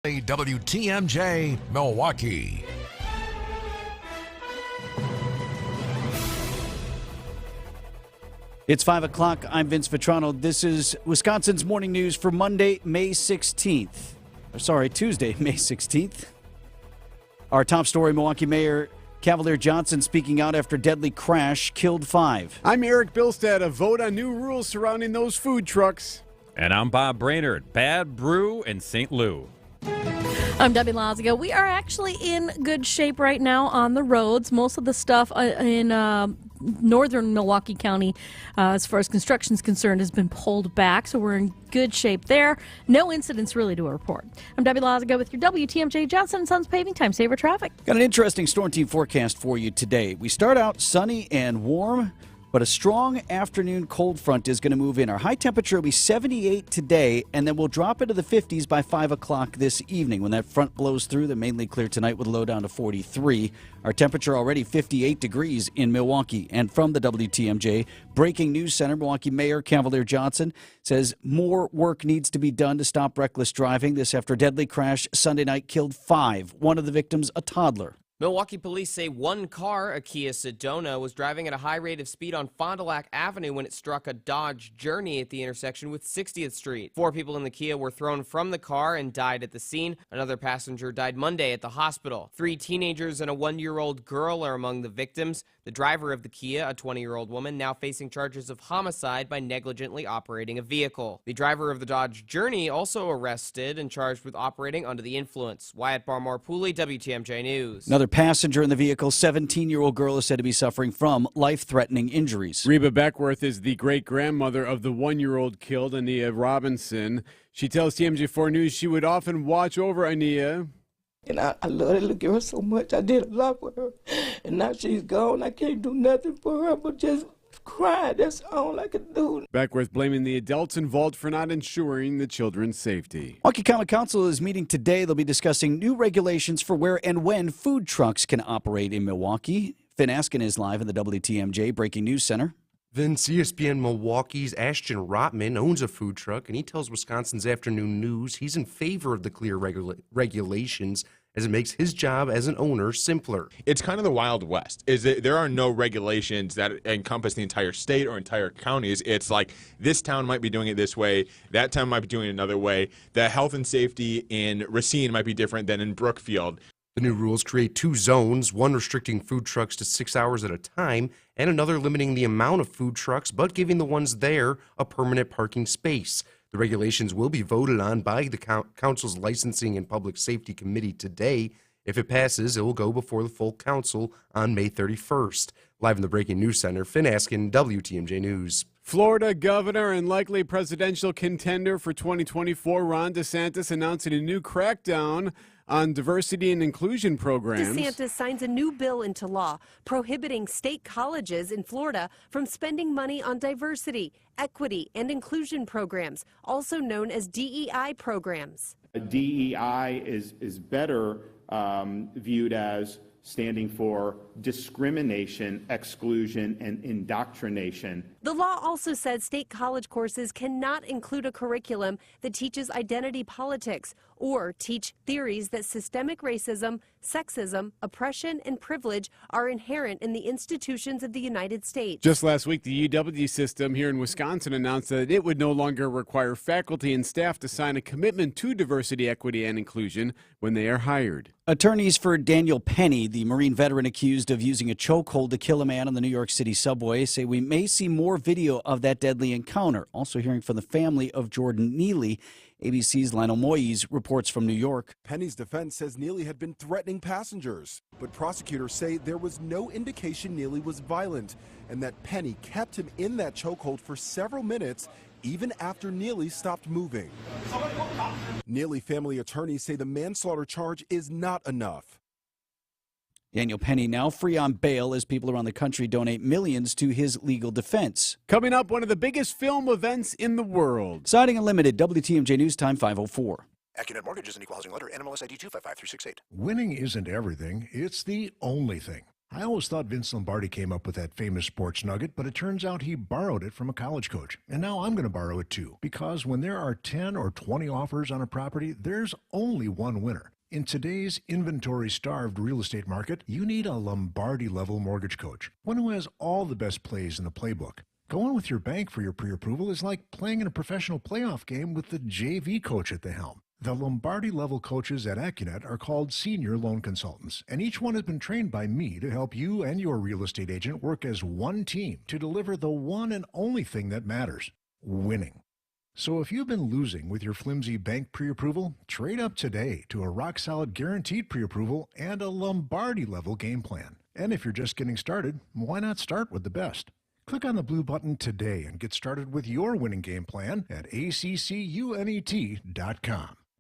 WTMJ Milwaukee. It's 5 o'clock. I'm Vince Vitrano. This is Wisconsin's morning news for Monday, May 16th. Tuesday, May 16th. Our top story, Milwaukee Mayor Cavalier Johnson speaking out after deadly crash killed 5. I'm Eric Bilstead. A vote on new rules surrounding those food trucks. And I'm Bob Brainerd. Bad brew in St. Lou. I'm Debbie Lazigo. We are actually in good shape right now on the roads. Most of the stuff in northern Milwaukee County, as far as construction is concerned, has been pulled back, so we're in good shape there. No incidents really to report. I'm Debbie Lazigo with your WTMJ Johnson & Sons Paving Time Saver Traffic. Got an interesting storm team forecast for you today. We start out sunny and warm, but a strong afternoon cold front is going to move in. Our high temperature will be 78 today, and then we'll drop into the 50s by 5 o'clock this evening. When that front blows through, they're mainly clear tonight with a low down to 43. Our temperature already 58 degrees in Milwaukee. And from the WTMJ Breaking News Center, Milwaukee Mayor Cavalier Johnson says more work needs to be done to stop reckless driving. This after a deadly crash Sunday night killed 5. One of the victims, a toddler. Milwaukee police say one car, a Kia Sedona, was driving at a high rate of speed on Fond du Lac Avenue when it struck a Dodge Journey at the intersection with 60th Street. 4 people in the Kia were thrown from the car and died at the scene. Another passenger died Monday at the hospital. 3 teenagers and a 1-year-old girl are among the victims. The driver of the Kia, a 20-year-old woman, now facing charges of homicide by negligently operating a vehicle. The driver of the Dodge Journey also arrested and charged with operating under the influence. Wyatt Barmore-Pooley, WTMJ News. Another passenger in the vehicle, 17-year-old girl, is said to be suffering from life-threatening injuries. Reba Beckworth is the great-grandmother of the 1-year-old killed, Ania Robinson. She tells TMJ4 News she would often watch over Ania. And I love that little girl so much. I did a lot for her. And now she's gone. I can't do nothing for her but just cry. That's all I can do. Beckworth blaming the adults involved for not ensuring the children's safety. Milwaukee County Council is meeting today. They'll be discussing new regulations for where and when food trucks can operate in Milwaukee. Finn Askin is live in the WTMJ Breaking News Center. Vince, ESPN Milwaukee's Ashton Rotman owns a food truck, and he tells Wisconsin's Afternoon News he's in favor of the clear regulations as it makes his job as an owner simpler. It's kind of the Wild West. There are no regulations that encompass the entire state or entire counties. It's like this town might be doing it this way, that town might be doing it another way. The health and safety in Racine might be different than in Brookfield. The new rules create 2 zones, one restricting food trucks to 6 hours at a time, and another limiting the amount of food trucks, but giving the ones there a permanent parking space. The regulations will be voted on by the Council's Licensing and Public Safety Committee today. If it passes, it will go before the full council on May 31st. Live in the Breaking News Center, Finn Askin, WTMJ News. Florida governor and likely presidential contender for 2024, Ron DeSantis, announcing a new crackdown on diversity and inclusion programs. DeSantis signs a new bill into law prohibiting state colleges in Florida from spending money on diversity, equity, and inclusion programs, also known as DEI programs. DEI is better viewed as standing for discrimination, exclusion, and indoctrination. The law also says state college courses cannot include a curriculum that teaches identity politics or teach theories that systemic racism, sexism, oppression, and privilege are inherent in the institutions of the United States. Just last week, the UW system here in Wisconsin announced that it would no longer require faculty and staff to sign a commitment to diversity, equity, and inclusion when they are hired. Attorneys for Daniel Penny, the Marine veteran accused of using a chokehold to kill a man on the New York City subway, say we may see more video of that deadly encounter. Also hearing from the family of Jordan Neely. ABC's Lionel Moyes reports from New York. Penny's defense says Neely had been threatening passengers, but prosecutors say there was no indication Neely was violent and that Penny kept him in that chokehold for several minutes even after Neely stopped moving. Neely family attorneys say the manslaughter charge is not enough. Daniel Penny now free on bail as people around the country donate millions to his legal defense. Coming up, one of the biggest film events in the world. Siding Unlimited, WTMJ News Time 5:04. Accunet Mortgage is an equal housing lender. NMLS ID 255368. Winning isn't everything. It's the only thing. I always thought Vince Lombardi came up with that famous sports nugget, but it turns out he borrowed it from a college coach. And now I'm going to borrow it too, because when there are 10 or 20 offers on a property, there's only one winner. In today's inventory-starved real estate market, you need a Lombardi-level mortgage coach, one who has all the best plays in the playbook. Going with your bank for your pre-approval is like playing in a professional playoff game with the JV coach at the helm. The Lombardi-level coaches at Accunet are called senior loan consultants, and each one has been trained by me to help you and your real estate agent work as one team to deliver the one and only thing that matters, winning. So if you've been losing with your flimsy bank pre-approval, trade up today to a rock-solid guaranteed pre-approval and a Lombardi-level game plan. And if you're just getting started, why not start with the best? Click on the blue button today and get started with your winning game plan at accunet.com.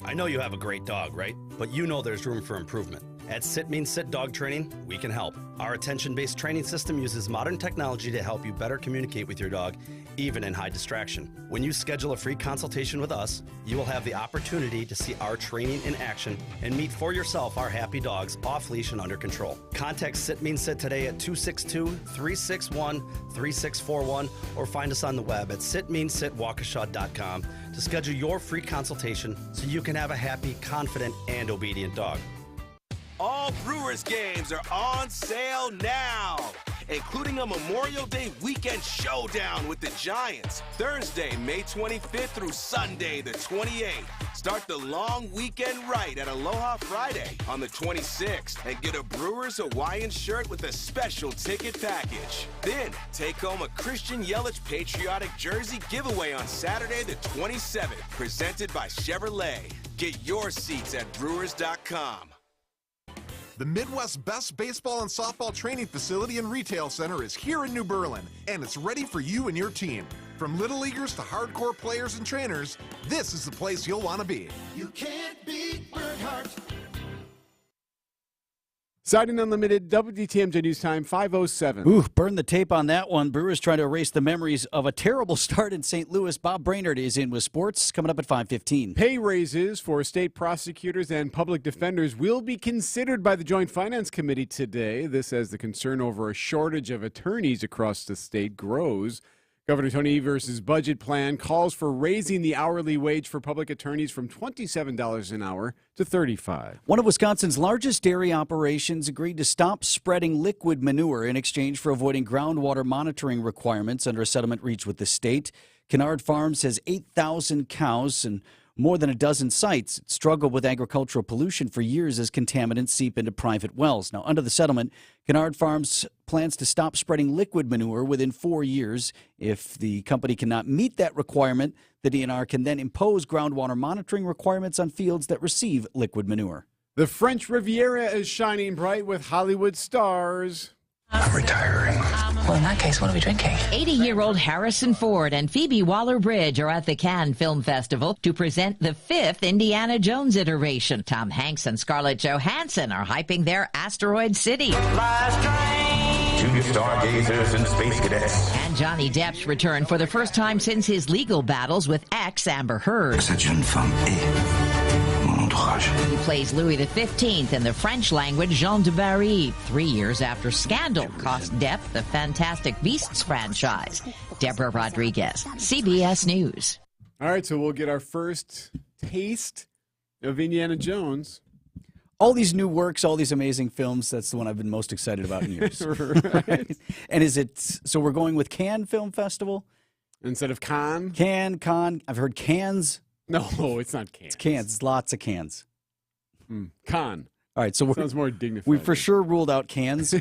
I know you have a great dog, right? But you know there's room for improvement. At Sit Means Sit Dog Training, we can help. Our attention-based training system uses modern technology to help you better communicate with your dog, even in high distraction. When you schedule a free consultation with us, you will have the opportunity to see our training in action and meet for yourself our happy dogs off leash and under control. Contact Sit Means Sit today at 262-361-3641 or find us on the web at sitmeansitwaukesha.com to schedule your free consultation so you can have a happy, confident, and obedient dog. All Brewers games are on sale now, including a Memorial Day weekend showdown with the Giants. Thursday, May 25th through Sunday, the 28th. Start the long weekend right at Aloha Friday on the 26th and get a Brewers Hawaiian shirt with a special ticket package. Then take home a Christian Yelich patriotic jersey giveaway on Saturday, the 27th, presented by Chevrolet. Get your seats at Brewers.com. The Midwest's best baseball and softball training facility and retail center is here in New Berlin, and it's ready for you and your team. From little leaguers to hardcore players and trainers, this is the place you'll want to be. You can't beat Bernhardt. Siding Unlimited, WTMJ News Time, 5:07. Ooh, burn the tape on that one. Brewers trying to erase the memories of a terrible start in St. Louis. Bob Brainerd is in with sports, coming up at 5:15. Pay raises for state prosecutors and public defenders will be considered by the Joint Finance Committee today. This as the concern over a shortage of attorneys across the state grows. Governor Tony Evers' budget plan calls for raising the hourly wage for public attorneys from $27 an hour to $35. One of Wisconsin's largest dairy operations agreed to stop spreading liquid manure in exchange for avoiding groundwater monitoring requirements under a settlement reached with the state. Kennard Farms has 8,000 cows and more than a dozen sites. It struggled with agricultural pollution for years as contaminants seep into private wells. Now, under the settlement, Kennard Farms plans to stop spreading liquid manure within 4 years. If the company cannot meet that requirement, the DNR can then impose groundwater monitoring requirements on fields that receive liquid manure. The French Riviera is shining bright with Hollywood stars. I'm retiring. Well, in that case, what are we drinking? 80-year-old Harrison Ford and Phoebe Waller-Bridge are at the Cannes Film Festival to present the 5th Indiana Jones iteration. Tom Hanks and Scarlett Johansson are hyping their Asteroid City. Last train. 2 stargazers and space cadets. And Johnny Depp's return for the first time since his legal battles with ex Amber Heard. Cette jeune femme est mon entourage. He plays Louis XV in the French-language Jean de Barry, 3 years after Scandal cost Depp the Fantastic Beasts franchise. Deborah Rodriguez, CBS News. All right, so we'll get our first taste of Indiana Jones. All these new works, all these amazing films, that's the one I've been most excited about in years. Right. And is it, so we're going with Cannes Film Festival? Instead of Cannes? Cannes. I've heard Cannes. No, it's not Cannes. It's Cannes. It's lots of cans. Cannes. All right, so sounds more dignified. We for sure ruled out cans.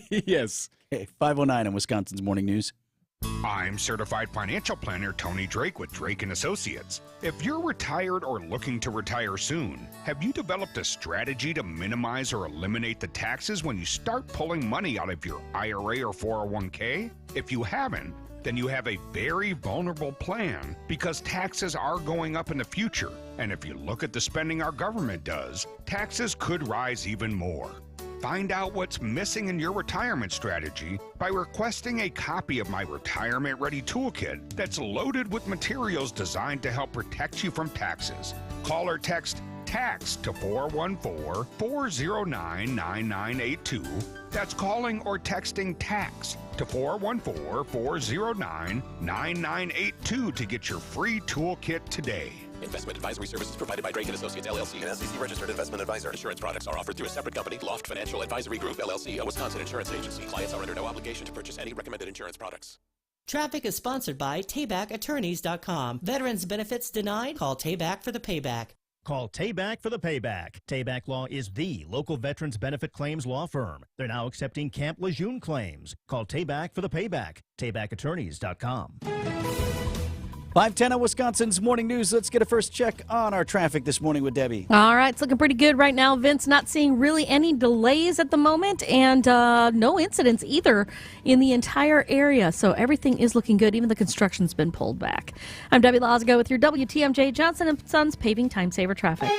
Yes. Okay, 5:09 on Wisconsin's Morning News. I'm certified financial planner Tony Drake with Drake & Associates. If you're retired or looking to retire soon, have you developed a strategy to minimize or eliminate the taxes when you start pulling money out of your IRA or 401k? If you haven't, then you have a very vulnerable plan because taxes are going up in the future. And if you look at the spending our government does, taxes could rise even more. Find out what's missing in your retirement strategy by requesting a copy of my Retirement Ready Toolkit that's loaded with materials designed to help protect you from taxes. Call or text TAX to 414-409-9982. That's calling or texting TAX to 414-409-9982 to get your free toolkit today. Investment advisory services provided by Drake & Associates, LLC, an SEC-registered investment advisor. Insurance products are offered through a separate company, Loft Financial Advisory Group, LLC, a Wisconsin insurance agency. Clients are under no obligation to purchase any recommended insurance products. Traffic is sponsored by TaybackAttorneys.com. Veterans benefits denied? Call Tayback for the payback. Call Tayback for the payback. Tayback Law is the local veterans benefit claims law firm. They're now accepting Camp Lejeune claims. Call Tayback for the payback. TaybackAttorneys.com. 5:10 on Wisconsin's Morning News. Let's get a first check on our traffic this morning with Debbie. All right, it's looking pretty good right now, Vince. Not seeing really any delays at the moment, and no incidents either in the entire area. So everything is looking good. Even the construction's been pulled back. I'm Debbie Lazago with your WTMJ Johnson & Sons Paving Time Saver Traffic.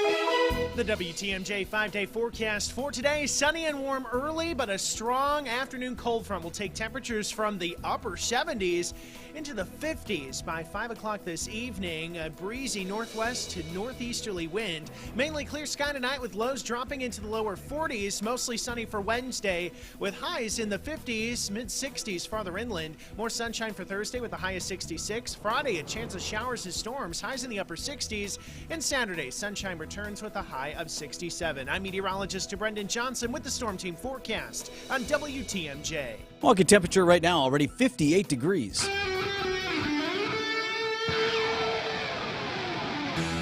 The WTMJ 5-day forecast for today, sunny and warm early, but a strong afternoon cold front will take temperatures from the upper 70s into the 50s by 5 o'clock this evening. A breezy northwest to northeasterly wind. Mainly clear sky tonight with lows dropping into the lower 40s. Mostly sunny for Wednesday with highs in the 50s, mid-60s farther inland. More sunshine for Thursday with a high of 66. Friday, a chance of showers and storms, highs in the upper 60s. And Saturday, sunshine returns with a high of 67. I'm meteorologist Brendan Johnson with the Storm Team forecast on WTMJ. Walking temperature right now already 58 degrees.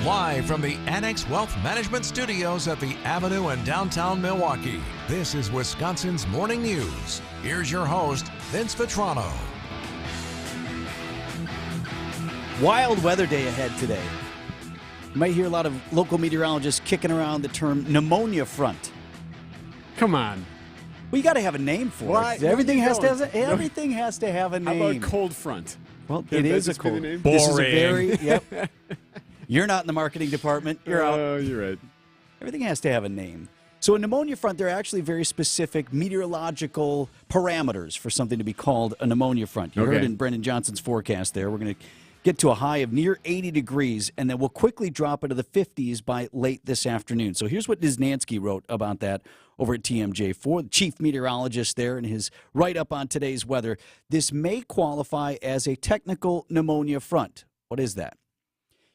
Live from the Annex Wealth Management Studios at the Avenue in downtown Milwaukee, this is Wisconsin's Morning News. Here's your host, Vince Vitrano. Wild weather day ahead today. You might hear a lot of local meteorologists kicking around the term pneumonia front. Come on. Well, you got to have a name for it. Everything has to have a name. How about cold front? Well, it is a cold. Boring. This is a very, yep. You're not in the marketing department. You're out. Oh, you're right. Everything has to have a name. So a pneumonia front, there are actually very specific meteorological parameters for something to be called a pneumonia front. You heard in Brendan Johnson's forecast there. We're going to get to a high of near 80 degrees, and then we'll quickly drop into the 50s by late this afternoon. So here's what Niznansky wrote about that over at TMJ4, the chief meteorologist there, in his write-up on today's weather. This may qualify as a technical pneumonia front. What is that?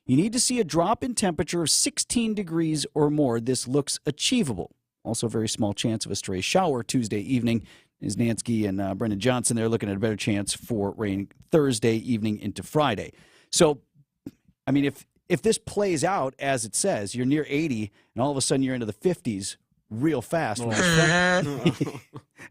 You need to see a drop in temperature of 16 degrees or more. This looks achievable. Also, a very small chance of a stray shower Tuesday evening. Niznansky and Brendan Johnson, they're looking at a better chance for rain Thursday evening into Friday. So, I mean, if this plays out as it says, you're near 80, and all of a sudden you're into the 50s real fast.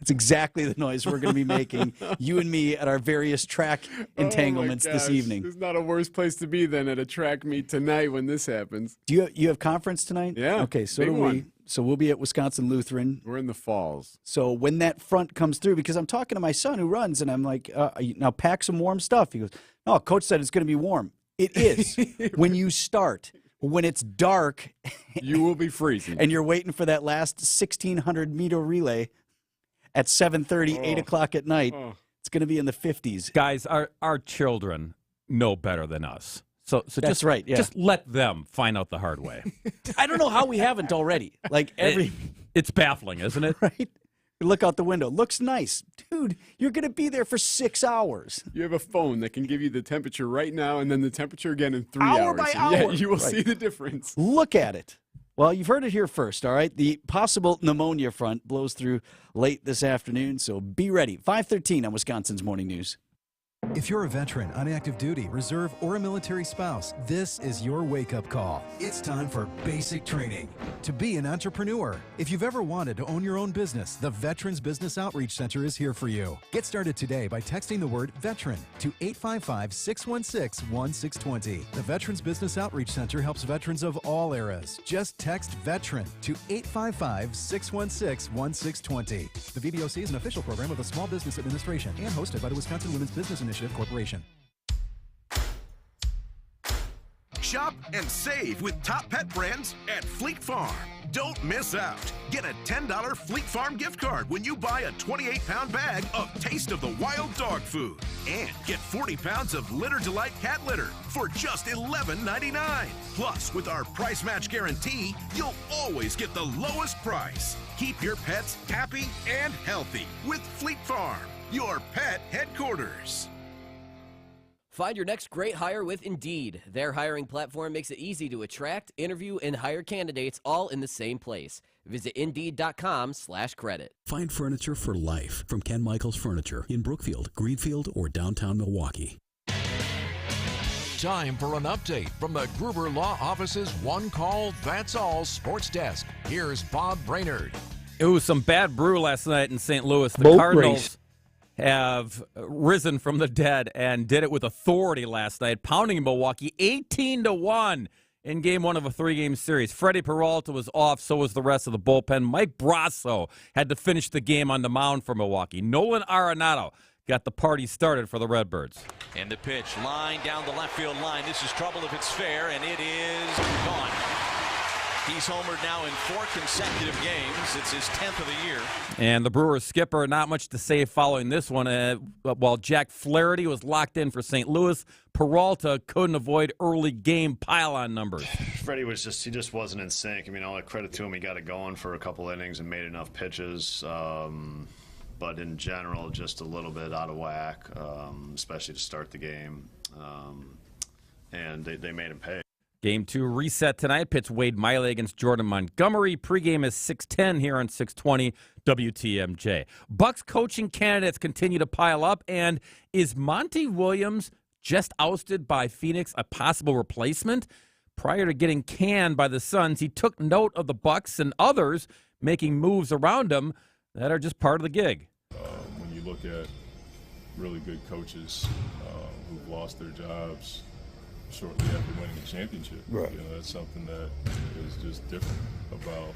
It's exactly the noise we're going to be making, you and me, at our various track entanglements this evening. There's not a worse place to be than at a track meet tonight when this happens. Do you have conference tonight? Yeah. Okay, so do we. So we'll be at Wisconsin Lutheran. We're in the falls. So when that front comes through, because I'm talking to my son who runs, and I'm like, now pack some warm stuff. He goes, no, Coach said it's going to be warm. It is. When you start. When it's dark. You will be freezing. And you're waiting for that last 1,600-meter relay at 7:30, 8 o'clock at night. It's going to be in the 50s. Guys, our children know better than us. So That's just, right, yeah. Just let them find out the hard way. I don't know how we haven't already. Like It's baffling, isn't it? Right? Look out the window. Looks nice. Dude, you're going to be there for 6 hours. You have a phone that can give you the temperature right now and then the temperature again in 3 Hour hours. by Yeah, hour. you will Right. see the difference. Look at it. Well, you've heard it here first, all right? The possible pneumonia front blows through late this afternoon, so be ready. 5:13 on Wisconsin's Morning News. If you're a veteran, on active duty, reserve, or a military spouse, this is your wake-up call. It's time for basic training to be an entrepreneur. If you've ever wanted to own your own business, the Veterans Business Outreach Center is here for you. Get started today by texting the word VETERAN to 855-616-1620. The Veterans Business Outreach Center helps veterans of all eras. Just text VETERAN to 855-616-1620. The VBOC is an official program of the Small Business Administration and hosted by the Wisconsin Women's Business Initiative Corporation. shop and save with top pet brands at Fleet Farm. Don't miss out. Get a $10 Fleet Farm gift card when you buy a 28-pound bag of Taste of the Wild dog food. And get 40 pounds of Litter Delight cat litter for just $11.99. Plus, with our price match guarantee, you'll always get the lowest price. Keep your pets happy and healthy with Fleet Farm, your pet headquarters. Find your next great hire with Indeed. Their hiring platform makes it easy to attract, interview, and hire candidates all in the same place. Visit Indeed.com/credit. Find furniture for life from Ken Michaels Furniture in Brookfield, Greenfield, or downtown Milwaukee. Time for an update from the Gruber Law Office's One Call, That's All Sports Desk. Here's Bob Brainerd. It was some bad brew last night in St. Louis. The Boat Cardinals race have risen from the dead and did it with authority last night, pounding Milwaukee 18-1 in game one of a 3-game series. Freddie Peralta was off, so was the rest of the bullpen. Mike Brasso had to finish the game on the mound for Milwaukee. Nolan Arenado got the party started for the Redbirds. And the pitch, line down the left field line. This is trouble if it's fair, and it is gone. He's homered now in 4 consecutive games. It's his 10th of the year. And the Brewers skipper, not much to say following this one. While Jack Flaherty was locked in for St. Louis, Peralta couldn't avoid early game pile-on numbers. Freddie he just wasn't in sync. I mean, all the credit to him, he got it going for a couple innings and made enough pitches. But in general, just a little bit out of whack, especially to start the game. And they made him pay. Game 2 reset tonight. Pits Wade Miley against Jordan Montgomery. Pregame is 6:10 here on 620 WTMJ. Bucks coaching candidates continue to pile up. And is Monty Williams just ousted by Phoenix a possible replacement? Prior to getting canned by the Suns, he took note of the Bucks and others making moves around him that are just part of the gig. When you look at really good coaches who've lost their jobs shortly after winning a championship, right. That's something that is just different about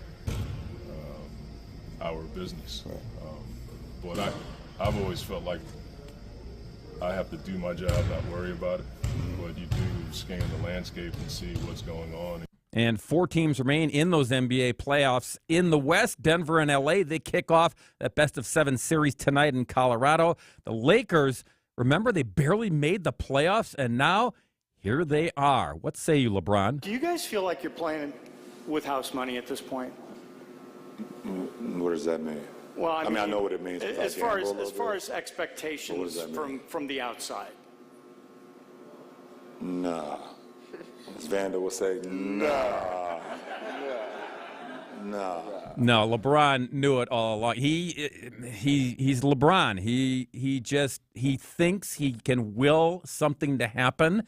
our business. Right. But I've always felt like I have to do my job, not worry about it. But you do scan the landscape and see what's going on. And 4 teams remain in those NBA playoffs. In the West, Denver and L.A., they kick off that best-of-7 series tonight in Colorado. The Lakers, remember, they barely made the playoffs, and now here they are. What say you, LeBron? Do you guys feel like you're playing with house money at this point? What does that mean? Well, I mean, I know what it means. As far as expectations from the outside. Nah. As Vander would say, nah. No, LeBron knew it all along. He's LeBron. He thinks he can will something to happen,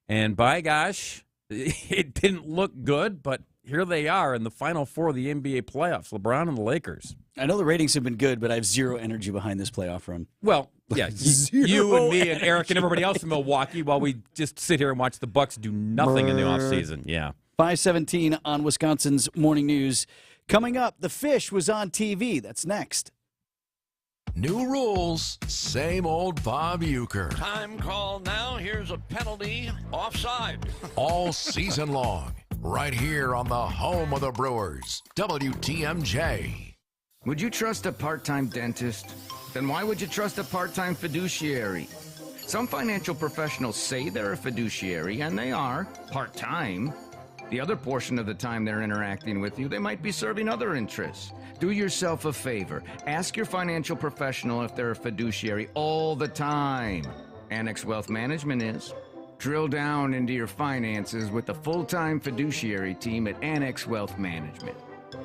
and by gosh, it didn't look good. But here they are in the Final Four of the NBA playoffs. LeBron and the Lakers. I know the ratings have been good, but I have zero energy behind this playoff run. Well, yeah, you and me and Eric and everybody else in Milwaukee, while we just sit here and watch the Bucks do nothing in the offseason. Yeah. 5:17 on Wisconsin's Morning News. Coming up, the fish was on TV. That's next. New rules, same old Bob Uecker. Time call now. Here's a penalty. Offside. All season long, right here on the home of the Brewers, WTMJ. Would you trust a part-time dentist? Then why would you trust a part-time fiduciary? Some financial professionals say they're a fiduciary, and they are, part-time. The other portion of the time they're interacting with you, they might be serving other interests. Do yourself a favor. Ask your financial professional if they're a fiduciary all the time. Annex Wealth Management is. Drill down into your finances with the full-time fiduciary team at Annex Wealth Management.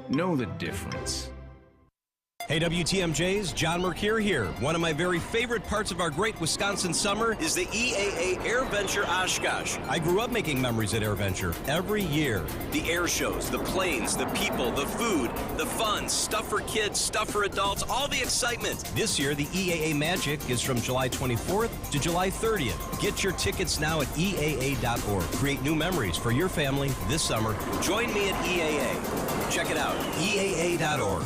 Know the difference. Hey WTMJs, John Mercure here. One of my very favorite parts of our great Wisconsin summer is the EAA Air Venture Oshkosh. I grew up making memories at Air Venture every year. The air shows, the planes, the people, the food, the fun, stuff for kids, stuff for adults, all the excitement. This year, the EAA Magic is from July 24th to July 30th. Get your tickets now at EAA.org. Create new memories for your family this summer. Join me at EAA. Check it out, EAA.org.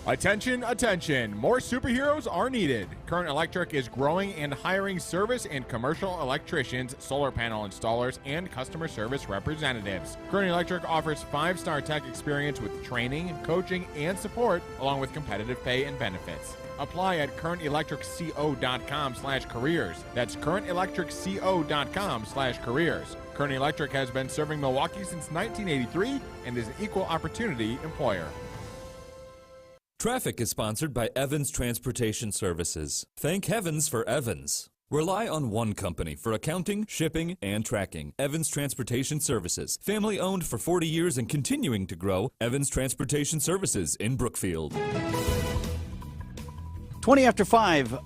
Attention, attention. More superheroes are needed. Current Electric is growing and hiring service and commercial electricians, solar panel installers, and customer service representatives. Current Electric offers 5-star tech experience with training, coaching, and support, along with competitive pay and benefits. Apply at currentelectricco.com/careers. That's currentelectricco.com/careers. Current Electric has been serving Milwaukee since 1983 and is an equal opportunity employer. Traffic is sponsored by Evans Transportation Services. Thank heavens for Evans. Rely on one company for accounting, shipping, and tracking. Evans Transportation Services. Family owned for 40 years and continuing to grow. Evans Transportation Services in Brookfield. 20 after 5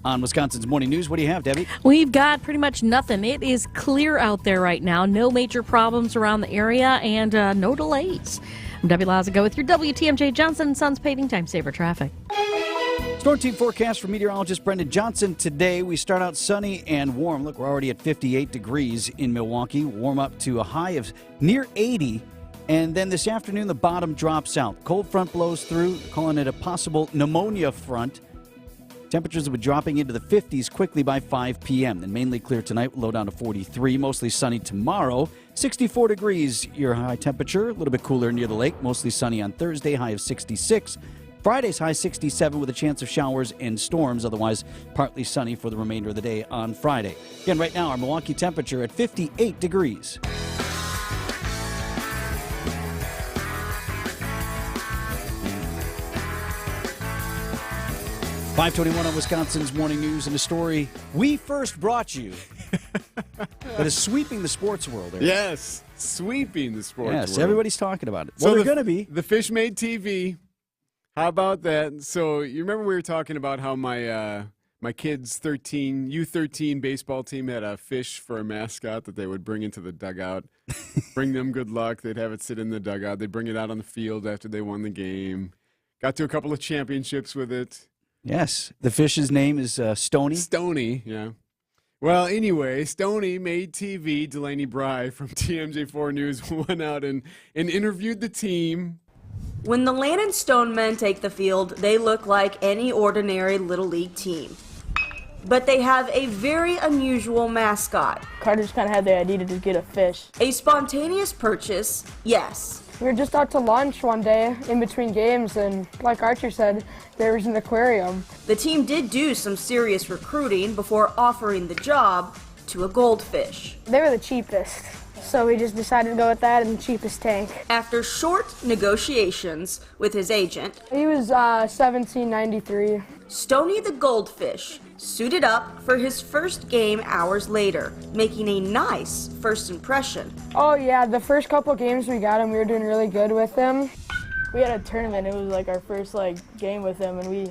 on Wisconsin's Morning News. What do you have, Debbie? We've got pretty much nothing. It is clear out there right now. No major problems around the area and no delays. I'm Debbie Lazago with your WTMJ Johnson & Sons paving time saver traffic. Storm team forecast from meteorologist Brendan Johnson today. We start out sunny and warm. Look, we're already at 58 degrees in Milwaukee. Warm up to a high of near 80. And then this afternoon, the bottom drops out. Cold front blows through, calling it a possible pneumonia front. Temperatures will be dropping into the 50s quickly by 5 p.m. Then mainly clear tonight, low down to 43. Mostly sunny tomorrow. 64 degrees your high temperature. A little bit cooler near the lake. Mostly sunny on Thursday, high of 66. Friday's high 67 with a chance of showers and storms. Otherwise, partly sunny for the remainder of the day on Friday. Again, right now, our Milwaukee temperature at 58 degrees. 521 on Wisconsin's Morning News, and a story we first brought you that is sweeping the sports world. Eric. Yes, sweeping the sports world. Yes, everybody's talking about it. So Well, they're going to be. The fish made TV. How about that? So you remember we were talking about how my kids' U13 baseball team had a fish for a mascot that they would bring into the dugout, bring them good luck. They'd have it sit in the dugout. They'd bring it out on the field after they won the game. Got to a couple of championships with it. Yes, the fish's name is Stoney. Stoney, yeah. Well, anyway, Stoney made TV. Delaney Bry from TMJ4 News went out and interviewed the team. When the Lannon Stone men take the field, they look like any ordinary Little League team. But they have a very unusual mascot. Carter just kind of had the idea to just get a fish. A spontaneous purchase, yes. We were just out to lunch one day in between games, and like Archer said, there was an aquarium. The team did do some serious recruiting before offering the job to a goldfish. They were the cheapest, so we just decided to go with that and the cheapest tank. After short negotiations with his agent, he was $17.93. Stoney the goldfish suited up for his first game hours later, making a nice first impression. Oh yeah, the first couple games we got him, we were doing really good with him. We had a tournament. It was like our first game with him, and we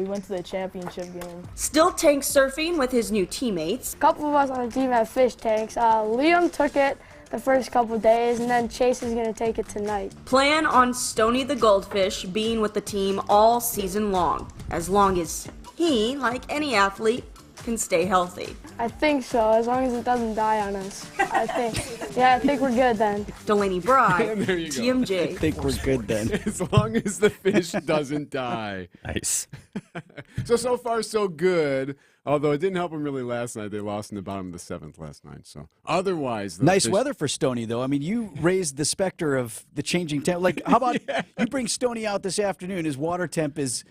went to the championship game. Still tank surfing with his new teammates. A couple of us on the team have fish tanks. Liam took it the first couple of days, and then Chase is going to take it tonight. Plan on Stoney the goldfish being with the team all season long as he, like any athlete, can stay healthy. I think so, as long as it doesn't die on us. I think we're good then. Delaney Bry, There you go. TMJ. I think we're good then. As long as the fish doesn't die. Nice. So far, so good. Although it didn't help them really last night. They lost in the bottom of the 7th last night. So otherwise, Nice weather for Stoney, though. I mean, you raised the specter of the changing temp. Like, how about you bring Stoney out this afternoon? His water temp is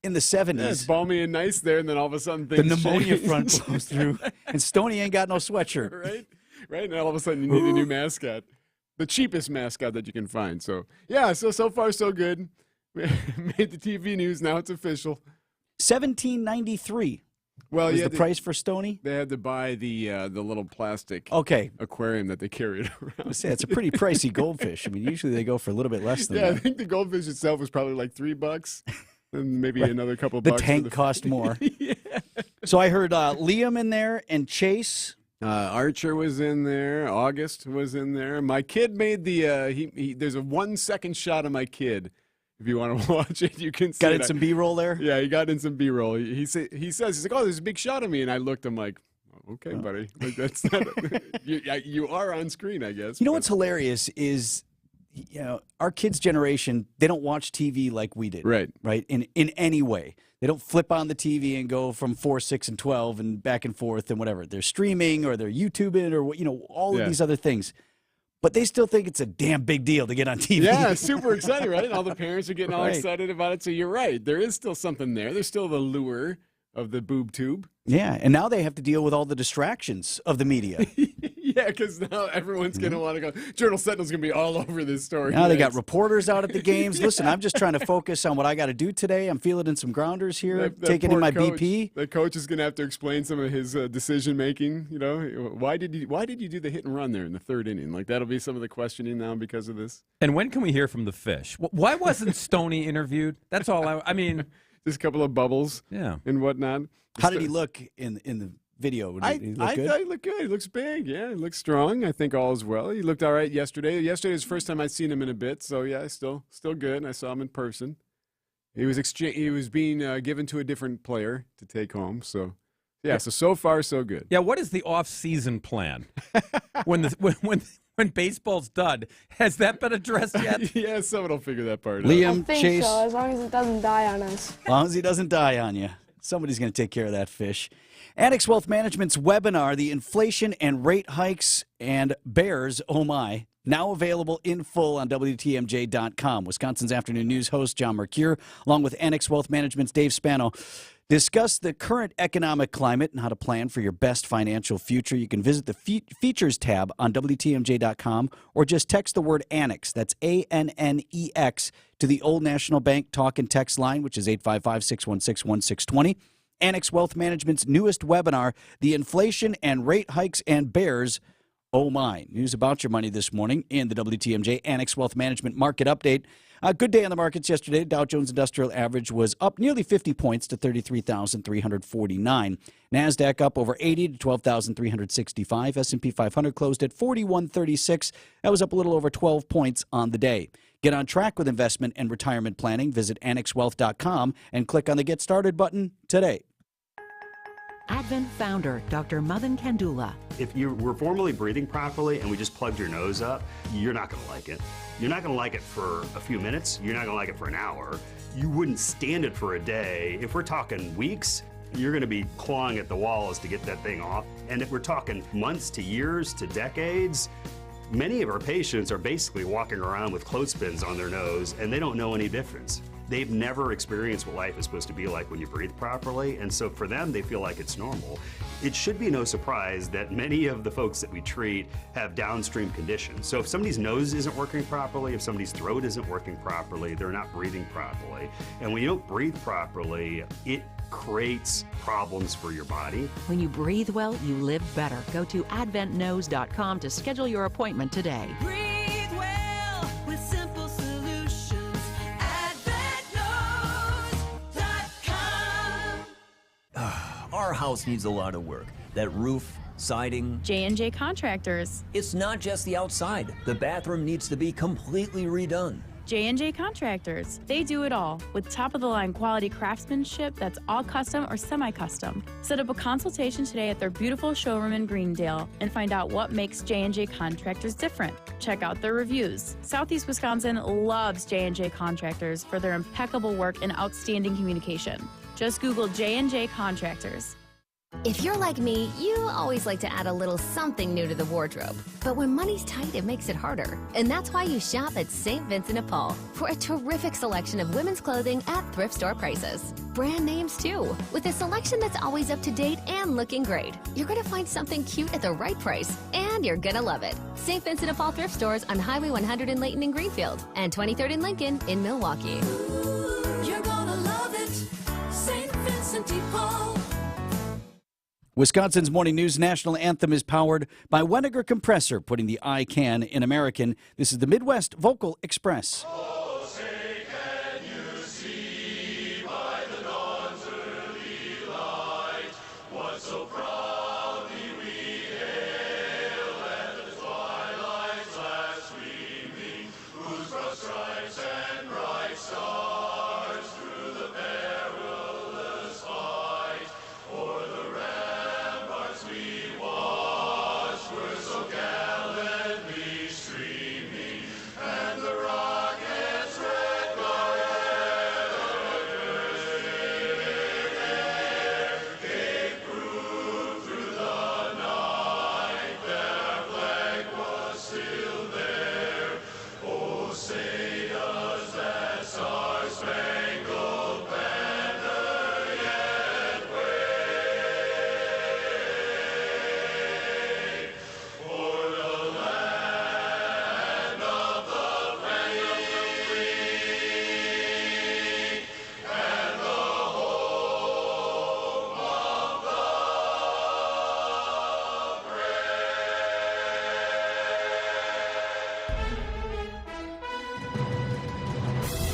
in the 70s. Yeah, it's balmy and nice there, and then all of a sudden The things pneumonia change. front blows through, and Stoney ain't got no sweatshirt. Right, and all of a sudden you need a new mascot. The cheapest mascot that you can find. So, yeah, so far so good. Made the TV news, now it's official. $17.93. Well, was yeah, the price for Stoney? They had to buy the little plastic aquarium that they carried around. It's a pretty pricey goldfish. I mean, usually they go for a little bit less than Yeah, that. I think the goldfish itself was probably like $3, and maybe another couple The bucks. for tank cost more. So I heard Liam in there and Chase. Archer was in there. August was in there. My kid made the. There's a 1 second shot of my kid. If you want to watch it, you can see Got it. in some B-roll there? Yeah, he got in some B-roll. He says, he's like, oh, there's a big shot of me. And I looked, I'm like, okay, buddy. Like, that's not, you are on screen, I guess. You know what's hilarious is our kids' generation, they don't watch TV like we did. Right. Right? In any way. They don't flip on the TV and go from 4, 6, and 12 and back and forth and whatever. They're streaming or they're YouTubing or, all of these other things. But they still think it's a damn big deal to get on TV. Yeah, super excited, right? And all the parents are getting all Right. excited about it. So you're right. There is still something there. There's still the lure of the boob tube. Yeah, and now they have to deal with all the distractions of the media. Yeah, because now everyone's going to want to go. Journal Sentinel's going to be all over this story. Now they got reporters out at the games. Listen, I'm just trying to focus on what I got to do today. I'm feeling in some grounders here, That taking in poor my coach. BP. The coach is going to have to explain some of his decision making. Why did you do the hit and run there in the third inning? Like that'll be some of the questioning now because of this. And when can we hear from the fish? Why wasn't Stoney interviewed? That's all. I mean, just a couple of bubbles. Yeah. And whatnot. How did he look in the video? Did he look good? thought he looked good. He looks big. Yeah, he looks strong. I think all is well. He looked all right yesterday. Yesterday was the first time I'd seen him in a bit. So yeah, still good. And I saw him in person. He was being given to a different player to take home. So yeah, so far so good. Yeah. What is the off-season plan when baseball's done? Has that been addressed yet? Yeah, someone will figure that part out. Liam, I think Chase. so, as long as it doesn't die on us. As long as he doesn't die on you. Somebody's going to take care of that fish. Annex Wealth Management's webinar, The Inflation and Rate Hikes and Bears, oh my, now available in full on WTMJ.com. Wisconsin's Afternoon News host John Mercure, along with Annex Wealth Management's Dave Spano, discuss the current economic climate and how to plan for your best financial future. You can visit the features tab on WTMJ.com or just text the word Annex, that's ANNEX, to the Old National Bank talk and text line, which is 855-616-1620. Annex Wealth Management's newest webinar, The Inflation and Rate Hikes and Bears, oh my. News about your money this morning in the WTMJ Annex Wealth Management Market Update. A good day on the markets yesterday. Dow Jones Industrial Average was up nearly 50 points to 33,349. NASDAQ up over 80 to 12,365. S&P 500 closed at 4136. That was up a little over 12 points on the day. Get on track with investment and retirement planning. Visit annexwealth.com and click on the Get Started button today. Advent founder Dr. Madan Kandula. If you were formerly breathing properly and we just plugged your nose up, you're not going to like it. You're not going to like it for a few minutes. You're not going to like it for an hour. You wouldn't stand it for a day. If we're talking weeks, you're going to be clawing at the walls to get that thing off. And if we're talking months to years to decades, many of our patients are basically walking around with clothespins on their nose and they don't know any difference. They've never experienced what life is supposed to be like when you breathe properly, and so for them, they feel like it's normal. It should be no surprise that many of the folks that we treat have downstream conditions. So if somebody's nose isn't working properly, if somebody's throat isn't working properly, they're not breathing properly. And when you don't breathe properly, it creates problems for your body. When you breathe well, you live better. Go to adventknows.com to schedule your appointment today. Breathe well with simple solutions. AdventKnows.com. Our house needs a lot of work. That roof, siding. J&J Contractors. It's not just the outside. The bathroom needs to be completely redone. J&J Contractors. They do it all with top-of-the-line quality craftsmanship that's all custom or semi-custom. Set up a consultation today at their beautiful showroom in Greendale and find out what makes J&J Contractors different. Check out their reviews. Southeast Wisconsin loves J&J Contractors for their impeccable work and outstanding communication. Just Google J&J Contractors. If you're like me, you always like to add a little something new to the wardrobe. But when money's tight, it makes it harder. And that's why you shop at St. Vincent de Paul for a terrific selection of women's clothing at thrift store prices. Brand names, too, with a selection that's always up to date and looking great. You're going to find something cute at the right price, and you're going to love it. St. Vincent de Paul thrift stores on Highway 100 in Layton and Greenfield, and 23rd in Lincoln in Milwaukee. You're gonna love it. St. Vincent de Paul. Wisconsin's Morning News National Anthem is powered by Weniger Compressor, putting the I can in American. This is the Midwest Vocal Express. And the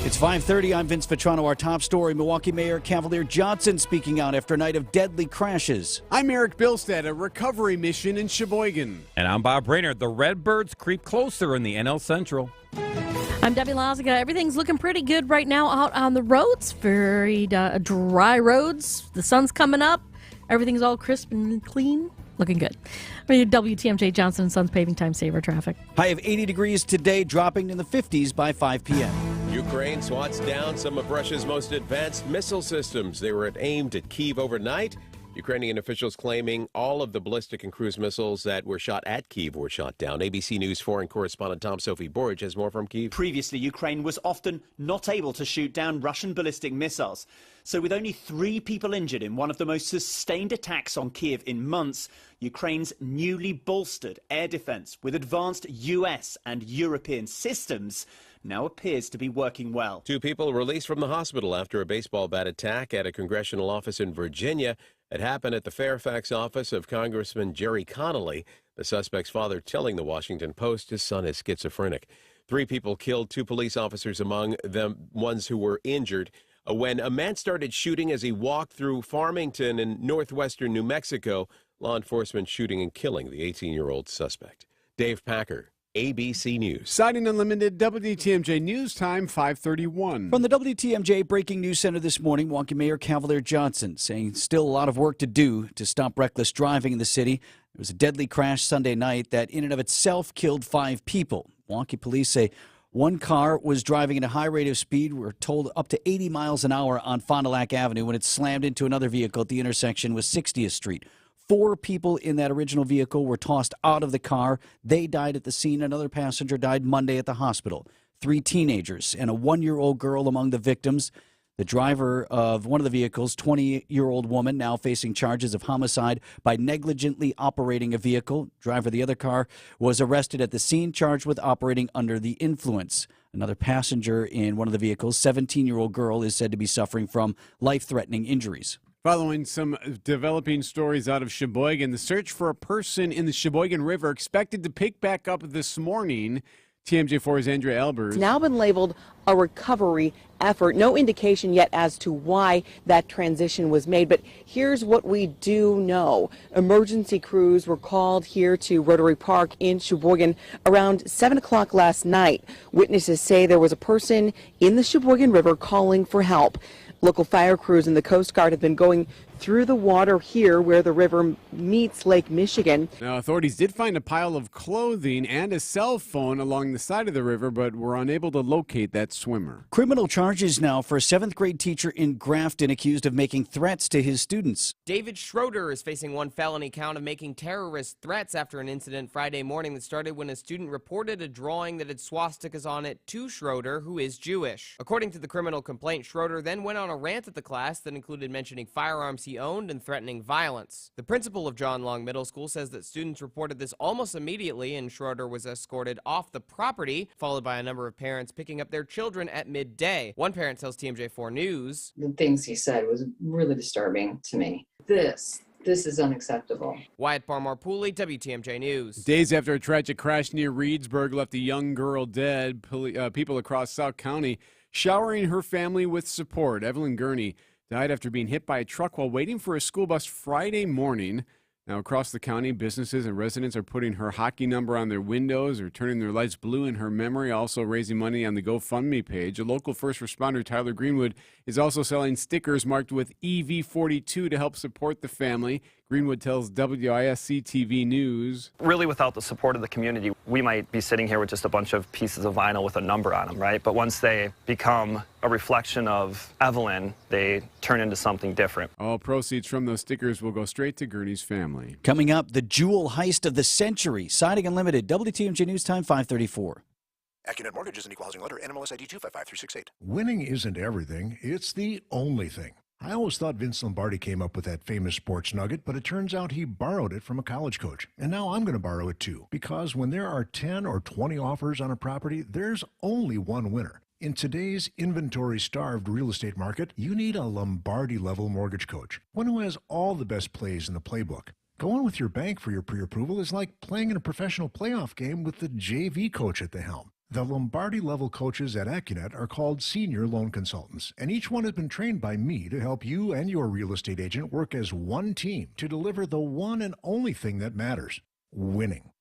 It's 5:30. I'm Vince Vitrano. Our top story, Milwaukee Mayor Cavalier Johnson speaking out after a night of deadly crashes. I'm Eric Bilstead, a recovery mission in Sheboygan. And I'm Bob Brainerd. The Redbirds creep closer in the NL Central. I'm Debbie Laziga. Everything's looking pretty good right now out on the roads. Very dry roads. The sun's coming up. Everything's all crisp and clean. Looking good. WTMJ Johnson & Sons Paving Time Saver Traffic. High of 80 degrees today, dropping in the 50s by 5 p.m. Ukraine swats down some of Russia's most advanced missile systems. They were aimed at Kyiv overnight. Ukrainian officials claiming all of the ballistic and cruise missiles that were shot at Kyiv were shot down. ABC News foreign correspondent Tom Sophie Borge has more from Kyiv. Previously, Ukraine was often not able to shoot down Russian ballistic missiles. So with only 3 people injured in one of the most sustained attacks on Kyiv in months, Ukraine's newly bolstered air defense with advanced US and European systems now appears to be working well. 2 people released from the hospital after a baseball bat attack at a congressional office in Virginia. It happened at the Fairfax office of Congressman Jerry Connolly, the suspect's father telling the Washington Post his son is schizophrenic. 3 people killed, 2 police officers among them, ones who were injured, when a man started shooting as he walked through Farmington in northwestern New Mexico. Law enforcement shooting and killing the 18-year-old suspect. Dave Packer, ABC News. Siding Unlimited, WTMJ News Time, 5:31. From the WTMJ Breaking News Center this morning, Milwaukee Mayor Cavalier Johnson saying still a lot of work to do to stop reckless driving in the city. There was a deadly crash Sunday night that in and of itself killed 5 people. Milwaukee police say one car was driving at a high rate of speed, we're told up to 80 miles an hour on Fond du Lac Avenue when it slammed into another vehicle at the intersection with 60th Street. 4 people in that original vehicle were tossed out of the car. They died at the scene. Another passenger died Monday at the hospital. 3 teenagers and a 1-year-old girl among the victims. The driver of one of the vehicles, 20-year-old woman, now facing charges of homicide by negligently operating a vehicle. Driver of the other car was arrested at the scene, charged with operating under the influence. Another passenger in one of the vehicles, 17-year-old girl, is said to be suffering from life-threatening injuries. Following some developing stories out of Sheboygan, the search for a person in the Sheboygan River expected to pick back up this morning. TMJ4's Andrea Albers. It's now been labeled a recovery effort. No indication yet as to why that transition was made, but here's what we do know. Emergency crews were called here to Rotary Park in Sheboygan around 7 o'clock last night. Witnesses say there was a person in the Sheboygan River calling for help. Local fire crews and the Coast Guard have been going through the water here where the river meets Lake Michigan. Now, authorities did find a pile of clothing and a cell phone along the side of the river, but were unable to locate that swimmer. Criminal charges now for a 7th grade teacher in Grafton accused of making threats to his students. David Schroeder is facing 1 felony count of making terrorist threats after an incident Friday morning that started when a student reported a drawing that had swastikas on it to Schroeder, who is Jewish. According to the criminal complaint, Schroeder then went on a rant at the class that included mentioning firearms he owned and threatening violence. The principal of John Long Middle School says that students reported this almost immediately, and Schroeder was escorted off the property, followed by a number of parents picking up their children at midday. One parent tells TMJ4 News, "The things he said was really disturbing to me. This is unacceptable." Wyatt Barmore-Pooley, WTMJ News. Days after a tragic crash near Reedsburg left a young girl dead, people across South County showering her family with support. Evelyn Gurney died after being hit by a truck while waiting for a school bus Friday morning. Now, across the county, businesses and residents are putting her hockey number on their windows or turning their lights blue in her memory, also raising money on the GoFundMe page. A local first responder, Tyler Greenwood, is also selling stickers marked with EV42 to help support the family. Greenwood tells WISC-TV News. Really, without the support of the community, we might be sitting here with just a bunch of pieces of vinyl with a number on them, right? But once they become a reflection of Evelyn, they turn into something different. All proceeds from those stickers will go straight to Gurney's family. Coming up, the jewel heist of the century. Siding Unlimited, WTMJ News Time, 5:34. AccuNet Mortgage is an equal housing lender. NMLS ID 255368. Winning isn't everything. It's the only thing. I always thought Vince Lombardi came up with that famous sports nugget, but it turns out he borrowed it from a college coach. And now I'm going to borrow it too, because when there are 10 or 20 offers on a property, there's only one winner. In today's inventory-starved real estate market, you need a Lombardi-level mortgage coach, one who has all the best plays in the playbook. Going with your bank for your pre-approval is like playing in a professional playoff game with the JV coach at the helm. The Lombardi-level coaches at Accunet are called senior loan consultants, and each one has been trained by me to help you and your real estate agent work as one team to deliver the one and only thing that matters, winning.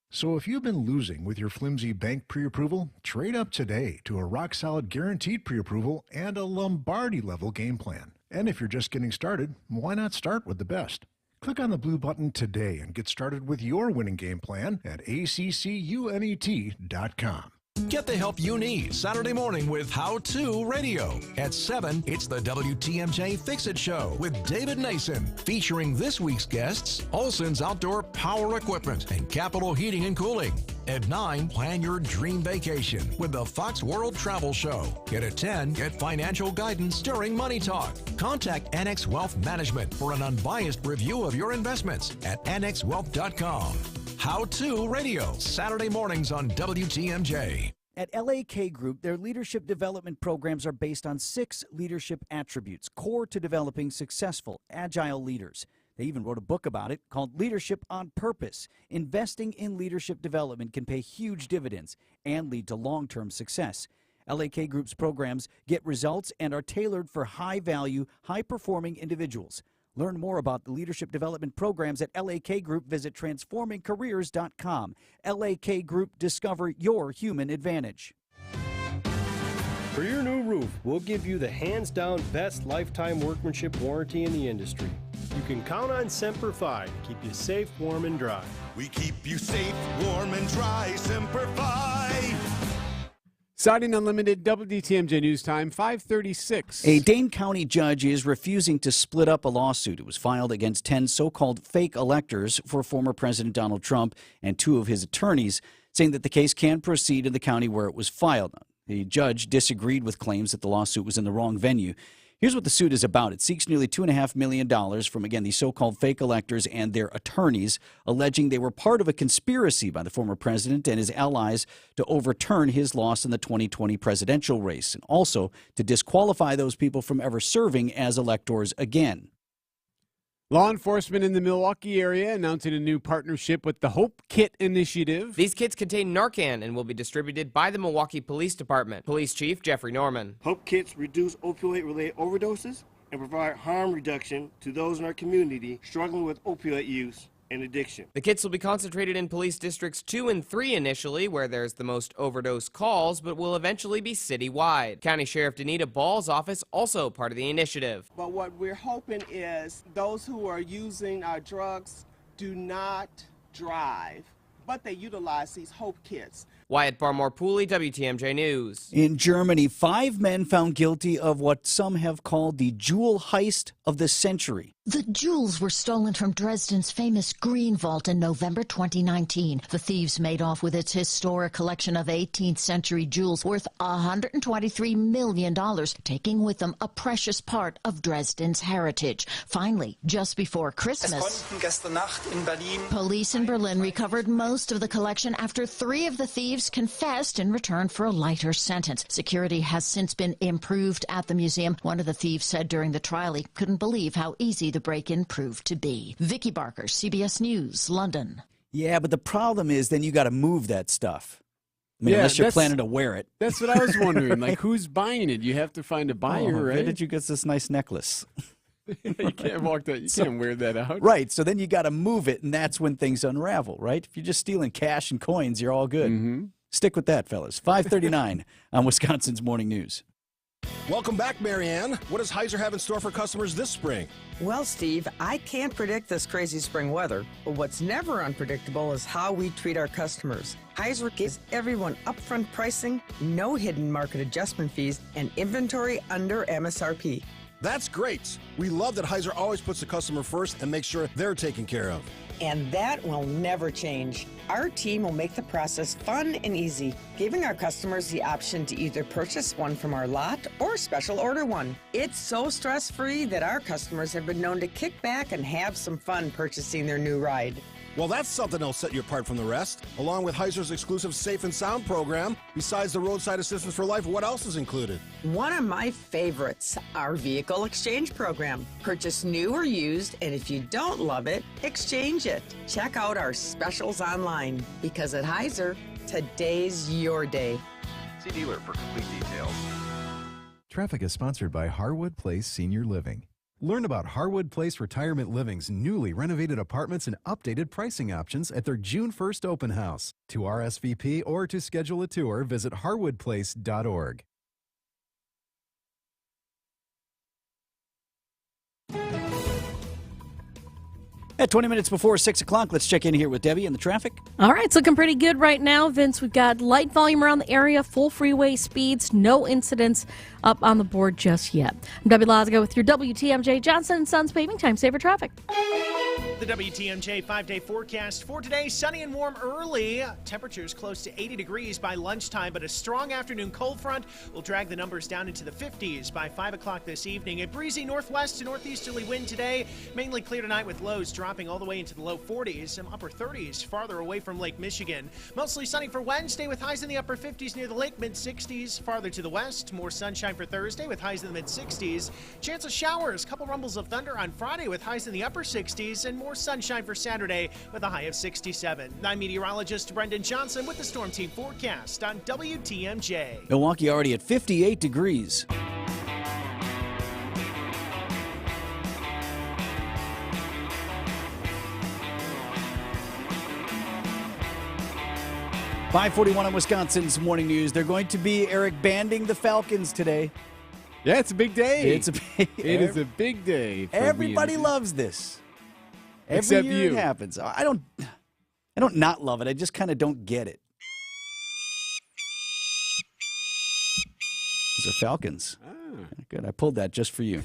So if you've been losing with your flimsy bank pre-approval, trade up today to a rock-solid guaranteed pre-approval and a Lombardi-level game plan. And if you're just getting started, why not start with the best? Click on the blue button today and get started with your winning game plan at accunet.com. Get the help you need Saturday morning with How To Radio. At 7, it's the WTMJ Fix-It Show with David Nason, featuring this week's guests, Olson's Outdoor Power Equipment and Capital Heating and Cooling. At 9, plan your dream vacation with the Fox World Travel Show. And at 10, get financial guidance during Money Talk. Contact Annex Wealth Management for an unbiased review of your investments at annexwealth.com. How To Radio, Saturday mornings on WTMJ. At LAK Group, their leadership development programs are based on 6 leadership attributes, core to developing successful, agile leaders. They even wrote a book about it called Leadership on Purpose. Investing in leadership development can pay huge dividends and lead to long-term success. LAK Group's programs get results and are tailored for high-value, high-performing individuals. Learn more about the leadership development programs at LAK Group. Visit transformingcareers.com. LAK Group, discover your human advantage. For your new roof, we'll give you the hands-down best lifetime workmanship warranty in the industry. You can count on Semper Fi to keep you safe, warm, and dry. We keep you safe, warm, and dry. Semper Fi. Siding Unlimited, WTMJ News Time, 5:36. A Dane County judge is refusing to split up a lawsuit. It was filed against 10 so-called fake electors for former President Donald Trump and 2 of his attorneys, saying that the case can proceed in the county where it was filed. The judge disagreed with claims that the lawsuit was in the wrong venue. Here's what the suit is about. It seeks nearly $2.5 million from, again, these so-called fake electors and their attorneys, alleging they were part of a conspiracy by the former president and his allies to overturn his loss in the 2020 presidential race, and also to disqualify those people from ever serving as electors again. Law enforcement in the Milwaukee area announcing a new partnership with the Hope Kit Initiative. These kits contain Narcan and will be distributed by the Milwaukee Police Department. Police Chief Jeffrey Norman. Hope Kits reduce opioid-related overdoses and provide harm reduction to those in our community struggling with opioid use and addiction. The kits will be concentrated in police districts 2 and 3 initially, where there's the most overdose calls, but will eventually be citywide. County Sheriff Danita Ball's office also part of the initiative. But what we're hoping is those who are using our drugs do not drive, but they utilize these Hope Kits. Wyatt Barmore-Pooley, WTMJ News. In Germany, 5 men found guilty of what some have called the jewel heist of the century. The jewels were stolen from Dresden's famous Green Vault in November 2019. The thieves made off with its historic collection of 18th century jewels worth $123 million, taking with them a precious part of Dresden's heritage. Finally, just before Christmas, police in Berlin recovered most of the collection after 3 of the thieves confessed in return for a lighter sentence. Security has since been improved at the museum. One of the thieves said during the trial he couldn't believe how easy the break-in proved to be. Vicky Barker, CBS News, London. Yeah, but the problem is then you got to move that stuff. I mean, unless you're planning to wear it. That's what I was wondering. Like, who's buying it? You have to find a buyer, right? Where did you get this nice necklace? You can't walk that. You can't wear that out. Right. So then you got to move it, and that's when things unravel, right? If you're just stealing cash and coins, you're all good. Mm-hmm. Stick with that, fellas. 5:39 on Wisconsin's Morning News. Welcome back, Marianne. What does Heiser have in store for customers this spring? Well, Steve, I can't predict this crazy spring weather, but what's never unpredictable is how we treat our customers. Heiser gives everyone upfront pricing, no hidden market adjustment fees, and inventory under MSRP. That's great. We love that Heiser always puts the customer first and makes sure they're taken care of. And that will never change. Our team will make the process fun and easy, giving our customers the option to either purchase one from our lot or special order one. It's so stress-free that our customers have been known to kick back and have some fun purchasing their new ride. Well, that's something that'll set you apart from the rest. Along with Heiser's exclusive Safe and Sound program, besides the Roadside Assistance for Life, what else is included? One of my favorites, our vehicle exchange program. Purchase new or used, and if you don't love it, exchange it. Check out our specials online, because at Heiser, Today's your day. See dealer for complete details. Traffic is sponsored by Harwood Place Senior Living. Learn about Harwood Place Retirement Living's newly renovated apartments and updated pricing options at their June 1st open house. To RSVP or to schedule a tour, visit harwoodplace.org. At 20 minutes before 6 o'clock, let's check in here with Debbie and the traffic. All right, it's looking pretty good right now, Vince. We've got light volume around the area, full freeway speeds, no incidents up on the board just yet. I'm Debbie Lazago with your WTMJ Johnson & Sons Paving Time Saver Traffic. The WTMJ 5-day forecast for today, sunny and warm early. Temperatures close to 80 degrees by lunchtime, but a strong afternoon cold front will drag the numbers down into the 50s by 5 o'clock this evening. A breezy northwest to northeasterly wind today, mainly clear tonight with lows dropping all the way into the low 40s, some upper 30s farther away from Lake Michigan. Mostly sunny for Wednesday with highs in the upper 50s near the lake, mid-60s. Farther to the west, more sunshine for Thursday with highs in the mid-60s. Chance of showers, couple rumbles of thunder on Friday with highs in the upper 60s, and more sunshine for Saturday with a high of 67. I'm meteorologist Brendan Johnson with the Storm Team forecast on WTMJ. Milwaukee already at 58 degrees. .541 on Wisconsin's Morning News. They're going to be, Eric, banding the Falcons today. Yeah, it's a big day. It is a big day. Everybody loves this. Every Except year you. It happens. I don't not love it. I just kind of don't get it. These are Falcons. Good. I pulled that just for you.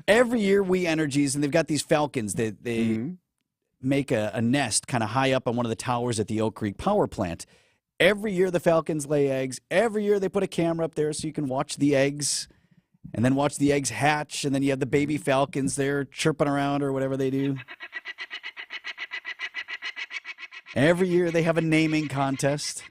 Every year, We Energies, and they've got these Falcons that they make a nest kind of high up on one of the towers at the Oak Creek power plant. Every year, the Falcons lay eggs. Every year, they put a camera up there so you can watch the eggs and then watch the eggs hatch, and then you have the baby Falcons there chirping around or whatever they do. Every year they have a naming contest.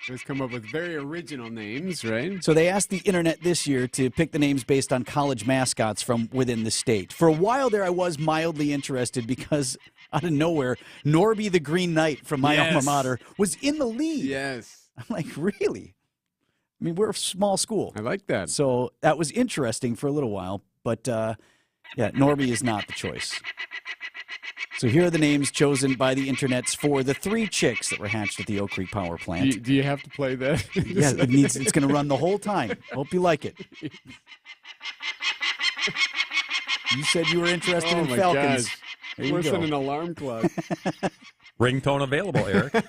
Those come up with very original names, right? So they asked the internet this year to pick the names based on college mascots from within the state. For a while there, I was mildly interested because out of nowhere, Norby the Green Knight from my alma mater was in the lead. Yes. I'm like, really? I mean, we're a small school. I like that. So that was interesting for a little while. But, yeah, Norby is not the choice. So here are the names chosen by the internets for the 3 chicks that were hatched at the Oak Creek Power Plant. Do you have to play that? Yeah, it's going to run the whole time. Hope you like it. You said you were interested in Falcons. Gosh. There you Worse go. than an alarm clock. Ringtone available, Eric.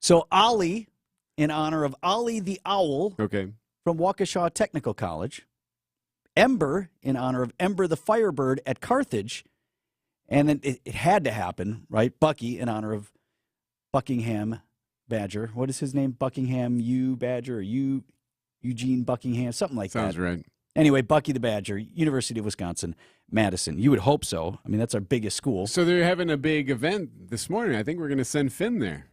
So Ollie, in honor of Ollie the Owl from Waukesha Technical College. Ember, in honor of Ember the Firebird at Carthage. And then it had to happen, right? Bucky, in honor of Buckingham Badger. What is his name? Buckingham U Badger or Eugene Buckingham, something like that. Sounds right. Anyway, Bucky the Badger, University of Wisconsin, Madison. You would hope so. I mean, that's our biggest school. So they're having a big event this morning. I think we're going to send Finn there.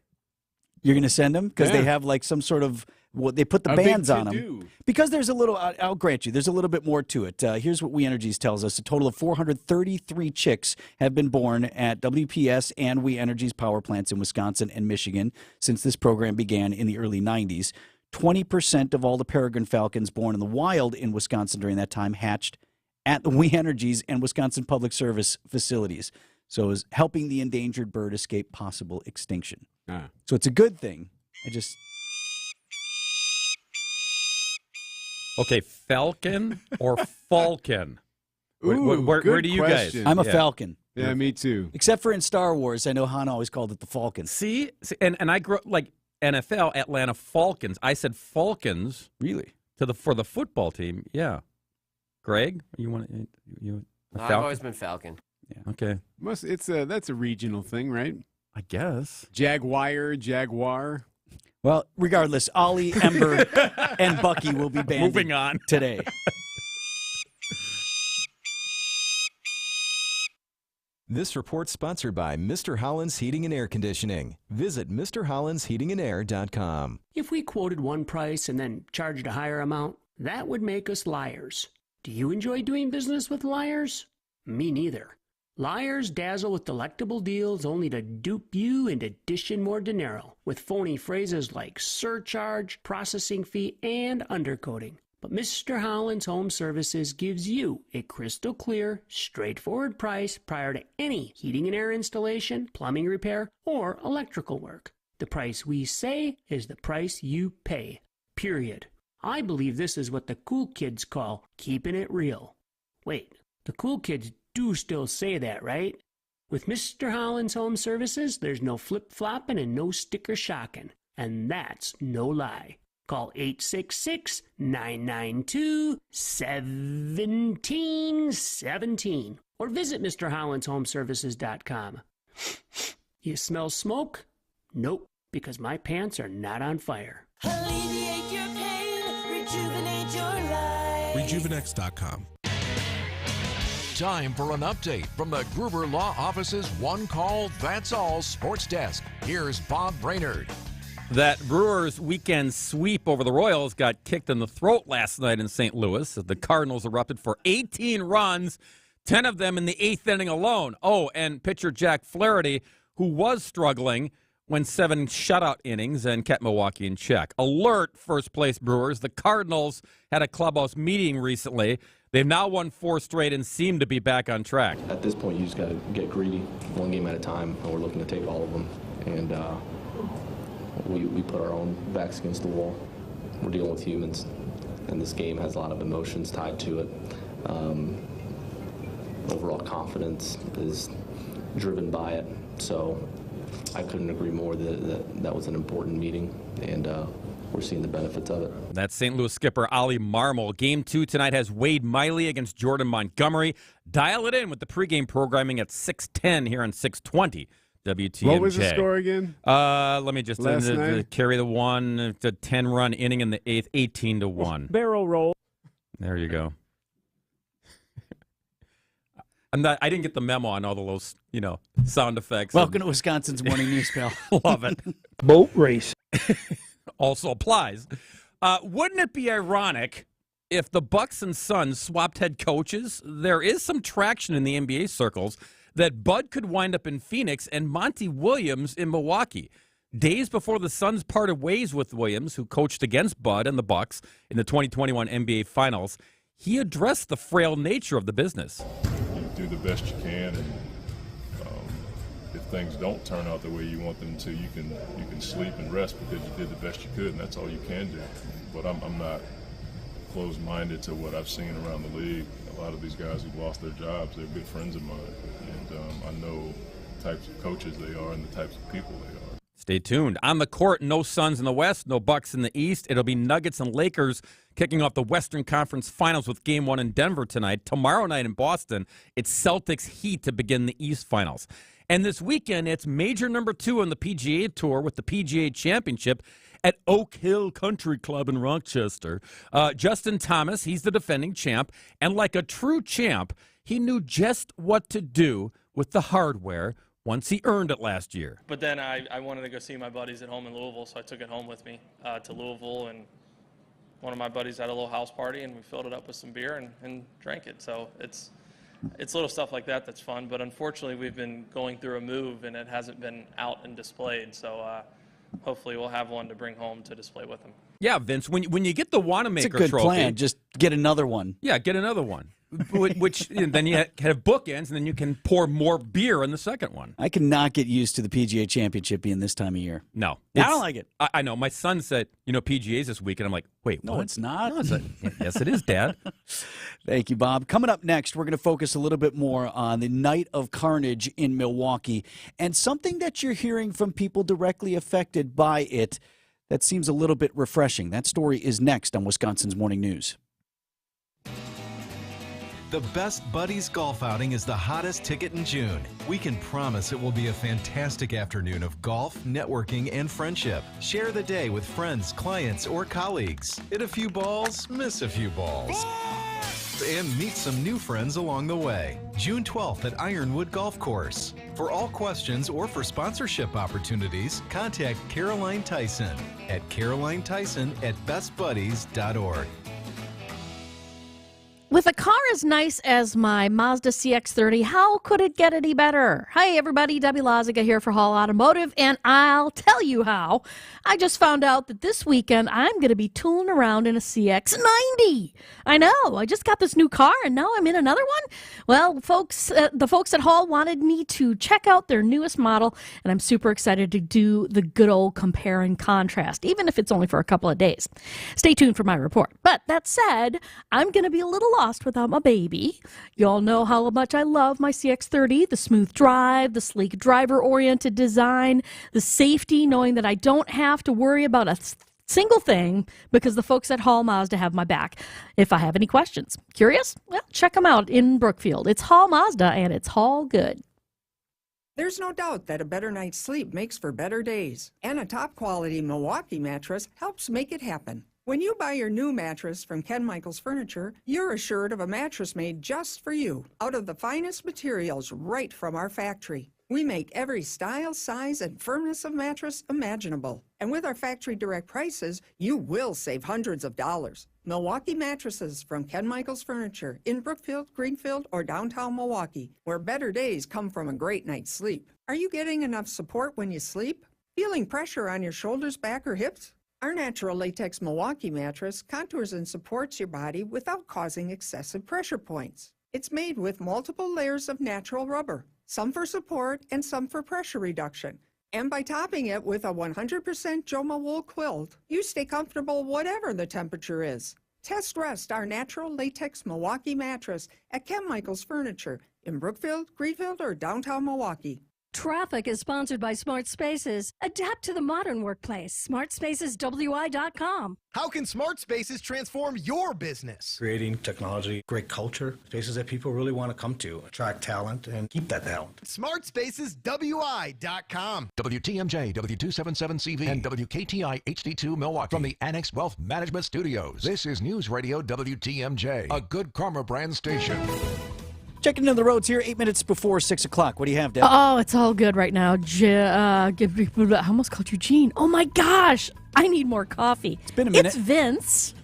You're going to send them? Because they Yeah. have like some sort of, they put the A bands big on them. to-do. Because there's a little, I'll grant you, there's a little bit more to it. Here's what We Energies tells us. A total of 433 chicks have been born at WPS and We Energies power plants in Wisconsin and Michigan since this program began in the early 90s. 20% of all the peregrine falcons born in the wild in Wisconsin during that time hatched at the We Energies and Wisconsin Public Service facilities. So it was helping the endangered bird escape possible extinction. So it's a good thing. Okay, Falcon or Falcon? Ooh, where good do you guys? I'm a Falcon. Yeah, me too. Except for in Star Wars, I know Han always called it the Falcon. See, and I grew up like NFL Atlanta Falcons. I said Falcons. Really? For the football team. Yeah. Greg, you want you? I've always been Falcon. Yeah. Okay. That's a regional thing, right? I guess. Jaguar. Well, regardless, Ollie, Ember, and Bucky will be banned Moving on. today. This report sponsored by Mr. Holland's Heating and Air Conditioning. Visit MrHollandsHeatingandAir.com. If we quoted one price and then charged a higher amount, that would make us liars. Do you enjoy doing business with liars? Me neither. Liars dazzle with delectable deals only to dupe you into dishing more dinero with phony phrases like surcharge, processing fee, and undercoating. But Mr. Holland's Home Services gives you a crystal clear, straightforward price prior to any heating and air installation, plumbing repair, or electrical work. The price we say is the price you pay. Period. I believe this is what the cool kids call keeping it real. Wait, the cool kids do still say that, right? With Mr. Holland's Home Services, there's no flip-flopping and no sticker shocking. And that's no lie. Call 866-992-1717 or visit MrHollandsHomeservices.com. You smell smoke? Nope, because my pants are not on fire. Alleviate your pain, rejuvenate your life. Rejuvenex.com. Time for an update from the Gruber Law Office's One Call, That's All Sports Desk. Here's Bob Brainerd. That Brewers weekend sweep over the Royals got kicked in the throat last night in St. Louis as the Cardinals erupted for 18 runs, 10 of them in the 8th inning alone. Oh, and pitcher Jack Flaherty, who was struggling, went 7 shutout innings and kept Milwaukee in check. Alert, first-place Brewers. The Cardinals had a clubhouse meeting recently. They've now won 4 straight and seem to be back on track. At this point, you just got to get greedy, one game at a time, and we're looking to take all of them. And we put our own backs against the wall. We're dealing with humans, and this game has a lot of emotions tied to it. Overall confidence is driven by it. So I couldn't agree more that was an important meeting, and we're seeing the benefits of it. That's St. Louis skipper Ollie Marmol. Game 2 tonight has Wade Miley against Jordan Montgomery. Dial it in with the pregame programming at 6:10 here on 620 WTMJ. What was the score again? Let me just carry the one, the 10-run inning in the 8th, 18-1. Barrel roll. There you go. I didn't get the memo on all those, sound effects. Welcome to Wisconsin's Morning News, pal. Love it. Boat race. Also applies. Wouldn't it be ironic if the Bucks and Suns swapped head coaches? There is some traction in the NBA circles that Bud could wind up in Phoenix and Monty Williams in Milwaukee. Days before the Suns parted ways with Williams, who coached against Bud and the Bucks in the 2021 NBA Finals, he addressed the frail nature of the business. You do the best you can, and if things don't turn out the way you want them to, you can sleep and rest because you did the best you could, and that's all you can do. But I'm not closed-minded to what I've seen around the league. A lot of these guys who've lost their jobs, they're good friends of mine, and I know the types of coaches they are and the types of people they are. Stay tuned. On the court, no Suns in the West, no Bucks in the East. It'll be Nuggets and Lakers kicking off the Western Conference Finals with Game 1 in Denver tonight. Tomorrow night in Boston, it's Celtics Heat to begin the East Finals. And this weekend, it's major number 2 on the PGA Tour with the PGA Championship at Oak Hill Country Club in Rochester. Justin Thomas, he's the defending champ, and like a true champ, he knew just what to do with the hardware once he earned it last year. But then I wanted to go see my buddies at home in Louisville, so I took it home with me to Louisville, and one of my buddies had a little house party, and we filled it up with some beer and drank it. So it's little stuff like that that's fun, but unfortunately we've been going through a move, and it hasn't been out and displayed, so hopefully we'll have one to bring home to display with them. Yeah, Vince, when you get the Wanamaker It's a good trophy, plan. Just get another one. Yeah, get another one. Which then you have bookends, and then you can pour more beer in the second one. I cannot get used to the PGA Championship being this time of year. No. I don't like it. I know. My son said, PGA's this week, and I'm like, wait, No, what? it's not. No, yes, it is, Dad. Thank you, Bob. Coming up next, we're going to focus a little bit more on the night of carnage in Milwaukee and something that you're hearing from people directly affected by it that seems a little bit refreshing. That story is next on Wisconsin's Morning News. The Best Buddies golf outing is the hottest ticket in June. We can promise it will be a fantastic afternoon of golf, networking, and friendship. Share the day with friends, clients, or colleagues. Hit a few balls, miss a few balls. And meet some new friends along the way. June 12th at Ironwood Golf Course. For all questions or for sponsorship opportunities, contact Caroline Tyson at carolinetyson@bestbuddies.org. With a car as nice as my Mazda CX-30, how could it get any better? Hi, everybody. Debbie Loziga here for Hall Automotive, and I'll tell you how. I just found out that this weekend I'm going to be tooling around in a CX-90. I know. I just got this new car, and now I'm in another one. Well, the folks at Hall wanted me to check out their newest model, and I'm super excited to do the good old compare and contrast, even if it's only for a couple of days. Stay tuned for my report. But that said, I'm going to be a little lost without my baby. You all know how much I love my CX-30, the smooth drive, the sleek driver-oriented design, the safety, knowing that I don't have to worry about a single thing because the folks at Hall Mazda have my back if I have any questions. Curious? Well, check them out in Brookfield. It's Hall Mazda, and it's Hall good. There's no doubt that a better night's sleep makes for better days, and a top-quality Milwaukee mattress helps make it happen. When you buy your new mattress from Ken Michaels Furniture, you're assured of a mattress made just for you, out of the finest materials right from our factory. We make every style, size, and firmness of mattress imaginable. And with our factory direct prices, you will save hundreds of dollars. Milwaukee mattresses from Ken Michaels Furniture in Brookfield, Greenfield, or downtown Milwaukee, where better days come from a great night's sleep. Are you getting enough support when you sleep? Feeling pressure on your shoulders, back, or hips? Our natural latex Milwaukee mattress contours and supports your body without causing excessive pressure points. It's made with multiple layers of natural rubber, some for support and some for pressure reduction. And by topping it with a 100% Joma wool quilt, you stay comfortable whatever the temperature is. Test rest our natural latex Milwaukee mattress at Ken Michaels Furniture in Brookfield, Greenfield, or downtown Milwaukee. Traffic is sponsored by Smart Spaces. Adapt to the modern workplace. SmartSpacesWI.com. How can Smart Spaces transform your business? Creating technology, great culture, spaces that people really want to come to, attract talent, and keep that talent. SmartSpacesWI.com. WTMJ, W277CV, and WKTI HD2 Milwaukee. From the Annex Wealth Management Studios, this is News Radio WTMJ, a Good Karma brand station. Checking in the roads here, 8 minutes before 6 o'clock. What do you have, Deb? Oh, it's all good right now. I almost called you Gene. Oh, my gosh. I need more coffee. It's been a minute. It's Vince.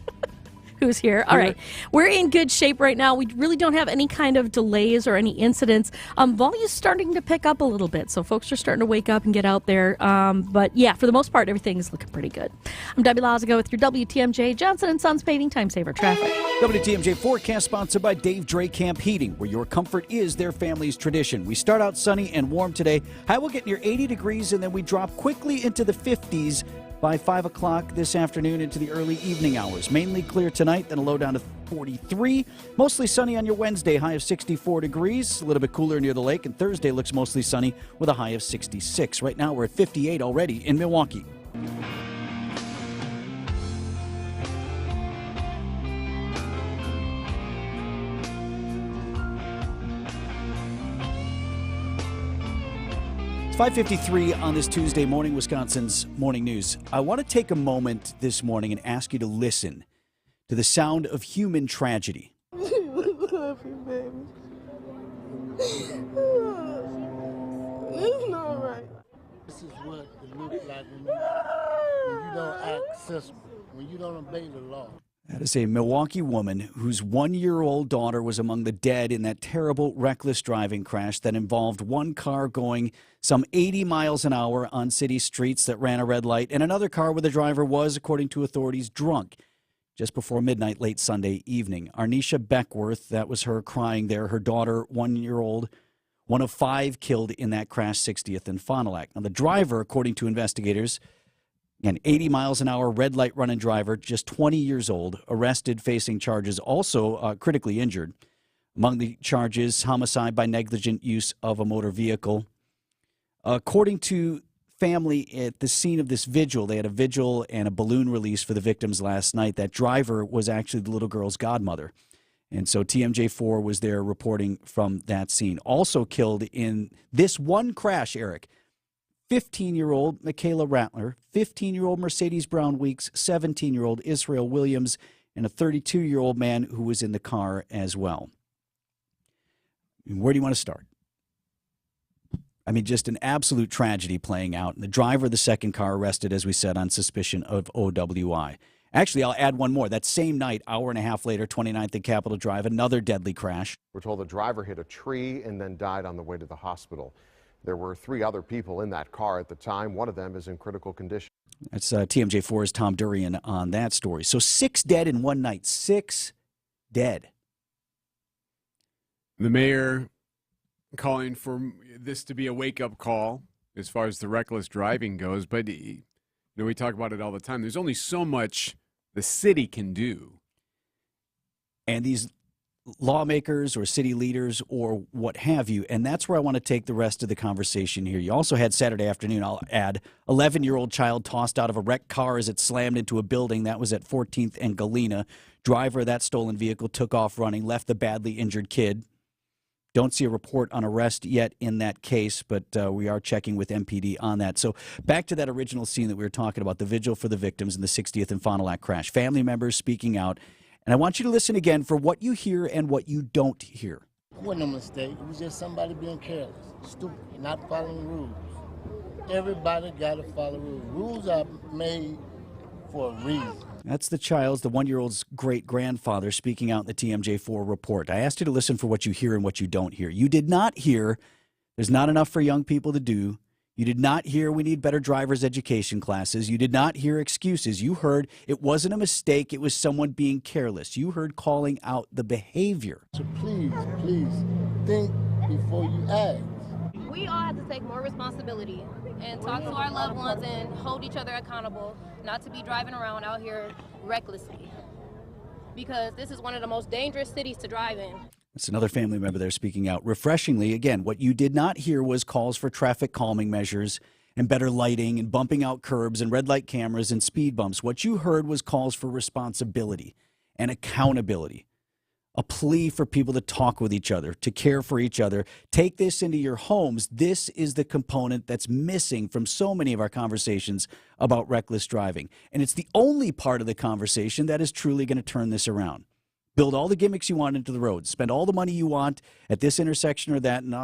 Who's here. All right. We're in good shape right now. We really don't have any kind of delays or any incidents. Volume's starting to pick up a little bit, so folks are starting to wake up and get out there. But, yeah, for the most part, everything is looking pretty good. I'm Debbie Loziga with your WTMJ Johnson & Sons Paving Time Saver Traffic. WTMJ forecast sponsored by Dave Dre Camp Heating, where your comfort is their family's tradition. We start out sunny and warm today. High will get near 80 degrees, and then we drop quickly into the 50s by 5 o'clock this afternoon into the early evening hours. Mainly clear tonight, then a low down to 43. Mostly sunny on your Wednesday, high of 64 degrees. A little bit cooler near the lake, and Thursday looks mostly sunny with a high of 66. Right now we're at 58 already in Milwaukee. It's 5:53 on this Tuesday morning, Wisconsin's Morning News. I want to take a moment this morning and ask you to listen to the sound of human tragedy. I love you, baby. It's not right. This is what it looks like when you don't act sensible, when you don't obey the law. That is a Milwaukee woman whose 1-year-old daughter was among the dead in that terrible, reckless driving crash that involved one car going some 80 miles an hour on city streets that ran a red light, and another car where the driver was, according to authorities, drunk just before midnight late Sunday evening. Arnisha Beckworth, that was her crying there. Her daughter, 1-year-old, one of 5 killed in that crash, 60th and Fond du Lac. Now, the driver, according to investigators, an 80 miles an hour red light running driver, just 20 years old, arrested, facing charges, also critically injured. Among the charges, homicide by negligent use of a motor vehicle. According to family at the scene of this vigil, they had a vigil and a balloon release for the victims last night. That driver was actually the little girl's godmother. And so TMJ4 was there reporting from that scene. Also killed in this one crash, Eric, 15-year-old Michaela Rattler, 15-year-old Mercedes Brown Weeks, 17-year-old Israel Williams, and a 32-year-old man who was in the car as well. Where do you want to start? I mean, just an absolute tragedy playing out. And the driver of the second car arrested, as we said, on suspicion of OWI. Actually, I'll add one more. That same night, hour and a half later, 29th and Capitol Drive, another deadly crash. We're told the driver hit a tree and then died on the way to the hospital. There were 3 other people in that car at the time. One of them is in critical condition. That's TMJ4's Tom Durian on that story. So 6 dead in one night. 6 dead. The mayor calling for this to be a wake-up call as far as the reckless driving goes. But, we talk about it all the time. There's only so much the city can do. And these lawmakers or city leaders or what have you, and that's where I want to take the rest of the conversation here. You also had Saturday afternoon, I'll add, 11-year-old child tossed out of a wrecked car as it slammed into a building. That was at 14th and Galena. Driver of that stolen vehicle took off running, left the badly injured kid. Don't see a report on arrest yet in that case, but we are checking with MPD on that. So back to that original scene that we were talking about, the vigil for the victims in the 60th and Fond du Lac crash. Family members speaking out. And I want you to listen again for what you hear and what you don't hear. It wasn't a mistake. It was just somebody being careless, stupid, not following rules. Everybody got to follow rules. Rules are made for a reason. That's the child's, the 1-year-old's great-grandfather speaking out in the TMJ4 report. I asked you to listen for what you hear and what you don't hear. You did not hear there's not enough for young people to do. You did not hear we need better driver's education classes. You did not hear excuses. You heard it wasn't a mistake. It was someone being careless. You heard calling out the behavior. So please think before you act. We all have to take more responsibility and talk to our loved ones and hold each other accountable, not to be driving around out here recklessly, because this is one of the most dangerous cities to drive in. That's another family member there speaking out. Refreshingly, again, what you did not hear was calls for traffic calming measures and better lighting and bumping out curbs and red light cameras and speed bumps. What you heard was calls for responsibility and accountability. A plea for people to talk with each other, to care for each other. Take this into your homes. This is the component that's missing from so many of our conversations about reckless driving. And it's the only part of the conversation that is truly going to turn this around. Build all the gimmicks you want into the roads. Spend all the money you want at this intersection or that. And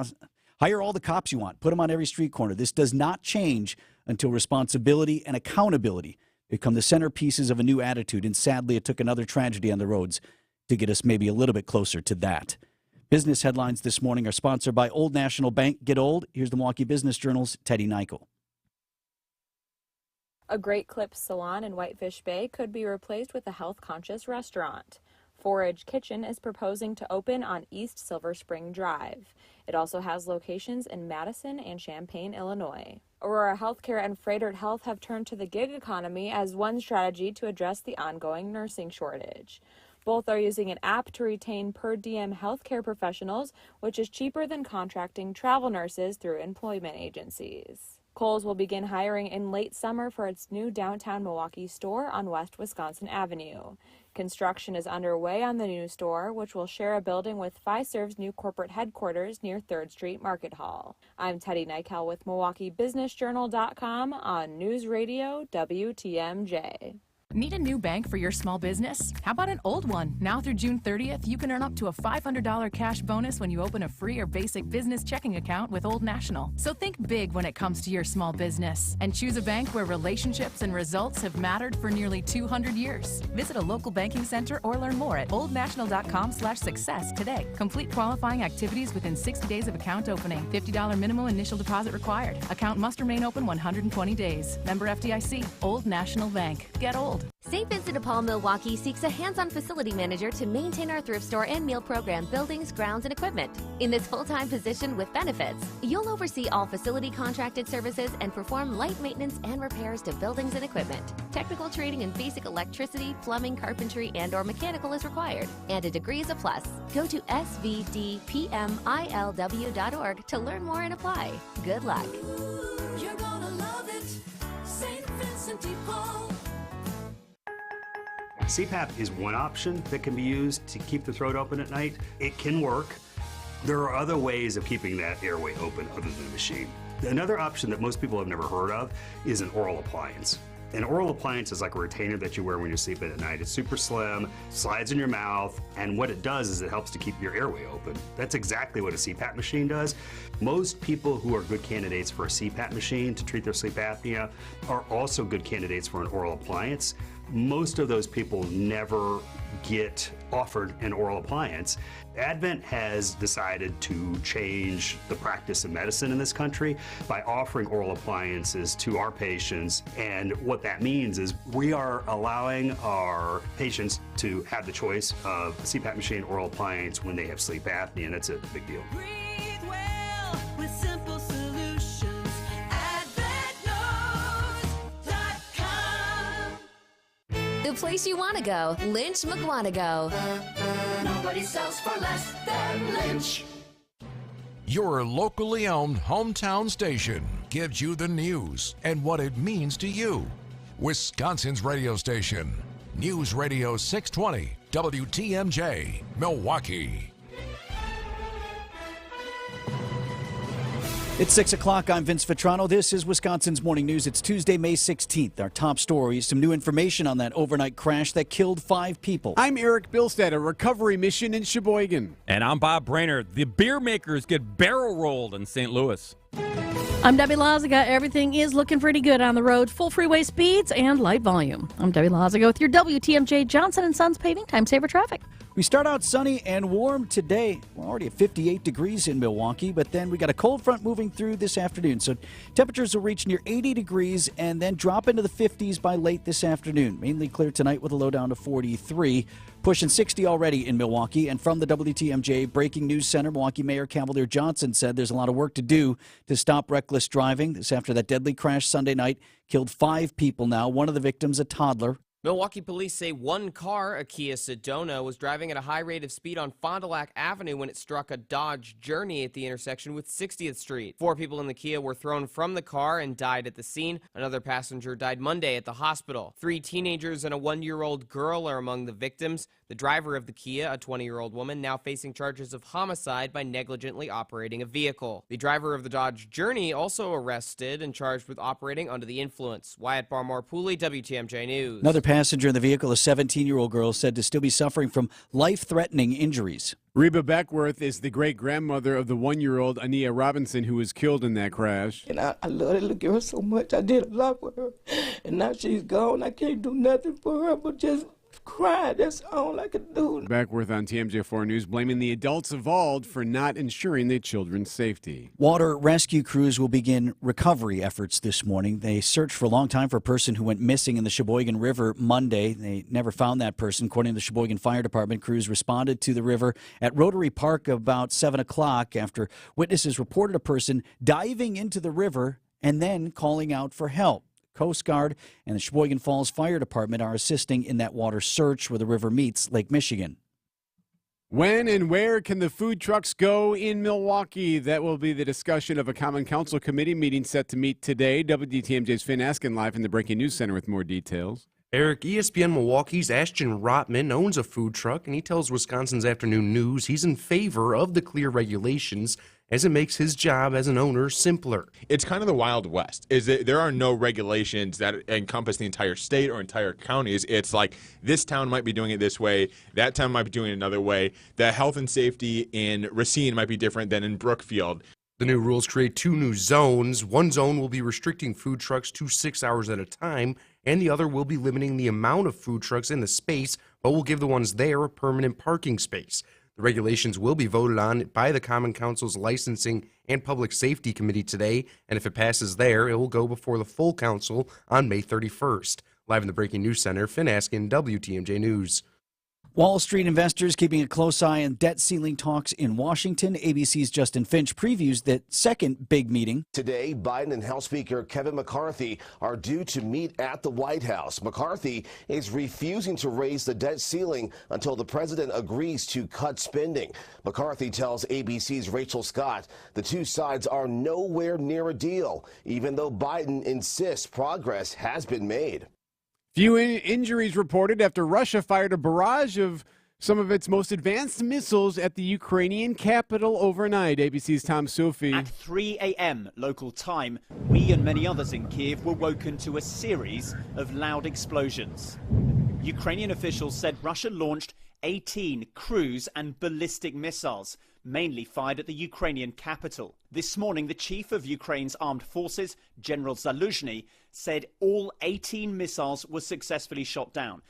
hire all the cops you want. Put them on every street corner. This does not change until responsibility and accountability become the centerpieces of a new attitude. And sadly, it took another tragedy on the roads to get us maybe a little bit closer to that. Business headlines this morning are sponsored by Old National Bank. Get old. Here's the Milwaukee Business Journal's Teddy Nichol. A Great Clips salon in Whitefish Bay could be replaced with a health-conscious restaurant. Forage Kitchen is proposing to open on East Silver Spring Drive. It also has locations in Madison and Champaign, Illinois. Aurora Healthcare and Froedtert Health have turned to the gig economy as one strategy to address the ongoing nursing shortage. Both are using an app to retain per diem healthcare professionals, which is cheaper than contracting travel nurses through employment agencies. Kohl's will begin hiring in late summer for its new downtown Milwaukee store on West Wisconsin Avenue. Construction is underway on the new store, which will share a building with Fiserv's new corporate headquarters near 3rd Street Market Hall. I'm Teddy Nichol with MilwaukeeBusinessJournal.com on News Radio WTMJ. Need a new bank for your small business? How about an old one? Now through June 30th, you can earn up to a $500 cash bonus when you open a free or basic business checking account with Old National. So think big when it comes to your small business and choose a bank where relationships and results have mattered for nearly 200 years. Visit a local banking center or learn more at oldnational.com/success today. Complete qualifying activities within 60 days of account opening. $50 minimum initial deposit required. Account must remain open 120 days. Member FDIC. Old National Bank. Get old. St. Vincent de Paul Milwaukee seeks a hands-on facility manager to maintain our thrift store and meal program buildings, grounds, and equipment. In this full-time position with benefits, you'll oversee all facility contracted services and perform light maintenance and repairs to buildings and equipment. Technical training in basic electricity, plumbing, carpentry, and/or mechanical is required, and a degree is a plus. Go to svdpmilw.org to learn more and apply. Good luck. You're gonna love it, St. Vincent de Paul. CPAP is one option that can be used to keep the throat open at night. It can work. There are other ways of keeping that airway open other than the machine. Another option that most people have never heard of is an oral appliance. An oral appliance is like a retainer that you wear when you're sleeping at night. It's super slim, slides in your mouth, and what it does is it helps to keep your airway open. That's exactly what a CPAP machine does. Most people who are good candidates for a CPAP machine to treat their sleep apnea are also good candidates for an oral appliance. Most of those people never get offered an oral appliance. Advent has decided to change the practice of medicine in this country by offering oral appliances to our patients. And what that means is we are allowing our patients to have the choice of a CPAP machine or oral appliance when they have sleep apnea, and that's a big deal. Breathe well with simple solutions. AdventNows.com. The place you want to go, Lynch McWanago. Nobody sells for less than Lynch. Your locally owned hometown station gives you the news and what it means to you. Wisconsin's radio station, News Radio 620, WTMJ, Milwaukee. It's 6 o'clock. I'm Vince Vitrano. This is Wisconsin's Morning News. It's Tuesday, May 16th. Our top story is some new information on that overnight crash that killed 5 people. I'm Eric Bilstead, a recovery mission in Sheboygan. And I'm Bob Brainerd. The beer makers get barrel rolled in St. Louis. I'm Debbie Lazaga. Everything is looking pretty good on the road. Full freeway speeds and light volume. I'm Debbie Lazaga with your WTMJ Johnson & Sons paving time saver traffic. We start out sunny and warm today. We're already at 58 degrees in Milwaukee, but then we got a cold front moving through this afternoon. So temperatures will reach near 80 degrees and then drop into the 50s by late this afternoon. Mainly clear tonight with a low down to 43. Pushing 60 already in Milwaukee. And from the WTMJ Breaking News Center, Milwaukee Mayor Cavalier Johnson said there's a lot of work to do to stop reckless driving. This after that deadly crash Sunday night killed 5 people now. One of the victims, a toddler. Milwaukee police say one car, a Kia Sedona, was driving at a high rate of speed on Fond du Lac Avenue when it struck a Dodge Journey at the intersection with 60th Street. 4 people in the Kia were thrown from the car and died at the scene. Another passenger died Monday at the hospital. 3 teenagers and a 1-year-old girl are among the victims. The driver of the Kia, a 20-year-old woman, now facing charges of homicide by negligently operating a vehicle. The driver of the Dodge Journey also arrested and charged with operating under the influence. Wyatt Barmore-Pooley, WTMJ News. Another passenger in the vehicle, a 17-year-old girl, said to still be suffering from life-threatening injuries. Reba Beckworth is the great-grandmother of the 1-year-old Ania Robinson who was killed in that crash. And I love that little girl so much. I did a lot for her. And now she's gone. I can't do nothing for her but just cry. That's all I could do. Beckworth on TMJ4 News blaming the adults involved for not ensuring their children's safety. Water rescue crews will begin recovery efforts this morning. They searched for a long time for a person who went missing in the Sheboygan River Monday. They never found that person. According to the Sheboygan Fire Department, crews responded to the river at Rotary Park about 7 o'clock after witnesses reported a person diving into the river and then calling out for help. Coast Guard and the Sheboygan Falls Fire Department are assisting in that water search where the river meets Lake Michigan. When and where can the food trucks go in Milwaukee? That will be the discussion of a Common Council Committee meeting set to meet today. WTMJ's Finn Askin live in the Breaking News Center with more details. Eric, ESPN Milwaukee's Ashton Rotman owns a food truck, and he tells Wisconsin's Afternoon News he's in favor of the clear regulations as it makes his job as an owner simpler. It's kind of the Wild West. There are no regulations that encompass the entire state or entire counties. It's like this town might be doing it this way, that town might be doing it another way. The health and safety in Racine might be different than in Brookfield. The new rules create 2 new zones. One zone will be restricting food trucks to 6 hours at a time, and the other will be limiting the amount of food trucks in the space, but will give the ones there a permanent parking space. The regulations will be voted on by the Common Council's Licensing and Public Safety Committee today, and if it passes there, it will go before the full council on May 31st. Live in the Breaking News Center, Finn Askin, WTMJ News. Wall Street investors keeping a close eye on debt ceiling talks in Washington. ABC's Justin Finch previews that second big meeting. Today, Biden and House Speaker Kevin McCarthy are due to meet at the White House. McCarthy is refusing to raise the debt ceiling until the president agrees to cut spending. McCarthy tells ABC's Rachel Scott the two sides are nowhere near a deal, even though Biden insists progress has been made. Few injuries reported after Russia fired a barrage of some of its most advanced missiles at the Ukrainian capital overnight. ABC's Tom Sophie. At 3 a.m. local time, we and many others in Kiev were woken to a series of loud explosions. Ukrainian officials said Russia launched 18 cruise and ballistic missiles, mainly fired at the Ukrainian capital. This morning, the chief of Ukraine's armed forces, General Zaluzhny, said all 18 missiles were successfully shot down.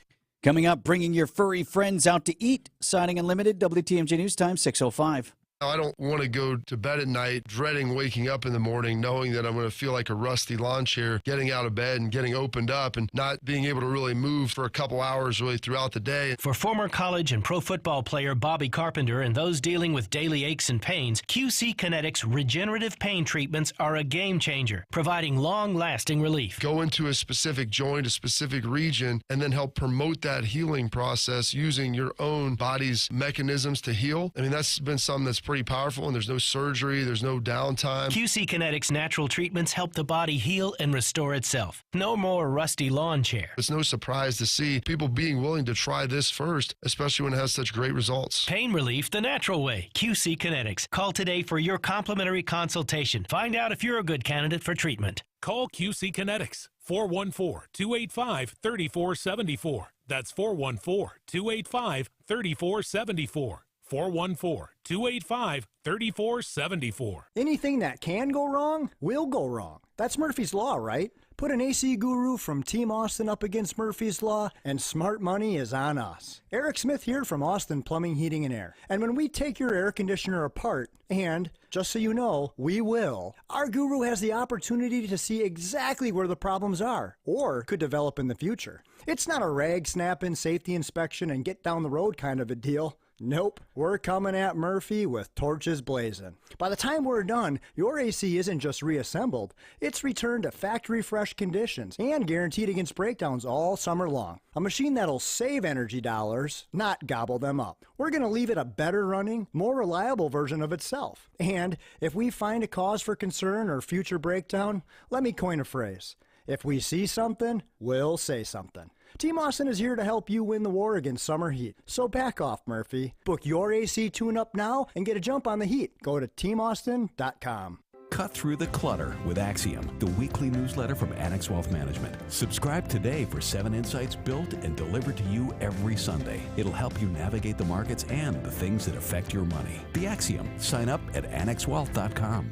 Coming up, bringing your furry friends out to eat. Signing Unlimited, WTMJ News Time, 6:05. I don't want to go to bed at night dreading waking up in the morning knowing that I'm going to feel like a rusty lawn chair getting out of bed and getting opened up and not being able to really move for a couple hours really throughout the day. For former college and pro football player Bobby Carpenter and those dealing with daily aches and pains, QC Kinetics regenerative pain treatments are a game changer, providing long-lasting relief. Go into a specific joint, a specific region, and then help promote that healing process using your own body's mechanisms to heal. I mean, that's been something that's pretty powerful, and there's no surgery, there's no downtime. QC Kinetics natural treatments help the body heal and restore itself. No more rusty lawn chair. It's no surprise to see people being willing to try this first, especially when it has such great results. Pain relief the natural way. QC Kinetics. Call today for your complimentary consultation. Find out if you're a good candidate for treatment. Call QC Kinetics, 414-285-3474. That's 414-285-3474. 414-285-3474. Anything that can go wrong will go wrong. That's Murphy's Law, right? Put an AC guru from Team Austin up against Murphy's Law, and smart money is on us. Eric Smith here from Austin Plumbing, Heating, and Air. And when we take your air conditioner apart, and just so you know, we will, our guru has the opportunity to see exactly where the problems are, or could develop in the future. It's not a rag snap-in safety inspection and get down the road kind of a deal. Nope, we're coming at Murphy with torches blazing. By the time we're done, your AC isn't just reassembled, it's returned to factory fresh conditions and guaranteed against breakdowns all summer long. A machine that'll save energy dollars, not gobble them up. We're going to leave it a better running, more reliable version of itself. And if we find a cause for concern or future breakdown, let me coin a phrase. If we see something, we'll say something. Team Austin is here to help you win the war against summer heat. So back off, Murphy. Book your AC tune-up now and get a jump on the heat. Go to teamaustin.com. Cut through the clutter with Axiom, the weekly newsletter from Annex Wealth Management. Subscribe today for 7 insights built and delivered to you every Sunday. It'll help you navigate the markets and the things that affect your money. The Axiom. Sign up at annexwealth.com.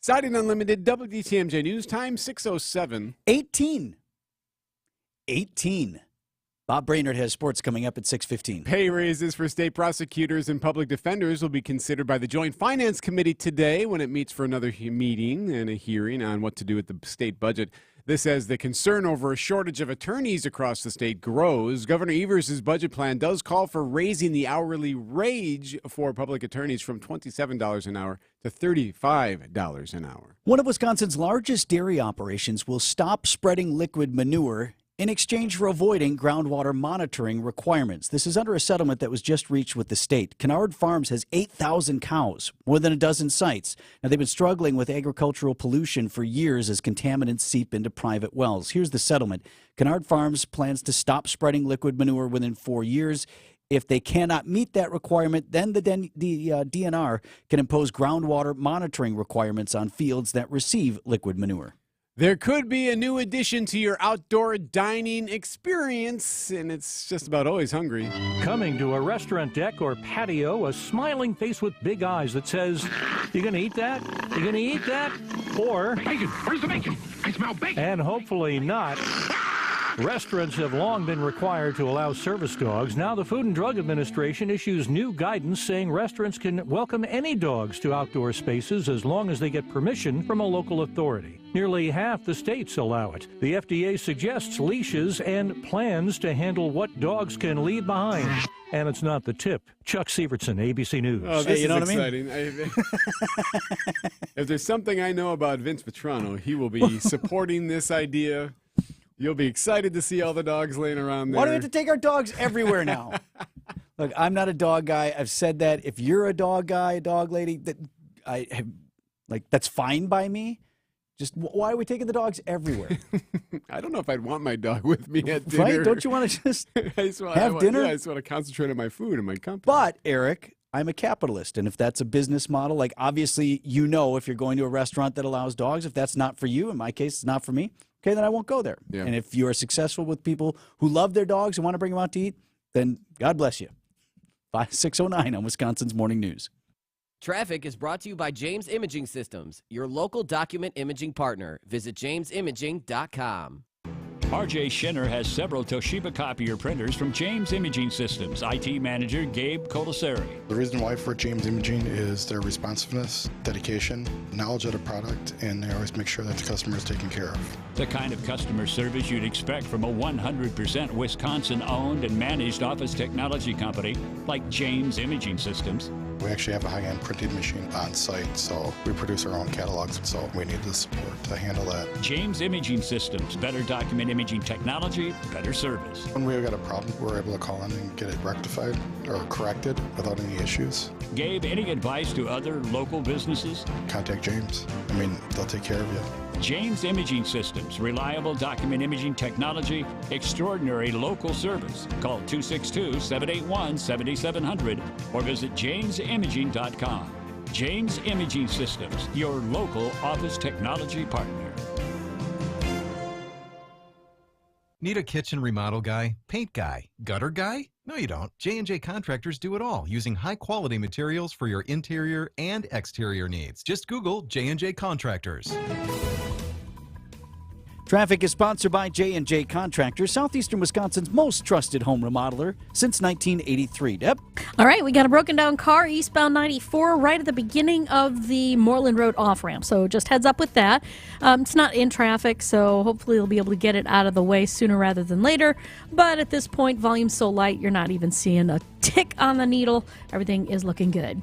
Siding Unlimited, WTMJ News Time, 6:07. 18. Bob Brainerd has sports coming up at 6:15. Pay raises for state prosecutors and public defenders will be considered by the Joint Finance Committee today when it meets for another meeting and a hearing on what to do with the state budget. This as the concern over a shortage of attorneys across the state grows. Governor Evers' budget plan does call for raising the hourly wage for public attorneys from $27 an hour to $35 an hour. One of Wisconsin's largest dairy operations will stop spreading liquid manure in exchange for avoiding groundwater monitoring requirements. This is under a settlement that was just reached with the state. Kennard Farms has 8,000 cows, more than a dozen sites. Now, they've been struggling with agricultural pollution for years as contaminants seep into private wells. Here's the settlement. Kennard Farms plans to stop spreading liquid manure within 4 years. If they cannot meet that requirement, then the DNR can impose groundwater monitoring requirements on fields that receive liquid manure. There could be a new addition to your outdoor dining experience, and it's just about always hungry. Coming to a restaurant deck or patio, a smiling face with big eyes that says, "You gonna eat that? You gonna eat that?" Or, "Bacon, where's the bacon? I smell bacon." And hopefully not. Restaurants have long been required to allow service dogs. Now the Food and Drug Administration issues new guidance saying restaurants can welcome any dogs to outdoor spaces as long as they get permission from a local authority. Nearly half the states allow it. The FDA suggests leashes and plans to handle what dogs can leave behind. And it's not the tip. Chuck Sievertson, ABC News. Oh, this is exciting. If there's something I know about Vince Vitrano, he will be supporting this idea. You'll be excited to see all the dogs laying around there. Why do we have to take our dogs everywhere now? Look, I'm not a dog guy. I've said that. If you're a dog guy, a dog lady, that's fine by me. Just why are we taking the dogs everywhere? I don't know if I'd want my dog with me at dinner. Right? Don't you want to just have dinner? Yeah, I just want to concentrate on my food and my company. But, Eric, I'm a capitalist, and if that's a business model, like obviously if you're going to a restaurant that allows dogs, if that's not for you, in my case, it's not for me, okay, then I won't go there. Yeah. And if you are successful with people who love their dogs and want to bring them out to eat, then God bless you. 5609 on Wisconsin's Morning News. Traffic is brought to you by James Imaging Systems, your local document imaging partner. Visit jamesimaging.com. RJ Schenner has several Toshiba copier printers from James Imaging Systems. IT manager Gabe Colasari. The reason why for James Imaging is their responsiveness, dedication, knowledge of the product, and they always make sure that the customer is taken care of. The kind of customer service you'd expect from a 100% Wisconsin-owned and managed office technology company like James Imaging Systems. We actually have a high-end printing machine on site, so we produce our own catalogs, so we need the support to handle that. James Imaging Systems, better document imaging technology, better service. When we've got a problem, we're able to call in and get it rectified or corrected without any issues. Gabe, any advice to other local businesses? Contact James. they'll take care of you. James Imaging Systems, reliable document imaging technology, extraordinary local service. Call 262-781-7700 or visit jamesimaging.com. James Imaging Systems, your local office technology partner. Need a kitchen remodel guy, paint guy, gutter guy? No, you don't. J&J Contractors do it all, using high-quality materials for your interior and exterior needs. Just Google J&J Contractors. Traffic is sponsored by J&J Contractors, southeastern Wisconsin's most trusted home remodeler since 1983. Deb? All right, we got a broken down car eastbound 94 right at the beginning of the Moreland Road off-ramp. So just heads up with that. It's not in traffic, so hopefully they'll be able to get it out of the way sooner rather than later. But at this point, volume's so light, you're not even seeing a tick on the needle. Everything is looking good.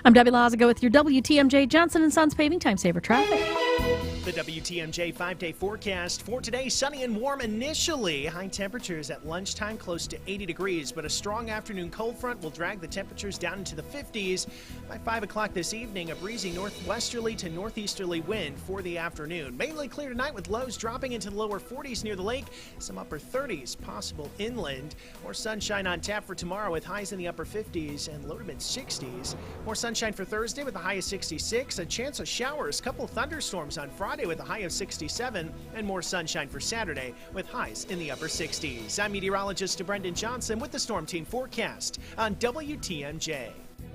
I'm Debbie Lazago with your WTMJ Johnson & Sons Paving Time Saver Traffic. The WTMJ 5-day forecast for today, sunny and warm initially. High temperatures at lunchtime close to 80 degrees, but a strong afternoon cold front will drag the temperatures down into the 50s. By 5 o'clock this evening, a breezy northwesterly to northeasterly wind for the afternoon. Mainly clear tonight with lows dropping into the lower 40s near the lake. Some upper 30s possible inland. More sunshine on tap for tomorrow with highs in the upper 50s and low to mid 60s. More sunshine for Thursday with a high of 66. A chance of showers, couple thunderstorms on Friday with a high of 67, and more sunshine for Saturday with highs in the upper 60s. I'm meteorologist Brendan Johnson with the Storm Team forecast on WTMJ.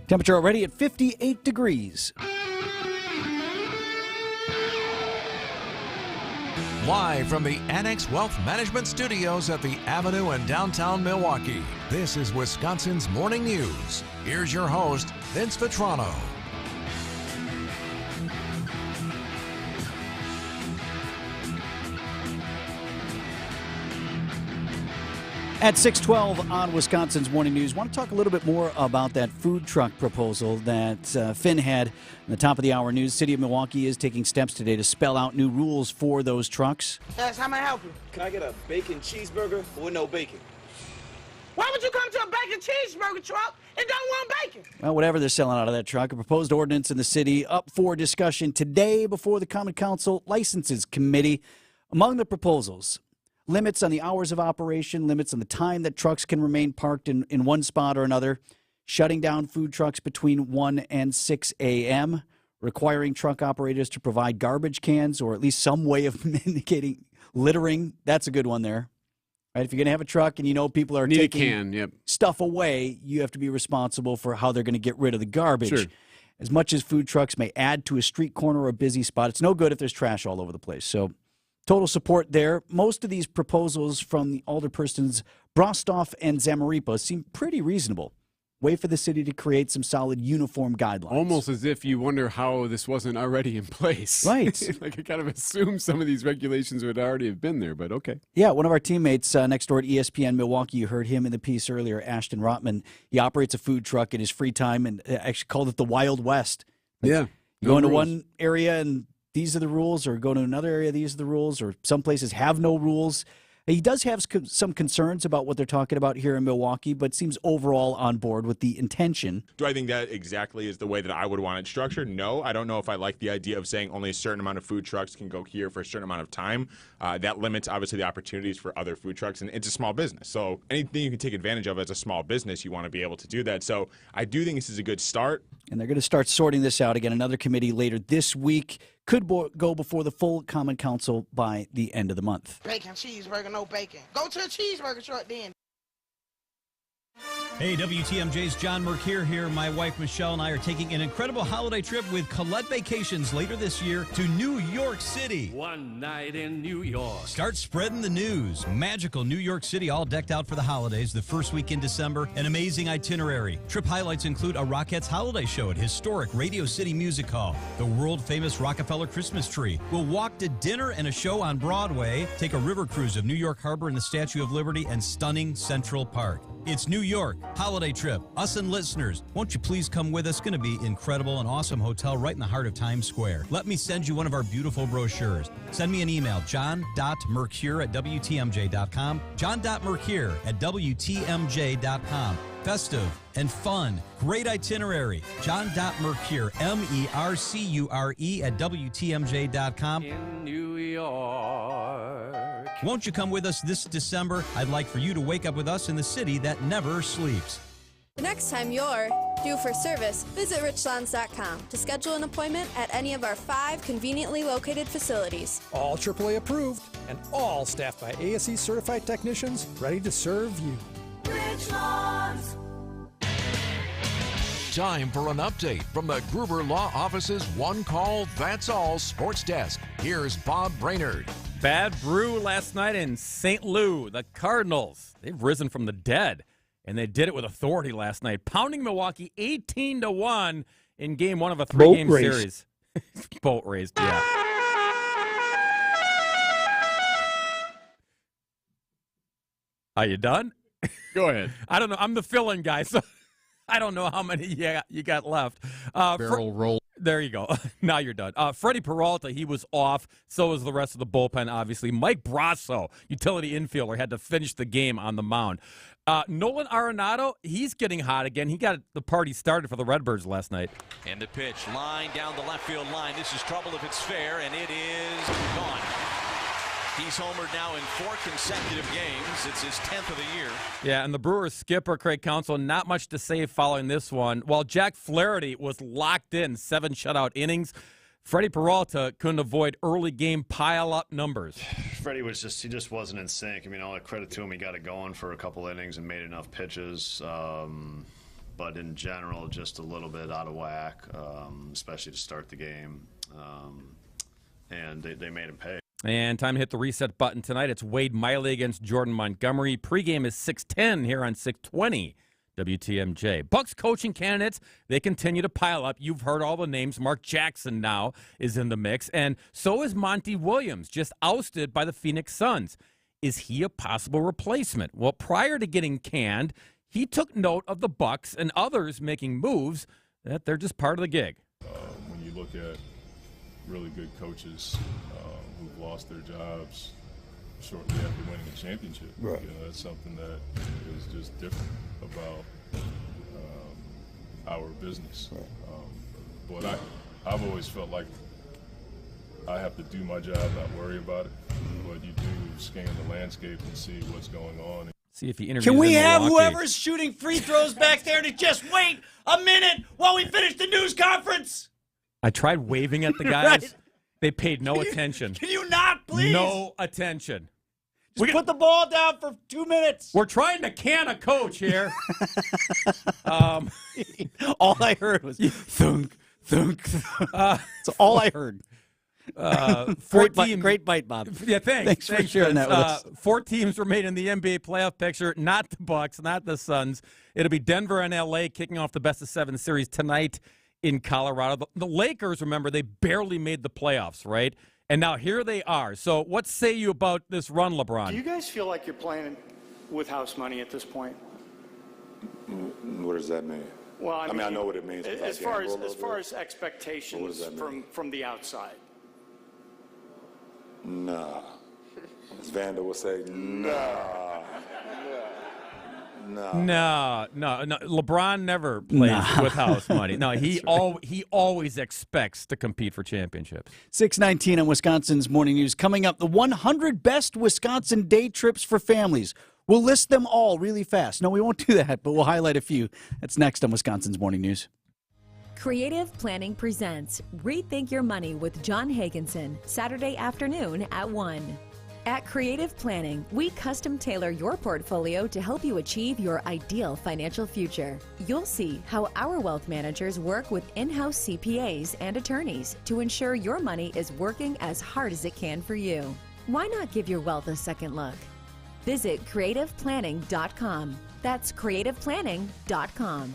Temperature already at 58 degrees. Live from the Annex Wealth Management Studios at the Avenue in downtown Milwaukee, this is Wisconsin's Morning News. Here's your host, Vince Vitrano. At 6:12 on Wisconsin's Morning News, want to talk a little bit more about that food truck proposal that Finn had in the top of the hour news. City of Milwaukee is taking steps today to spell out new rules for those trucks. Yes, how may I help you? Can I get a bacon cheeseburger with no bacon? Why would you come to a bacon cheeseburger truck and don't want bacon? Well, whatever they're selling out of that truck, a proposed ordinance in the city up for discussion today before the Common Council Licenses Committee. Among the proposals, limits on the hours of operation, limits on the time that trucks can remain parked in one spot or another, shutting down food trucks between 1 and 6 a.m., requiring truck operators to provide garbage cans or at least some way of indicating littering. That's a good one there. Right? If you're going to have a truck and you know people are taking stuff away, you have to be responsible for how they're going to get rid of the garbage. Sure. As much as food trucks may add to a street corner or a busy spot, it's no good if there's trash all over the place. So total support there. Most of these proposals from the alderpersons Brostoff and Zamaripa seem pretty reasonable. Way for the city to create some solid uniform guidelines. Almost as if you wonder how this wasn't already in place. Right. Like I kind of assume some of these regulations would already have been there, but okay. Yeah, one of our teammates next door at ESPN Milwaukee, you heard him in the piece earlier, Ashton Rotman. He operates a food truck in his free time and actually called it the Wild West. Yeah. You go into one area and these are the rules, or go to another area, these are the rules, or some places have no rules. He does have some concerns about what they're talking about here in Milwaukee, but seems overall on board with the intention. Do I think that exactly is the way that I would want it structured? No, I don't know if I like the idea of saying only a certain amount of food trucks can go here for a certain amount of time. That limits, obviously, the opportunities for other food trucks, and it's a small business. So anything you can take advantage of as a small business, you want to be able to do that. So I do think this is a good start. And they're going to start sorting this out. Again, another committee later this week. Could go before the full Common Council by the end of the month. Bacon, cheeseburger, no bacon. Go to a cheeseburger truck then. Hey, WTMJ's John Mercure here. My wife Michelle and I are taking an incredible holiday trip with Colette Vacations later this year to New York City. One night in New York. Start spreading the news. Magical New York City, all decked out for the holidays. The first week in December, an amazing itinerary. Trip highlights include a Rockettes holiday show at historic Radio City Music Hall, the world-famous Rockefeller Christmas tree. We'll walk to dinner and a show on Broadway, take a river cruise of New York Harbor and the Statue of Liberty, and stunning Central Park. It's New York, holiday trip, us and listeners. Won't you please come with us? Going to be incredible, an awesome hotel right in the heart of Times Square. Let me send you one of our beautiful brochures. Send me an email, john.mercure@WTMJ.com, john.mercure@WTMJ.com. Festive and fun, great itinerary. John.Mercure, MERCURE @WTMJ.com. In New York. Won't you come with us this December? I'd like for you to wake up with us in the city that never sleeps. The next time you're due for service, visit richlands.com to schedule an appointment at any of our 5 conveniently located facilities. All AAA approved and all staffed by ASE certified technicians ready to serve you. Richlands. Time for an update from the Gruber Law Office's One Call That's All Sports Desk. Here's Bob Brainerd. Bad brew last night in St. Louis. The Cardinals, they've risen from the dead, and they did it with authority last night, pounding Milwaukee 18-1 in Game 1 of a 3-game series. Boat raised, yeah. Are you done? Go ahead. I don't know. I'm the fill-in guy, so I don't know how many you got left. Barrel roll. There you go. Now you're done. Freddie Peralta, he was off. So was the rest of the bullpen, obviously. Mike Brasso, utility infielder, had to finish the game on the mound. Nolan Arenado, he's getting hot again. He got the party started for the Redbirds last night. And the pitch, line down the left field line. This is trouble if it's fair, and it is gone. He's homered now in 4 consecutive games. It's his 10th of the year. Yeah, and the Brewers skipper, Craig Counsell, not much to say following this one. While Jack Flaherty was locked in 7 shutout innings, Freddie Peralta couldn't avoid early game pile-up numbers. Freddie he just wasn't in sync. I mean, all the credit to him. He got it going for a couple innings and made enough pitches. But in general, just a little bit out of whack, especially to start the game. And they made him pay. And time to hit the reset button tonight. It's Wade Miley against Jordan Montgomery. Pregame is 6:10 here on 620 WTMJ. Bucks coaching candidates, they continue to pile up. You've heard all the names. Mark Jackson now is in the mix. And so is Monty Williams, just ousted by the Phoenix Suns. Is he a possible replacement? Well, prior to getting canned, he took note of the Bucks and others making moves that they're just part of the gig. When you look at really good coaches who've lost their jobs shortly after winning a championship. Right. You know, that's something that is just different about our business. Right. But I've always felt like I have to do my job, not worry about it. But you do scan the landscape and see what's going on. See if he interviews. Can we have Milwaukee. whoever's shooting free throws back there to just wait a minute while we finish the news conference? I tried waving at the guys. Right. They paid no attention. Can you not, please? No attention. Just put the ball down for 2 minutes. We're trying to can a coach here. All I heard was thunk, thunk. That's all I heard. Great bite, Bob. Yeah, thanks for sharing that with us. 4 teams remain in the NBA playoff picture. Not the Bucks, not the Suns. It'll be Denver and LA kicking off the best-of-7 series tonight in Colorado. The Lakers, remember, they barely made the playoffs, right? And now here they are. So what say you about this run, LeBron? Do you guys feel like you're playing with house money at this point? What does that mean? Well, I mean, I know what it means. As far as expectations from the outside. Nah. as Vanda would say, nah. No. LeBron never plays with house money. No, he always expects to compete for championships. 6:19 on Wisconsin's Morning News. Coming up, the 100 best Wisconsin day trips for families. We'll list them all really fast. No, we won't do that, but we'll highlight a few. That's next on Wisconsin's Morning News. Creative Planning presents Rethink Your Money with John Hagenson, Saturday afternoon at 1. At Creative Planning, we custom tailor your portfolio to help you achieve your ideal financial future. You'll see how our wealth managers work with in-house CPAs and attorneys to ensure your money is working as hard as it can for you. Why not give your wealth a second look? Visit creativeplanning.com. That's creativeplanning.com.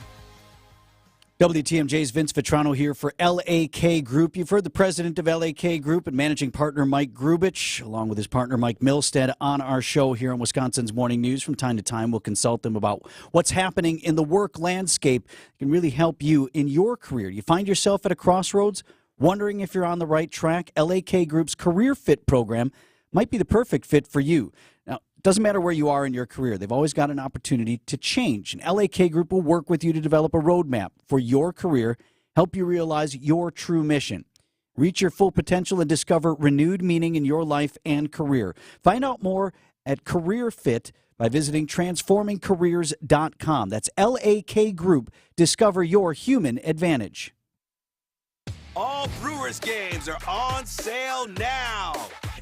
WTMJ's Vince Vitrano here for LAK Group. You've heard the president of LAK Group and managing partner Mike Grubich, along with his partner Mike Milstead, on our show here on Wisconsin's Morning News. From time to time, we'll consult them about what's happening in the work landscape. It can really help you in your career. You find yourself at a crossroads, wondering if you're on the right track? LAK Group's Career Fit program might be the perfect fit for you. Now, it doesn't matter where you are in your career. They've always got an opportunity to change. And LAK Group will work with you to develop a roadmap for your career, help you realize your true mission. Reach your full potential and discover renewed meaning in your life and career. Find out more at Career Fit by visiting transformingcareers.com. That's LAK Group. Discover your human advantage. All Brewers games are on sale now,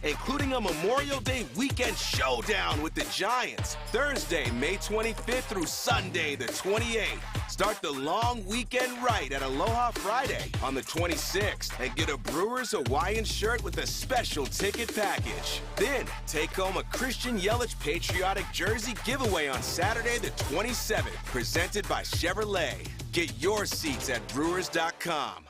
including a Memorial Day weekend showdown with the Giants. Thursday, May 25th through Sunday, the 28th. Start the long weekend right at Aloha Friday on the 26th and get a Brewers Hawaiian shirt with a special ticket package. Then take home a Christian Yelich patriotic jersey giveaway on Saturday, the 27th, presented by Chevrolet. Get your seats at Brewers.com.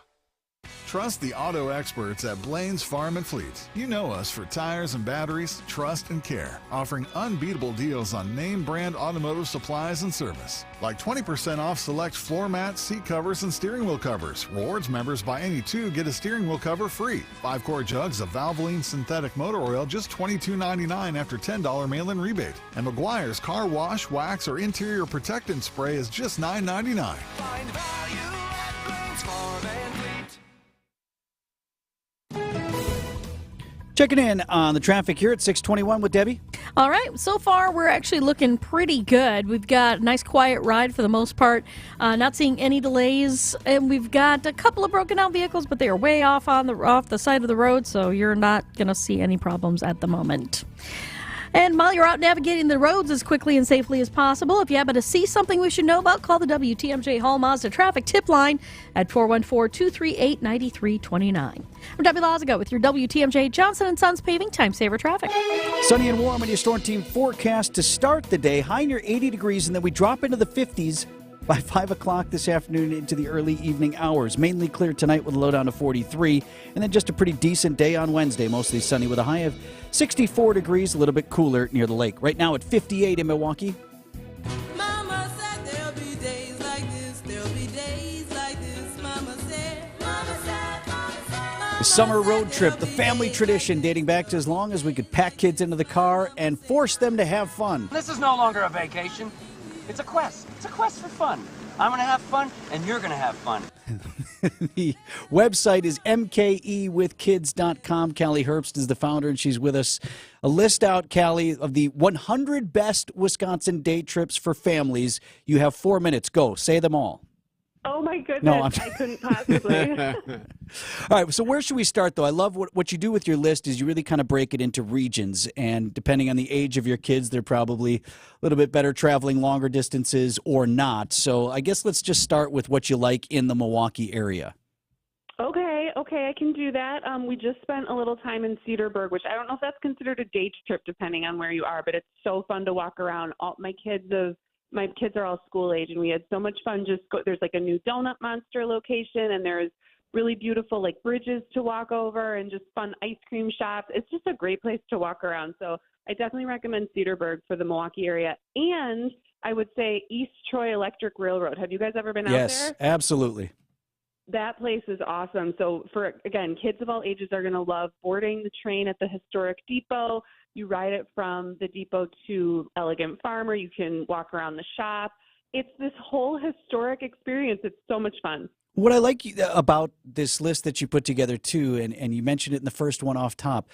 Trust the auto experts at Blaine's Farm and Fleet. You know us for tires and batteries, trust and care, offering unbeatable deals on name brand automotive supplies and service. Like 20% off select floor mats, seat covers, and steering wheel covers. Rewards members buy any two, get a steering wheel cover free. 5-quart jugs of Valvoline synthetic motor oil, just $22.99 after $10 mail-in rebate. And McGuire's car wash, wax, or interior protectant spray is just $9.99. Find value at Blaine's Farm and Fleet. Checking in on the traffic here at 621 with Debbie. All right. So far, we're actually looking pretty good. We've got a nice quiet ride for the most part. Not seeing any delays. And we've got a couple of broken down vehicles, but they are way off the side of the road, so you're not going to see any problems at the moment. And while you're out navigating the roads as quickly and safely as possible, if you happen to see something we should know about, call the WTMJ Hall Mazda traffic tip line at 414-238-9329. I'm Debbie Lazago with your WTMJ Johnson & Sons Paving Time Saver Traffic. Sunny and warm in your Storm Team forecast to start the day. High near 80 degrees, and then we drop into the 50s by 5 o'clock this afternoon into the early evening hours. Mainly clear tonight with a low down to 43. And then just a pretty decent day on Wednesday, mostly sunny with a high of 64 degrees, a little bit cooler near the lake. Right now at 58 in Milwaukee. Mama said there'll be days like this, there'll be days like this. Mama said, Mama said, Mama said. The summer road trip, the family tradition dating back to as long as we could pack kids into the car and force them to have fun. This is no longer a vacation. It's a quest. It's a quest for fun. I'm going to have fun, and you're going to have fun. The website is mkewithkids.com. Callie Herbst is the founder, and she's with us. A list out, Callie, of the 100 best Wisconsin day trips for families. You have 4 minutes. Go. Say them all. Oh, my goodness. No, I couldn't possibly. All right, so where should we start, though? I love what you do with your list is you really kind of break it into regions, and depending on the age of your kids, they're probably a little bit better traveling longer distances or not. So I guess let's just start with what you like in the Milwaukee area. Okay, I can do that. We just spent a little time in Cedarburg, which I don't know if that's considered a day trip depending on where you are, but it's so fun to walk around. My kids are all school age, and we had so much fun. There's like a new Donut Monster location, and there's really beautiful like bridges to walk over and just fun ice cream shops. It's just a great place to walk around. So I definitely recommend Cedarburg for the Milwaukee area. And I would say East Troy Electric Railroad. Have you guys ever been out there? Yes, absolutely. That place is awesome. So kids of all ages are going to love boarding the train at the historic depot. You ride it from the depot to Elegant Farmer. You can walk around the shop. It's this whole historic experience. It's so much fun. What I like about this list that you put together, too, and you mentioned it in the first one off top,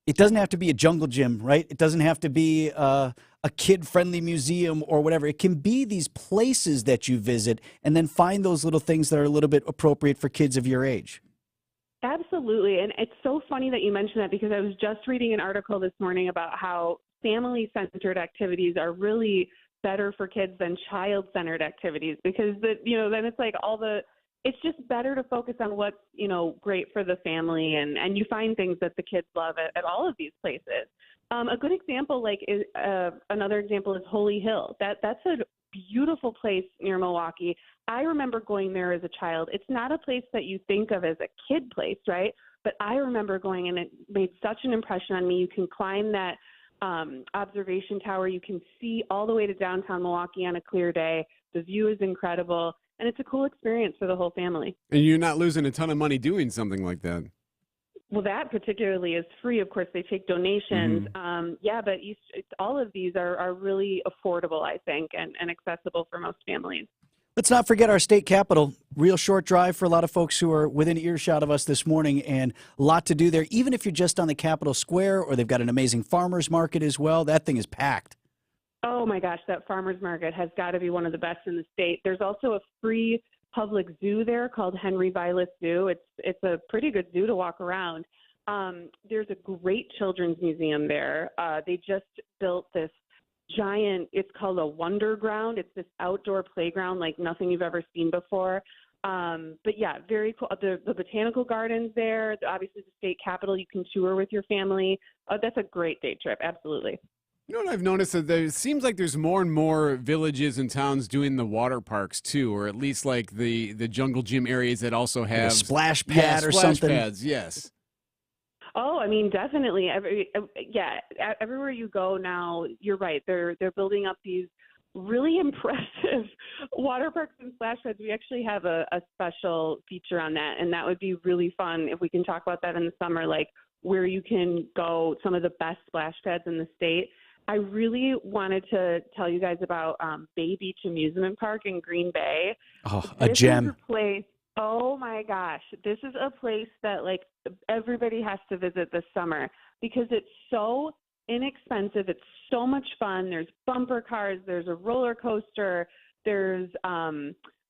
it doesn't have to be a jungle gym, right? It doesn't have to be a kid-friendly museum or whatever. It can be these places that you visit and then find those little things that are a little bit appropriate for kids of your age. Absolutely. And it's so funny that you mentioned that because I was just reading an article this morning about how family-centered activities are really better for kids than child-centered activities because, then it's like it's just better to focus on what's, great for the family and you find things that the kids love at all of these places. A good example, another example is Holy Hill. That's a beautiful place near Milwaukee. I remember going there as a child. It's not a place that you think of as a kid place, right? But I remember going and it made such an impression on me. You can climb that observation tower. You can see all the way to downtown Milwaukee on a clear day. The view is incredible. And it's a cool experience for the whole family. And you're not losing a ton of money doing something like that. Well, that particularly is free. Of course, they take donations. But all of these are really affordable, I think, and accessible for most families. Let's not forget our state capitol. Real short drive for a lot of folks who are within earshot of us this morning, and a lot to do there. Even if you're just on the Capitol Square, or they've got an amazing farmers market as well, that thing is packed. Oh, my gosh, that farmers market has got to be one of the best in the state. There's also a free public zoo there called Henry Vilas Zoo. It's a pretty good zoo to walk around. There's a great children's museum there. They just built this giant, it's called a Wonder Ground. It's this outdoor playground like nothing you've ever seen before. Very cool. The botanical gardens there, obviously the state capitol you can tour with your family. That's a great day trip, absolutely. You know what I've noticed? That it seems like there's more and more villages and towns doing the water parks too, or at least like the jungle gym areas that also have like a splash pad or splash something. Pads, yes. Oh, I mean, definitely. Everywhere you go now, you're right. They're building up these really impressive water parks and splash pads. We actually have a special feature on that, and that would be really fun if we can talk about that in the summer, like where you can go, some of the best splash pads in the state. I really wanted to tell you guys about Bay Beach Amusement Park in Green Bay. Oh, a gem. Is a place, oh my gosh, this is a place that everybody has to visit this summer because it's so inexpensive. It's so much fun. There's bumper cars. There's a roller coaster. There's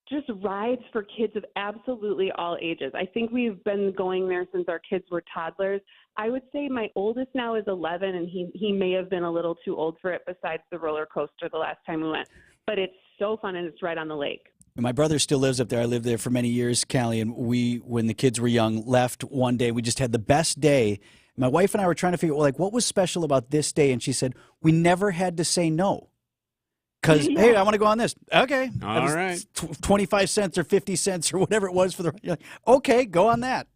just rides for kids of absolutely all ages. I think we've been going there since our kids were toddlers. I would say my oldest now is 11, and he may have been a little too old for it besides the roller coaster the last time we went. But it's so fun, and it's right on the lake. My brother still lives up there. I lived there for many years, Callie, and we, when the kids were young, left one day. We just had the best day. My wife and I were trying to figure out, what was special about this day? And she said, we never had to say no. Because, hey, I want to go on this. Okay. All right. 25 cents or 50 cents or whatever it was for the – you're like, okay, go on that.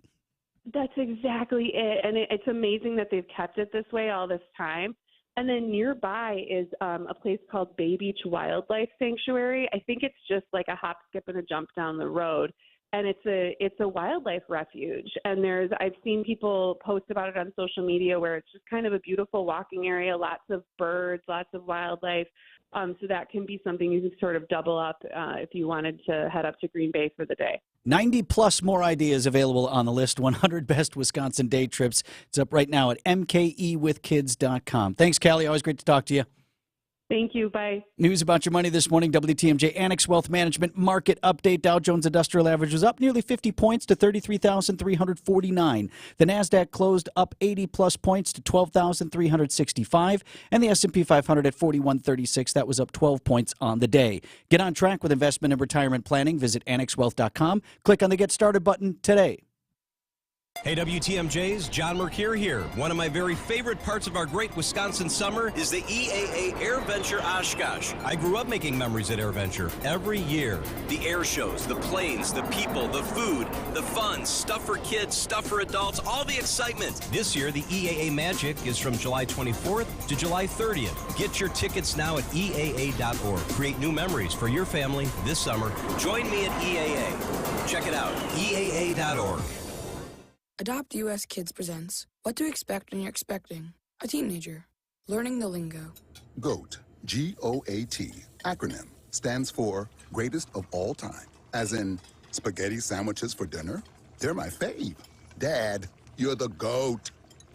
That's exactly it. And it's amazing that they've kept it this way all this time. And then nearby is a place called Bay Beach Wildlife Sanctuary. I think it's just like a hop, skip, and a jump down the road. And it's a wildlife refuge. And I've seen people post about it on social media where it's just kind of a beautiful walking area, lots of birds, lots of wildlife. So that can be something you can sort of double up if you wanted to head up to Green Bay for the day. 90 plus more ideas available on the list. 100 best Wisconsin day trips. It's up right now at mkewithkids.com. Thanks, Callie. Always great to talk to you. Thank you. Bye. News about your money this morning. WTMJ Annex Wealth Management Market Update. Dow Jones Industrial Average was up nearly 50 points to 33,349. The NASDAQ closed up 80 plus points to 12,365. And the S&P 500 at 4136. That was up 12 points on the day. Get on track with investment and retirement planning. Visit AnnexWealth.com. Click on the Get Started button today. Hey WTMJs, John Mercure here. One of my very favorite parts of our great Wisconsin summer is the EAA Air Venture Oshkosh. I grew up making memories at Air Venture every year. The air shows, the planes, the people, the food, the fun, stuff for kids, stuff for adults, all the excitement. This year, the EAA Magic is from July 24th to July 30th. Get your tickets now at EAA.org. Create new memories for your family this summer. Join me at EAA. Check it out, EAA.org. Adopt US Kids presents What to Expect When You're Expecting a Teenager. Learning the lingo. GOAT, G-O-A-T, acronym, stands for Greatest of All Time. As in, spaghetti sandwiches for dinner? They're my fave. Dad, you're the GOAT.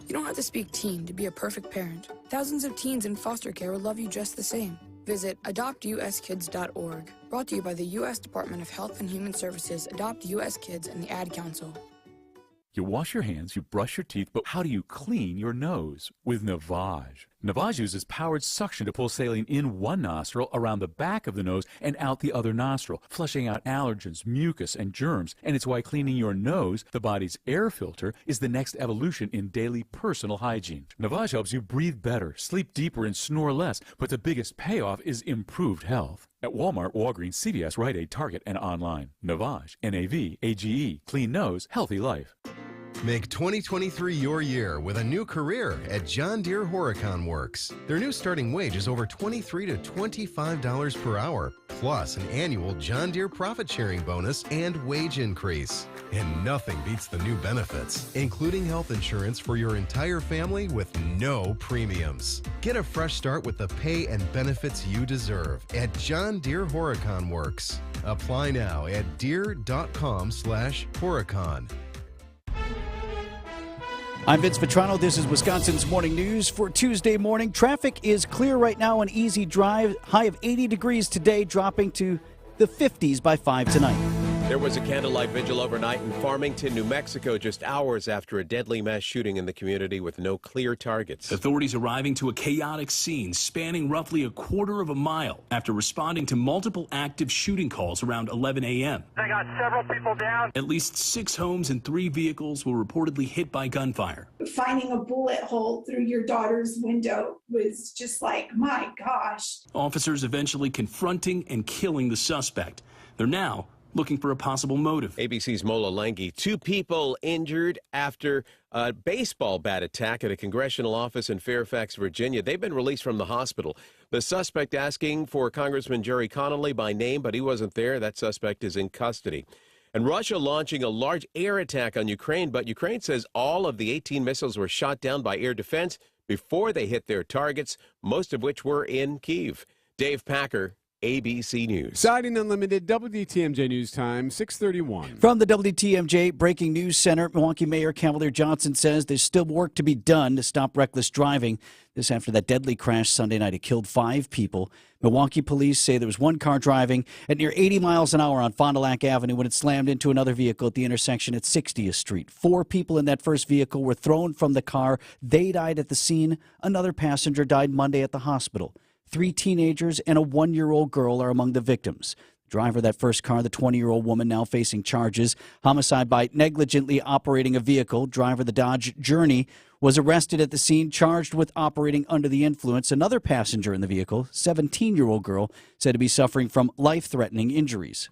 You don't have to speak teen to be a perfect parent. Thousands of teens in foster care will love you just the same. Visit adoptuskids.org. Brought to you by the U.S. Department of Health and Human Services, Adopt U.S. Kids, and the Ad Council. You wash your hands, you brush your teeth, but how do you clean your nose? With Navage. Navage uses powered suction to pull saline in one nostril, around the back of the nose, and out the other nostril, flushing out allergens, mucus, and germs. And it's why cleaning your nose, the body's air filter, is the next evolution in daily personal hygiene. Navage helps you breathe better, sleep deeper, and snore less, but the biggest payoff is improved health. At Walmart, Walgreens, CVS, Rite Aid, Target, and online. Navage, N-A-V-A-G-E, clean nose, healthy life. Make 2023 your year with a new career at John Deere Horicon Works. Their new starting wage is over $23 to $25 per hour, plus an annual John Deere profit sharing bonus and wage increase. And nothing beats the new benefits, including health insurance for your entire family with no premiums. Get a fresh start with the pay and benefits you deserve at John Deere Horicon Works. Apply now at deere.com/Horicon. I'm Vince Vitrano. This is Wisconsin's Morning News for Tuesday morning. Traffic is clear right now, an easy drive. High of 80 degrees today, dropping to the 50s by 5 tonight. There was a candlelight vigil overnight in Farmington, New Mexico, just hours after a deadly mass shooting in the community with no clear targets. Authorities arriving to a chaotic scene spanning roughly a quarter of a mile after responding to multiple active shooting calls around 11 a.m. They got several people down. At least 6 homes and 3 vehicles were reportedly hit by gunfire. Finding a bullet hole through your daughter's window was just like, my gosh. Officers eventually confronting and killing the suspect. They're now looking for a possible motive. ABC's Mola Langi. 2 people injured after a baseball bat attack at a congressional office in Fairfax, Virginia. They've been released from the hospital. The suspect asking for Congressman Jerry Connolly by name, but he wasn't there. That suspect is in custody. And Russia launching a large air attack on Ukraine, but Ukraine says all of the 18 missiles were shot down by air defense before they hit their targets, most of which were in Kyiv. Dave Packer, ABC News. Siding Unlimited, WTMJ News Time, 6:31. From the WTMJ Breaking News Center, Milwaukee Mayor Cavalier Johnson says there's still work to be done to stop reckless driving. This after that deadly crash Sunday night. It killed 5 people. Milwaukee police say there was one car driving at near 80 miles an hour on Fond du Lac Avenue when it slammed into another vehicle at the intersection at 60th Street. 4 people in that first vehicle were thrown from the car. They died at the scene. Another passenger died Monday at the hospital. 3 teenagers and a 1-year-old girl are among the victims. The driver of that first car, the 20-year-old woman, now facing charges. Homicide by negligently operating a vehicle. Driver of the Dodge Journey was arrested at the scene, charged with operating under the influence. Another passenger in the vehicle, 17-year-old girl, said to be suffering from life-threatening injuries.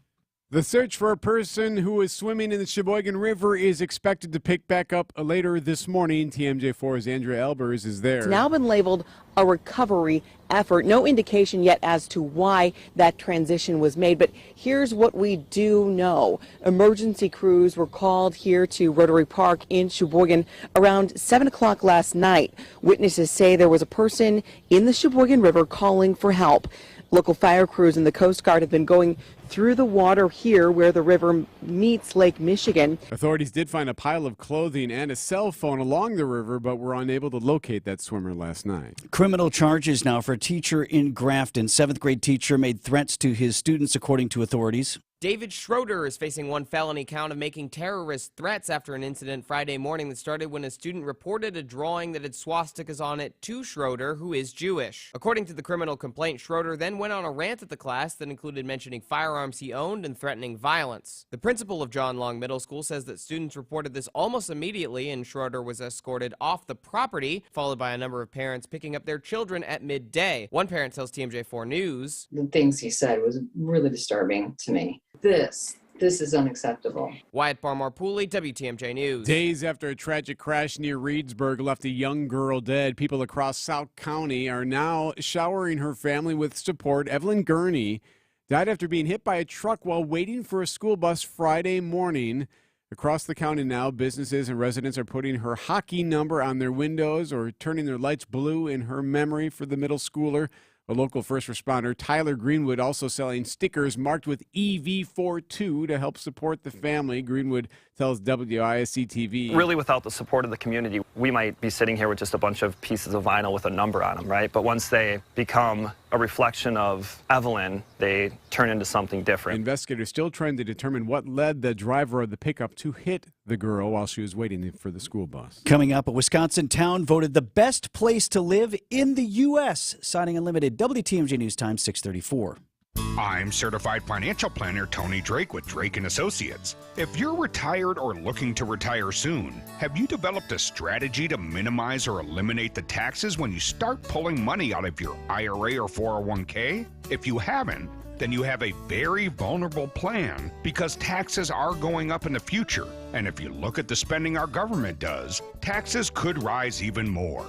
The search for a person who was swimming in the Sheboygan River is expected to pick back up later this morning. TMJ4's Andrea Elbers is there. It's now been labeled a recovery effort. No indication yet as to why that transition was made, but here's what we do know. Emergency crews were called here to Rotary Park in Sheboygan around 7 o'clock last night. Witnesses say there was a person in the Sheboygan River calling for help. Local fire crews and the Coast Guard have been going through the water here where the river meets Lake Michigan. Authorities did find a pile of clothing and a cell phone along the river, but were unable to locate that swimmer last night. Criminal charges now for a teacher in Grafton. 7th grade teacher made threats to his students, according to authorities. David Schroeder is facing 1 felony count of making terrorist threats after an incident Friday morning that started when a student reported a drawing that had swastikas on it to Schroeder, who is Jewish. According to the criminal complaint, Schroeder then went on a rant at the class that included mentioning firearms he owned and threatening violence. The principal of John Long Middle School says that students reported this almost immediately, and Schroeder was escorted off the property, followed by a number of parents picking up their children at midday. One parent tells TMJ4 News, "The things he said was really disturbing to me. This is unacceptable." Wyatt Barmore-Pooley, WTMJ News. Days after a tragic crash near Reedsburg left a young girl dead, people across South County are now showering her family with support. Evelyn Gurney died after being hit by a truck while waiting for a school bus Friday morning. Across the county now, businesses and residents are putting her hockey number on their windows or turning their lights blue in her memory for the middle schooler. A local first responder, Tyler Greenwood, also selling stickers marked with EV42 to help support the family. Greenwood tells WISC-TV. Really, without the support of the community, we might be sitting here with just a bunch of pieces of vinyl with a number on them, right? But once they become a reflection of Evelyn, they turn into something different. Investigators still trying to determine what led the driver of the pickup to hit the girl while she was waiting for the school bus. Coming up, a Wisconsin town voted the best place to live in the U.S. Signing Unlimited, WTMJ News Time, 634. I'm certified financial planner Tony Drake with Drake & Associates. If you're retired or looking to retire soon, have you developed a strategy to minimize or eliminate the taxes when you start pulling money out of your IRA or 401k? If you haven't, then you have a very vulnerable plan because taxes are going up in the future. And if you look at the spending our government does, taxes could rise even more.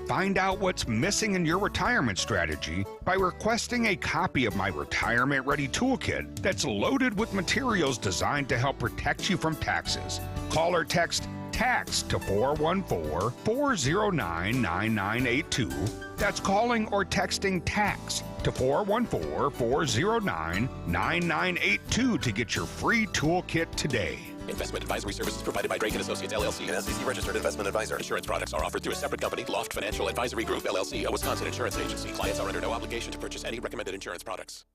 Find out what's missing in your retirement strategy by requesting a copy of my Retirement Ready Toolkit that's loaded with materials designed to help protect you from taxes. Call or text TAX to 414-409-9982. That's calling or texting TAX to 414-409-9982 to get your free toolkit today. Investment advisory services provided by Drake & Associates, LLC, an SEC-registered investment advisor. Insurance products are offered through a separate company, Loft Financial Advisory Group, LLC, a Wisconsin insurance agency. Clients are under no obligation to purchase any recommended insurance products.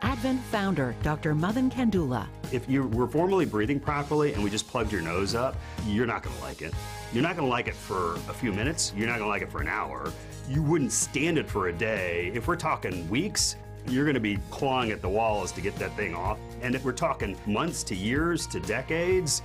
Advent founder Dr. Madan Kandula. If you were formerly breathing properly and we just plugged your nose up, you're not going to like it. You're not going to like it for a few minutes. You're not going to like it for an hour. You wouldn't stand it for a day. If we're talking weeks, you're going to be clawing at the walls to get that thing off. And if we're talking months to years to decades,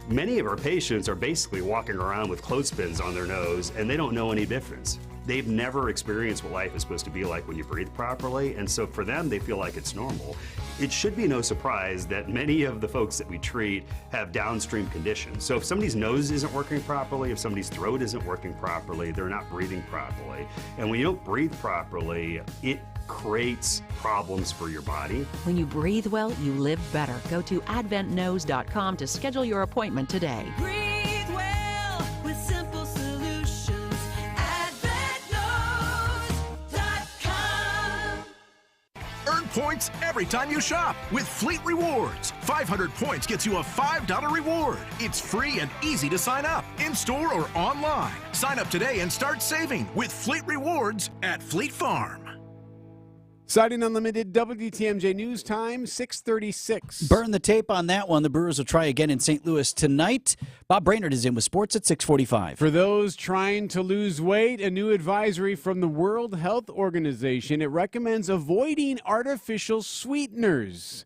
many of our patients are basically walking around with clothespins on their nose and they don't know any difference. They've never experienced what life is supposed to be like when you breathe properly, and so for them, they feel like it's normal. It should be no surprise that many of the folks that we treat have downstream conditions. So if somebody's nose isn't working properly, if somebody's throat isn't working properly, they're not breathing properly. And when you don't breathe properly, it creates problems for your body. When you breathe well, you live better. Go to adventknows.com to schedule your appointment today. Breathe well with simple solutions. AdventKnows.com. Earn points every time you shop with Fleet Rewards. 500 points gets you a $5 reward. It's free and easy to sign up, in-store or online. Sign up today and start saving with Fleet Rewards at Fleet Farm. Siding Unlimited, WTMJ News Time, 636. Burn the tape on that one. The Brewers will try again in St. Louis tonight. Bob Brainerd is in with sports at 6:45. For those trying to lose weight, a new advisory from the World Health Organization. It recommends avoiding artificial sweeteners.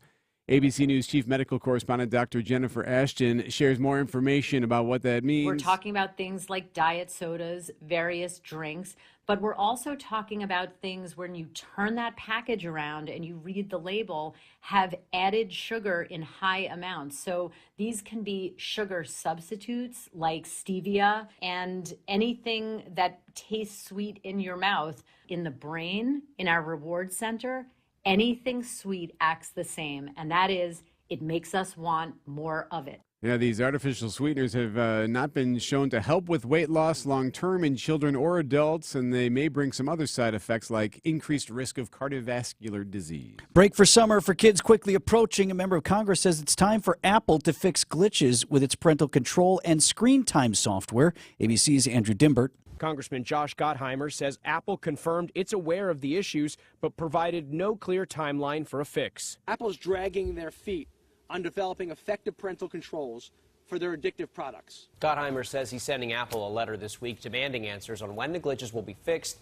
ABC News Chief Medical Correspondent Dr. Jennifer Ashton shares more information about what that means. We're talking about things like diet sodas, various drinks, but we're also talking about things when you turn that package around and you read the label, have added sugar in high amounts. So these can be sugar substitutes like stevia and anything that tastes sweet in your mouth. In the brain, in our reward center, anything sweet acts the same, and that is, it makes us want more of it. Yeah, these artificial sweeteners have not been shown to help with weight loss long-term in children or adults, and they may bring some other side effects like increased risk of cardiovascular disease. Break for summer for kids quickly approaching. A member of Congress says it's time for Apple to fix glitches with its parental control and screen time software. ABC's Andrew Dimbert. Congressman Josh Gottheimer says Apple confirmed it's aware of the issues, but provided no clear timeline for a fix. Apple's dragging their feet on developing effective parental controls for their addictive products. Gottheimer says he's sending Apple a letter this week demanding answers on when the glitches will be fixed.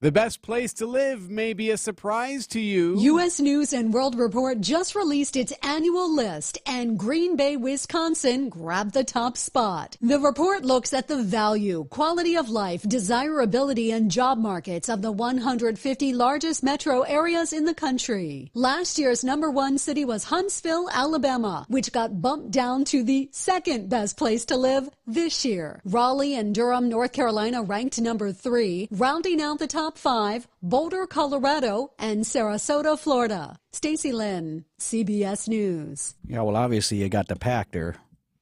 The best place to live may be a surprise to you. U.S. News and World Report just released its annual list, and Green Bay, Wisconsin grabbed the top spot. The report looks at the value, quality of life, desirability, and job markets of the 150 largest metro areas in the country. Last year's #1 city was Huntsville, Alabama, which got bumped down to the second best place to live this year. Raleigh and Durham, North Carolina ranked #3, rounding out the top top 5, Boulder, Colorado, and Sarasota, Florida. Stacy Lynn, CBS News. Yeah, well, obviously you got the pack there.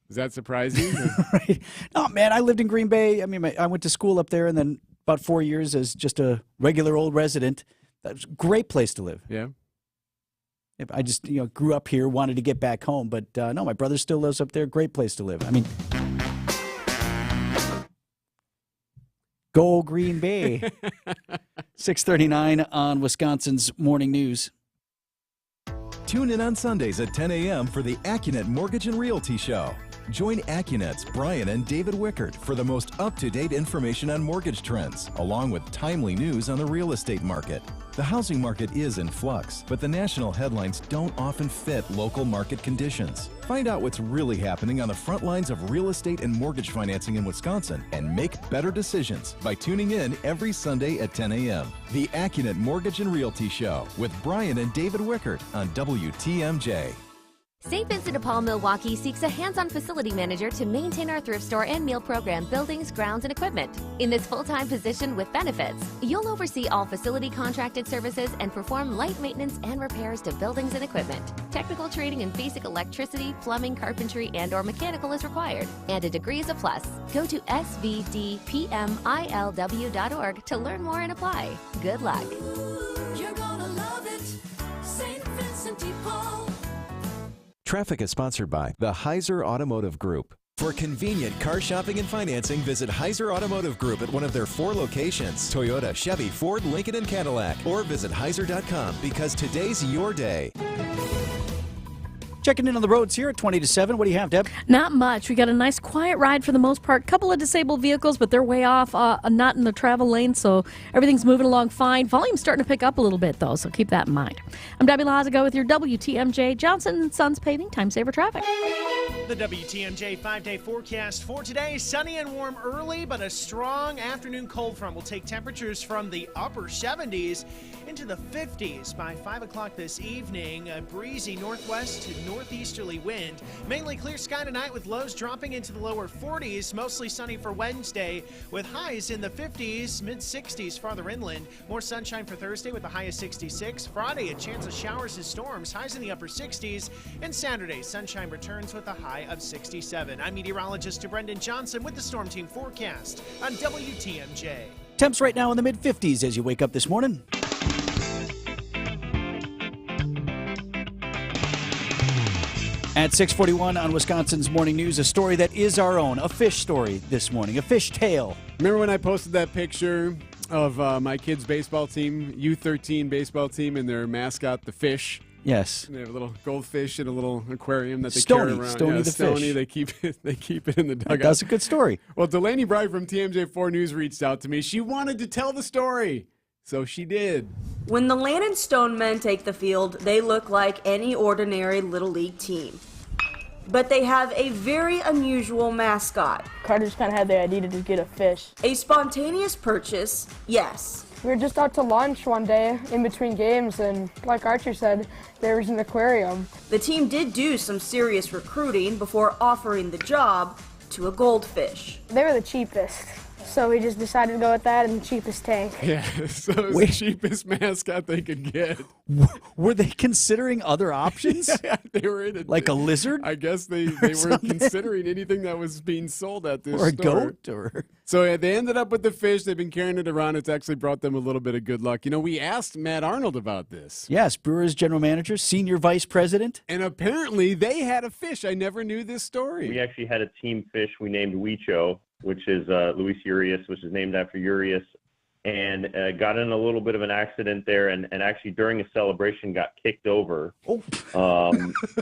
Does that surprise you? Right. No, man, I lived in Green Bay. I mean, I went to school up there and then about 4 years as just a regular old resident. That was a great place to live. Yeah. I just, grew up here, wanted to get back home. But no, my brother still lives up there. Great place to live. I mean, go Green Bay. 6:39 on Wisconsin's Morning News. Tune in on Sundays at 10 a.m. for the AccuNet Mortgage and Realty Show. Join AccuNet's Brian and David Wickert for the most up-to-date information on mortgage trends, along with timely news on the real estate market. The housing market is in flux, but the national headlines don't often fit local market conditions. Find out what's really happening on the front lines of real estate and mortgage financing in Wisconsin and make better decisions by tuning in every Sunday at 10 a.m. The AccuNet Mortgage and Realty Show with Brian and David Wickert on WTMJ. St. Vincent de Paul Milwaukee seeks a hands-on facility manager to maintain our thrift store and meal program buildings, grounds, and equipment. In this full-time position with benefits, you'll oversee all facility contracted services and perform light maintenance and repairs to buildings and equipment. Technical training in basic electricity, plumbing, carpentry, and/or mechanical is required, and a degree is a plus. Go to svdpmilw.org to learn more and apply. Good luck. You're gonna love it, St. Vincent de Paul. Traffic is sponsored by the Heiser Automotive Group. For convenient car shopping and financing, visit Heiser Automotive Group at one of their 4 locations: Toyota, Chevy, Ford, Lincoln, and Cadillac. Or visit Heiser.com because today's your day. Checking in on the roads here at 20 to 7. What do you have, Deb? Not much. We got a nice quiet ride for the most part. Couple of disabled vehicles, but they're way off, not in the travel lane, so everything's moving along fine. Volume's starting to pick up a little bit, though, so keep that in mind. I'm Debbie Lazago with your WTMJ Johnson & Sons Paving Time Saver Traffic. The WTMJ 5-day forecast for today: sunny and warm early, but a strong afternoon cold front will take temperatures from the upper 70s into the 50s by 5 o'clock this evening. A breezy northwest to northeasterly wind. Mainly clear sky tonight with lows dropping into the lower 40s. Mostly sunny for Wednesday with highs in the 50s, mid-60s farther inland. More sunshine for Thursday with a high of 66. Friday, a chance of showers and storms, highs in the upper 60s. And Saturday, sunshine returns with a high of 67. I'm meteorologist Brendan Johnson with the Storm Team forecast on WTMJ. Temps right now in the mid-50s as you wake up this morning. At 6:41 on Wisconsin's Morning News, a story that is our own, a fish story this morning, a fish tale. Remember when I posted that picture of my kids' baseball team, U13 baseball team, and their mascot, the fish? Yes. They have a little goldfish in a little aquarium that they Stony, carry around. Stony the Stony, fish. They keep it in the dugout. That's a good story. Well, Delaney Bright from TMJ4 News reached out to me. She wanted to tell the story, so she did. When the Land and Stone men take the field, they look like any ordinary Little League team. But they have a very unusual mascot. Carter just kind of had the idea to get a fish. A spontaneous purchase, yes. We were just out to lunch one day in between games, and like Archer said, there was an aquarium. The team did do some serious recruiting before offering the job to a goldfish. They were the cheapest, so we just decided to go with that and the cheapest tank. Yeah, so it was the cheapest mascot they could get. Were they considering other options? Yeah, they were in it. Like a lizard? I guess they were considering anything that was being sold at this or a store. goat? Or So yeah, they ended up with the fish. They've been carrying it around. It's actually brought them a little bit of good luck. You know, we asked Matt Arnold about this. Yes, Brewers general manager, senior vice president. And apparently they had a fish. I never knew this story. We actually had a team fish we named Huicho, which is Luis Urias, which is named after Urias, and got in a little bit of an accident there, and actually during a celebration got kicked over,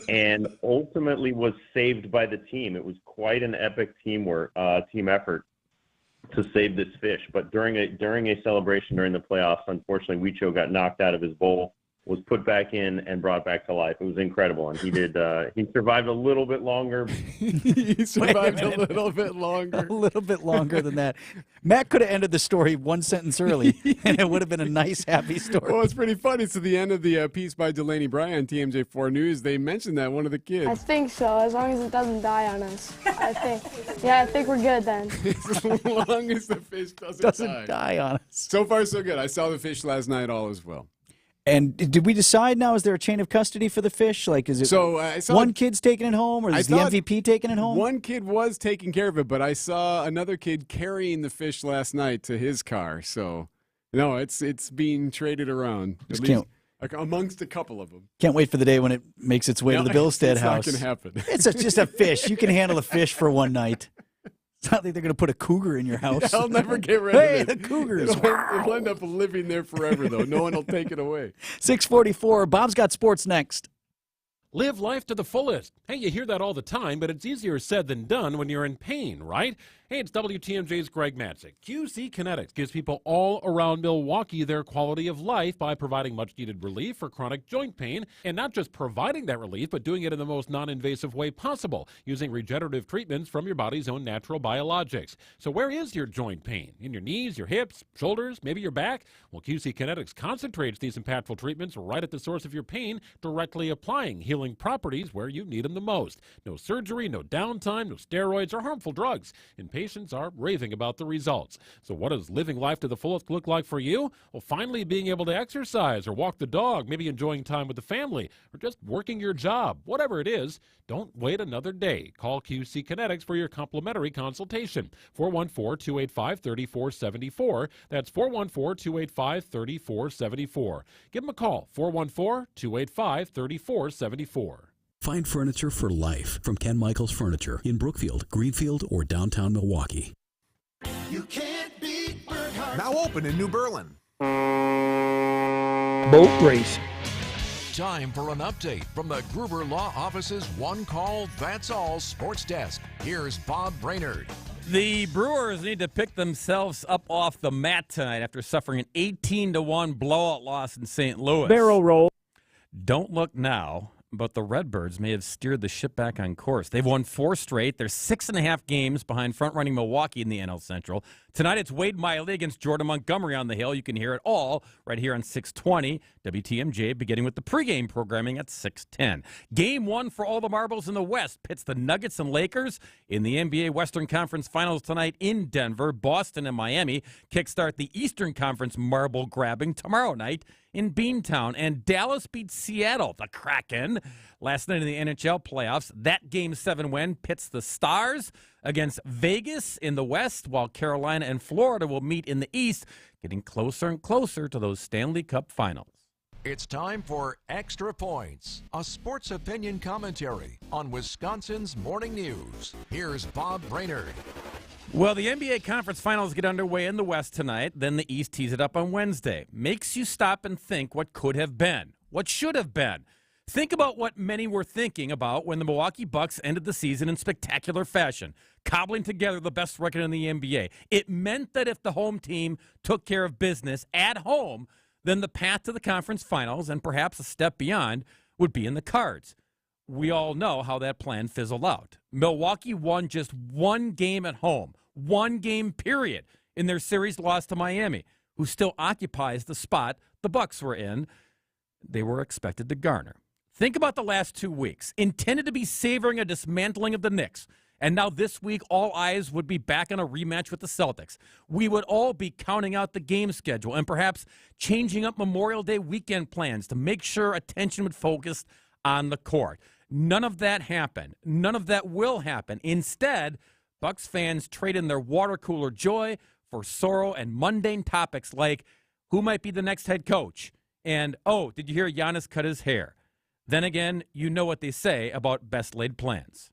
and ultimately was saved by the team. It was quite an epic team effort to save this fish. But during a celebration during the playoffs, unfortunately, Huicho got knocked out of his bowl was put back in and brought back to life. It was incredible, and he did. He survived a little bit longer. He survived a little bit longer. A little bit longer than that. Matt could have ended the story one sentence early, and it would have been a nice, happy story. Well, it's pretty funny. So the end of the piece by Delaney Bryan, TMJ4 News, they mentioned that one of the kids. I think so, as long as it doesn't die on us. I think we're good then. As long as the fish doesn't die on us. So far, so good. I saw the fish last night. All is well. And did we decide now, is there a chain of custody for the fish? Like, is it one kid's taking it home, or is the MVP taking it home? One kid was taking care of it, but I saw another kid carrying the fish last night to his car. So, no, it's being traded around, at least amongst a couple of them. Can't wait for the day when it makes its way to the Billstead house. It's not going to happen. It's just a fish. You can handle a fish for one night. It's not like they're going to put a cougar in your house. I'll never get rid of it. Hey, the cougars. It'll end up living there forever, though. No one will take it away. 6:44. Bob's got sports next. Live life to the fullest. Hey, you hear that all the time, but it's easier said than done when you're in pain, right? Hey, it's WTMJ's Greg Matzik. QC Kinetics gives people all around Milwaukee their quality of life by providing much-needed relief for chronic joint pain, and not just providing that relief, but doing it in the most non-invasive way possible, using regenerative treatments from your body's own natural biologics. So where is your joint pain? In your knees, your hips, shoulders, maybe your back? Well, QC Kinetics concentrates these impactful treatments right at the source of your pain, directly applying healing properties where you need them the most. No surgery, no downtime, no steroids or harmful drugs. And patients are raving about the results. So what does living life to the fullest look like for you? Well, finally being able to exercise or walk the dog, maybe enjoying time with the family, or just working your job. Whatever it is, don't wait another day. Call QC Kinetics for your complimentary consultation. 414-285-3474. That's 414-285-3474. Give them a call. 414-285-3474. Find furniture for life from Ken Michaels Furniture in Brookfield, Greenfield, or downtown Milwaukee. You can't beat Bernhardt. Now open in New Berlin. Boat race. Time for an update from the Gruber Law Office's One Call, That's All Sports Desk. Here's Bob Brainerd. The Brewers need to pick themselves up off the mat tonight after suffering an 18-1 blowout loss in St. Louis. Barrel roll. Don't look now, but the Redbirds may have steered the ship back on course. They've won 4 straight. They're 6.5 games behind front-running Milwaukee in the NL Central. Tonight, it's Wade Miley against Jordan Montgomery on the hill. You can hear it all right here on 620 WTMJ, beginning with the pregame programming at 6:10. Game 1 for all the marbles in the West pits the Nuggets and Lakers in the NBA Western Conference Finals tonight in Denver. Boston and Miami kickstart the Eastern Conference marble grabbing tomorrow night in Beantown. And Dallas beats Seattle, the Kraken, last night in the NHL playoffs. That Game 7 win pits the Stars against Vegas in the West, while Carolina and Florida will meet in the East, getting closer and closer to those Stanley Cup finals. It's time for Extra Points, a sports opinion commentary on Wisconsin's morning news. Here's Bob Brainerd. Well, the NBA Conference Finals get underway in the West tonight. Then the East tees it up on Wednesday. Makes you stop and think what could have been, what should have been. Think about what many were thinking about when the Milwaukee Bucks ended the season in spectacular fashion, cobbling together the best record in the NBA. It meant that if the home team took care of business at home, then the path to the conference finals and perhaps a step beyond would be in the cards. We all know how that plan fizzled out. Milwaukee won just 1 game at home, 1 game period, in their series loss to Miami, who still occupies the spot the Bucks were in. They were expected to garner. Think about the last 2 weeks, intended to be savoring a dismantling of the Knicks. And now this week, all eyes would be back on a rematch with the Celtics. We would all be counting out the game schedule and perhaps changing up Memorial Day weekend plans to make sure attention would focus on the court. None of that happened. None of that will happen. Instead, Bucks fans trade in their water cooler joy for sorrow and mundane topics like who might be the next head coach and, oh, did you hear Giannis cut his hair? Then again, you know what they say about best laid plans.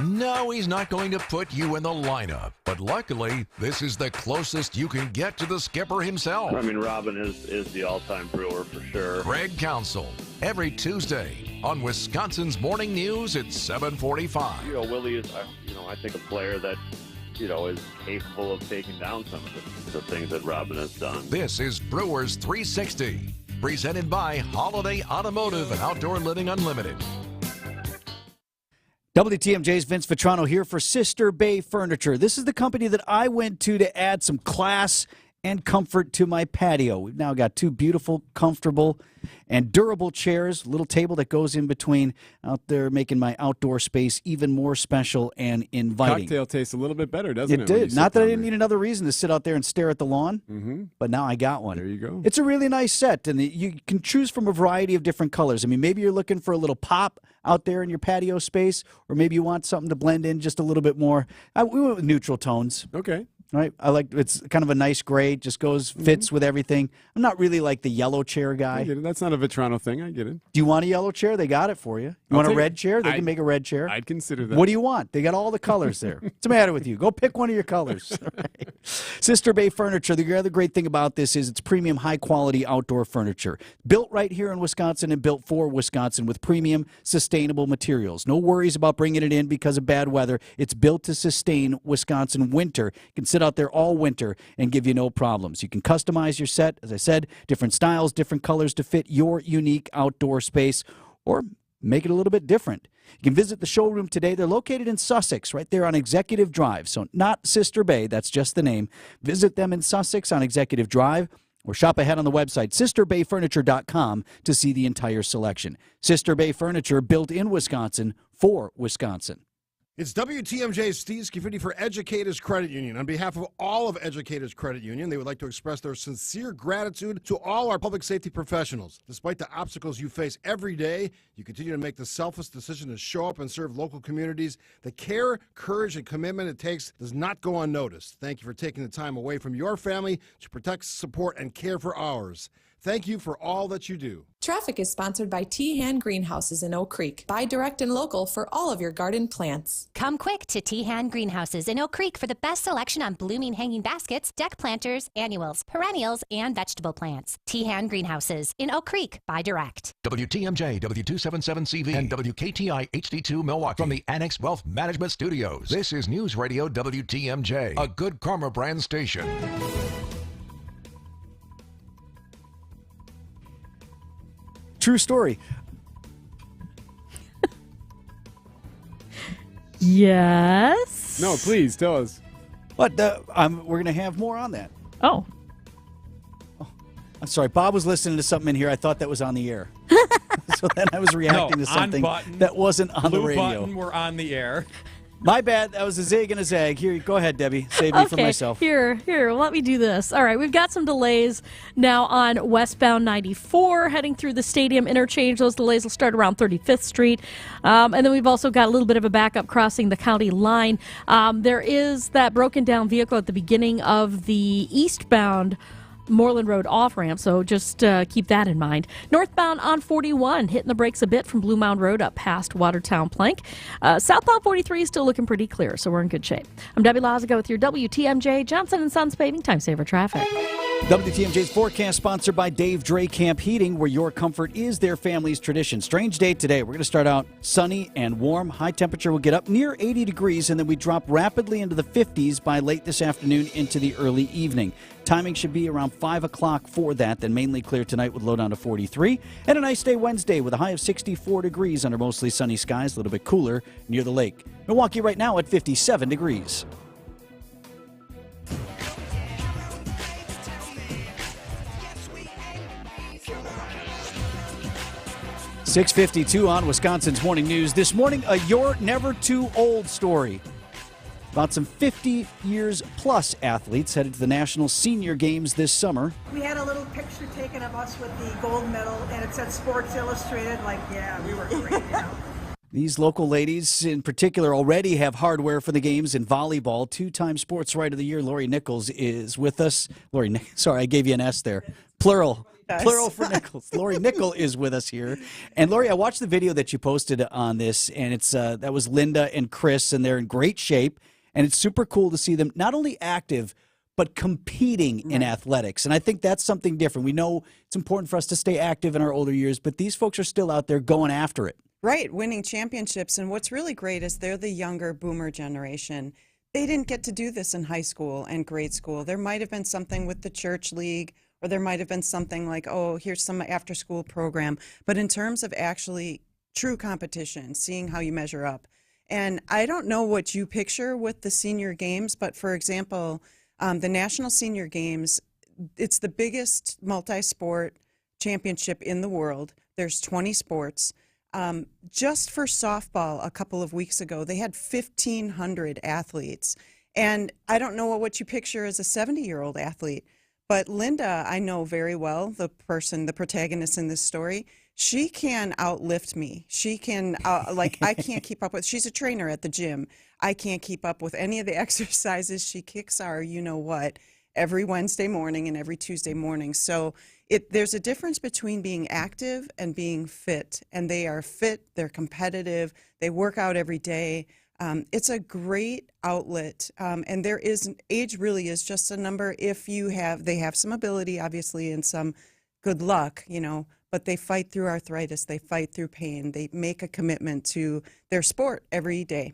No, he's not going to put you in the lineup. But luckily, this is the closest you can get to the skipper himself. I mean, Robin is the all-time Brewer for sure. Greg Counsell, every Tuesday on Wisconsin's Morning News at 7:45. Willie is, I think, a player that is capable of taking down some of the things that Robin has done. This is Brewers 360, presented by Holiday Automotive and Outdoor Living Unlimited. WTMJ's Vince Vitrano here for Sister Bay Furniture. This is the company that I went to add some class and comfort to my patio. We've now got 2 beautiful, comfortable, and durable chairs, a little table that goes in between out there, making my outdoor space even more special and inviting. Cocktail tastes a little bit better, doesn't it? It did. Not that I didn't need another reason to sit out there and stare at the lawn, but now I got one. There you go. It's a really nice set, and you can choose from a variety of different colors. I mean, maybe you're looking for a little pop out there in your patio space, or maybe you want something to blend in just a little bit more. We went with neutral tones. Okay. Right, it's kind of a nice gray, just fits with everything. I'm not really like the yellow chair guy. I get it. That's not a Vitrano thing. I get it. Do you want a yellow chair? They got it for you. You want a red chair? They can make a red chair. I'd consider that. What do you want? They got all the colors there. What's the matter with you? Go pick one of your colors. Right. Sister Bay Furniture, the other great thing about this is it's premium, high-quality outdoor furniture. Built right here in Wisconsin and built for Wisconsin with premium, sustainable materials. No worries about bringing it in because of bad weather. It's built to sustain Wisconsin winter. You can sit out there all winter and give you no problems. You can customize your set, as I said, different styles, different colors to fit your unique outdoor space, or make it a little bit different. You can visit the showroom today. They're located in Sussex, right there on Executive Drive. So not Sister Bay, that's just the name. Visit them in Sussex on Executive Drive, or shop ahead on the website, sisterbayfurniture.com, to see the entire selection. Sister Bay Furniture, built in Wisconsin for Wisconsin. It's WTMJ's Steve Scafidi for Educators Credit Union. On behalf of all of Educators Credit Union, they would like to express their sincere gratitude to all our public safety professionals. Despite the obstacles you face every day, you continue to make the selfless decision to show up and serve local communities. The care, courage, and commitment it takes does not go unnoticed. Thank you for taking the time away from your family to protect, support, and care for ours. Thank you for all that you do. Traffic is sponsored by Tehan Greenhouses in Oak Creek. Buy direct and local for all of your garden plants. Come quick to Tehan Greenhouses in Oak Creek for the best selection on blooming hanging baskets, deck planters, annuals, perennials, and vegetable plants. Tehan Greenhouses in Oak Creek. Buy direct. WTMJ, W277CV, and WKTI HD2 Milwaukee from the Annex Wealth Management Studios. This is News Radio WTMJ, a Good Karma brand station. True story. Yes. No, please tell us. But we're going to have more on that. Oh. I'm sorry. Bob was listening to something in here. I thought that was on the air. So then I was reacting to something that wasn't on the radio. Button, we're on the air. My bad. That was a zig and a zag. Here, go ahead, Debbie. Save me from myself. Here. Let me do this. All right, we've got some delays now on westbound 94 heading through the stadium interchange. Those delays will start around 35th Street. And then we've also got a little bit of a backup crossing the county line. There is that broken down vehicle at the beginning of the eastbound Moreland Road off-ramp, so just keep that in mind. Northbound on 41, hitting the brakes a bit from Blue Mound Road up past Watertown Plank. Southbound 43 is still looking pretty clear, so we're in good shape. I'm Debbie Lazago with your WTMJ Johnson & Sons Paving Time Saver Traffic. WTMJ's forecast sponsored by Dave Dre Camp Heating, where your comfort is their family's tradition. Strange day today. We're going to start out sunny and warm. High temperature will get up near 80 degrees, and then we drop rapidly into the 50s by late this afternoon into the early evening. Timing should be around 5 o'clock for that, then mainly clear tonight with low down to 43. And a nice day Wednesday with a high of 64 degrees under mostly sunny skies, a little bit cooler near the lake. Milwaukee right now at 57 degrees. .652 on Wisconsin's Morning News. This morning, a You're Never Too Old story about some 50 years plus athletes headed to the National Senior Games this summer. We had a little picture taken of us with the gold medal, and it said Sports Illustrated, like, yeah, we were great, you know. These local ladies in particular already have hardware for the games in volleyball. Two-time Sports Writer of the Year, Lori Nichols, is with us. Sorry, I gave you an S there. Plural for Nichols. Lori Nickel is with us here. And Lori, I watched the video that you posted on this, and it's that was Linda and Chris, and they're in great shape. And it's super cool to see them not only active, but competing in athletics. And I think that's something different. We know it's important for us to stay active in our older years, but these folks are still out there going after it. Right, winning championships. And what's really great is they're the younger boomer generation. They didn't get to do this in high school and grade school. There might have been something with the church league, or there might have been something like, oh, here's some after school program. But in terms of actually true competition, seeing how you measure up. And I don't know what you picture with the senior games, but for example, the National Senior Games, it's the biggest multi-sport championship in the world. There's 20 sports. Just for softball a couple of weeks ago, they had 1,500 athletes. And I don't know what you picture as a 70-year-old athlete, but Linda, I know very well, the protagonist in this story. She can outlift me. She can, I can't keep up with, she's a trainer at the gym. I can't keep up with any of the exercises. She kicks our you-know-what every Wednesday morning and every Tuesday morning. So there's a difference between being active and being fit. And they are fit, they're competitive, they work out every day. It's a great outlet. And age really is just a number if they have some ability, obviously, and some good luck, but they fight through arthritis, they fight through pain, they make a commitment to their sport every day.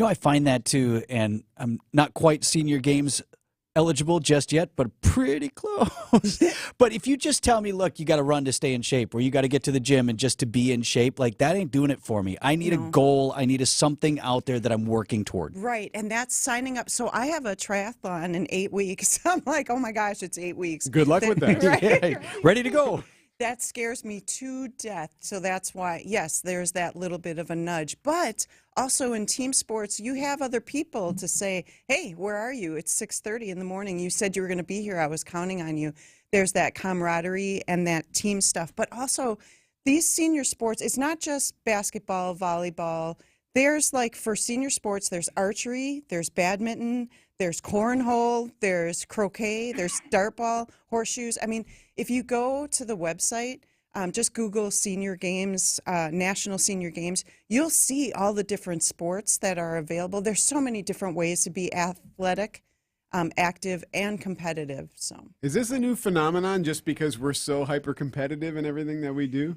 I find that too, and I'm not quite senior games eligible just yet, but pretty close. But if you just tell me, look, you got to run to stay in shape, or you got to get to the gym and just to be in shape, like that ain't doing it for me. I need a goal. I need something out there that I'm working toward. Right, and that's signing up. So I have a triathlon in 8 weeks. I'm like, oh my gosh, it's 8 weeks. Good luck with that. Right? Ready to go. That scares me to death. So that's why, yes, there's that little bit of a nudge. But also in team sports, you have other people to say, hey, where are you? It's 6:30 in the morning. You said you were going to be here. I was counting on you. There's that camaraderie and that team stuff. But also these senior sports, it's not just basketball, volleyball. There's for senior sports, there's archery, there's badminton, there's cornhole, there's croquet, there's dartball, horseshoes. I mean, if you go to the website, just Google Senior Games, National Senior Games, you'll see all the different sports that are available. There's so many different ways to be athletic, active, and competitive. So, is this a new phenomenon just because we're so hyper-competitive in everything that we do?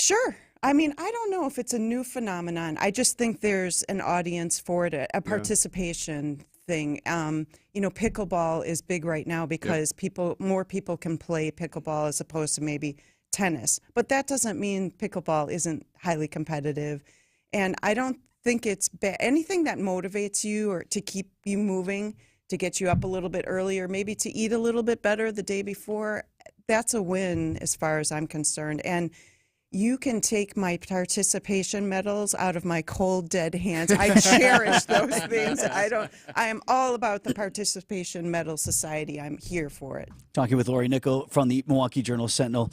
Sure. I mean, I don't know if it's a new phenomenon. I just think there's an audience for it, a participation thing. Pickleball is big right now because more people can play pickleball as opposed to maybe tennis. But that doesn't mean pickleball isn't highly competitive. And I don't think it's anything that motivates you or to keep you moving, to get you up a little bit earlier, maybe to eat a little bit better the day before. That's a win as far as I'm concerned. And you can take my participation medals out of my cold, dead hands. I cherish those things. I am all about the Participation Medal Society. I'm here for it. Talking with Lori Nickel from the Milwaukee Journal-Sentinel.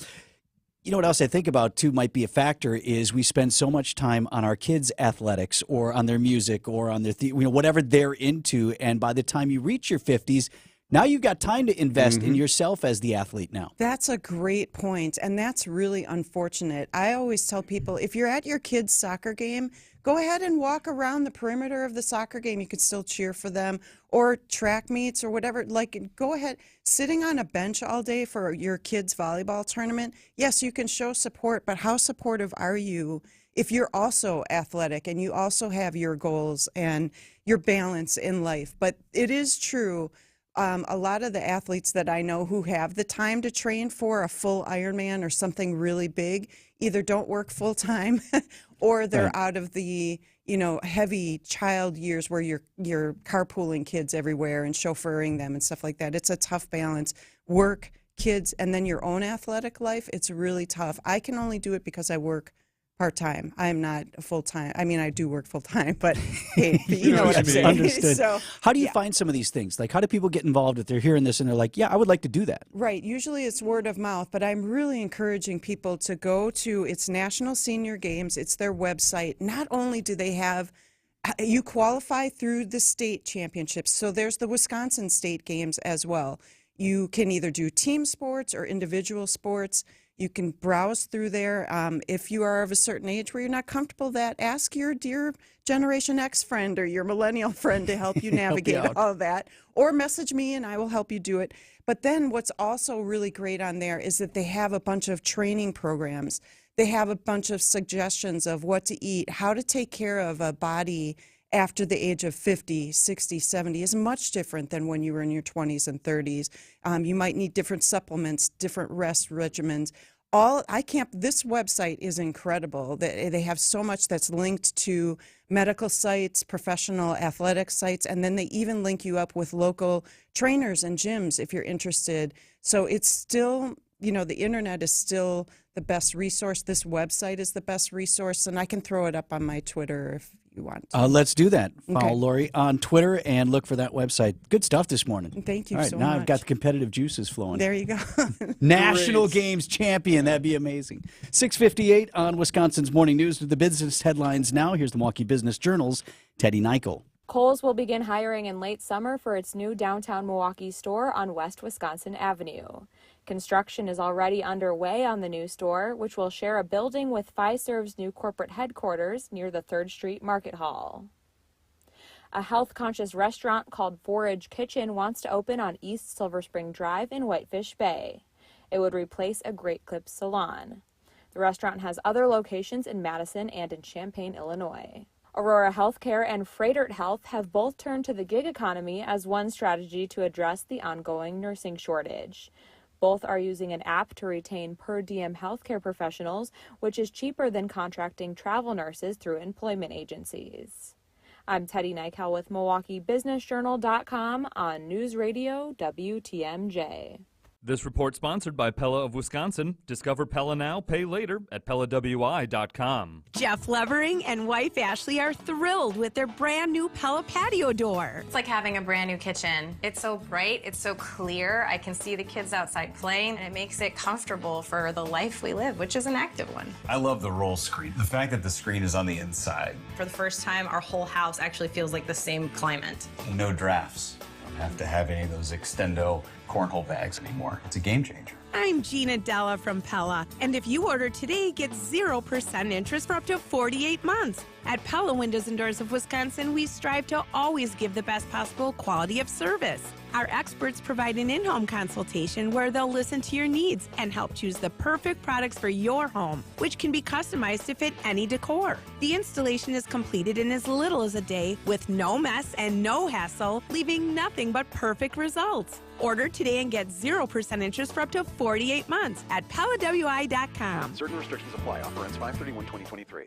You know what else I think about, too, might be a factor is we spend so much time on our kids' athletics or on their music or on their, whatever they're into. And by the time you reach your 50s, now you've got time to invest in yourself as the athlete now. That's a great point, and that's really unfortunate. I always tell people, if you're at your kid's soccer game, go ahead and walk around the perimeter of the soccer game. You could still cheer for them, or track meets or whatever. Go ahead. Sitting on a bench all day for your kid's volleyball tournament, yes, you can show support, but how supportive are you if you're also athletic and you also have your goals and your balance in life? But it is true. A lot of the athletes that I know who have the time to train for a full Ironman or something really big either don't work full time or they're out of the heavy child years where you're carpooling kids everywhere and chauffeuring them and stuff like that. It's a tough balance. Work, kids, and then your own athletic life. It's really tough. I can only do it because I work part-time. I'm not full-time. I mean, I do work full-time, but hey, you know what I'm saying. Understood. So, how do you find some of these things? Like, how do people get involved if they're hearing this and they're like, yeah, I would like to do that? Right. Usually it's word of mouth, but I'm really encouraging people to go to its National Senior Games. It's their website. Not only do they have, you qualify through the state championships, so there's the Wisconsin State Games as well. You can either do team sports or individual sports. You can browse through there. If you are of a certain age where you're not comfortable that, ask your dear Generation X friend or your millennial friend to help you navigate all of that. Or message me and I will help you do it. But then what's also really great on there is that they have a bunch of training programs. They have a bunch of suggestions of what to eat, how to take care of a body after the age of 50, 60, 70 is much different than when you were in your 20s and 30s. You might need different supplements, different rest regimens. This website is incredible. They have so much that's linked to medical sites, professional athletic sites, and then they even link you up with local trainers and gyms if you're interested. So it's still, the internet is still the best resource. This website is the best resource, and I can throw it up on my Twitter if you want to. Let's do that. Follow Okay. Lori on Twitter and look for that website. Good stuff this morning. Thank you All right, so now much. I've got the competitive juices flowing. There you go. National Games champion. That'd be amazing. 6:58 on Wisconsin's Morning News with the business headlines now. Here's the Milwaukee Business Journal's Teddy Nichol. Kohl's will begin hiring in late summer for its new downtown Milwaukee store on West Wisconsin Avenue. Construction is already underway on the new store, which will share a building with Fiserv's new corporate headquarters near the 3rd Street Market Hall. A health-conscious restaurant called Forage Kitchen wants to open on East Silver Spring Drive in Whitefish Bay. It would replace a Great Clips salon. The restaurant has other locations in Madison and in Champaign, Illinois. Aurora Healthcare and Freighter Health have both turned to the gig economy as one strategy to address the ongoing nursing shortage. Both are using an app to retain per diem healthcare professionals, which is cheaper than contracting travel nurses through employment agencies. I'm Teddy Nichol with MilwaukeeBusinessJournal.com on News Radio WTMJ. This report sponsored by Pella of Wisconsin. Discover Pella now, pay later at PellaWI.com. Jeff Levering and wife Ashley are thrilled with their brand new Pella patio door. It's like having a brand new kitchen. It's so bright, it's so clear. I can see the kids outside playing, and it makes it comfortable for the life we live, which is an active one. I love the roll screen. The fact that the screen is on the inside. For the first time, our whole house actually feels like the same climate. And no drafts. Don't have to have any of those extendo cornhole bags anymore. It's a game changer. I'm Gina Della from Pella, and if you order today, get 0% interest for up to 48 months. At Pella Windows and Doors of Wisconsin, we strive to always give the best possible quality of service. Our experts provide an in-home consultation where they'll listen to your needs and help choose the perfect products for your home, which can be customized to fit any decor. The installation is completed in as little as a day with no mess and no hassle, leaving nothing but perfect results. Order today and get 0% interest for up to 48 months at PellaWI.com. Certain restrictions apply. Offer ends 5/31/2023.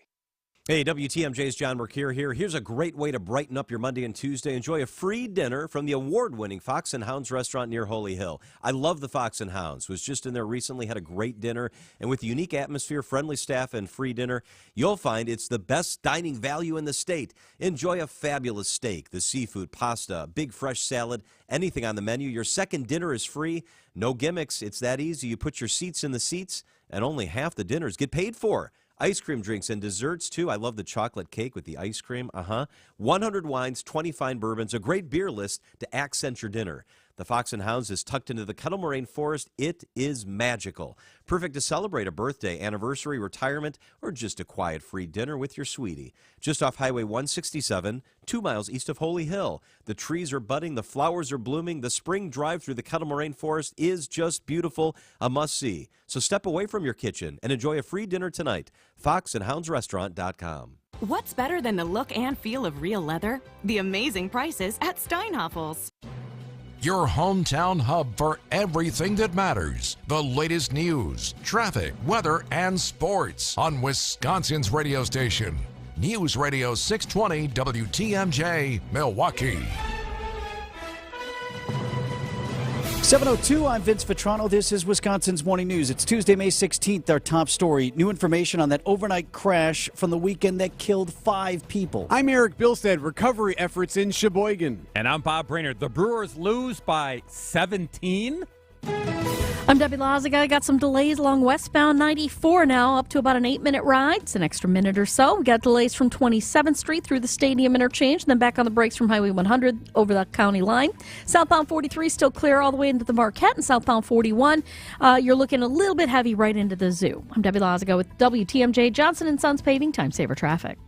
Hey, WTMJ's John Mercure here. Here's a great way to brighten up your Monday and Tuesday. Enjoy a free dinner from the award-winning Fox and Hounds restaurant near Holy Hill. I love the Fox and Hounds. Was just in there recently, had a great dinner. And with the unique atmosphere, friendly staff, and free dinner, you'll find it's the best dining value in the state. Enjoy a fabulous steak, the seafood, pasta, big fresh salad, anything on the menu. Your second dinner is free. No gimmicks. It's that easy. You put your seats in the seats, and only half the dinners get paid for. Ice cream drinks and desserts, too. I love the chocolate cake with the ice cream. 100 wines, 20 fine bourbons, a great beer list to accent your dinner. The Fox and Hounds is tucked into the Kettle Moraine Forest. It is magical. Perfect to celebrate a birthday, anniversary, retirement, or just a quiet free dinner with your sweetie. Just off Highway 167, 2 miles east of Holy Hill. The trees are budding, the flowers are blooming. The spring drive through the Kettle Moraine Forest is just beautiful, a must-see. So step away from your kitchen and enjoy a free dinner tonight. FoxandHoundsRestaurant.com. What's better than the look and feel of real leather? The amazing prices at Steinhoffel's. Your hometown hub for everything that matters. The latest news, traffic, weather, and sports on Wisconsin's radio station. News Radio 620 WTMJ, Milwaukee. 7:02, I'm Vince Vitrano. This is Wisconsin's Morning News. It's Tuesday, May 16th, our top story. New information on that overnight crash from the weekend that killed 5 people. I'm Eric Bilstead. Recovery efforts in Sheboygan. And I'm Bob Brainerd. The Brewers lose by 17? I'm Debbie Laziga. I got some delays along westbound 94 now, up to about an 8-minute ride. It's an extra minute or so. We got delays from 27th Street through the Stadium interchange, and then back on the brakes from Highway 100 over the county line. Southbound 43 still clear all the way into the Marquette, and southbound 41, you're looking a little bit heavy right into the zoo. I'm Debbie Laziga with WTMJ Johnson & Sons Paving, Time Saver Traffic.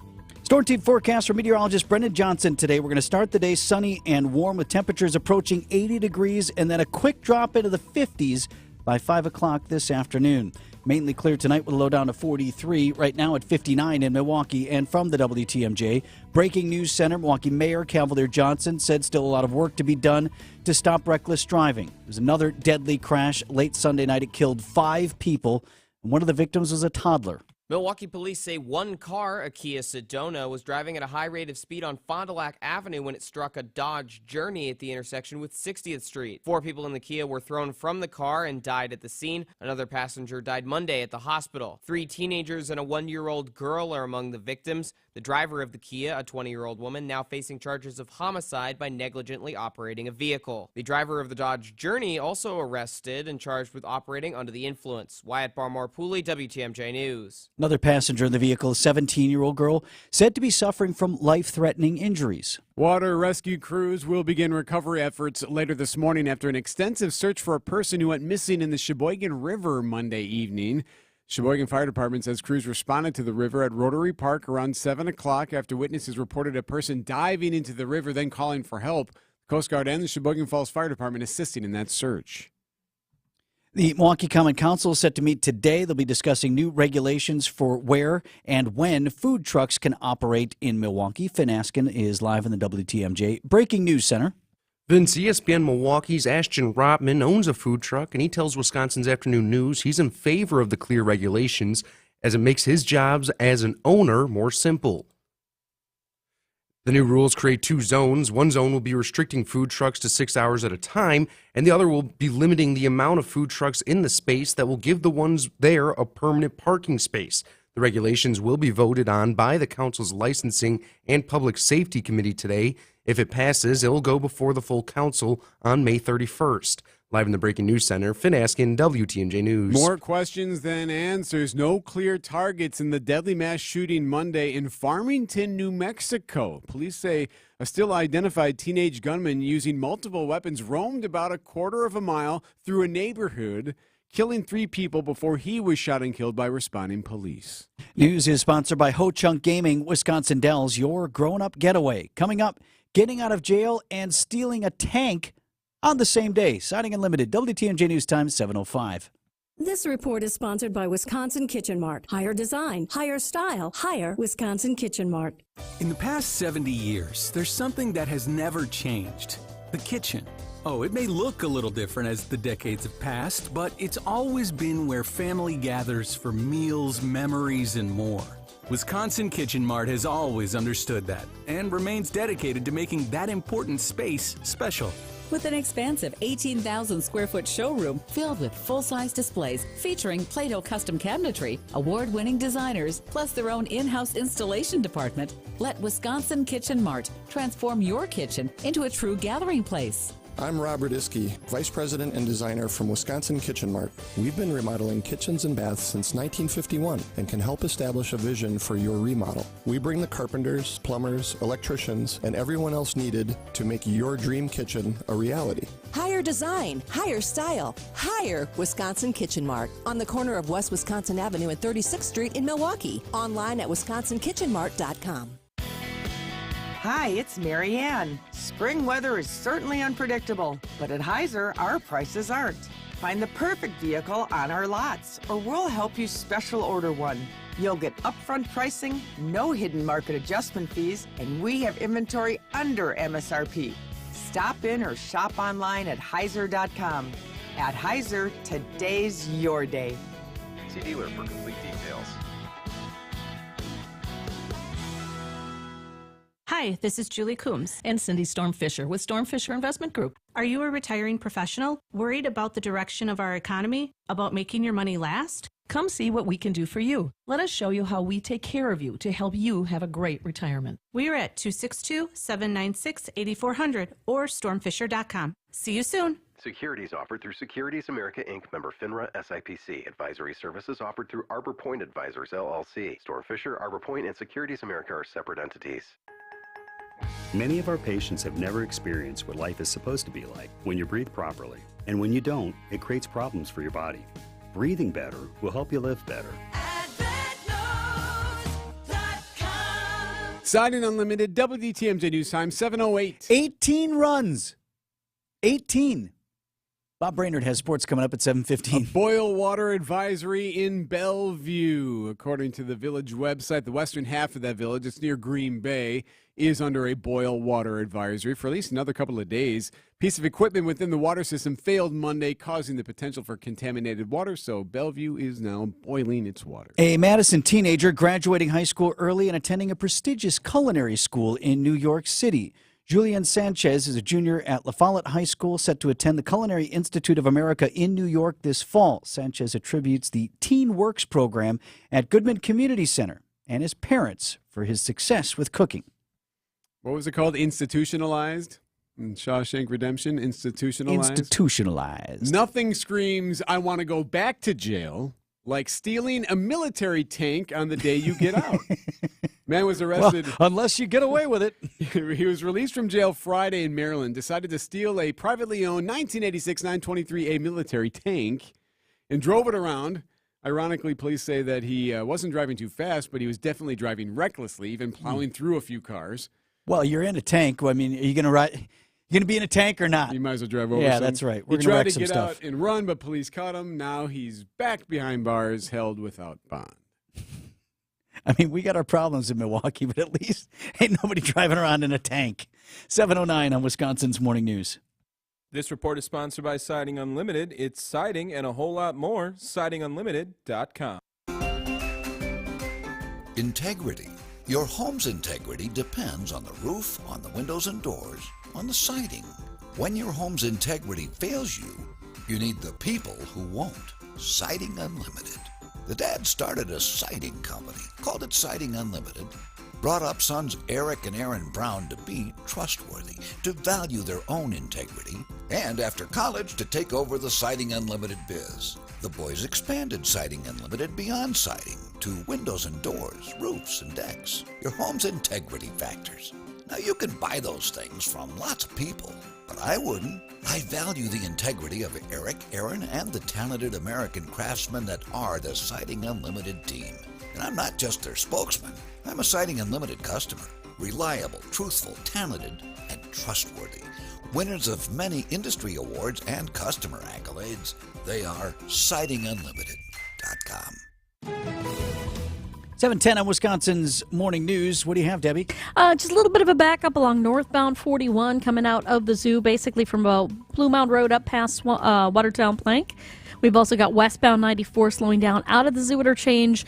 Storm team forecast from meteorologist Brendan Johnson today. We're going to start the day sunny and warm with temperatures approaching 80 degrees and then a quick drop into the 50s by 5 o'clock this afternoon. Mainly clear tonight with a low down to 43. Right now at 59 in Milwaukee. And from the WTMJ, Breaking News Center, Milwaukee Mayor Cavalier Johnson said still a lot of work to be done to stop reckless driving. There was another deadly crash late Sunday night. It killed 5 people, and one of the victims was a toddler. Milwaukee police say one car, a Kia Sedona, was driving at a high rate of speed on Fond du Lac Avenue when it struck a Dodge Journey at the intersection with 60th Street. 4 people in the Kia were thrown from the car and died at the scene. Another passenger died Monday at the hospital. 3 teenagers and a 1-year-old girl are among the victims. The driver of the Kia, a 20-year-old woman, now facing charges of homicide by negligently operating a vehicle. The driver of the Dodge Journey also arrested and charged with operating under the influence. Wyatt Barmore-Pooley, WTMJ News. Another passenger in the vehicle, a 17-year-old girl, said to be suffering from life-threatening injuries. Water rescue crews will begin recovery efforts later this morning after an extensive search for a person who went missing in the Sheboygan River Monday evening. Sheboygan Fire Department says crews responded to the river at Rotary Park around 7 o'clock after witnesses reported a person diving into the river, then calling for help. The Coast Guard and the Sheboygan Falls Fire Department assisting in that search. The Milwaukee Common Council is set to meet today. They'll be discussing new regulations for where and when food trucks can operate in Milwaukee. Finn Askin is live in the WTMJ Breaking News Center. Vince, ESPN Milwaukee's Ashton Rotman owns a food truck, and he tells Wisconsin's Afternoon News he's in favor of the clear regulations as it makes his jobs as an owner more simple. The new rules create 2 zones. One zone will be restricting food trucks to 6 hours at a time, and the other will be limiting the amount of food trucks in the space that will give the ones there a permanent parking space. The regulations will be voted on by the council's Licensing and Public Safety Committee today. If it passes, it will go before the full council on May 31st. Live in the Breaking News Center, Finn Askin, WTMJ News. More questions than answers. No clear targets in the deadly mass shooting Monday in Farmington, New Mexico. Police say a still identified teenage gunman using multiple weapons roamed about a quarter of a mile through a neighborhood, killing 3 people before he was shot and killed by responding police. News is sponsored by Ho Chunk Gaming, Wisconsin Dells, your grown-up getaway. Coming up, getting out of jail and stealing a tank on the same day. Siding Unlimited, WTMJ News Time, 7:05. This report is sponsored by Wisconsin Kitchen Mart. Higher design, higher style, higher Wisconsin Kitchen Mart. In the past 70 years, there's something that has never changed. The kitchen. Oh, it may look a little different as the decades have passed, but it's always been where family gathers for meals, memories, and more. Wisconsin Kitchen Mart has always understood that and remains dedicated to making that important space special. With an expansive 18,000 square foot showroom filled with full-size displays featuring Play-Doh custom cabinetry, award-winning designers, plus their own in-house installation department, let Wisconsin Kitchen Mart transform your kitchen into a true gathering place. I'm Robert Iskey, Vice President and Designer from Wisconsin Kitchen Mart. We've been remodeling kitchens and baths since 1951 and can help establish a vision for your remodel. We bring the carpenters, plumbers, electricians, and everyone else needed to make your dream kitchen a reality. Higher design, higher style, higher Wisconsin Kitchen Mart on the corner of West Wisconsin Avenue and 36th Street in Milwaukee. Online at wisconsinkitchenmart.com. Hi, it's Mary Ann. Spring weather is certainly unpredictable, but at Heiser, our prices aren't. Find the perfect vehicle on our lots, or we'll help you special order one. You'll get upfront pricing, no hidden market adjustment fees, and we have inventory under MSRP. Stop in or shop online at Heiser.com. At Heiser, today's your day. See dealer for complete details. Hi, this is Julie Coombs and Cindy Storm Fisher with Storm Fisher Investment Group. Are you a retiring professional? Worried about the direction of our economy? About making your money last? Come see what we can do for you. Let us show you how we take care of you to help you have a great retirement. We are at 262-796-8400 or stormfisher.com. See you soon. Securities offered through Securities America Inc. member FINRA SIPC. Advisory services offered through Arbor Point Advisors LLC. Storm Fisher, Arbor Point, and Securities America are separate entities. Many of our patients have never experienced what life is supposed to be like when you breathe properly. And when you don't, it creates problems for your body. Breathing better will help you live better. Siding Unlimited, WTMJ News Time, 7:08. 18 runs. 18. Bob Brainerd has sports coming up at 7:15. Boil water advisory in Bellevue. According to the village website, the western half of that village, it's near Green Bay, is under a boil water advisory for at least another couple of days. Piece of equipment within the water system failed Monday, causing the potential for contaminated water, so Bellevue is now boiling its water. A Madison teenager graduating high school early and attending a prestigious culinary school in New York City. Julian Sanchez is a junior at La Follette High School, set to attend the Culinary Institute of America in New York this fall. Sanchez attributes the Teen Works program at Goodman Community Center and his parents for his success with cooking. What was it called? Institutionalized? In Shawshank Redemption? Institutionalized? Institutionalized. Nothing screams, I want to go back to jail, like stealing a military tank on the day you get out. Man was arrested. Well, unless you get away with it. He was released from jail Friday in Maryland, decided to steal a privately owned 1986 923A military tank and drove it around. Ironically, police say that he wasn't driving too fast, but he was definitely driving recklessly, even plowing through a few cars. Well, you're in a tank. I mean, are you going to ride? You going to be in a tank or not? You might as well drive over. Yeah, that's right. We're He going to tried wreck to some get stuff. out and run, but police caught him. Now he's back behind bars, held without bond. I mean, we got our problems in Milwaukee, but at least ain't nobody driving around in a tank. 7:09 on Wisconsin's Morning News. This report is sponsored by Siding Unlimited. It's siding and a whole lot more. SidingUnlimited.com. Integrity. Your home's integrity depends on the roof, on the windows and doors, on the siding. When your home's integrity fails you, you need the people who won't. Siding Unlimited. The dad started a siding company, called it Siding Unlimited, brought up sons Eric and Aaron Brown to be trustworthy, to value their own integrity, and after college to take over the Siding Unlimited biz. The boys expanded Siding Unlimited beyond siding to windows and doors, roofs and decks. Your home's integrity factors. Now you can buy those things from lots of people, but I wouldn't. I value the integrity of Eric, Aaron, and the talented American craftsmen that are the Siding Unlimited team. And I'm not just their spokesman. I'm a Siding Unlimited customer. Reliable, truthful, talented, and trustworthy. Winners of many industry awards and customer accolades. They are SidingUnlimited.com. 7:10 on Wisconsin's Morning News. What do you have, Debbie? Just a little bit of a backup along northbound 41 coming out of the zoo, basically from Blue Mound Road up past Watertown Plank. We've also got westbound 94 slowing down out of the zoo interchange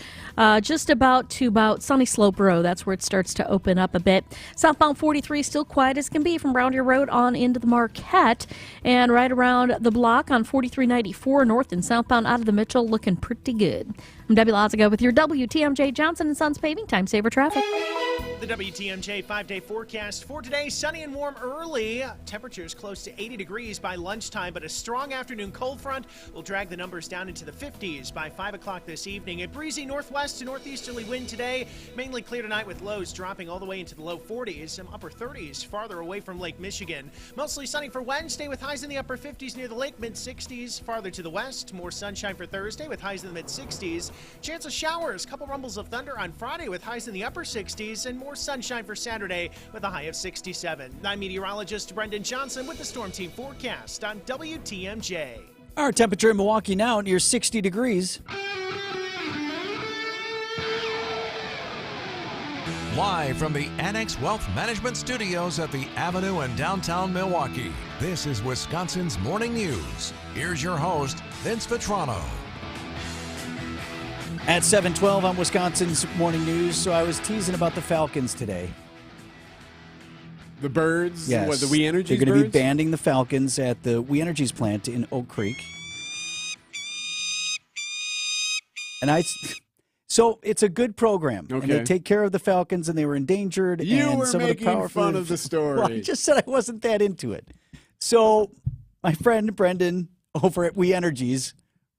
just about Sunny Slope Road. That's where it starts to open up a bit. Southbound 43 still quiet as can be from Roundier Road on into the Marquette. And right around the block on 4394 north and southbound out of the Mitchell looking pretty good. I'm Debbie Lazaga with your WTMJ Johnson & Sons Paving Time Saver Traffic. The WTMJ 5-day forecast for today, sunny and warm early. Temperatures close to 80 degrees by lunchtime, but a strong afternoon cold front will drag the numbers down into the 50s by 5 o'clock this evening. A breezy northwest to northeasterly wind today, mainly clear tonight with lows dropping all the way into the low 40s, some upper 30s farther away from Lake Michigan. Mostly sunny for Wednesday with highs in the upper 50s near the lake, mid-60s farther to the west. More sunshine for Thursday with highs in the mid-60s. Chance of showers, couple rumbles of thunder on Friday with highs in the upper 60s, and more sunshine for Saturday with a high of 67. I'm meteorologist Brendan Johnson with the Storm Team forecast on WTMJ. Our temperature in Milwaukee now near 60 degrees. Live from the Annex Wealth Management Studios at the Avenue in downtown Milwaukee, this is Wisconsin's Morning News. Here's your host, Vince Vitrano. At 7:12 on Wisconsin's Morning News, so I was teasing about the Falcons today. The birds? Yes. What, the We Energies They're going to be birds? banding the Falcons at the We Energies plant in Oak Creek. And so it's a good program. Okay. And they take care of the Falcons, and they were endangered. You and were some making of the fun of the story. Well, I just said I wasn't that into it. So my friend Brendan over at We Energies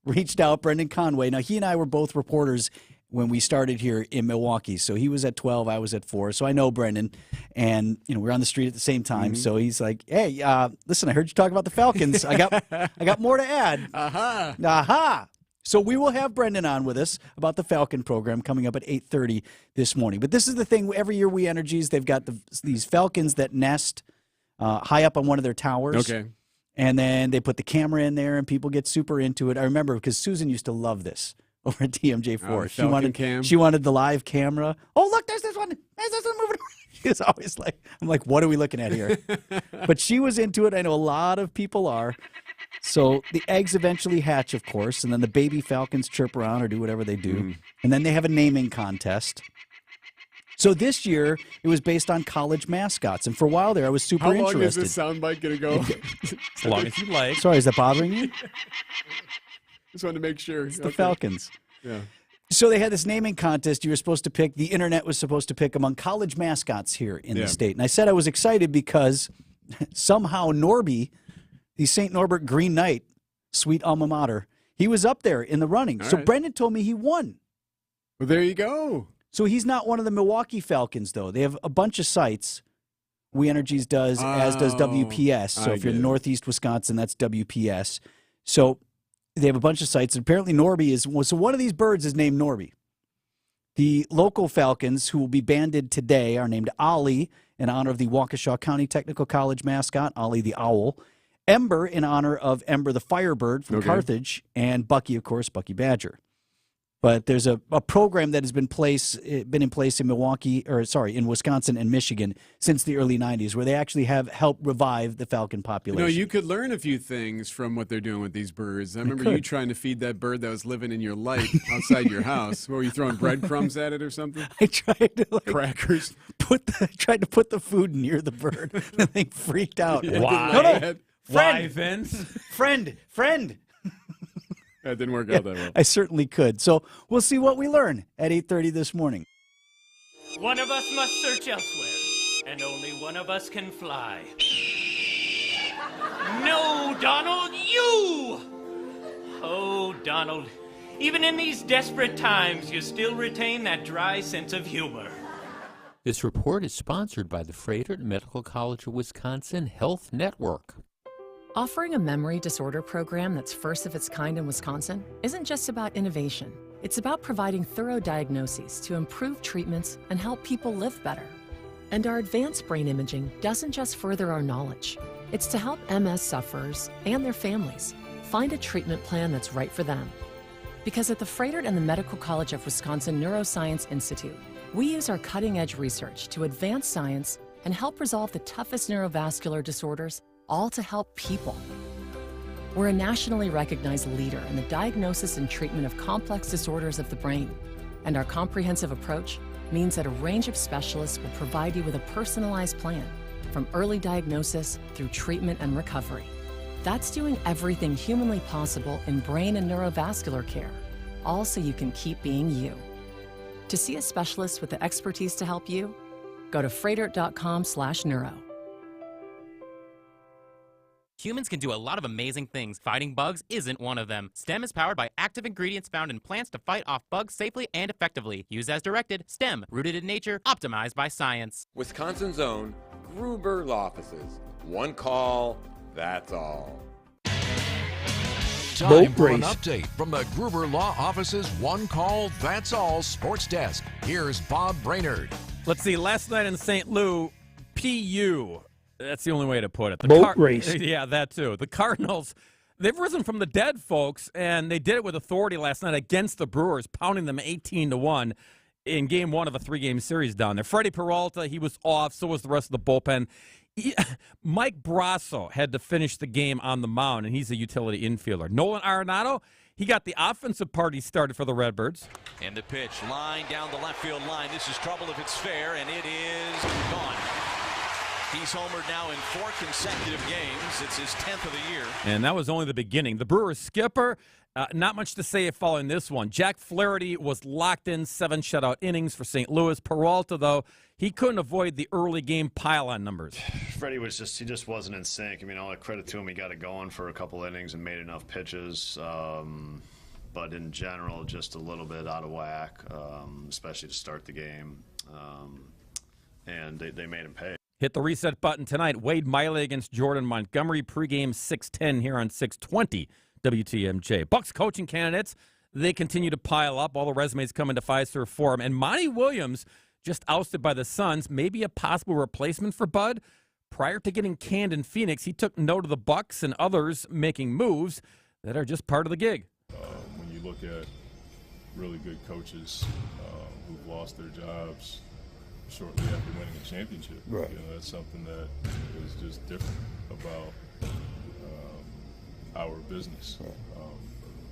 reached out, Brendan Conway. Now, he and I were both reporters when we started here in Milwaukee. So he was at 12, I was at 4. So I know Brendan, and we were on the street at the same time. So he's like, "Hey, listen, I heard you talk about the Falcons. I got more to add." Aha! So we will have Brendan on with us about the Falcon program coming up at 8:30 this morning. But this is the thing: every year We Energies, they've got these Falcons that nest high up on one of their towers. Okay. And then they put the camera in there, and people get super into it. I remember because Susan used to love this over at TMJ4. She wanted the live camera. Oh, look, there's this one. There's this one moving. She was always like, I'm like, what are we looking at here? But she was into it. I know a lot of people are. So the eggs eventually hatch, of course, and then the baby falcons chirp around or do whatever they do. And then they have a naming contest. So this year, it was based on college mascots. And for a while there, I was super interested. How long is this soundbite going to go? As long as you like. Sorry, is that bothering you? Just wanted to make sure. It's the Falcons. Yeah. So they had this naming contest. You were supposed to pick, the internet was supposed to pick among college mascots here in the state. And I said I was excited because somehow Norby, the St. Norbert Green Knight, sweet alma mater, he was up there in the running. So Brendan told me he won. Well, there you go. So he's not one of the Milwaukee Falcons, though. They have a bunch of sites. We Energies does, as does WPS. So if you're in Northeast Wisconsin, that's WPS. So they have a bunch of sites. And apparently Norby is, so one of these birds is named Norby. The local Falcons, who will be banded today, are named Ollie in honor of the Waukesha County Technical College mascot, Ollie the Owl. Ember in honor of Ember the Firebird from Carthage. And Bucky, of course, Bucky Badger. But there's a program that has been in place in in Wisconsin and Michigan since the early 90s, where they actually have helped revive the falcon population. You could learn a few things from what they're doing with these birds. I remember you trying to feed that bird that was living in your light outside your house. What, were you throwing breadcrumbs at it or something? I tried to crackers. Tried to put the food near the bird. The thing freaked out. Why? No, Why, Vince? Friend. That didn't work out that well. I certainly could. So we'll see what we learn at 8:30 this morning. One of us must search elsewhere, and only one of us can fly. No, Donald, you! Oh, Donald, even in these desperate times, you still retain that dry sense of humor. This report is sponsored by the Frederick Medical College of Wisconsin Health Network. Offering a memory disorder program that's first of its kind in Wisconsin isn't just about innovation. It's about providing thorough diagnoses to improve treatments and help people live better. And our advanced brain imaging doesn't just further our knowledge. It's to help MS sufferers and their families find a treatment plan that's right for them. Because at the Frederick and the Medical College of Wisconsin Neuroscience Institute, we use our cutting-edge research to advance science and help resolve the toughest neurovascular disorders, all to help people. We're a nationally recognized leader in the diagnosis and treatment of complex disorders of the brain, and our comprehensive approach means that a range of specialists will provide you with a personalized plan, from early diagnosis through treatment and recovery. That's doing everything humanly possible in brain and neurovascular care, all so you can keep being you. To see a specialist with the expertise to help you, go to freighter.com/neuro. Humans can do a lot of amazing things. Fighting bugs isn't one of them. STEM is powered by active ingredients found in plants to fight off bugs safely and effectively. Use as directed. STEM, rooted in nature, optimized by science. Wisconsin's own Gruber Law Offices. One call, that's all. Time for an update from the Gruber Law Office's One Call, That's All Sports Desk. Here's Bob Brainerd. Let's see. Last night in St. Louis, PU. That's the only way to put it. Boat race. Yeah, that too. The Cardinals, they've risen from the dead, folks, and they did it with authority last night against the Brewers, pounding them 18-1 in Game 1 of a 3-game series down there. Freddie Peralta, he was off. So was the rest of the bullpen. Mike Brasso had to finish the game on the mound, and he's a utility infielder. Nolan Arenado, he got the offensive party started for the Redbirds. And the pitch, line down the left field line. This is trouble if it's fair, and it is gone. He's homered now in 4 consecutive games. It's his 10th of the year. And that was only the beginning. The Brewers skipper, not much to say following this one. Jack Flaherty was locked in 7 shutout innings for St. Louis. Peralta, though, he couldn't avoid the early game pile-on numbers. Freddie he just wasn't in sync. I mean, all the credit to him. He got it going for a couple innings and made enough pitches. But in general, just a little bit out of whack, especially to start the game. And they made him pay. Hit the reset button tonight. Wade Miley against Jordan Montgomery. Pregame 6:10 here on 620 WTMJ. Bucks coaching candidates, they continue to pile up. All the resumes coming to Fiserv Forum. And Monty Williams, just ousted by the Suns, may be a possible replacement for Bud. Prior to getting canned in Phoenix, he took note of the Bucks and others making moves that are just part of the gig. When you look at really good coaches who've lost their jobs shortly after winning a championship, right. That's something that is just different about our business.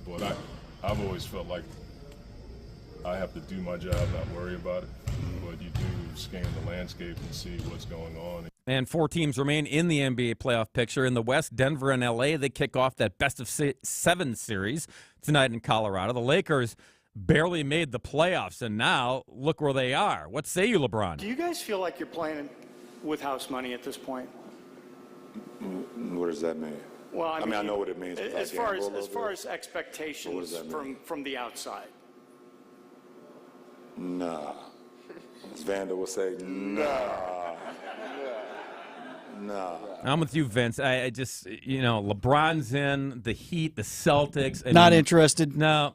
But I've always felt like I have to do my job, not worry about it. But you do scan the landscape and see what's going on. And 4 teams remain in the NBA playoff picture. In the West, Denver and LA, they kick off that best-of-7 series tonight in Colorado. The Lakers barely made the playoffs, and now look where they are. What say you, LeBron? Do you guys feel like you're playing with house money at this point? What does that mean? Well, I mean, I know what it means. As far as expectations from the outside. Nah. As Vanda will say, nah. Nah. I'm with you, Vince. I just, LeBron's in, the Heat, the Celtics. Not interested. No,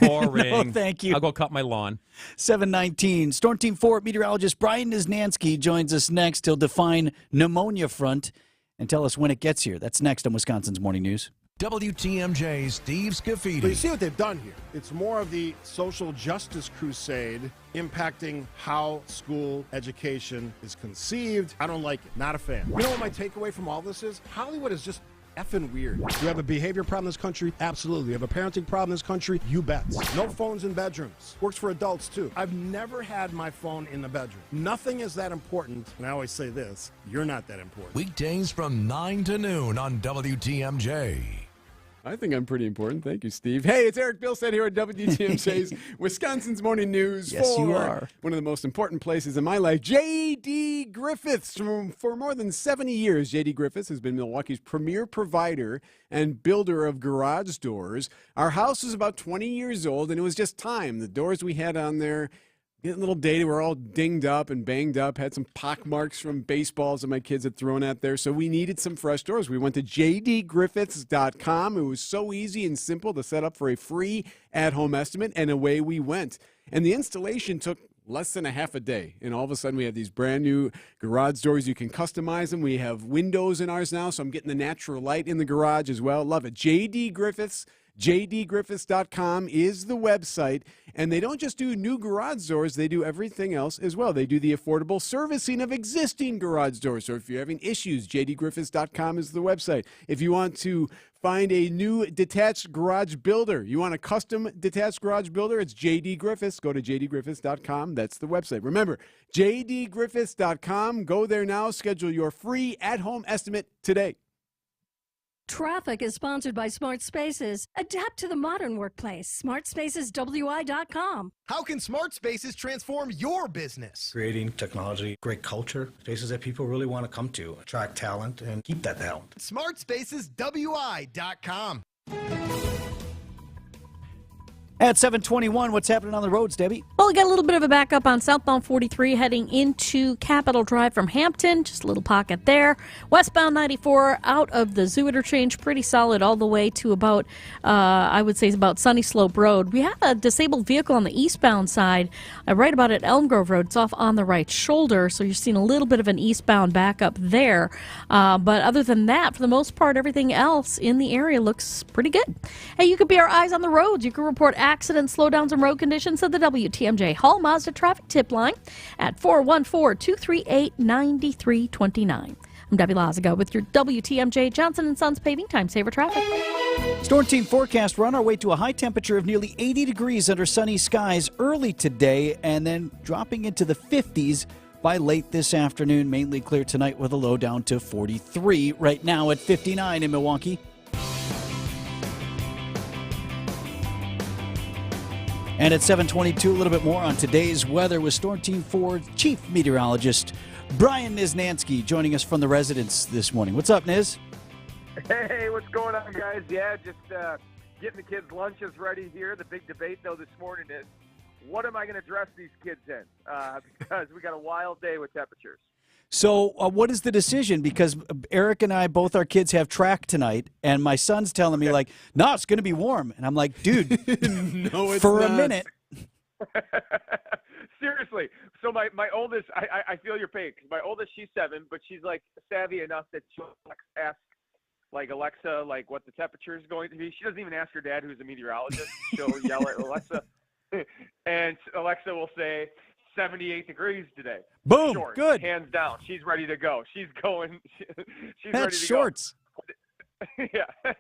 boring. No, thank you. I'll go cut my lawn. 7:19. Storm Team 4 meteorologist Brian Niznansky joins us next. He'll define pneumonia front and tell us when it gets here. That's next on Wisconsin's Morning News. WTMJ's Steve Scafidi. But you see what they've done here. It's more of the social justice crusade impacting how school education is conceived. I don't like it. Not a fan. You know what my takeaway from all this is? Hollywood is just effing weird. Do you have a behavior problem in this country? Absolutely. You have a parenting problem in this country? You bet. No phones in bedrooms. Works for adults, too. I've never had my phone in the bedroom. Nothing is that important. And I always say this, you're not that important. Weekdays from 9 to noon on WTMJ. I think I'm pretty important. Thank you, Steve. Hey, it's Eric Bilstead here at WTMJ's Wisconsin's Morning News. Yes, you are. One of the most important places in my life, J.D. Griffiths. For more than 70 years, J.D. Griffiths has been Milwaukee's premier provider and builder of garage doors. Our house is about 20 years old, and it was just time. The doors we had on there getting a little dated. We're all dinged up and banged up, had some pock marks from baseballs that my kids had thrown out there. So we needed some fresh doors. We went to jdgriffiths.com. It was so easy and simple to set up for a free at-home estimate, and away we went. And the installation took less than a half a day. And all of a sudden we have these brand new garage doors. You can customize them. We have windows in ours now, so I'm getting the natural light in the garage as well. Love it. jdgriffiths.com is the website, and they don't just do new garage doors, they do everything else as well. They do the affordable servicing of existing garage doors. So if you're having issues, jdgriffiths.com is the website. If you want to find a new detached garage builder, you want a custom detached garage builder, it's JD Griffiths. Go to jdgriffiths.com. That's the website. Remember, jdgriffiths.com. Go there now. Schedule your free at-home estimate today. Traffic is sponsored by Smart Spaces. Adapt to the modern workplace. SmartSpacesWI.com. How can Smart Spaces transform your business? Creating technology, great culture, spaces that people really want to come to, attract talent, and keep that talent. SmartSpacesWI.com. At 7:21, what's happening on the roads, Debbie? Well, we got a little bit of a backup on southbound 43 heading into Capitol Drive from Hampton. Just a little pocket there. Westbound 94 out of the zoo interchange, pretty solid all the way to about, I would say, about Sunny Slope Road. We have a disabled vehicle on the eastbound side, right about at Elm Grove Road. It's off on the right shoulder, so you're seeing a little bit of an eastbound backup there. But other than that, for the most part, everything else in the area looks pretty good. Hey, you could be our eyes on the roads. You can report accidents, slowdowns, and road conditions at the WTMJ Hall Mazda traffic tip line at 414-238-9329. I'm Debbie Lazago with your WTMJ Johnson & Sons Paving Time Saver traffic. Storm Team forecast, we're on our way to a high temperature of nearly 80 degrees under sunny skies early today, and then dropping into the 50s by late this afternoon. Mainly clear tonight with a low down to 43. Right now at 59 in Milwaukee. And at 7:22, a little bit more on today's weather with Storm Team 4 Chief Meteorologist Brian Niznansky joining us from the residence this morning. What's up, Niz? Hey, what's going on, guys? Yeah, just getting the kids' lunches ready here. The big debate, though, this morning is, what am I going to dress these kids in? Because we got a wild day with temperatures. So what is the decision? Because Eric and I, both our kids have track tonight, and my son's telling me, like, no, it's going to be warm. And I'm like, dude, no, it's for not. a minute. Seriously. So So my oldest, I feel your pain. 'Cause my oldest, she's 7, but she's like savvy enough that she'll ask, like, Alexa, like, what the temperature is going to be. She doesn't even ask her dad, who's a meteorologist. She'll yell at Alexa, and Alexa will say 78 degrees today. Boom, Shorts, good. hands down. She's ready to go. She's going. She's That's ready to shorts. Go. Yeah.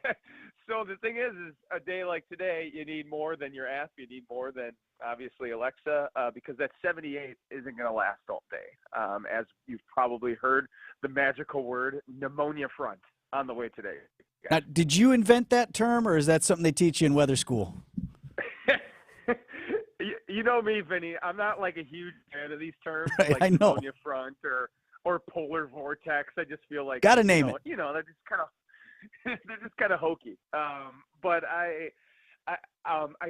So the thing is a day like today, you need more than your app. You need more than, obviously, Alexa, because that 78 isn't going to last all day. As you've probably heard the magical word pneumonia front on the way today. Now, did you invent that term, or is that something they teach you in weather school? You know me, Vinny. I'm not like a huge fan of these terms, Right, like I know. pneumonia front or polar vortex. I just feel like Gotta name it. You know, they're just kind of they're just kind of hokey. But I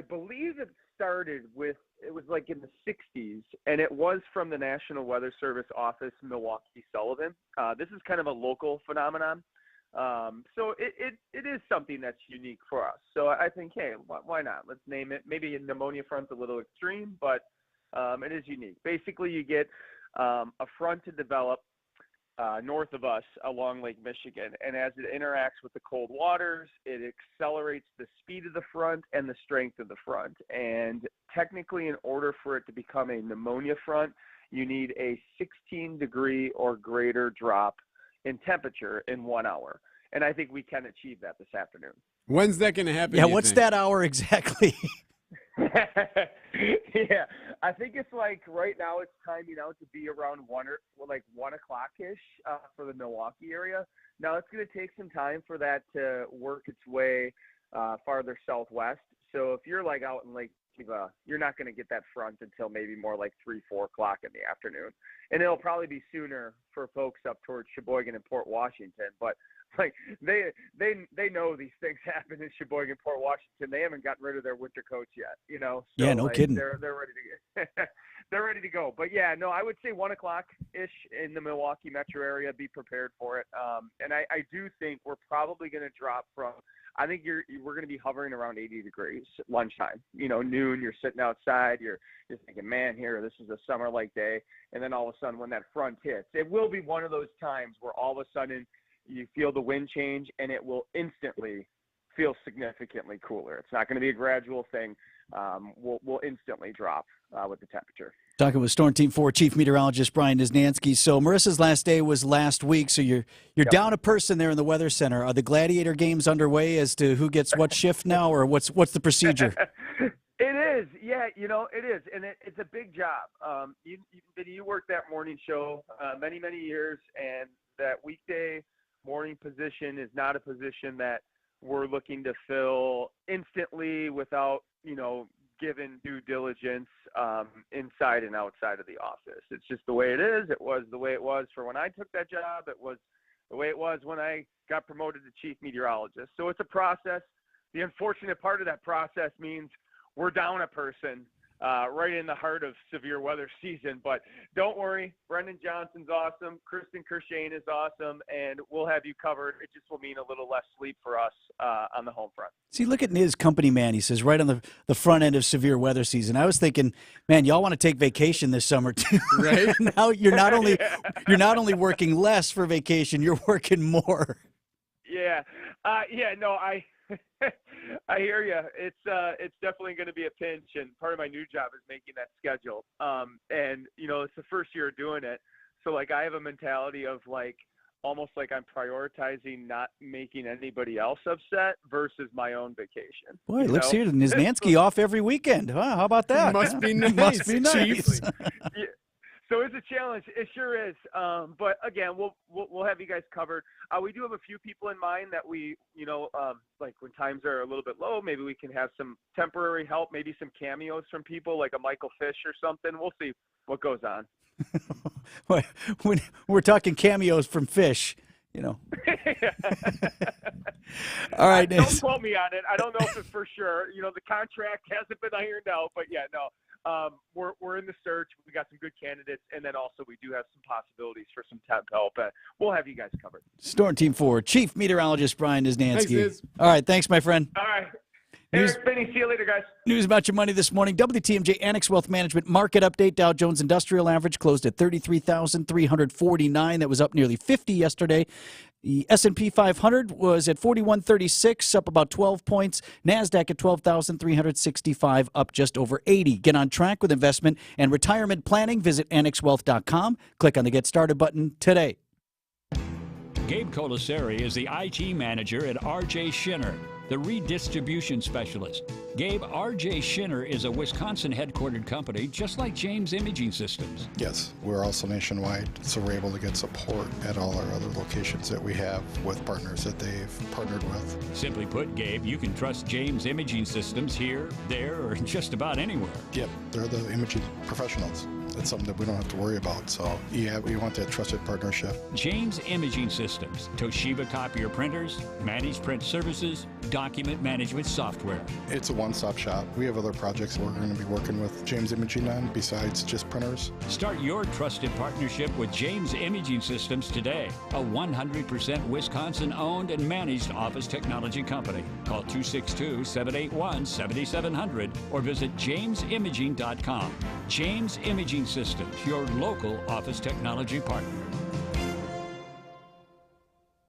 believe it started with, it was like in the 60s, and it was from the National Weather Service office, Milwaukee Sullivan. This is kind of a local phenomenon. So it is something that's unique for us. So I think, hey, why not? Let's name it. Maybe a pneumonia front's a little extreme, but it is unique. Basically, you get a front to develop north of us along Lake Michigan, and as it interacts with the cold waters, it accelerates the speed of the front and the strength of the front. And technically, in order for it to become a pneumonia front, you need a 16-degree or greater drop in temperature in 1 hour. And I think we can achieve that this afternoon. When's that going to happen? Yeah, you what's think? that hour exactly? Yeah, I think it's like right now it's timing out to be around 1 o'clock-ish for the Milwaukee area. Now it's going to take some time for that to work its way farther southwest. So if you're like out in Lake Geneva, you're not going to get that front until maybe more like 3-4 o'clock in the afternoon, and it'll probably be sooner for folks up towards Sheboygan and Port Washington. But like they know these things happen in Sheboygan, Port Washington. They haven't gotten rid of their winter coats yet, you know. So, yeah, no kidding. They're ready to get they're ready to go. But yeah, no, I would say 1 o'clock-ish in the Milwaukee metro area. Be prepared for it. And I do think we're probably going to drop from. I think we're going to be hovering around 80 degrees lunchtime. You know, noon. You're sitting outside. You're thinking, man, here this is a summer-like day. And then all of a sudden, when that front hits, it will be one of those times where all of a sudden you feel the wind change, and it will instantly feel significantly cooler. It's not going to be a gradual thing. We'll instantly drop with the temperature. Talking with Storm Team 4 Chief Meteorologist Brian Niznansky. So Marissa's last day was last week, so you're down a person there in the Weather Center. Are the gladiator games underway as to who gets what shift now, or what's the procedure? It is, yeah, you know, it is, and it's a big job. You worked that morning show many years, and that weekday morning position is not a position that we're looking to fill instantly without, you know, given due diligence inside and outside of the office. It's just the way it is. It was the way it was for when I took that job. It was the way it was when I got promoted to chief meteorologist. So it's a process. The unfortunate part of that process means we're down a person right in the heart of severe weather season. But don't worry, Brendan Johnson's awesome. Kristen Kershane is awesome, and we'll have you covered. It just will mean a little less sleep for us on the home front. See, look at his company man. He says right on the front end of severe weather season. I was thinking, man, y'all want to take vacation this summer too, right? Now you're not only working less for vacation, you're working more. Yeah, no, I hear you. It's definitely going to be a pinch, and part of my new job is making that schedule. And you know, it's the first year of doing it, so like I have a mentality of like almost like I'm prioritizing not making anybody else upset versus my own vacation. Boy, it looks here to Niznansky off every weekend. Huh? How about that? Must be nice. Must be nice. Yeah. So it's a challenge. It sure is. But again, we'll have you guys covered. We do have a few people in mind that we, you know, like when times are a little bit low, maybe we can have some temporary help, maybe some cameos from people like a Michael Fish or something. We'll see what goes on. When we're talking cameos from Fish, you know. All right. Don't quote me on it. I don't know if it's for sure. You know, the contract hasn't been ironed out, but yeah, no. We're in the search. We got some good candidates, and then also we do have some possibilities for some temp help. We'll have you guys covered. Storm Team 4 Chief Meteorologist Brian Niznansky. Thanks, all right, thanks, my friend. All right. Eric, Benny, see you later, guys. News about your money this morning. WTMJ Annex Wealth Management Market Update. Dow Jones Industrial Average closed at 33,349. That was up nearly 50 yesterday. The S&P 500 was at 4136, up about 12 points. NASDAQ at 12,365, up just over 80. Get on track with investment and retirement planning. Visit annexwealth.com. Click on the Get Started button today. Gabe Colasari is the IT manager at R.J. Schinner, the redistribution specialist. Gabe, R.J. Schinner is a Wisconsin-headquartered company, just like James Imaging Systems. Yes, we're also nationwide, so we're able to get support at all our other locations that we have with partners that they've partnered with. Simply put, Gabe, you can trust James Imaging Systems here, there, or just about anywhere. Yep, they're the imaging professionals. It's something that we don't have to worry about. So, yeah, we want that trusted partnership. James Imaging Systems, Toshiba copier printers, managed print services, document management software. It's a one-stop shop. We have other projects we're going to be working with James Imaging on besides just printers. Start your trusted partnership with James Imaging Systems today, a 100% Wisconsin-owned and managed office technology company. Call 262-781-7700 or visit jamesimaging.com. James Imaging Systems, your local office technology partner.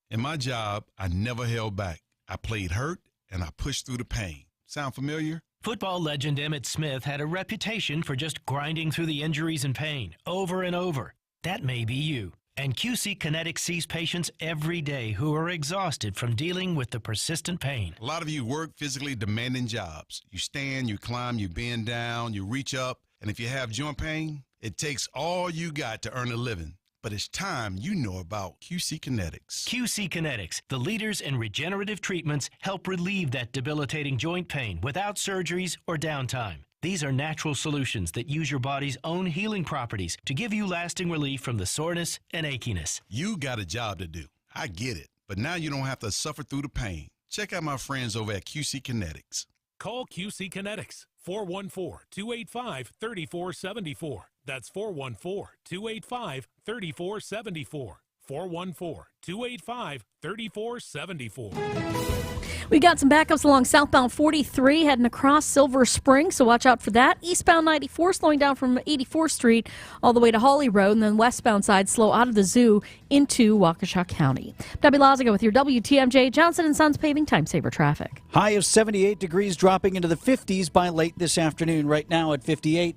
In my job, I never held back. I played hurt and I pushed through the pain. Sound familiar? Football legend Emmitt Smith had a reputation for just grinding through the injuries and pain over and over. That may be you. And QC Kinetics sees patients every day who are exhausted from dealing with the persistent pain. A lot of you work physically demanding jobs. You stand, you climb, you bend down, you reach up. And if you have joint pain, it takes all you got to earn a living. But it's time you know about QC Kinetics. QC Kinetics, the leaders in regenerative treatments, help relieve that debilitating joint pain without surgeries or downtime. These are natural solutions that use your body's own healing properties to give you lasting relief from the soreness and achiness. You got a job to do. I get it. But now you don't have to suffer through the pain. Check out my friends over at QC Kinetics. Call QC Kinetics, 414-285-3474. That's 414-285-3474. 414-285-3474. We got some backups along southbound 43 heading across Silver Spring, so watch out for that. Eastbound 94 slowing down from 84th Street all the way to Hawley Road, and then westbound side slow out of the zoo into Waukesha County. Debbie Lazaga with your WTMJ Johnson & Sons paving time saver traffic. High of 78 degrees, dropping into the 50s by late this afternoon. Right now at 58.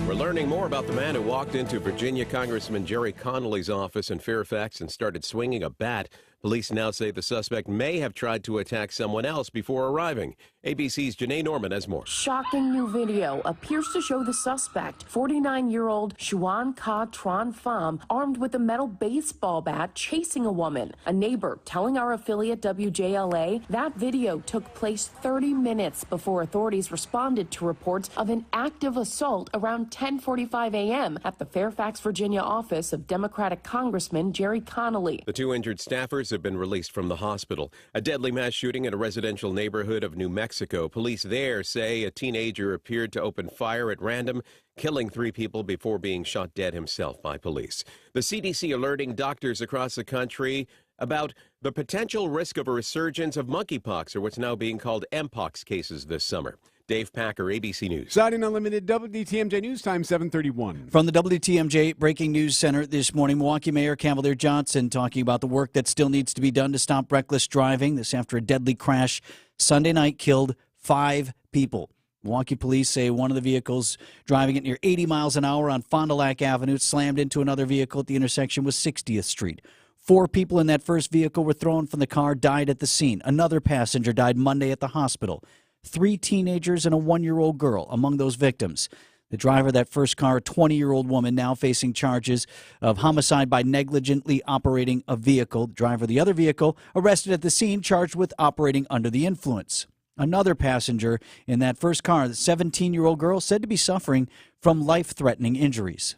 We're learning more about the man who walked into Virginia Congressman Jerry Connolly's office in Fairfax and started swinging a bat. Police now say the suspect may have tried to attack someone else before arriving. ABC's Janae Norman has more. Shocking new video appears to show the suspect, 49-year-old Xuan Ka Tran Pham, armed with a metal baseball bat, chasing a woman. A neighbor telling our affiliate WJLA that video took place 30 minutes before authorities responded to reports of an active assault around 10:45 a.m. at the Fairfax, Virginia office of Democratic Congressman Jerry Connolly. The two injured staffers have been released from the hospital. A deadly mass shooting in a residential neighborhood of New Mexico. Police there say a teenager appeared to open fire at random, killing 3 people before being shot dead himself by police. The CDC alerting doctors across the country about the potential risk of a resurgence of monkeypox, or what's now being called Mpox cases this summer. Dave Packer, ABC News. Siding Unlimited, WTMJ News Time, 7:31. From the WTMJ Breaking News Center this morning, Milwaukee Mayor Cavalier Johnson talking about the work that still needs to be done to stop reckless driving. This after a deadly crash Sunday night killed 5 people. Milwaukee police say one of the vehicles driving at near 80 miles an hour on Fond du Lac Avenue slammed into another vehicle at the intersection with 60th Street. 4 people in that first vehicle were thrown from the car, died at the scene. Another passenger died Monday at the hospital. 3 teenagers and a 1-year-old girl among those victims. The driver of that first car, a 20-year-old woman, now facing charges of homicide by negligently operating a vehicle. The driver of the other vehicle, arrested at the scene, charged with operating under the influence. Another passenger in that first car, the 17-year-old girl, said to be suffering from life-threatening injuries.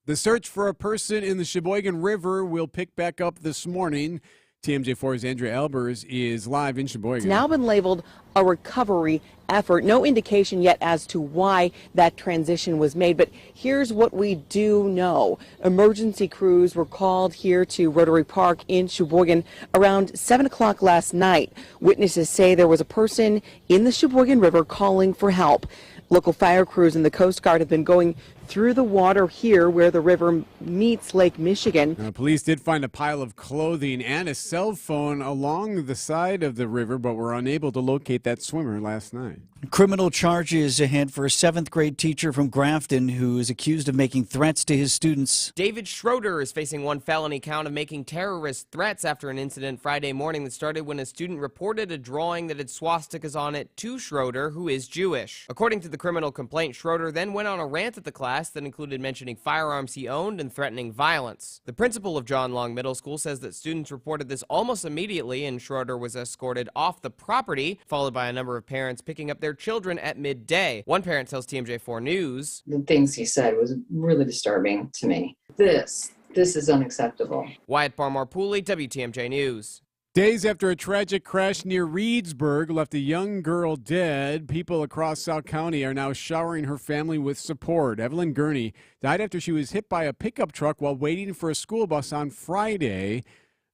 The search for a person in the Sheboygan River will pick back up this morning. TMJ4's Andrea Albers is live in Sheboygan. It's now been labeled a recovery effort. No indication yet as to why that transition was made, but here's what we do know. Emergency crews were called here to Rotary Park in Sheboygan around 7 o'clock last night. Witnesses say there was a person in the Sheboygan River calling for help. Local fire crews and the Coast Guard have been going through the water here where the river meets Lake Michigan. Police did find a pile of clothing and a cell phone along the side of the river, but were unable to locate that swimmer last night. Criminal charges ahead for a 7th grade teacher from Grafton who is accused of making threats to his students. David Schroeder is facing one felony count of making terrorist threats after an incident Friday morning that started when a student reported a drawing that had swastikas on it to Schroeder, who is Jewish. According to the criminal complaint, Schroeder then went on a rant at the class that included mentioning firearms he owned and threatening violence. The principal of John Long Middle School says that students reported this almost immediately, and Schroeder was escorted off the property, followed by a number of parents picking up their children at midday. One parent tells TMJ4 News, "The things he said was really disturbing to me. This is unacceptable." Wyatt Barmore-Pooley, WTMJ News. Days after a tragic crash near Reedsburg left a young girl dead, people across South County are now showering her family with support. Evelyn Gurney died after she was hit by a pickup truck while waiting for a school bus on Friday.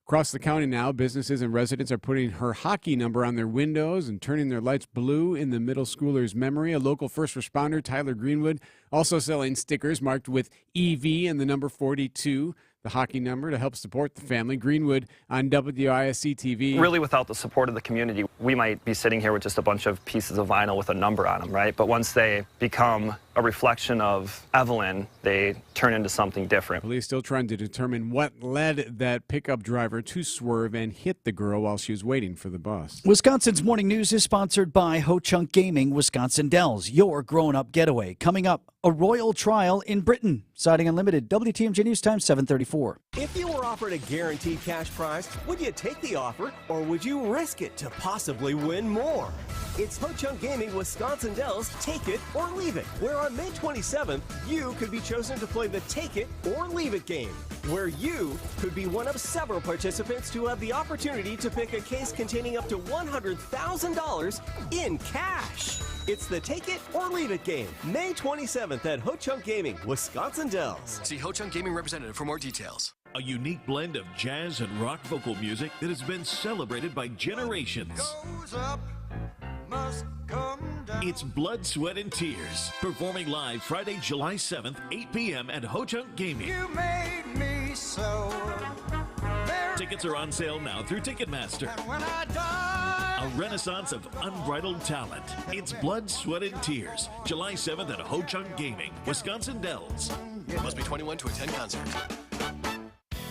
Across the county now, businesses and residents are putting her hockey number on their windows and turning their lights blue in the middle schooler's memory. A local first responder, Tyler Greenwood, also selling stickers marked with EV and the number 42, the hockey number, to help support the family. Greenwood on WISC TV. Really, without the support of the community, we might be sitting here with just a bunch of pieces of vinyl with a number on them, right? But once they become a reflection of Evelyn, they turn into something different. Police still trying to determine what led that pickup driver to swerve and hit the girl while she was waiting for the bus. Wisconsin's Morning News is sponsored by Ho Chunk Gaming, Wisconsin Dells, your grown-up getaway. Coming up, a royal trial in Britain. Siding Unlimited, WTMJ News Time, 7:34. If you were offered a guaranteed cash prize, would you take the offer or would you risk it to possibly win more? It's Ho Chunk Gaming Wisconsin Dells Take It or Leave It, where on May 27th, you could be chosen to play the Take It or Leave It game, where you could be one of several participants to have the opportunity to pick a case containing up to $100,000 in cash. It's the Take It or Leave It game, May 27th at Ho Chunk Gaming, Wisconsin Dells. See Ho Chunk Gaming representative for more details. A unique blend of jazz and rock vocal music that has been celebrated by generations. It's Blood, Sweat, and Tears, performing live Friday, July 7th, 8 p.m. at Ho Chunk Gaming. You made me so. Tickets are on sale now through Ticketmaster. And when I die, a renaissance of unbridled talent. It's Blood, Sweat, and Tears, July 7th at Ho Chunk Gaming, Wisconsin Dells. Must be 21 to attend concert.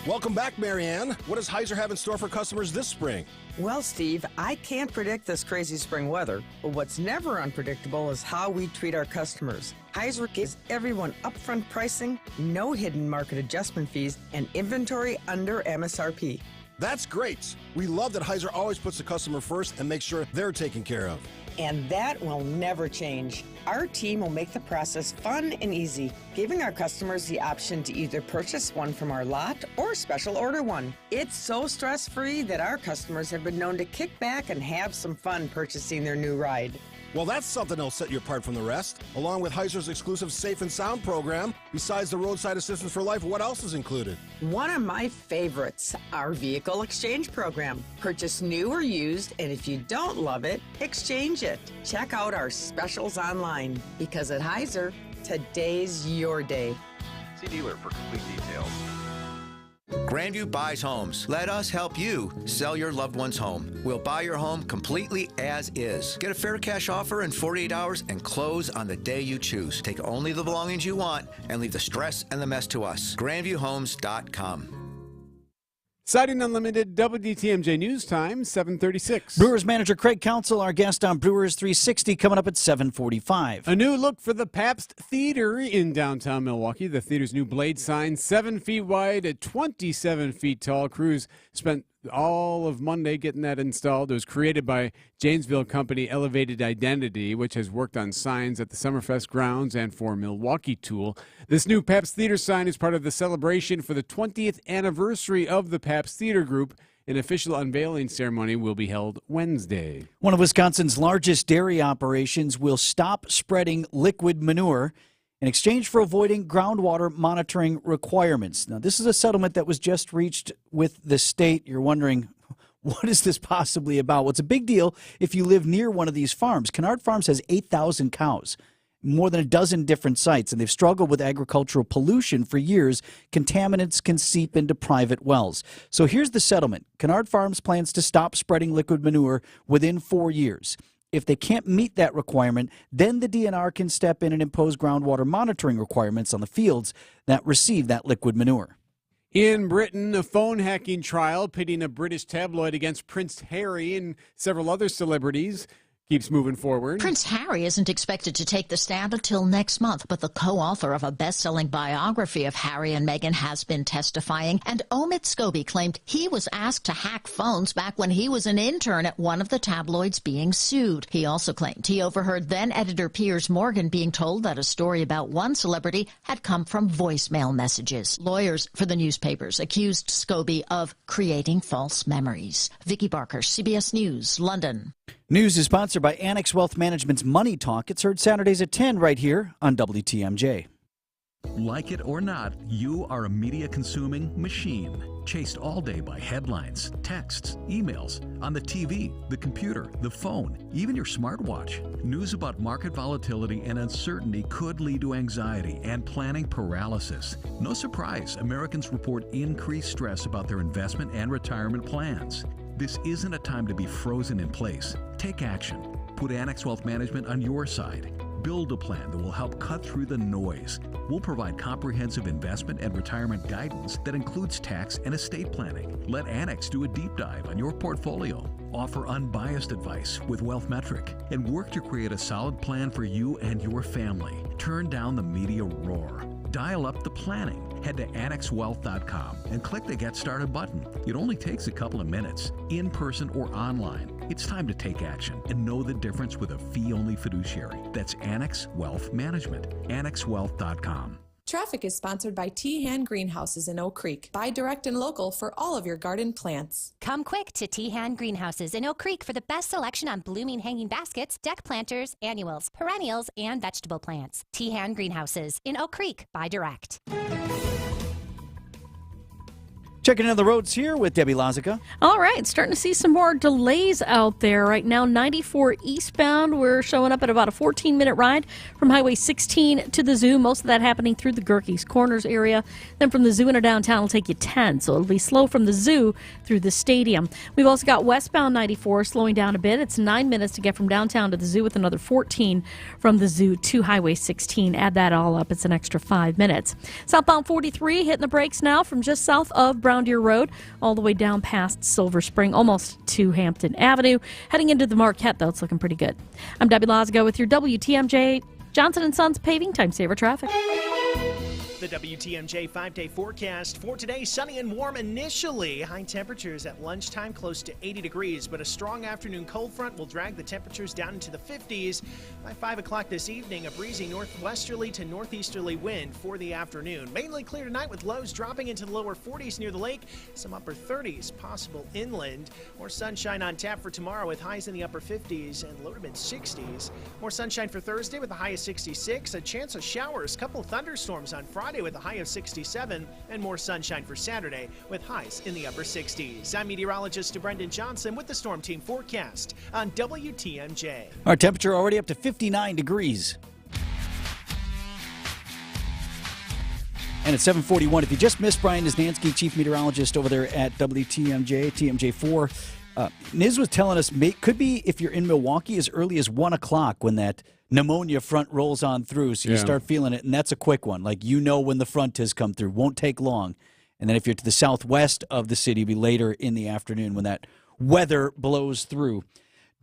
Welcome back, Marianne. What does Heiser have in store for customers this spring? Well, Steve, I can't predict this crazy spring weather, but what's never unpredictable is how we treat our customers. Heiser gives everyone upfront pricing, no hidden market adjustment fees, and inventory under MSRP. That's great. We love that Heiser always puts the customer first and makes sure they're taken care of. And that will never change. Our team will make the process fun and easy, giving our customers the option to either purchase one from our lot or special order one. It's so stress-free that our customers have been known to kick back and have some fun purchasing their new ride. Well, that's something that'll set you apart from the rest. Along with Heiser's exclusive Safe and Sound program, besides the Roadside Assistance for Life, what else is included? One of my favorites, our Vehicle Exchange program. Purchase new or used, and if you don't love it, exchange it. Check out our specials online, because at Heiser, today's your day. See dealer for complete details. Grandview Buys Homes. Let us help you sell your loved one's home. We'll buy your home completely as is. Get a fair cash offer in 48 hours and close on the day you choose. Take only the belongings you want and leave the stress and the mess to us. GrandviewHomes.com. Siding Unlimited, WTMJ News Time, 7:36. Brewers manager Craig Counsell, our guest on Brewers 360, coming up at 7:45. A new look for the Pabst Theater in downtown Milwaukee. The theater's new blade sign, 7 feet wide at 27 feet tall. Crews spent all of Monday getting that installed. It was created by Janesville company Elevated Identity, which has worked on signs at the Summerfest grounds and for Milwaukee Tool. This new Pabst Theater sign is part of the celebration for the 20th anniversary of the Pabst Theater Group An official unveiling ceremony will be held Wednesday. One of Wisconsin's largest dairy operations will stop spreading liquid manure in exchange for avoiding groundwater monitoring requirements. Now, this is a settlement that was just reached with the state. You're wondering, what is this possibly about? Well, it's a big deal if you live near one of these farms. Kennard Farms has 8,000 cows, more than a dozen different sites, and they've struggled with agricultural pollution for years. Contaminants can seep into private wells. So here's the settlement. Kennard Farms plans to stop spreading liquid manure within 4 years. If they can't meet that requirement, then the DNR can step in and impose groundwater monitoring requirements on the fields that receive that liquid manure. In Britain, a phone hacking trial pitting a British tabloid against Prince Harry and several other celebrities keeps moving forward. Prince Harry isn't expected to take the stand until next month, but the co-author of a best-selling biography of Harry and Meghan has been testifying, and Omid Scobie claimed he was asked to hack phones back when he was an intern at one of the tabloids being sued. He also claimed he overheard then-editor Piers Morgan being told that a story about one celebrity had come from voicemail messages. Lawyers for the newspapers accused Scobie of creating false memories. Vicky Barker, CBS News, London. News is sponsored by Annex Wealth Management's Money Talk. It's heard Saturdays at 10 right here on WTMJ. Like it or not, you are a media-consuming machine, chased all day by headlines, texts, emails, on the TV, the computer, the phone, even your smartwatch. News about market volatility and uncertainty could lead to anxiety and planning paralysis. No surprise, Americans report increased stress about their investment and retirement plans. This isn't a time to be frozen in place. Take action. Put Annex Wealth Management on your side. Build a plan that will help cut through the noise. We'll provide comprehensive investment and retirement guidance that includes tax and estate planning. Let Annex do a deep dive on your portfolio. Offer unbiased advice with Wealth Metric and work to create a solid plan for you and your family. Turn down the media roar. Dial up the planning. Head to annexwealth.com and click the Get Started button. It only takes a couple of minutes, in person or online. It's time to take action and know the difference with a fee-only fiduciary. That's Annex Wealth Management. annexwealth.com. Traffic is sponsored by T-Han Greenhouses in Oak Creek. Buy direct and local for all of your garden plants. Come quick to T-Han Greenhouses in Oak Creek for the best selection on blooming hanging baskets, deck planters, annuals, perennials, and vegetable plants. T-Han Greenhouses in Oak Creek. Buy direct. Checking in the roads here with Debbie Lazica. All right, starting to see some more delays out there right now. 94 eastbound, we're showing up at about a 14-minute ride from Highway 16 to the zoo. Most of that happening through the Gerkes Corners area. Then from the zoo into downtown, it'll take you 10, so it'll be slow from the zoo through the stadium. We've also got westbound 94 slowing down a bit. It's 9 minutes to get from downtown to the zoo, with another 14 from the zoo to Highway 16. Add that all up, it's an extra 5 minutes. Southbound 43 hitting the brakes now from just south of Brown Deer Road all the way down past Silver Spring, almost to Hampton Avenue. Heading into the Marquette, though, it's looking pretty good. I'm Debbie Lazica with your WTMJ Johnson & Sons Paving Time Saver Traffic. The WTMJ 5-day forecast for today: sunny and warm initially. High temperatures at lunchtime close to 80 degrees, but a strong afternoon cold front will drag the temperatures down into the 50s. By 5 o'clock this evening, a breezy northwesterly to northeasterly wind for the afternoon. Mainly clear tonight with lows dropping into the lower 40s near the lake. Some upper 30s possible inland. More sunshine on tap for tomorrow with highs in the upper 50s and low to mid 60s. More sunshine for Thursday with a high of 66. A chance of showers, couple thunderstorms on Friday with a high of 67, and more sunshine for Saturday with highs in the upper 60s. I'm meteorologist Brendan Johnson with the Storm Team forecast on WTMJ. Our temperature already up to 59 degrees. And at 7:41, if you just missed Brian Niznansky, chief meteorologist over there at WTMJ, TMJ4, Niz was telling us could be, if you're in Milwaukee, as early as 1 o'clock when that pneumonia front rolls on through, so you start feeling it, and that's a quick one. Like, you know when the front has come through. Won't take long. And then if you're to the southwest of the city, it'll be later in the afternoon when that weather blows through.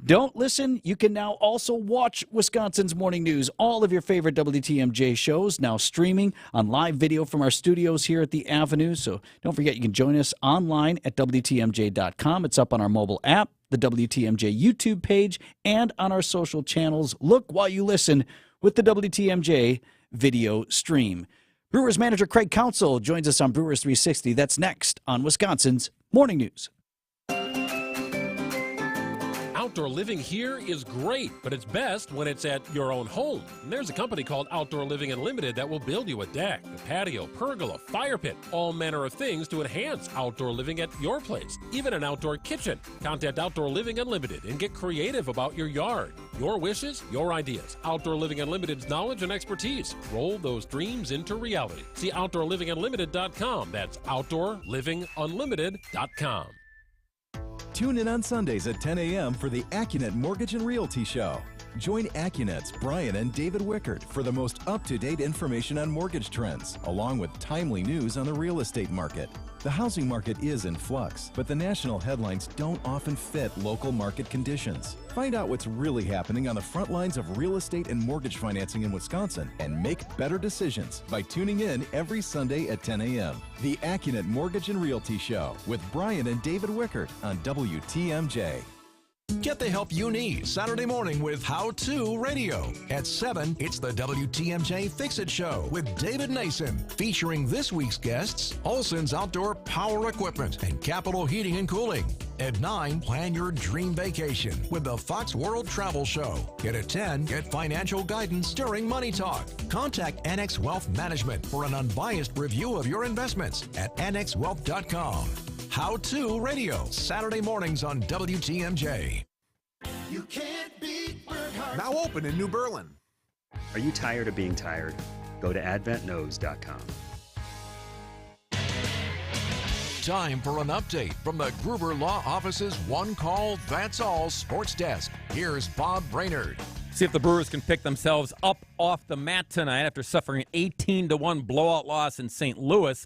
Don't listen. You can now also watch Wisconsin's Morning News. All of your favorite WTMJ shows now streaming on live video from our studios here at the Avenue. So don't forget, you can join us online at WTMJ.com. It's up on our mobile app, the WTMJ YouTube page, and on our social channels. Look while you listen with the WTMJ video stream. Brewers manager Craig Counsell joins us on Brewers 360. That's next on Wisconsin's Morning News. Outdoor living here is great, but it's best when it's at your own home. And there's a company called Outdoor Living Unlimited that will build you a deck, a patio, pergola, fire pit, all manner of things to enhance outdoor living at your place, even an outdoor kitchen. Contact Outdoor Living Unlimited and get creative about your yard. Your wishes, your ideas. Outdoor Living Unlimited's knowledge and expertise. Roll those dreams into reality. See OutdoorLivingUnlimited.com. That's OutdoorLivingUnlimited.com. Tune in on Sundays at 10 a.m. for the AccuNet Mortgage and Realty Show. Join AccuNet's Brian and David Wickert for the most up-to-date information on mortgage trends, along with timely news on the real estate market. The housing market is in flux, but the national headlines don't often fit local market conditions. Find out what's really happening on the front lines of real estate and mortgage financing in Wisconsin and make better decisions by tuning in every Sunday at 10 a.m. The AccuNet Mortgage and Realty Show with Brian and David Wickert on WTMJ. Get the help you need Saturday morning with How To Radio. At 7, it's the WTMJ Fix-It Show with David Nason, featuring this week's guests, Olson's Outdoor Power Equipment and Capital Heating and Cooling. At 9, plan your dream vacation with the Fox World Travel Show. And at 10, get financial guidance during Money Talk. Contact Annex Wealth Management for an unbiased review of your investments at annexwealth.com. How To Radio, Saturday mornings on WTMJ. You can't beat Burkhart. Now open in New Berlin. Are you tired of being tired? Go to adventknows.com. Time for an update from the Gruber Law Office's One Call, That's All Sports Desk. Here's Bob Brainerd. See if the Brewers can pick themselves up off the mat tonight after suffering an 18-1 blowout loss in St. Louis.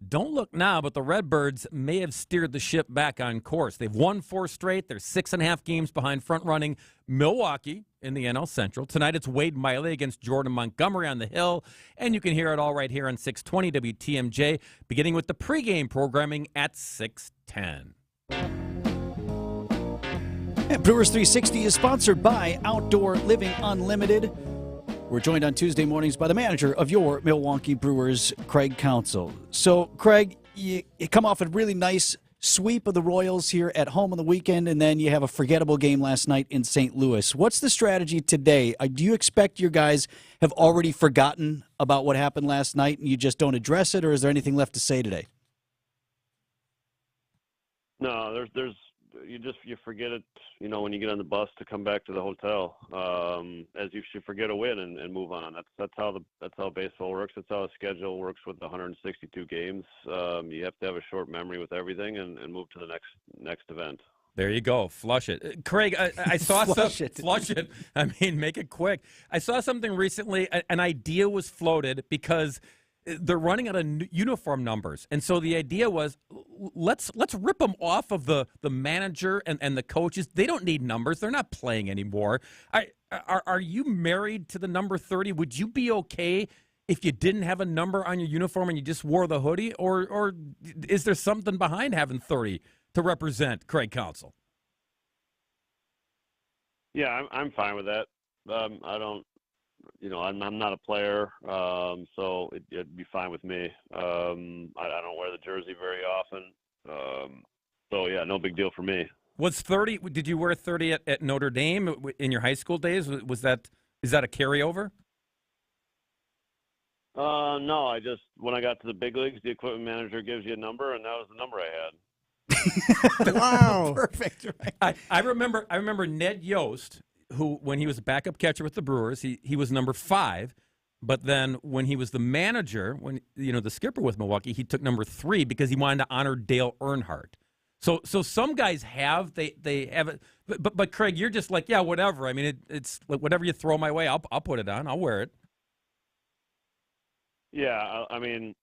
Don't look now, but the Redbirds may have steered the ship back on course. They've won 4 straight. They're 6.5 games behind front-running Milwaukee in the NL Central. Tonight it's Wade Miley against Jordan Montgomery on the Hill, and you can hear it all right here on 620 WTMJ, beginning with the pregame programming at 6:10. And Brewers 360 is sponsored by Outdoor Living Unlimited. We're joined on Tuesday mornings by the manager of your Milwaukee Brewers, Craig Counsell. So, Craig, you come off a really nice sweep of the Royals here at home on the weekend, and then you have a forgettable game last night in St. Louis. What's the strategy today? Do you expect your guys have already forgotten about what happened last night and you just don't address it, or is there anything left to say today? No, you forget it, when you get on the bus to come back to the hotel, as you should forget a win and move on. That's how baseball works. That's how a schedule works with 162 games. You have to have a short memory with everything and move to the next event. There you go. Flush it. Craig, I saw Flush it. Flush it. I mean, make it quick. I saw something recently. An idea was floated because they're running out of uniform numbers. And so the idea was, let's rip them off of the manager and the coaches. They don't need numbers. They're not playing anymore. Are you married to the number 30? Would you be okay if you didn't have a number on your uniform and you just wore the hoodie? Or is there something behind having 30 to represent Craig Counsell? Yeah, I'm fine with that. I don't. I'm not a player, so it'd be fine with me. I don't wear the jersey very often, so yeah, no big deal for me. Was 30? Did you wear 30 at Notre Dame in your high school days? Is that a carryover? No, when I got to the big leagues, the equipment manager gives you a number, and that was the number I had. Wow, perfect. Right. I remember Ned Yost, who, when he was a backup catcher with the Brewers, he was number 5. But then when he was the manager, the skipper with Milwaukee, he took number 3 because he wanted to honor Dale Earnhardt. So some guys have it, but Craig, you're just like, yeah, whatever. I mean, it's like whatever you throw my way, I'll put it on, I'll wear it. Yeah, I mean,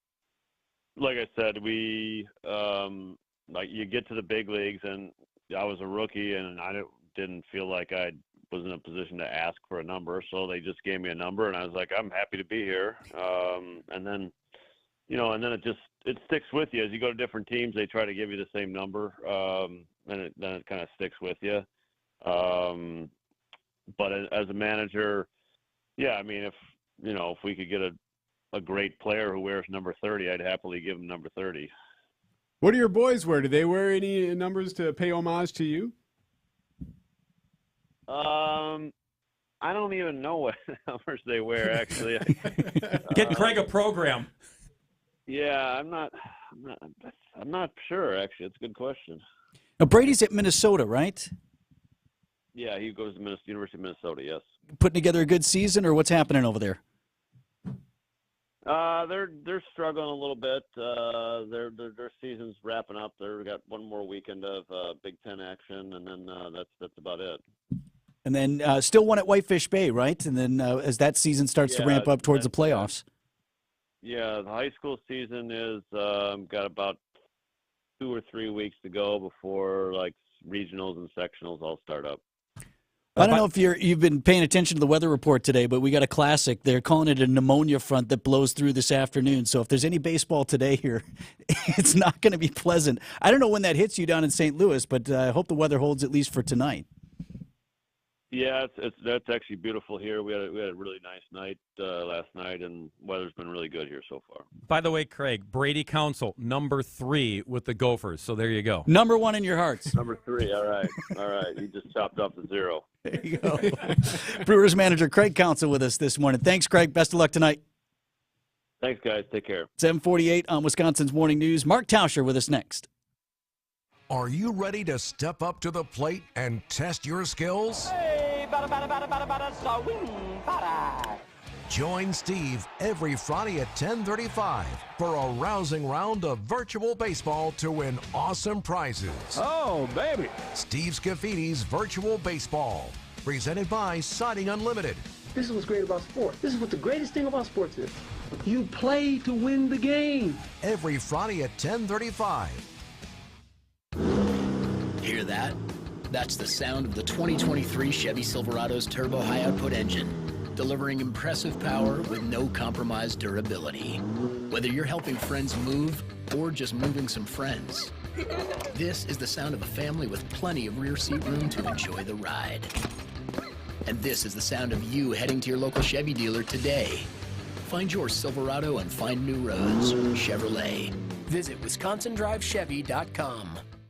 like I said, we you get to the big leagues, and I was a rookie, and I didn't feel like I was in a position to ask for a number, so they just gave me a number, and I was like, I'm happy to be here. And then it sticks with you as you go to different teams. They try to give you the same number, and then it kind of sticks with you. But as a manager, yeah, I mean, if we could get a great player who wears number 30, I'd happily give him number 30. What do your boys wear? Do they wear any numbers to pay homage to you? I don't even know what how much they wear, actually. Get Craig a program. Yeah, I'm not sure, actually. It's a good question. Now, Brady's at Minnesota, right? Yeah, he goes to University of Minnesota, yes. Putting together a good season, or what's happening over there? They're struggling a little bit. Their season's wrapping up. They've got one more weekend of Big Ten action, and then that's about it. And then still one at Whitefish Bay, right? And then as that season starts to ramp up towards the playoffs. Yeah, the high school season is got about 2 or 3 weeks to go before like regionals and sectionals all start up. I don't know if you've been paying attention to the weather report today, but we got a classic. They're calling it a pneumonia front that blows through this afternoon. So if there's any baseball today here, it's not going to be pleasant. I don't know when that hits you down in St. Louis, but I hope the weather holds at least for tonight. Yeah, that's actually beautiful here. We had a really nice night last night, and weather's been really good here so far. By the way, Craig, Brady Council, number 3 with the Gophers. So there you go. Number 1 in your hearts. Number 3, all right. You just chopped off the 0. There you go. Brewers manager Craig Council with us this morning. Thanks, Craig. Best of luck tonight. Thanks, guys. Take care. 7:48 on Wisconsin's Morning News. Mark Tauscher with us next. Are you ready to step up to the plate and test your skills? Join Steve every Friday at 10:35 for a rousing round of virtual baseball to win awesome prizes. Oh, baby. Steve Scaffidi's Virtual Baseball, presented by Siding Unlimited. This is what's great about sports. This is what the greatest thing about sports is. You play to win the game. Every Friday at 10:35. Hear that? That's the sound of the 2023 Chevy Silverado's turbo high-output engine, delivering impressive power with no compromised durability. Whether you're helping friends move or just moving some friends, this is the sound of a family with plenty of rear seat room to enjoy the ride. And this is the sound of you heading to your local Chevy dealer today. Find your Silverado and find new roads. Chevrolet. Visit WisconsinDriveChevy.com.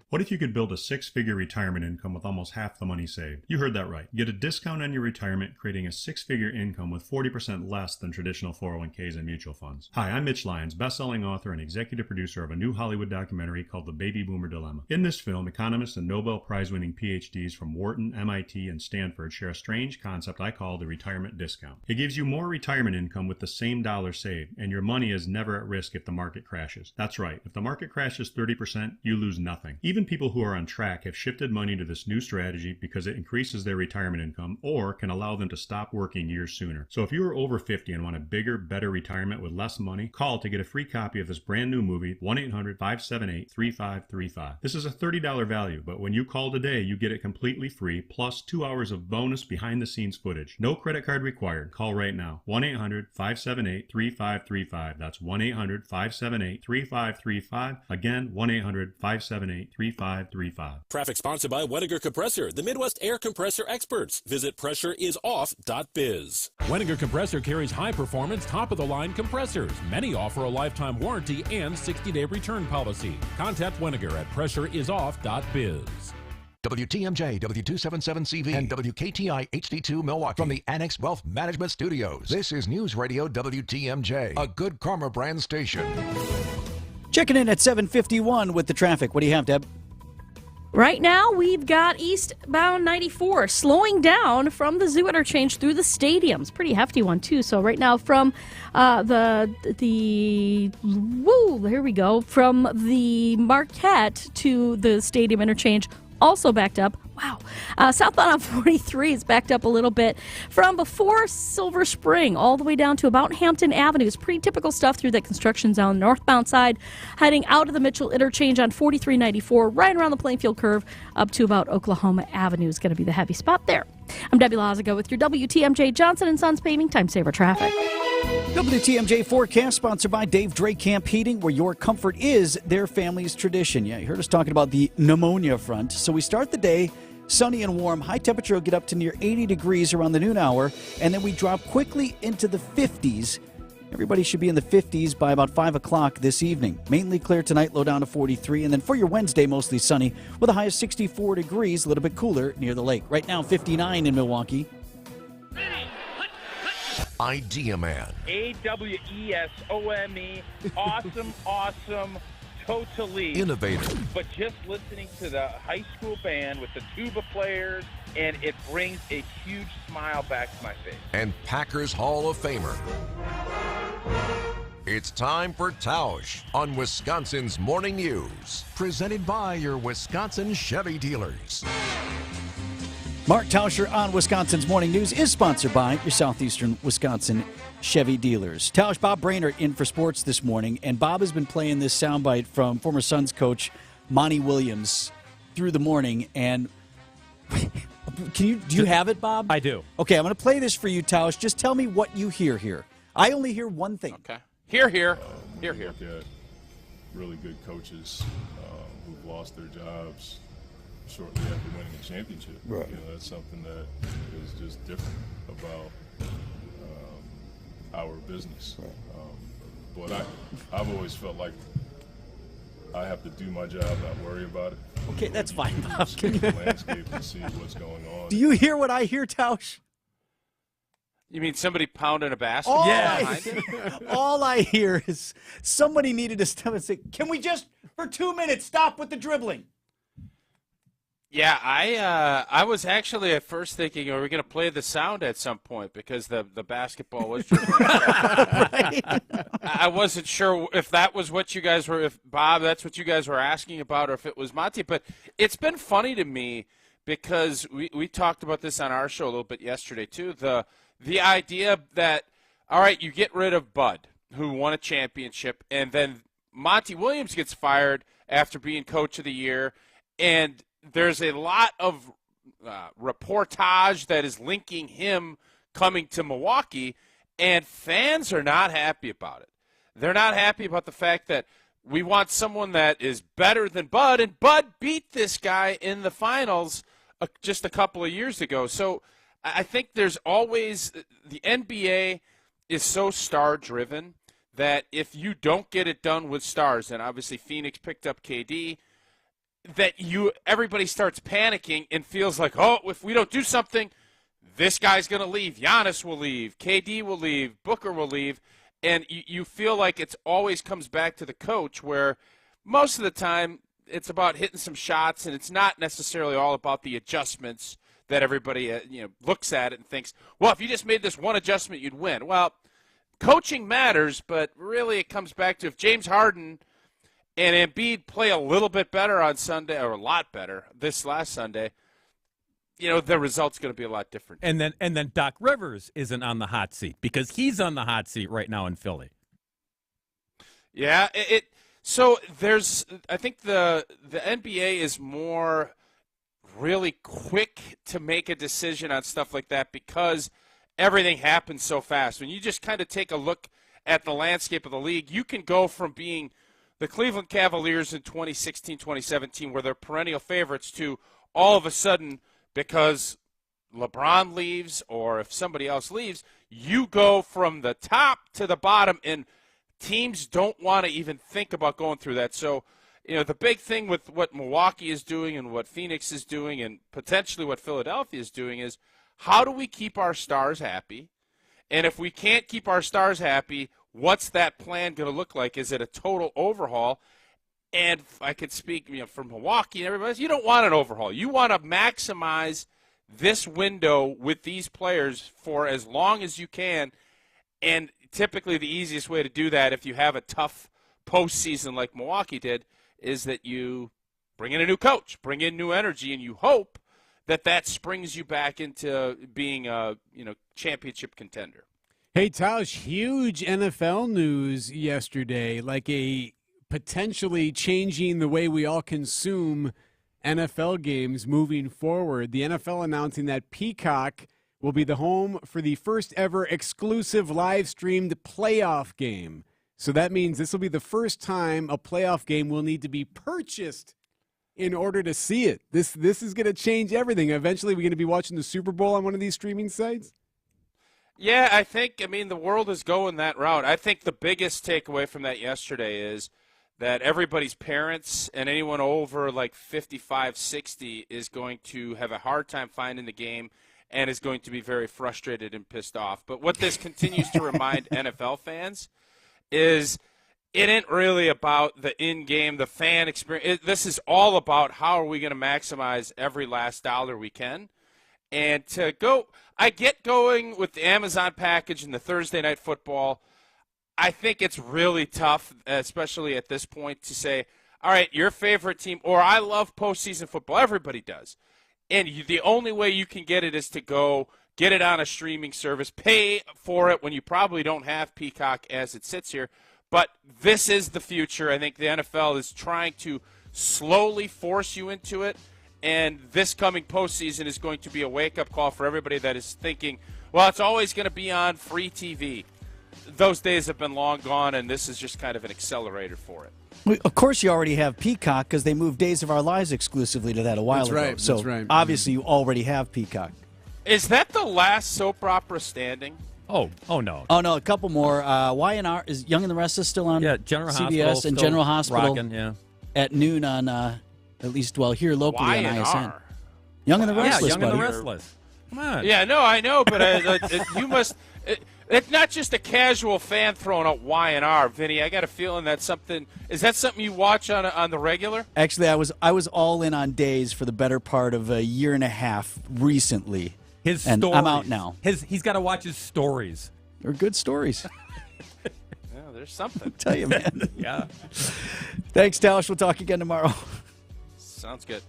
What if you could build a 6-figure retirement income with almost half the money saved? You heard that right. Get a discount on your retirement, creating a 6-figure income with 40% less than traditional 401ks and mutual funds. Hi, I'm Mitch Lyons, best-selling author and executive producer of a new Hollywood documentary called The Baby Boomer Dilemma. In this film, economists and Nobel Prize-winning PhDs from Wharton, MIT, and Stanford share a strange concept I call the retirement discount. It gives you more retirement income with the same dollar saved, and your money is never at risk if the market crashes. That's right. If the market crashes 30%, you lose nothing. Even people who are on track have shifted money to this new strategy because it increases their retirement income or can allow them to stop working years sooner. So if you are over 50 and want a bigger, better retirement with less money, call to get a free copy of this brand new movie, 1-800-578-3535. This is a $30 value, but when you call today, you get it completely free, plus 2 hours of bonus behind-the-scenes footage. No credit card required. Call right now. 1-800-578-3535. That's 1-800-578-3535. Again, 1-800-578-3535. Traffic sponsored by Weniger Compressor, the Midwest air compressor experts. Visit pressureisoff.biz. Weniger Compressor carries high-performance, top-of-the-line compressors. Many offer a lifetime warranty and 60-day return policy. Contact Weniger at pressureisoff.biz. WTMJ, W277CV, and WKTI HD2 Milwaukee from the Annex Wealth Management Studios. This is News Radio WTMJ, a Good Karma brand station. Checking in at 7:51 with the traffic. What do you have, Deb? Right now, we've got eastbound 94 slowing down from the Zoo interchange through the stadiums. Pretty hefty one, too. So right now from here we go, from the Marquette to the stadium interchange, also backed up. Wow. Southbound on 43 is backed up a little bit from before Silver Spring all the way down to about Hampton Avenue. It's pretty typical stuff through that construction zone. Northbound side, heading out of the Mitchell interchange on 4394, right around the Plainfield curve, up to about Oklahoma Avenue is going to be the heavy spot there. I'm Debbie Lazago with your WTMJ Johnson & Sons Paving Time Saver Traffic. WTMJ forecast sponsored by Dave Drake Camp Heating, where your comfort is their family's tradition. Yeah, you heard us talking about the pneumonia front. So we start the day sunny and warm. High temperature will get up to near 80 degrees around the noon hour, and then we drop quickly into the 50s Everybody should be in the 50s by about 5 o'clock this evening. Mainly clear tonight, low down to 43. And then for your Wednesday, mostly sunny with a high of 64 degrees, a little bit cooler near the lake. Right now, 59 in Milwaukee. Idea Man. AWESOME. Awesome. Totally. Innovator. But just listening to the high school band with the tuba players, and it brings a huge smile back to my face. And Packers Hall of Famer. It's time for Tausch on Wisconsin's Morning News. Presented by your Wisconsin Chevy dealers. Mark Tauscher on Wisconsin's Morning News is sponsored by your Southeastern Wisconsin Chevy dealers. Tausch, Bob Brainerd in for sports this morning, and Bob has been playing this soundbite from former Suns coach Monty Williams through the morning. And do you have it, Bob? I do. Okay, I'm going to play this for you, Tausch. Just tell me what you hear here. I only hear one thing. Okay. Here. Here. Look at really good coaches who've lost their jobs shortly after winning a championship. Right. That's something that is just different about our business. But I've always felt like I have to do my job, not worry about it. Okay, that's fine, Bob. Look at the landscape and see what's going on. Do you hear what I hear, Tausch? You mean somebody pounding a basketball? All I hear is somebody needed to stop and say, "Can we just, for 2 minutes, stop with the dribbling?" Yeah, I was actually at first thinking, are we going to play the sound at some point because the basketball was dribbling. I wasn't sure if that was what you guys were, if Bob, that's what you guys were asking about, or if it was Monty. But it's been funny to me because we talked about this on our show a little bit yesterday too. The idea that, all right, you get rid of Bud, who won a championship, and then Monty Williams gets fired after being coach of the year, and there's a lot of reportage that is linking him coming to Milwaukee, and fans are not happy about it. They're not happy about the fact that we want someone that is better than Bud, and Bud beat this guy in the finals just a couple of years ago. So I think there's always – the NBA is so star-driven that if you don't get it done with stars, and obviously Phoenix picked up KD – that everybody starts panicking and feels like, oh, if we don't do something, this guy's going to leave. Giannis will leave. KD will leave. Booker will leave. And you feel like it always comes back to the coach, where most of the time it's about hitting some shots, and it's not necessarily all about the adjustments that everybody looks at it and thinks, well, if you just made this one adjustment, you'd win. Well, coaching matters, but really it comes back to if James Harden – and Embiid play a little bit better on Sunday, or a lot better this last Sunday, the result's going to be a lot different. And then Doc Rivers isn't on the hot seat because he's on the hot seat right now in Philly. Yeah, so I think the NBA is more really quick to make a decision on stuff like that because everything happens so fast. When you just kind of take a look at the landscape of the league, you can go from being the Cleveland Cavaliers in 2016, 2017 were their perennial favorites to all of a sudden, because LeBron leaves or if somebody else leaves, you go from the top to the bottom, and teams don't want to even think about going through that. So, the big thing with what Milwaukee is doing and what Phoenix is doing and potentially what Philadelphia is doing is, how do we keep our stars happy? And if we can't keep our stars happy, what's that plan going to look like? Is it a total overhaul? And if I could speak from Milwaukee and everybody else, you don't want an overhaul. You want to maximize this window with these players for as long as you can. And typically the easiest way to do that, if you have a tough postseason like Milwaukee did, is that you bring in a new coach, bring in new energy, and you hope that springs you back into being a championship contender. Hey, Tausch, huge NFL news yesterday, like a potentially changing the way we all consume NFL games moving forward. The NFL announcing that Peacock will be the home for the first ever exclusive live-streamed playoff game. So that means this will be the first time a playoff game will need to be purchased in order to see it. This is going to change everything. Eventually, we're going to be watching the Super Bowl on one of these streaming sites? Yeah, I mean, the world is going that route. I think the biggest takeaway from that yesterday is that everybody's parents and anyone over like 55, 60 is going to have a hard time finding the game and is going to be very frustrated and pissed off. But what this continues to remind NFL fans is it ain't really about the in-game, the fan experience. This is all about how are we going to maximize every last dollar we can. And I get going with the Amazon package and the Thursday night football. I think it's really tough, especially at this point, to say, all right, your favorite team, or I love postseason football. Everybody does. And the only way you can get it is to go get it on a streaming service, pay for it when you probably don't have Peacock as it sits here. But this is the future. I think the NFL is trying to slowly force you into it. And this coming postseason is going to be a wake-up call for everybody that is thinking, well, it's always going to be on free TV. Those days have been long gone, and this is just kind of an accelerator for it. Well, of course, you already have Peacock because they moved Days of Our Lives exclusively to that a while ago. Right, so that's right. obviously, you already have Peacock. Is that the last soap opera standing? Oh no. Oh, no, a couple more. Y&R, is Young and the Restless still on General CBS Hospital, and General Hospital rocking, yeah. at noon on, at least, well, here locally on ISN. Young and the Yeah, Restless, Young buddy. and the Restless. Come on. Yeah, no, I know, but you must. It's not just a casual fan throwing out Y&R, Vinny. I got a feeling that's something. Is that something you watch on the regular? Actually, I was all in on Days for the better part of a year and a half recently. His and stories. I'm out now. He's got to watch his stories. They're good stories. Yeah, there's something. I tell you, man. Yeah. Thanks, Tausch. We'll talk again tomorrow. Sounds good.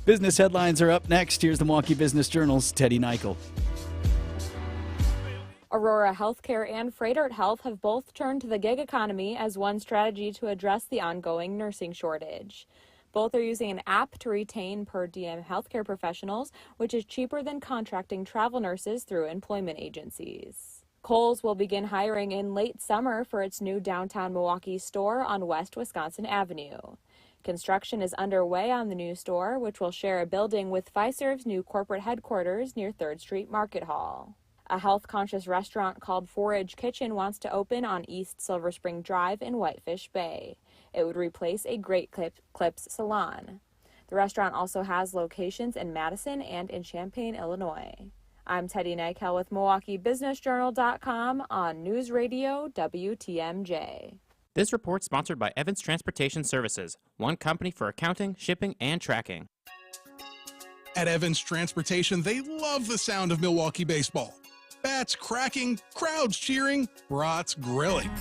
Business headlines are up next. Here's the Milwaukee Business Journal's Teddy Nichol. Aurora Healthcare and Freighter Health have both turned to the gig economy as one strategy to address the ongoing nursing shortage. Both are using an app to retain per diem healthcare professionals, which is cheaper than contracting travel nurses through employment agencies. Kohl's will begin hiring in late summer for its new downtown Milwaukee store on West Wisconsin Avenue. Construction is underway on the new store, which will share a building with Fiserv's new corporate headquarters near 3rd Street Market Hall. A health-conscious restaurant called Forage Kitchen wants to open on East Silver Spring Drive in Whitefish Bay. It would replace a Great Clips salon. The restaurant also has locations in Madison and in Champaign, Illinois. I'm Teddy Nichol with MilwaukeeBusinessJournal.com on News Radio WTMJ. This report sponsored by Evans Transportation Services, one company for accounting, shipping, and tracking. At Evans Transportation, they love the sound of Milwaukee baseball. Bats cracking, crowds cheering, brats grilling.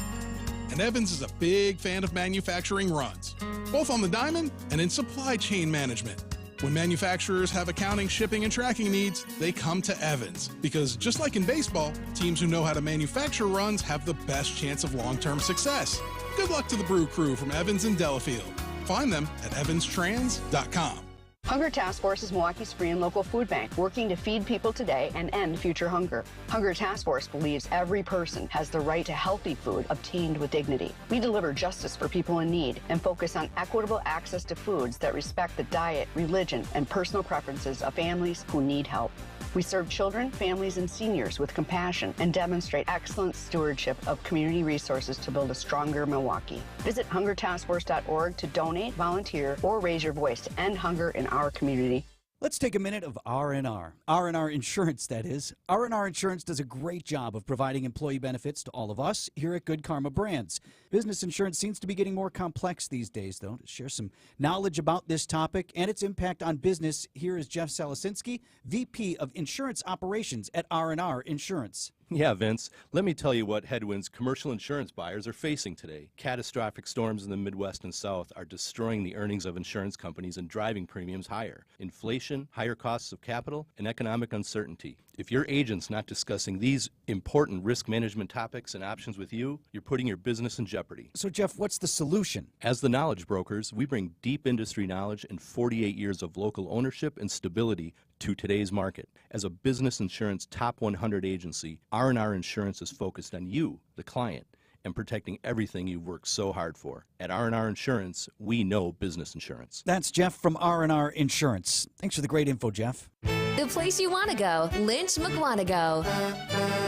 And Evans is a big fan of manufacturing runs, both on the diamond and in supply chain management. When manufacturers have accounting, shipping, and tracking needs, they come to Evans. Because just like in baseball, teams who know how to manufacture runs have the best chance of long-term success. Good luck to the Brew Crew from Evans and Delafield. Find them at evanstrans.com. Hunger Task Force is Milwaukee's free and local food bank, working to feed people today and end future hunger. Hunger Task Force believes every person has the right to healthy food obtained with dignity. We deliver justice for people in need and focus on equitable access to foods that respect the diet, religion, and personal preferences of families who need help. We serve children, families, and seniors with compassion and demonstrate excellent stewardship of community resources to build a stronger Milwaukee. Visit hungertaskforce.org to donate, volunteer, or raise your voice to end hunger in our community. Let's take a minute of R&R. R&R Insurance, that is. R&R Insurance does a great job of providing employee benefits to all of us here at Good Karma Brands. Business insurance seems to be getting more complex these days, though. To share some knowledge about this topic and its impact on business, here is Jeff Salasinski, VP of Insurance Operations at R&R Insurance. Yeah, Vince, let me tell you what headwinds commercial insurance buyers are facing today. Catastrophic storms in the Midwest and South are destroying the earnings of insurance companies and driving premiums higher. Inflation, higher costs of capital, and economic uncertainty. If your agent's not discussing these important risk management topics and options with you, you're putting your business in jeopardy. So, Jeff, what's the solution? As the knowledge brokers, we bring deep industry knowledge and 48 years of local ownership and stability to today's market. As a business insurance top 100 agency, R&R Insurance is focused on you, the client, and protecting everything you've worked so hard for. At R&R Insurance, we know business insurance. That's Jeff from R&R Insurance. Thanks for the great info, Jeff. The place you want to go, Lynch McWanago.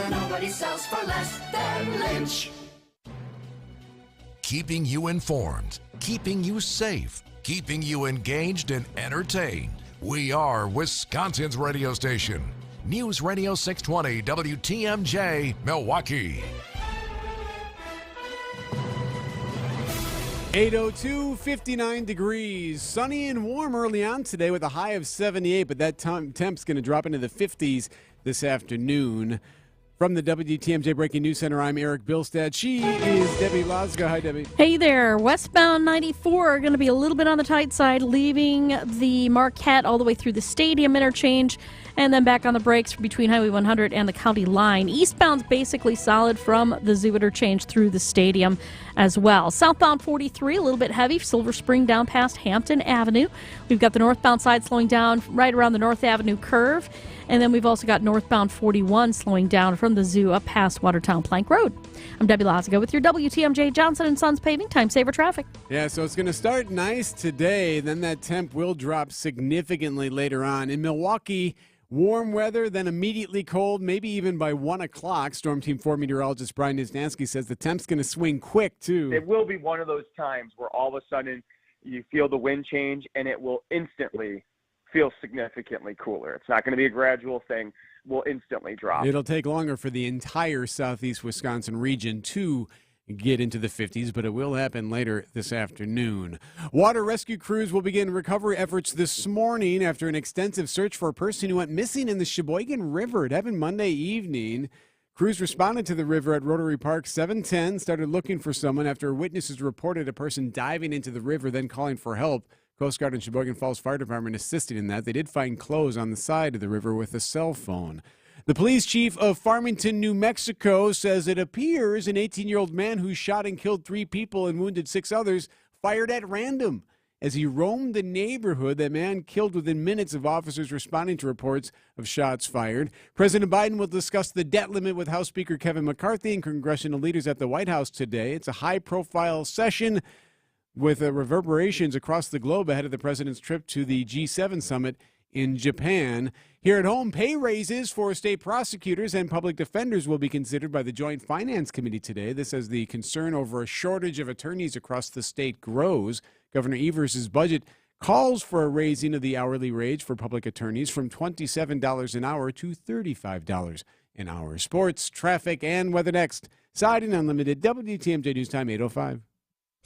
Nobody sells for less than Lynch. Keeping you informed, keeping you safe, keeping you engaged and entertained. We are Wisconsin's radio station. News Radio 620 WTMJ, Milwaukee. 8:02, 59 degrees. Sunny and warm early on today with a high of 78, but that temp's going to drop into the 50s this afternoon. From the WTMJ Breaking News Center, I'm Eric Bilstad. She is Debbie Lozga. Hi, Debbie. Hey there. Westbound 94 going to be a little bit on the tight side, leaving the Marquette all the way through the stadium interchange, and then back on the brakes between Highway 100 and the county line. Eastbound's basically solid from the zoo interchange through the stadium as well. Southbound 43, a little bit heavy, Silver Spring down past Hampton Avenue. We've got the northbound side slowing down right around the North Avenue curve. And then we've also got northbound 41 slowing down from the zoo up past Watertown Plank Road. I'm Debbie Lazigo with your WTMJ Johnson & Sons Paving Time Saver Traffic. Yeah, so it's going to start nice today. Then that temp will drop significantly later on. In Milwaukee, warm weather, then immediately cold, maybe even by 1 o'clock. Storm Team 4 meteorologist Brian Nisnansky says the temp's going to swing quick, too. It will be one of those times where all of a sudden you feel the wind change and it will instantly feel significantly cooler. It's not going to be a gradual thing. We'll instantly drop. It'll take longer for the entire southeast Wisconsin region to get into the 50s, but it will happen later this afternoon. Water rescue crews will begin recovery efforts this morning after an extensive search for a person who went missing in the Sheboygan River. It happened Monday evening. Crews responded to the river at Rotary Park 710, started looking for someone after witnesses reported a person diving into the river, then calling for help. Coast Guard and Sheboygan Falls Fire Department assisted in that. They did find clothes on the side of the river with a cell phone. The police chief of Farmington, New Mexico, says it appears an 18-year-old man who shot and killed 3 people and wounded 6 others fired at random. As he roamed the neighborhood, the man killed within minutes of officers responding to reports of shots fired. President Biden will discuss the debt limit with House Speaker Kevin McCarthy and congressional leaders at the White House today. It's a high-profile session with reverberations across the globe ahead of the president's trip to the G7 summit in Japan. Here at home, pay raises for state prosecutors and public defenders will be considered by the Joint Finance Committee today. This as the concern over a shortage of attorneys across the state grows. Governor Evers' budget calls for a raising of the hourly wage for public attorneys from $27 an hour to $35 an hour. Sports, traffic, and weather next. Siding Unlimited, WTMJ News Time 8:05.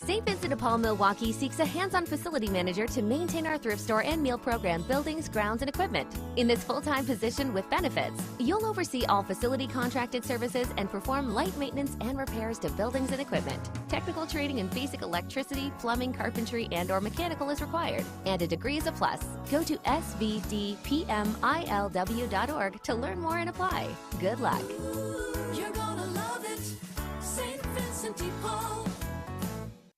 St. Vincent de Paul Milwaukee seeks a hands-on facility manager to maintain our thrift store and meal program buildings, grounds, and equipment. In this full-time position with benefits, you'll oversee all facility contracted services and perform light maintenance and repairs to buildings and equipment. Technical training in basic electricity, plumbing, carpentry, and/or mechanical is required, and a degree is a plus. Go to svdpmilw.org to learn more and apply. Good luck. You're gonna love it. St. Vincent de Paul.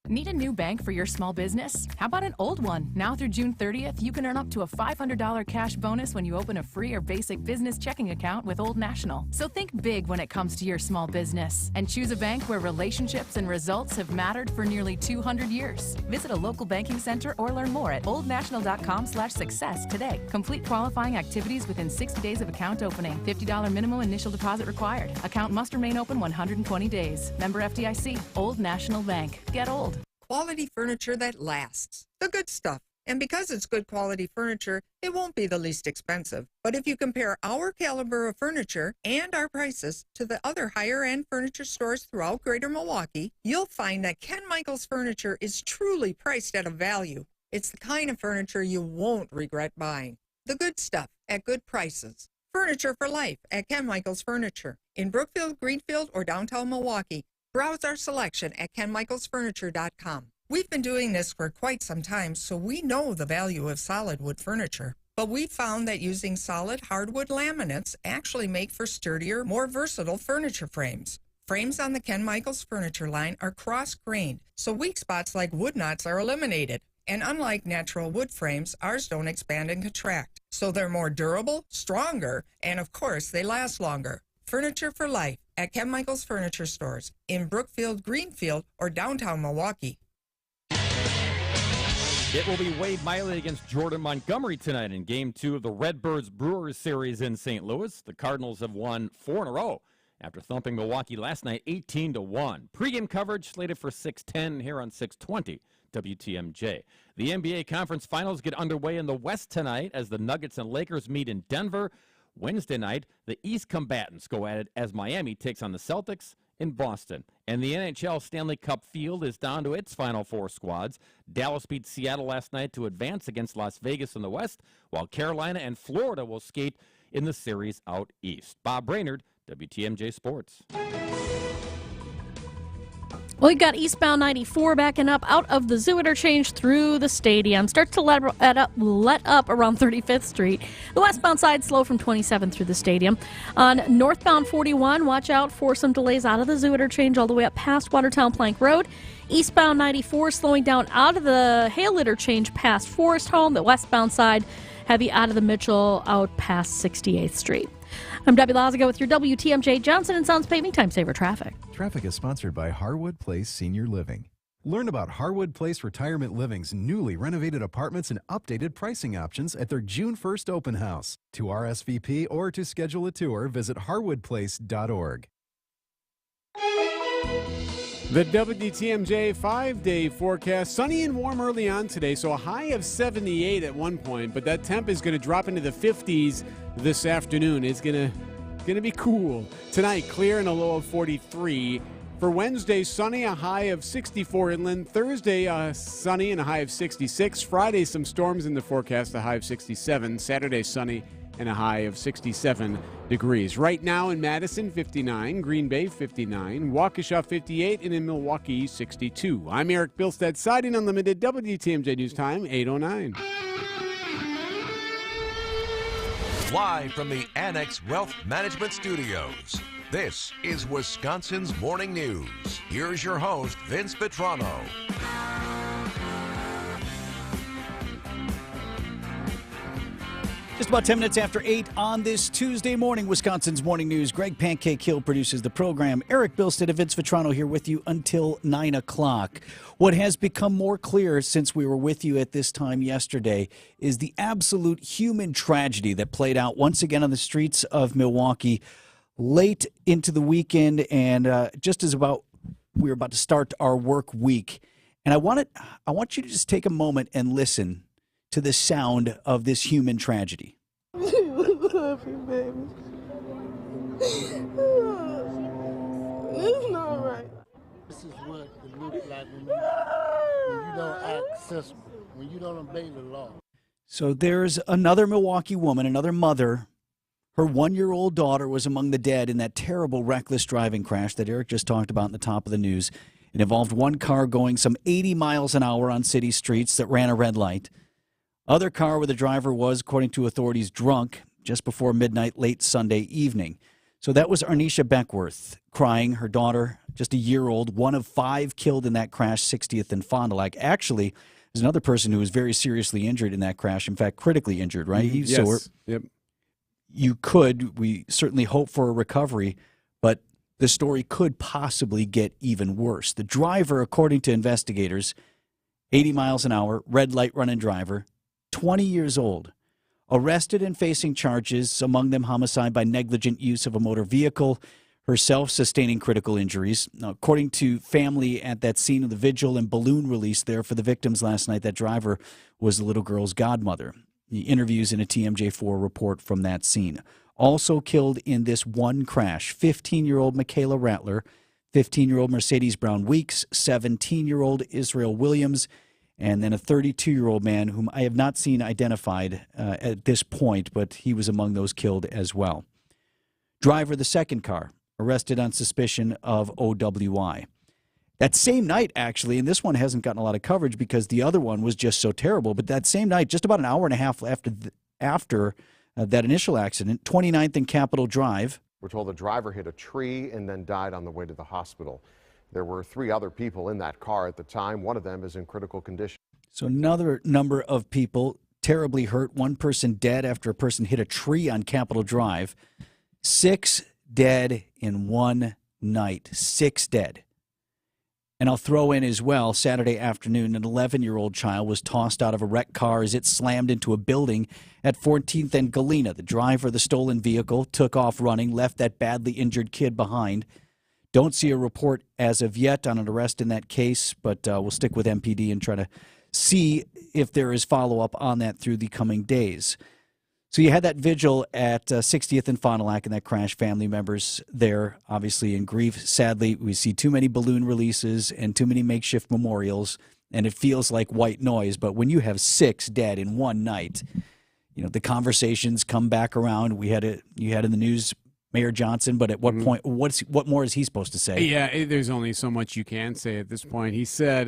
Need a new bank for your small business? How about an old one? Now through June 30th, you can earn up to a $500 cash bonus when you open a free or basic business checking account with Old National. So think big when it comes to your small business and choose a bank where relationships and results have mattered for nearly 200 years. Visit a local banking center or learn more at oldnational.com/success today. Complete qualifying activities within 60 days of account opening. $50 minimum initial deposit required. Account must remain open 120 days. Member FDIC. Old National Bank. Get old. Quality furniture that lasts. The good stuff. And because it's good quality furniture, it won't be the least expensive. But if you compare our caliber of furniture and our prices to the other higher-end furniture stores throughout Greater Milwaukee, you'll find that Ken Michaels Furniture is truly priced at a value. It's the kind of furniture you won't regret buying. The good stuff at good prices. Furniture for life at Ken Michaels Furniture. In Brookfield, Greenfield, or downtown Milwaukee, browse our selection at kenmichaelsfurniture.com. We've been doing this for quite some time, so we know the value of solid wood furniture. But we've found that using solid hardwood laminates actually make for sturdier, more versatile furniture frames. Frames on the Ken Michaels Furniture line are cross-grained, so weak spots like wood knots are eliminated. And unlike natural wood frames, ours don't expand and contract. So they're more durable, stronger, and of course, they last longer. Furniture for life at Ken Michaels Furniture Stores in Brookfield, Greenfield, or downtown Milwaukee. It will be Wade Miley against Jordan Montgomery tonight in Game 2 of the Redbirds Brewers series in St. Louis. The Cardinals have won 4 in a row after thumping Milwaukee last night 18-1. Pre-game coverage slated for 6:10 here on 620 WTMJ. The NBA Conference Finals get underway in the West tonight as the Nuggets and Lakers meet in Denver. Wednesday night, the East combatants go at it as Miami takes on the Celtics in Boston. And the NHL Stanley Cup field is down to its final 4 squads. Dallas beat Seattle last night to advance against Las Vegas in the West, while Carolina and Florida will skate in the series out east. Bob Brainerd, WTMJ Sports. Well, we've got eastbound 94 backing up out of the Zoo interchange through the stadium. Starts to let up around 35th Street. The westbound side slow from 27 through the stadium. On northbound 41, watch out for some delays out of the Zoo interchange all the way up past Watertown Plank Road. Eastbound 94 slowing down out of the Hale interchange past Forest Home. The westbound side heavy out of the Mitchell out past 68th Street. I'm Debbie Lazago with your WTMJ Johnson & Sons Paving Time Saver Traffic. Traffic is sponsored by Harwood Place Senior Living. Learn about Harwood Place Retirement Living's newly renovated apartments and updated pricing options at their June 1st open house. To RSVP or to schedule a tour, visit harwoodplace.org. The WTMJ 5-day forecast, sunny and warm early on today, so a high of 78 at one point, but that temp is going to drop into the 50s this afternoon. It's going to be cool. Tonight, clear and a low of 43. For Wednesday, sunny, a high of 64 inland. Thursday, sunny and a high of 66. Friday, some storms in the forecast, a high of 67. Saturday, sunny and a high of 67 degrees. Right now in Madison, 59, Green Bay, 59, Waukesha, 58, and in Milwaukee, 62. I'm Eric Bilstead, Siding Unlimited, WTMJ News Time, 8:09. Live from the Annex Wealth Management Studios, this is Wisconsin's Morning News. Here's your host, Vince Vitrano. Just about 10 minutes after 8 on this Tuesday morning, Wisconsin's Morning News. Greg Pancake Hill produces the program. Eric Bilstead and Vince Vitrano here with you until 9 o'clock. What has become more clear since we were with you at this time yesterday is the absolute human tragedy that played out once again on the streets of Milwaukee late into the weekend and just as we were about to start our work week. And I want you to just take a moment and listen to the sound of this human tragedy. Love you, baby. It's not right. This is what it looks like when you don't act sensible, when you don't obey the law. So there's another Milwaukee woman, another mother. Her 1-year-old daughter was among the dead in that terrible reckless driving crash that Eric just talked about in the top of the news. It involved one car going some 80 miles an hour on city streets that ran a red light. Other car where the driver was, according to authorities, drunk just before midnight late Sunday evening. So that was Arnisha Beckworth crying, her daughter, just a year old, one of 5 killed in that crash, 60th and Fond du Lac. Actually, there's another person who was very seriously injured in that crash, in fact, critically injured, right? Yes. So Yep. We certainly hope for a recovery, but the story could possibly get even worse. The driver, according to investigators, 80 miles an hour, red light running driver, 20 years old, arrested and facing charges, among them homicide by negligent use of a motor vehicle, herself sustaining critical injuries. Now, according to family at that scene of the vigil and balloon release there for the victims last night, that driver was the little girl's godmother. The interviews in a TMJ4 report from that scene. Also killed in this one crash, 15-year-old Michaela Rattler, 15-year-old Mercedes Brown Weeks, 17-year-old Israel Williams, and then a 32-year-old man whom I have not seen identified at this point, but he was among those killed as well. Driver of the second car, arrested on suspicion of OWI. That same night, actually, and this one hasn't gotten a lot of coverage because the other one was just so terrible, but that same night, just about an hour and a half after that initial accident, 29th and Capitol Drive. We're told the driver hit a tree and then died on the way to the hospital. There were 3 other people in that car at the time. One of them is in critical condition. So another number of people terribly hurt. 1 person dead after a person hit a tree on Capitol Drive. 6 dead in one night. 6 dead. And I'll throw in as well, Saturday afternoon, an 11-year-old child was tossed out of a wrecked car as it slammed into a building at 14th and Galena. The driver of the stolen vehicle took off running, left that badly injured kid behind. Don't see a report as of yet on an arrest in that case, but we'll stick with MPD and try to see if there is follow-up on that through the coming days. So you had that vigil at 60th and Fond du Lac and that crash. Family members there, obviously in grief. Sadly, we see too many balloon releases and too many makeshift memorials, and it feels like white noise. But when you have 6 dead in one night, you know, the conversations come back around. You had in the news Mayor Johnson, but at what point, what more is he supposed to say? Yeah, there's only so much you can say at this point. He said,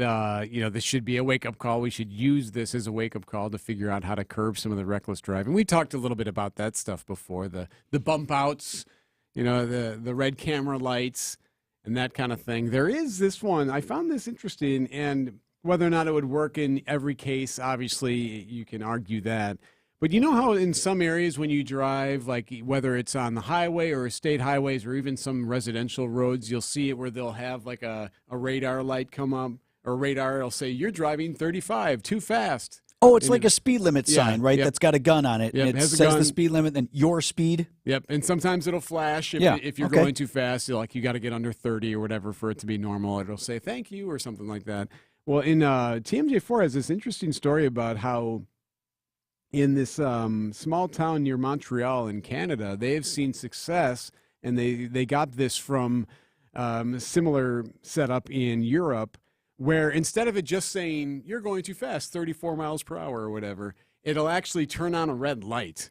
this should be a wake-up call. We should use this as a wake-up call to figure out how to curb some of the reckless driving. We talked a little bit about that stuff before, the bump outs, the red camera lights and that kind of thing. There is this one. I found this interesting, and whether or not it would work in every case, obviously you can argue that. But you know how in some areas when you drive, like whether it's on the highway or state highways or even some residential roads, you'll see it where they'll have like a radar light come up, or radar will say, you're driving 35, too fast. Oh, it's like a speed limit sign, right? Yep. That's got a gun on it. Yep, And it has a says gun. the speed limit and your speed. Yep, and sometimes it'll flash if you're going too fast. Like you got to get under 30 or whatever for it to be normal. It'll say thank you or something like that. Well, in TMJ4 has this interesting story about how in this small town near Montreal in Canada, they have seen success, and they got this from a similar setup in Europe, where instead of it just saying, you're going too fast, 34 miles per hour or whatever, it'll actually turn on a red light.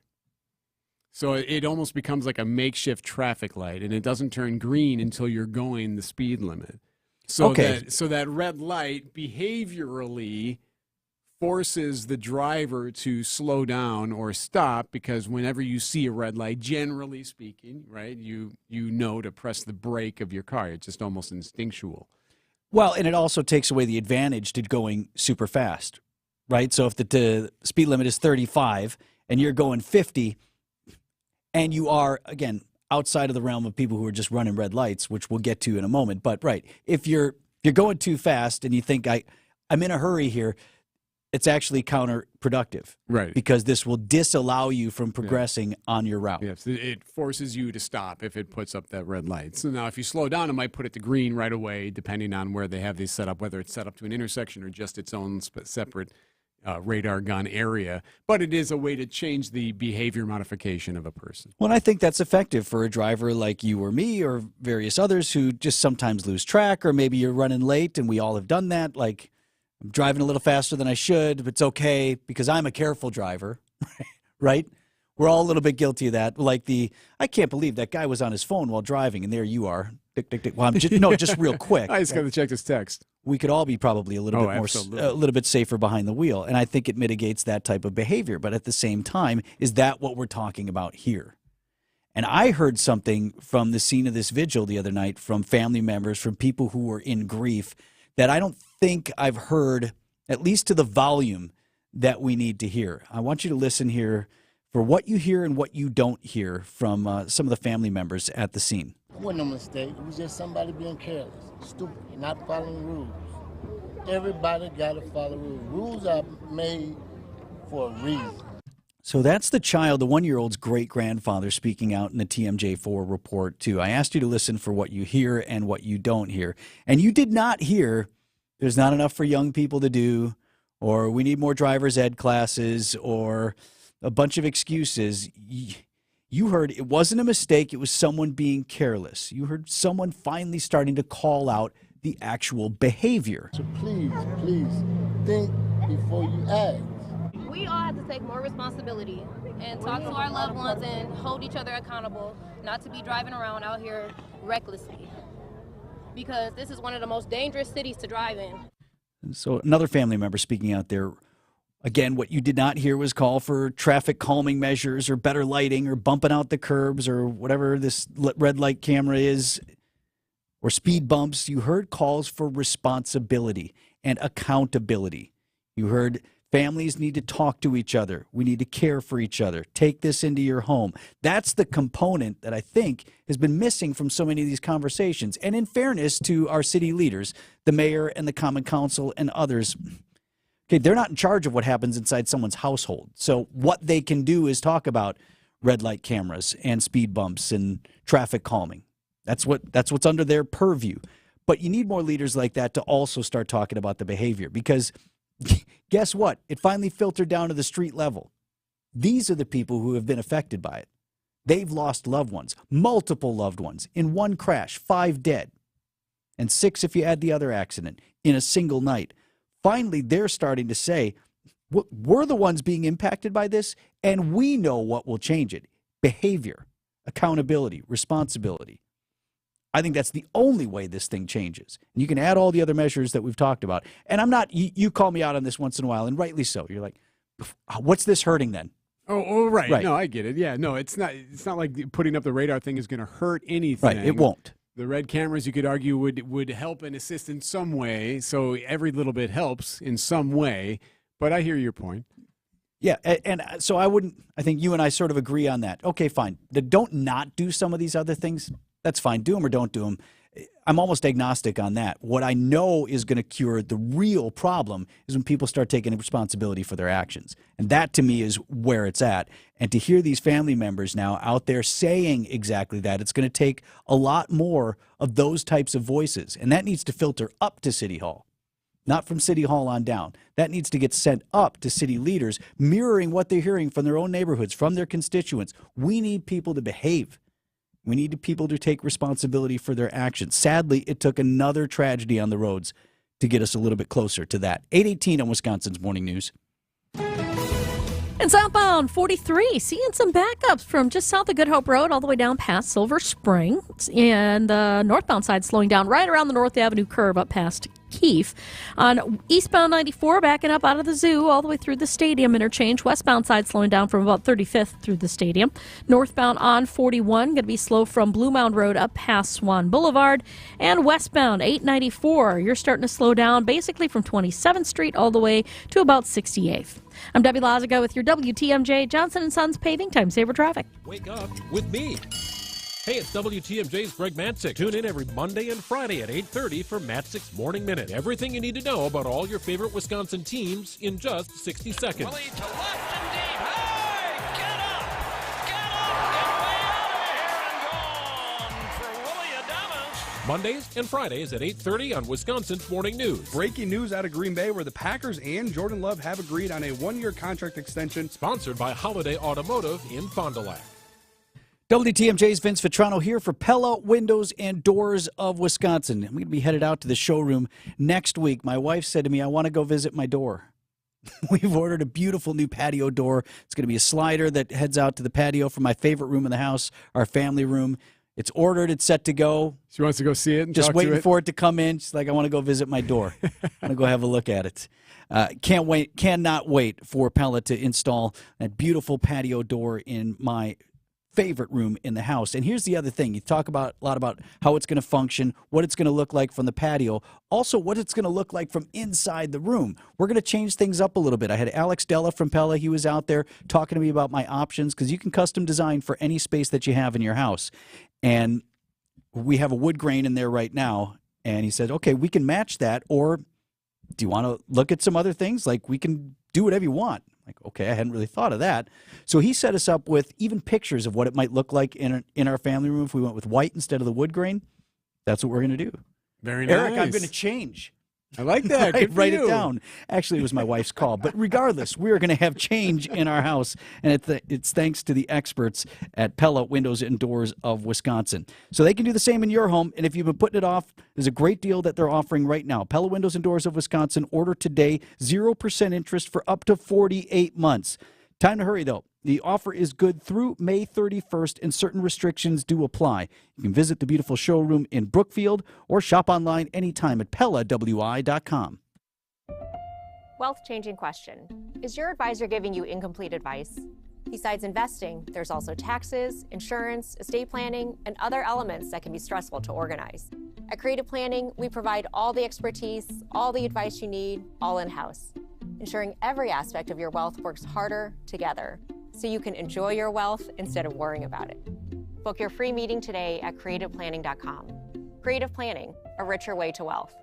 So it almost becomes like a makeshift traffic light, and it doesn't turn green until you're going the speed limit. So that red light behaviorally forces the driver to slow down or stop, because whenever you see a red light, generally speaking, right, you know to press the brake of your car. It's just almost instinctual. Well, and it also takes away the advantage to going super fast, right? So if the speed limit is 35 and you're going 50 and you are, again, outside of the realm of people who are just running red lights, which we'll get to in a moment, but right, if you're going too fast and you think I'm in a hurry here, it's actually counterproductive, right? Because this will disallow you from progressing on your route. Yes, it forces you to stop if it puts up that red light. So now if you slow down, it might put it to green right away, depending on where they have these set up, whether it's set up to an intersection or just its own separate radar gun area. But it is a way to change the behavior modification of a person. Well, and I think that's effective for a driver like you or me or various others who just sometimes lose track, or maybe you're running late, and we all have done that, like, I'm driving a little faster than I should, but it's okay because I'm a careful driver, right? We're all a little bit guilty of that. Like I can't believe that guy was on his phone while driving, and there you are. Tick, tick, tick. Well, just real quick. I just got to check his text. We could all be probably a little bit more, a little bit safer behind the wheel, and I think it mitigates that type of behavior. But at the same time, is that what we're talking about here? And I heard something from the scene of this vigil the other night from family members, from people who were in grief, that I don't think I've heard, at least to the volume that we need to hear. I want you to listen here for what you hear and what you don't hear from some of the family members at the scene. It wasn't no mistake. It was just somebody being careless, stupid, not following rules. Everybody got to follow rules. Rules are made for a reason. So that's the child, the 1-year-old's great-grandfather, speaking out in the TMJ4 report, too. I asked you to listen for what you hear and what you don't hear. And you did not hear there's not enough for young people to do, or we need more driver's ed classes, or a bunch of excuses. You heard it wasn't a mistake. It was someone being careless. You heard someone finally starting to call out the actual behavior. So please think before you act. We all have to take more responsibility and talk to our loved ones and hold each other accountable, not to be driving around out here recklessly, because this is one of the most dangerous cities to drive in. So another family member speaking out there. Again, what you did not hear was call for traffic calming measures or better lighting or bumping out the curbs or whatever this red light camera is, or speed bumps. You heard calls for responsibility and accountability. You heard Families need to talk to each other. We need to care for each other. Take this into your home. That's the component that I think has been missing from so many of these conversations. And in fairness to our city leaders, the mayor and the common council and others, okay, they're not in charge of what happens inside someone's household. So what they can do is talk about red light cameras and speed bumps and traffic calming. That's what's under their purview. But you need more leaders like that to also start talking about the behavior, because guess what? It finally filtered down to the street level. These are the people who have been affected by it. They've lost loved ones, multiple loved ones, in one crash, 5 dead, and 6 if you add the other accident, in a single night. Finally, they're starting to say, we're the ones being impacted by this, and we know what will change it. Behavior, accountability, responsibility. I think that's the only way this thing changes. And you can add all the other measures that we've talked about. And I'm not, you call me out on this once in a while, and rightly so. You're like, what's this hurting then? Oh, right. No, I get it. Yeah, no, it's not like putting up the radar thing is going to hurt anything. Right, it won't. The red cameras, you could argue, would help and assist in some way. So every little bit helps in some way. But I hear your point. Yeah, and so I think you and I sort of agree on that. Okay, fine. Don't not do some of these other things. That's fine. Do them or don't do them. I'm almost agnostic on that. What I know is going to cure the real problem is when people start taking responsibility for their actions. And that, to me, is where it's at. And to hear these family members now out there saying exactly that, it's going to take a lot more of those types of voices. And that needs to filter up to City Hall, not from City Hall on down. That needs to get sent up to city leaders, mirroring what they're hearing from their own neighborhoods, from their constituents. We need people to behave. We need people to take responsibility for their actions. Sadly, it took another tragedy on the roads to get us a little bit closer to that. 8:18 on Wisconsin's Morning News. And southbound 43, seeing some backups from just south of Good Hope Road all the way down past Silver Spring. And the northbound side slowing down right around the North Avenue curve up past Keefe. On eastbound 94, backing up out of the zoo all the way through the stadium interchange. Westbound side slowing down from about 35th through the stadium. Northbound on 41, going to be slow from Blue Mound Road up past Swan Boulevard. And westbound 894, you're starting to slow down basically from 27th Street all the way to about 68th. I'm Debbie Lazago with your WTMJ Johnson & Sons Paving Time Saver Traffic. Wake up with me. Hey, it's WTMJ's Greg Matzik. Tune in every Monday and Friday at 8:30 for Matzik's Morning Minute. Everything you need to know about all your favorite Wisconsin teams in just 60 seconds. Willie to left and deep. Hey, get up, and way out of here and gone for Willie Adamas. Mondays and Fridays at 8:30 on Wisconsin's Morning News. Breaking news out of Green Bay, where the Packers and Jordan Love have agreed on a 1-year contract extension. Sponsored by Holiday Automotive in Fond du Lac. WTMJ's Vince Vitrano here for Pella Windows and Doors of Wisconsin. I'm going to be headed out to the showroom next week. My wife said to me, I want to go visit my door. We've ordered a beautiful new patio door. It's going to be a slider that heads out to the patio from my favorite room in the house, our family room. It's ordered. It's set to go. She wants to go see it and just talk waiting to it. for it to come in. She's like, I want to go visit my door. I want to go have a look at it. Cannot wait for Pella to install that beautiful patio door in my favorite room in the house. And here's the other thing. You talk a lot about how it's going to function, what it's going to look like from the patio, also what it's going to look like from inside the room. We're going to change things up a little bit. I had Alex Della from Pella. He was out there talking to me about my options, because you can custom design for any space that you have in your house. And we have a wood grain in there right now. And he said, okay, we can match that, or do you want to look at some other things? Like, we can do whatever you want. Like, okay, I hadn't really thought of that. So he set us up with even pictures of what it might look like in our family room if we went with white instead of the wood grain. That's what we're going to do. Very nice. Eric, I'm going to change. I like that. Write it down. Actually, it was my wife's call. But regardless, we are going to have change in our house, and it's thanks to the experts at Pella Windows and Doors of Wisconsin. So they can do the same in your home, and if you've been putting it off, there's a great deal that they're offering right now. Pella Windows and Doors of Wisconsin. Order today, 0% interest for up to 48 months. Time to hurry, though. The offer is good through May 31st, and certain restrictions do apply. You can visit the beautiful showroom in Brookfield or shop online anytime at PellaWI.com. Wealth-changing question. Is your advisor giving you incomplete advice? Besides investing, there's also taxes, insurance, estate planning, and other elements that can be stressful to organize. At Creative Planning, we provide all the expertise, all the advice you need, all in-house. ensuring every aspect of your wealth works harder together so you can enjoy your wealth instead of worrying about it. Book your free meeting today at creativeplanning.com. Creative Planning, a richer way to wealth.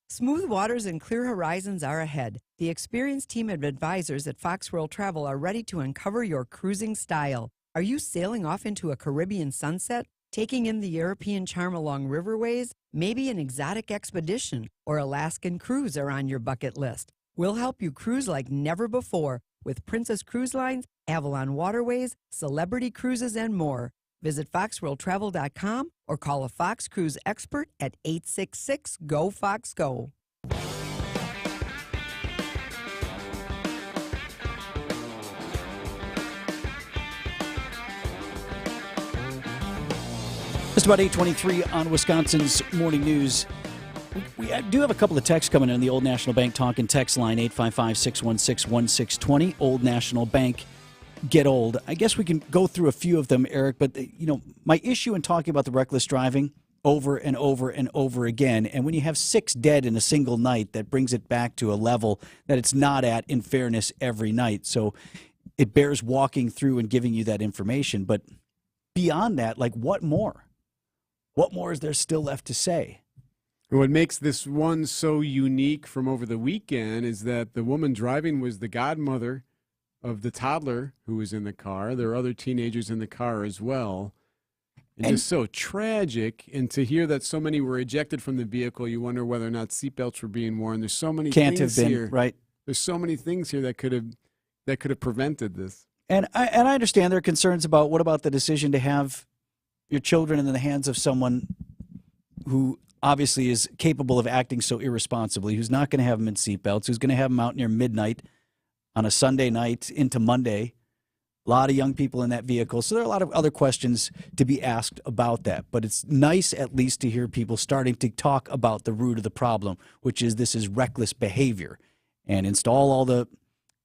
Smooth waters and clear horizons are ahead. The experienced team of advisors at Fox World Travel are ready to uncover your cruising style. Are you sailing off into a Caribbean sunset, taking in the European charm along riverways? Maybe an exotic expedition or Alaskan cruise are on your bucket list. We'll help you cruise like never before with Princess Cruise Lines, Avalon Waterways, Celebrity Cruises, and more. Visit foxworldtravel.com or call a Fox Cruise expert at 866-GO-FOX-GO. Just about 8:23 on Wisconsin's Morning News. We do have a couple of texts coming in the Old National Bank talk and text line, 855-616-1620. Old National Bank, get old. I guess we can go through a few of them, Eric, but my issue in talking about the reckless driving over and over and over again, and when you have 6 dead in a single night, that brings it back to a level that it's not at, in fairness, every night. So it bears walking through and giving you that information. But beyond that, what more? What more is there still left to say? What makes this one so unique from over the weekend is that the woman driving was the godmother of the toddler who was in the car. There are other teenagers in the car as well. And just so tragic. And to hear that so many were ejected from the vehicle, you wonder whether or not seatbelts were being worn. There's so many things here. Right. There's so many things here that could have prevented this. And I understand there are concerns about what about the decision to have your children in the hands of someone who obviously is capable of acting so irresponsibly, who's not going to have them in seatbelts, who's going to have them out near midnight on a Sunday night into Monday. A lot of young people in that vehicle. So there are a lot of other questions to be asked about that. But it's nice at least to hear people starting to talk about the root of the problem, which is this is reckless behavior. And install all the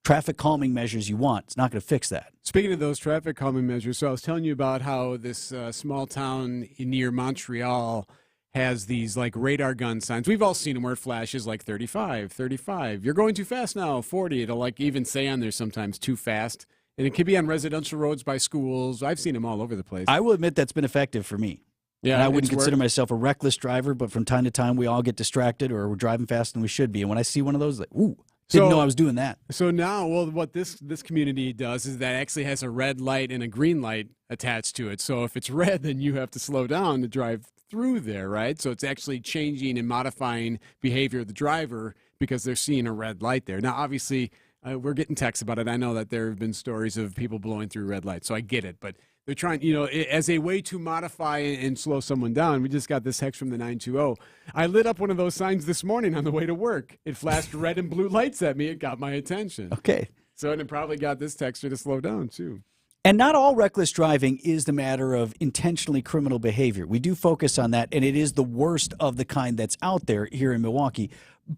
traffic calming measures you want. It's not going to fix that. Speaking of those traffic calming measures, so I was telling you about how this small town near Montreal has these radar gun signs. We've all seen them where it flashes 35, 35. You're going too fast now, 40. It'll even say on there sometimes too fast. And it could be on residential roads by schools. I've seen them all over the place. I will admit that's been effective for me. Yeah, and I wouldn't consider myself a reckless driver, but from time to time we all get distracted or we're driving faster than we should be. And when I see one of those, ooh. Didn't know I was doing that. So now, what this community does is that actually has a red light and a green light attached to it. So if it's red, then you have to slow down to drive through there, right? So it's actually changing and modifying behavior of the driver because they're seeing a red light there. Now, obviously, we're getting texts about it. I know that there have been stories of people blowing through red lights, so I get it. But they're trying, as a way to modify and slow someone down. We just got this text from the 920. I lit up one of those signs this morning on the way to work. It flashed red and blue lights at me. It got my attention. Okay. So and it probably got this texter to slow down, too. And not all reckless driving is the matter of intentionally criminal behavior. We do focus on that, and it is the worst of the kind that's out there here in Milwaukee.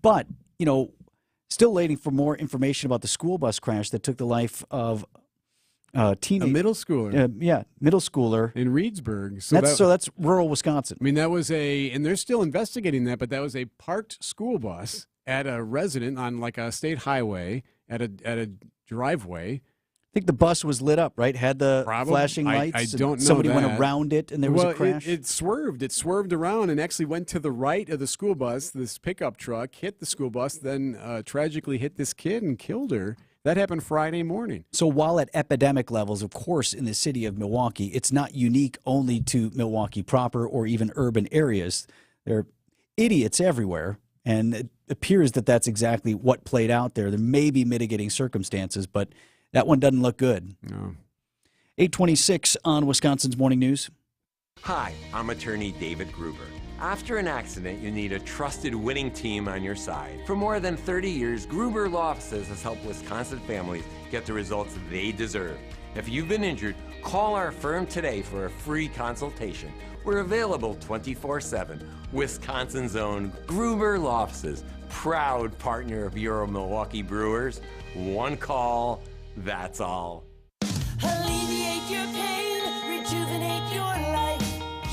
But, still waiting for more information about the school bus crash that took the life of a middle schooler. Middle schooler. In Reedsburg. So that's rural Wisconsin. I mean, that was and they're still investigating that, but that was a parked school bus at a resident on a state highway at a driveway. I think the bus was lit up, right? Had the flashing lights. I don't know. Somebody that. went around it, and there was a crash. It swerved. It swerved around and actually went to the right of the school bus. This pickup truck hit the school bus, then tragically hit this kid and killed her. That happened Friday morning. So while at epidemic levels, of course, in the city of Milwaukee, it's not unique only to Milwaukee proper or even urban areas. There are idiots everywhere, and it appears that that's exactly what played out there. There may be mitigating circumstances, but that one doesn't look good. No. 8:26 on Wisconsin's Morning News. Hi, I'm attorney David Gruber. After an accident, you need a trusted winning team on your side. For more than 30 years, Gruber Law Offices has helped Wisconsin families get the results they deserve. If you've been injured, call our firm today for a free consultation. We're available 24/7. Wisconsin's own Gruber Law Offices, proud partner of Euro Milwaukee Brewers. One call, that's all. Alleviate your pain, rejuvenate your life.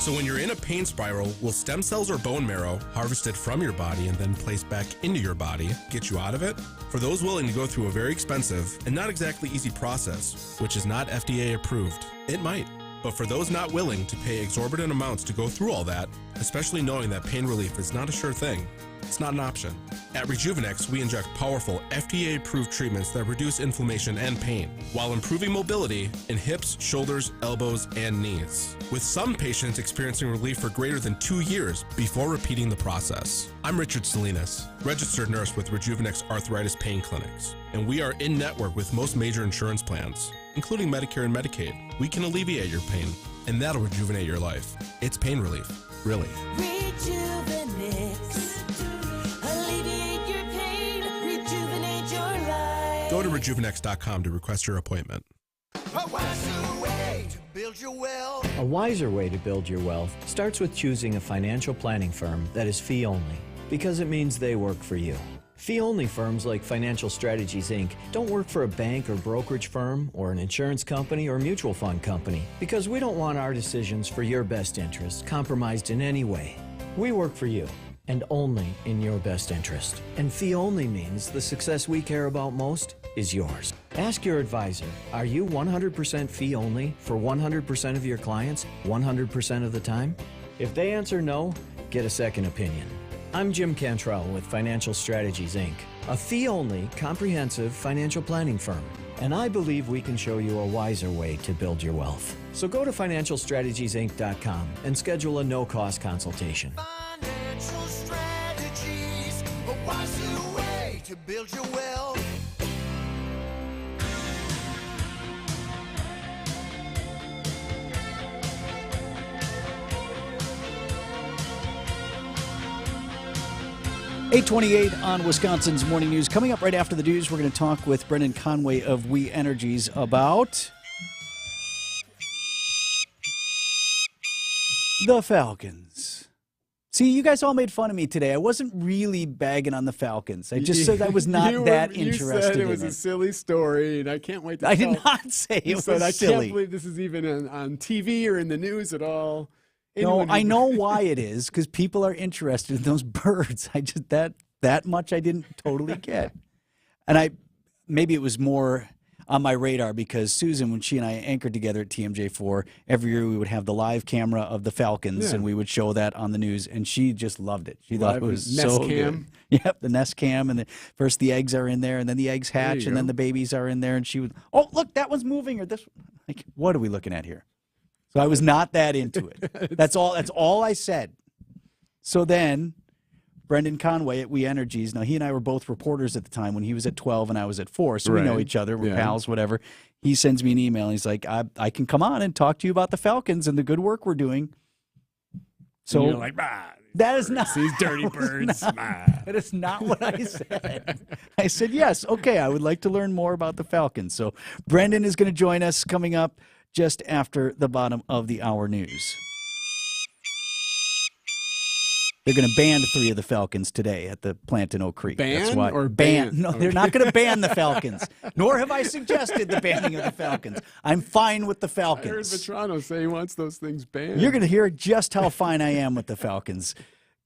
So when you're in a pain spiral, will stem cells or bone marrow harvested from your body and then placed back into your body get you out of it? For those willing to go through a very expensive and not exactly easy process, which is not FDA approved, it might. But for those not willing to pay exorbitant amounts to go through all that, especially knowing that pain relief is not a sure thing, it's not an option. At Rejuvenex, we inject powerful, FDA-approved treatments that reduce inflammation and pain, while improving mobility in hips, shoulders, elbows, and knees, with some patients experiencing relief for greater than 2 years before repeating the process. I'm Richard Salinas, registered nurse with Rejuvenex Arthritis Pain Clinics, and we are in network with most major insurance plans, including Medicare and Medicaid. We can alleviate your pain, and that'll rejuvenate your life. It's pain relief, really. Rejuvenex. Alleviate your pain. Rejuvenate your life. Go to rejuvenex.com to request your appointment. A wiser way to build your wealth. A wiser way to build your wealth starts with choosing a financial planning firm that is fee only, because it means they work for you. Fee-only firms like Financial Strategies, Inc. don't work for a bank or brokerage firm or an insurance company or mutual fund company, because we don't want our decisions for your best interest compromised in any way. We work for you, and only in your best interest. And fee-only means the success we care about most is yours. Ask your advisor, are you 100% fee-only for 100% of your clients 100% of the time? If they answer no, get a second opinion. I'm Jim Cantrell with Financial Strategies, Inc., a fee-only, comprehensive financial planning firm. And I believe we can show you a wiser way to build your wealth. So go to financialstrategiesinc.com and schedule a no-cost consultation. Financial strategies. A wiser way to build your wealth. .828 on Wisconsin's Morning News. Coming up right after the news, we're going to talk with Brendan Conway of We Energies about the Falcons. See, you guys all made fun of me today. I wasn't really bagging on the Falcons. I just said I was not that interested in it. You said it was a silly story, and I can't wait to I tell. did not say it was I silly. can't believe this is even on TV or in the news at all. No, I know why it is, because people are interested in those birds. I just that much I didn't totally get, and maybe it was more on my radar because Susan, when she and I anchored together at TMJ4, every year we would have the live camera of the Falcons, and we would show that on the news, and she just loved it. She thought it was Nest so cam. good. Yep, the Nest Cam, and first the eggs are in there, and then the eggs hatch, and then the babies are in there, and she would, oh look, that one's moving, or this. Like, what are we looking at here? So I was not that into it. That's all I said. So then Brendan Conway at We Energies, now he and I were both reporters at the time when he was at 12 and I was at 4, so we know each other, we're pals, whatever. He sends me an email, and he's like, I can come on and talk to you about the Falcons and the good work we're doing. So and you're like, that is not these dirty birds. That is not what I said. I said, yes, okay, I would like to learn more about the Falcons. So Brendan is going to join us coming up just after the bottom of the hour news. They're going to ban 3 of the Falcons today at the plant in Oak Creek. Ban That's why. or ban? No, they're not going to ban the Falcons. Nor have I suggested the banning of the Falcons. I'm fine with the Falcons. I heard Vitrano say he wants those things banned. You're going to hear just how fine I am with the Falcons.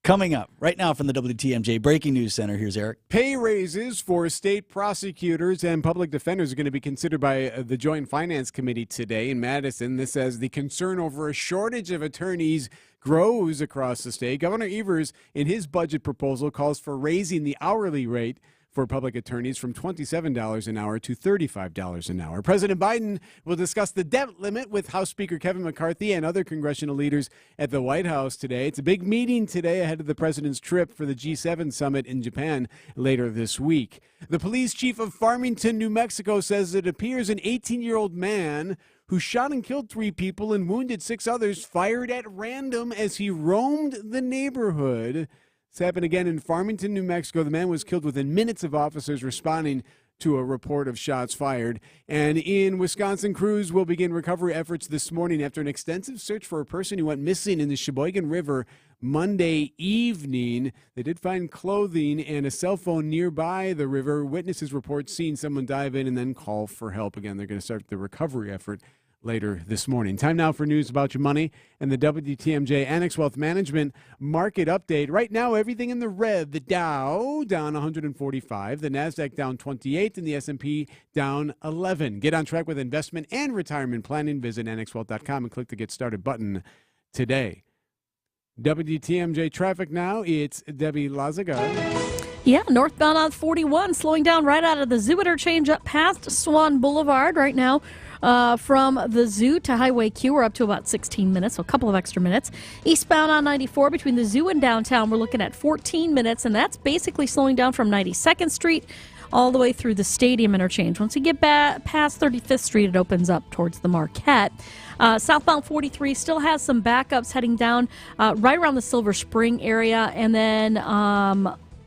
Coming up right now from the WTMJ Breaking News Center, here's Eric. Pay raises for state prosecutors and public defenders are going to be considered by the Joint Finance Committee today in Madison. This as the concern over a shortage of attorneys grows across the state. Governor Evers, in his budget proposal, calls for raising the hourly rate for public attorneys from $27 an hour to $35 an hour. President Biden will discuss the debt limit with House Speaker Kevin McCarthy and other congressional leaders at the White House today. It's a big meeting today ahead of the president's trip for the G7 summit in Japan later this week. The police chief of Farmington, New Mexico, says it appears an 18-year-old man who shot and killed 3 people and wounded 6 others fired at random as he roamed the neighborhood. This happened again in Farmington, New Mexico. The man was killed within minutes of officers responding to a report of shots fired. And in Wisconsin, crews will begin recovery efforts this morning after an extensive search for a person who went missing in the Sheboygan River Monday evening. They did find clothing and a cell phone nearby the river. Witnesses report seeing someone dive in and then call for help. Again, they're going to start the recovery effort later this morning. Time now for news about your money and the WTMJ Annex Wealth Management market update. Right now, everything in the red. The Dow down 145, the NASDAQ down 28, and the S&P down 11. Get on track with investment and retirement planning. Visit annexwealth.com and click the Get Started button today. WTMJ traffic now. It's Debbie Lazaga. Yeah, northbound on 41, slowing down right out of the zoo interchange up past Swan Boulevard right now. From the zoo to Highway Q, we're up to about 16 minutes, so a couple of extra minutes. Eastbound on 94 between the zoo and downtown, we're looking at 14 minutes, and that's basically slowing down from 92nd Street all the way through the Stadium interchange. Once you get past 35th Street, it opens up towards the Marquette. Southbound 43 still has some backups heading down right around the Silver Spring area, and then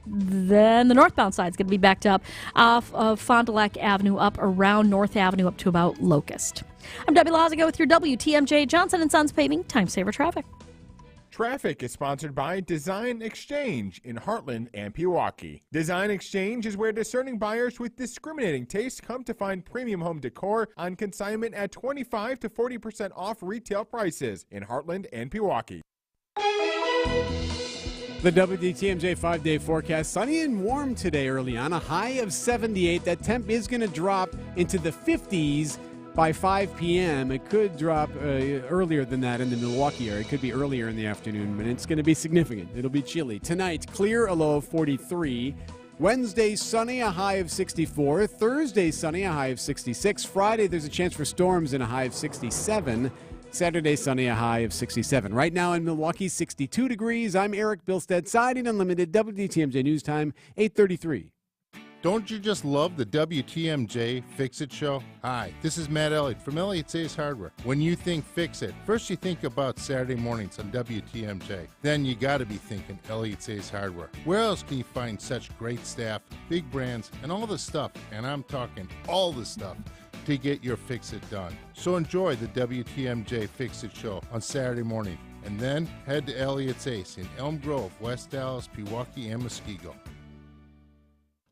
the northbound side is going to be backed up off of Fond du Lac Avenue up around North Avenue up to about Locust. I'm Debbie Lazaga with your WTMJ Johnson & Sons Paving Time Saver Traffic. Traffic is sponsored by Design Exchange in Heartland and Pewaukee. Design Exchange is where discerning buyers with discriminating tastes come to find premium home decor on consignment at 25 to 40% off retail prices in Heartland and Pewaukee. The WTMJ 5-day forecast, sunny and warm today early on, a high of 78. That temp is going to drop into the 50s by 5 p.m. It could drop earlier than that in the Milwaukee area. It could be earlier in the afternoon, but it's going to be significant. It'll be chilly. Tonight, clear, a low of 43. Wednesday, sunny, a high of 64. Thursday, sunny, a high of 66. Friday, there's a chance for storms and a high of 67. Saturday, sunny, a high of 67. Right now in Milwaukee, 62 degrees. I'm Eric Bilstead, Siding Unlimited, WTMJ News Time, 8:33. Don't you just love the WTMJ Fix-It Show? Hi, this is Matt Elliott from Elliott's Ace Hardware. When you think Fix-It, first you think about Saturday mornings on WTMJ. Then you got to be thinking Elliott's Ace Hardware. Where else can you find such great staff, big brands, and all the stuff, and I'm talking all the stuff, to get your Fix-It done? So enjoy the WTMJ Fix-It Show on Saturday morning. And then head to Elliott's Ace in Elm Grove, West Dallas, Pewaukee, and Muskego.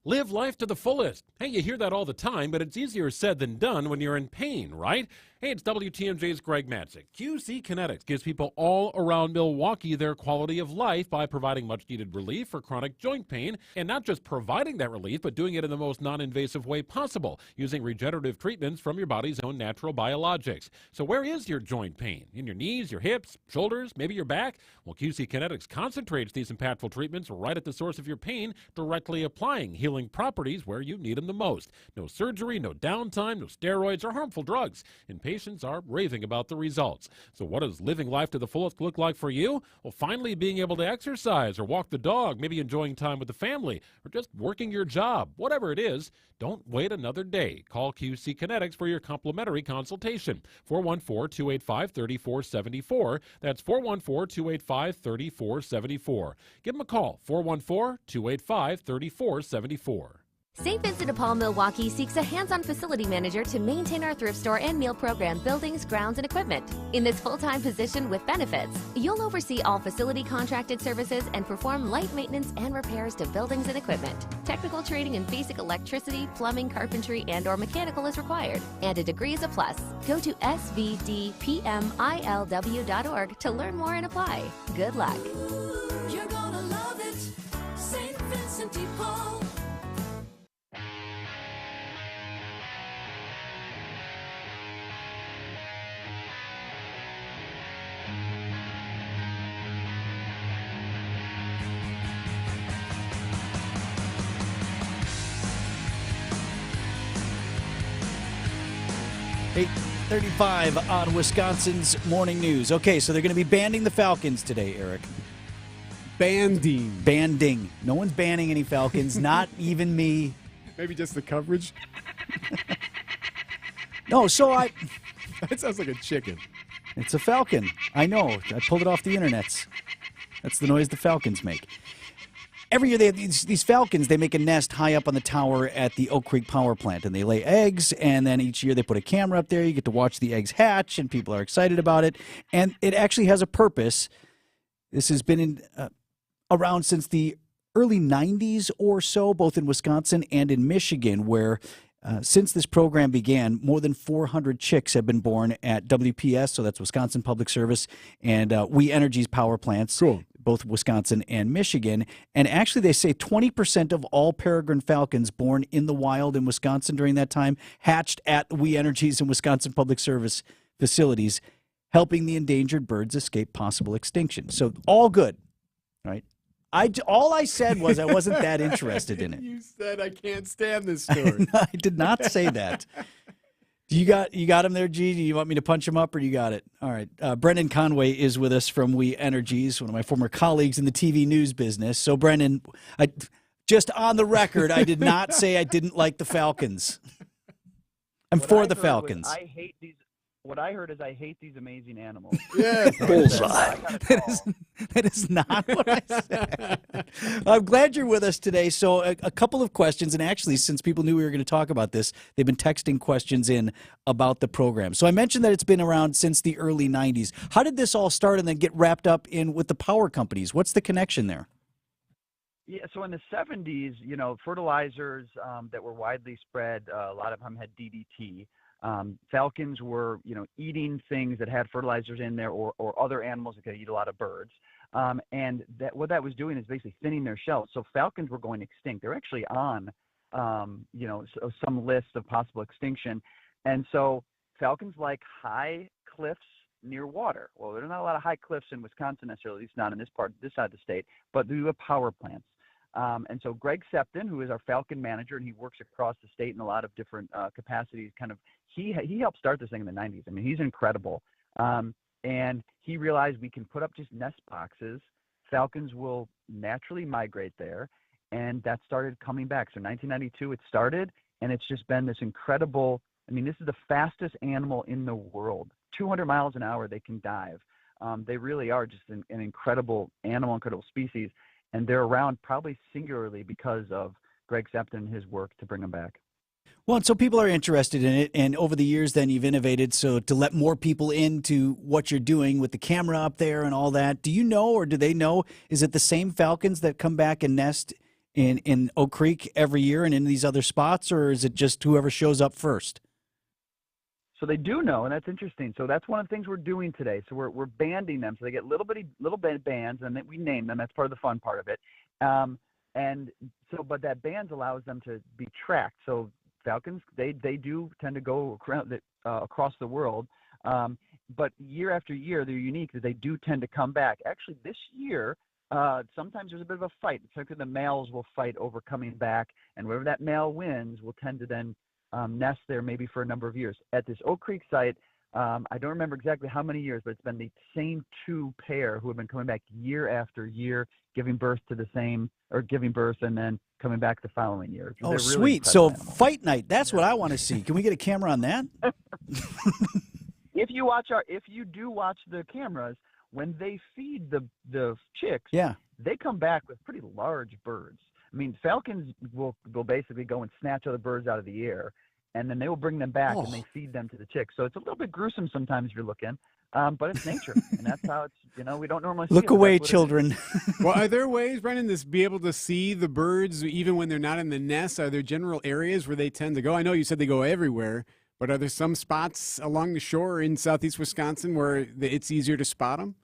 Live life to the fullest. Hey, you hear that all the time, but it's easier said than done when you're in pain, right? Hey, it's WTMJ's Greg Matzik. QC Kinetics gives people all around Milwaukee their quality of life by providing much-needed relief for chronic joint pain, and not just providing that relief, but doing it in the most non-invasive way possible, using regenerative treatments from your body's own natural biologics. So where is your joint pain? In your knees, your hips, shoulders, maybe your back? Well, QC Kinetics concentrates these impactful treatments right at the source of your pain, directly applying healing properties where you need them the most. No surgery, no downtime, no steroids or harmful drugs. And patients are raving about the results. So what does living life to the fullest look like for you? Well, finally being able to exercise or walk the dog, maybe enjoying time with the family, or just working your job. Whatever it is, don't wait another day. Call QC Kinetics for your complimentary consultation. 414-285-3474. That's 414-285-3474. Give them a call. 414-285-3474. St. Vincent de Paul Milwaukee seeks a hands-on facility manager to maintain our thrift store and meal program buildings, grounds, and equipment. In this full-time position with benefits, you'll oversee all facility contracted services and perform light maintenance and repairs to buildings and equipment. Technical training in basic electricity, plumbing, carpentry, and/or mechanical is required, and a degree is a plus. Go to svdpmilw.org to learn more and apply. Good luck. You're gonna love it, St. Vincent de Paul. Eight 35 on Wisconsin's Morning News. Okay, so they're going to be banning the Falcons today, Eric. Banding. No one's banning any Falcons, not even me. Maybe just the coverage? No, so I... That sounds like a chicken. It's a falcon. I know. I pulled it off the internets. That's the noise the falcons make. Every year, they have these falcons, they make a nest high up on the tower at the Oak Creek Power Plant, and they lay eggs, and then each year they put a camera up there. You get to watch the eggs hatch, and people are excited about it. And it actually has a purpose. This has been around since the early 90s or so, both in Wisconsin and in Michigan, where Since this program began, more than 400 chicks have been born at WPS, so that's Wisconsin Public Service, and We Energy's power plants, both Wisconsin and Michigan. And actually, they say 20% of all peregrine falcons born in the wild in Wisconsin during that time hatched at We Energy's and Wisconsin Public Service facilities, helping the endangered birds escape possible extinction. So all good, right? All I said was I wasn't that interested in it. You said I can't stand this story. I did not say that. You got him there, G? Do you want me to punch him up, or you got it? All right. Brendan Conway is with us from We Energies, one of my former colleagues in the TV news business. So, Brendan, just on the record, I did not say I didn't like the Falcons. I'm for the Falcons. I hate these. What I heard is I hate these amazing animals. Yeah, bullseye. That is not what I said. I'm glad you're with us today. So a couple of questions, and actually, since people knew we were going to talk about this, they've been texting questions in about the program. So I mentioned that it's been around since the early 90s. How did this all start and then get wrapped up in with the power companies? What's the connection there? Yeah, so in the 70s, fertilizers that were widely spread, a lot of them had DDT. Falcons were, eating things that had fertilizers in there or other animals that could eat a lot of birds. And what that was doing is basically thinning their shells. So falcons were going extinct. They're actually on, some list of possible extinction. And so falcons like high cliffs near water. Well, there's not a lot of high cliffs in Wisconsin necessarily, at least not in this side of the state, but we have power plants. And so Greg Septon, who is our Falcon manager, and he works across the state in a lot of different capacities, he helped start this thing in the 90s. I mean, he's incredible. And he realized we can put up just nest boxes. Falcons will naturally migrate there. And that started coming back. So 1992 it started, and it's just been this incredible, this is the fastest animal in the world. 200 miles an hour they can dive. They really are just an incredible animal, incredible species. And they're around probably singularly because of Greg Septon and his work to bring them back. Well, and so people are interested in it, and over the years then you've innovated so to let more people into what you're doing with the camera up there and all that. Do you know, or do they know, is it the same falcons that come back and nest in Oak Creek every year and in these other spots, or is it just whoever shows up first? So they do know, and that's interesting. So that's one of the things we're doing today. So we're banding them, so they get little bands, and then we name them. That's part of the fun part of it. But that bands allows them to be tracked. So falcons, they do tend to go across the world, but year after year they're unique that they do tend to come back. Actually, this year, sometimes there's a bit of a fight. So the males will fight over coming back, and whoever that male wins will tend to then nest there maybe for a number of years. At this Oak Creek site, I don't remember exactly how many years, but it's been the same two pair who have been coming back year after year, giving birth and then coming back the following year. Oh, really sweet. So animals. Fight night, that's what I want to see. Can we get a camera on that? If you do watch the cameras, when they feed the chicks, they come back with pretty large birds. Falcons will basically go and snatch other birds out of the air, and then they will bring them back and they feed them to the chicks. So it's a little bit gruesome sometimes if you're looking, but it's nature, and that's how it's. We don't normally see look away, children. Well, are there ways, Brendan, to be able to see the birds even when they're not in the nest? Are there general areas where they tend to go? I know you said they go everywhere, but are there some spots along the shore in southeast Wisconsin where it's easier to spot them?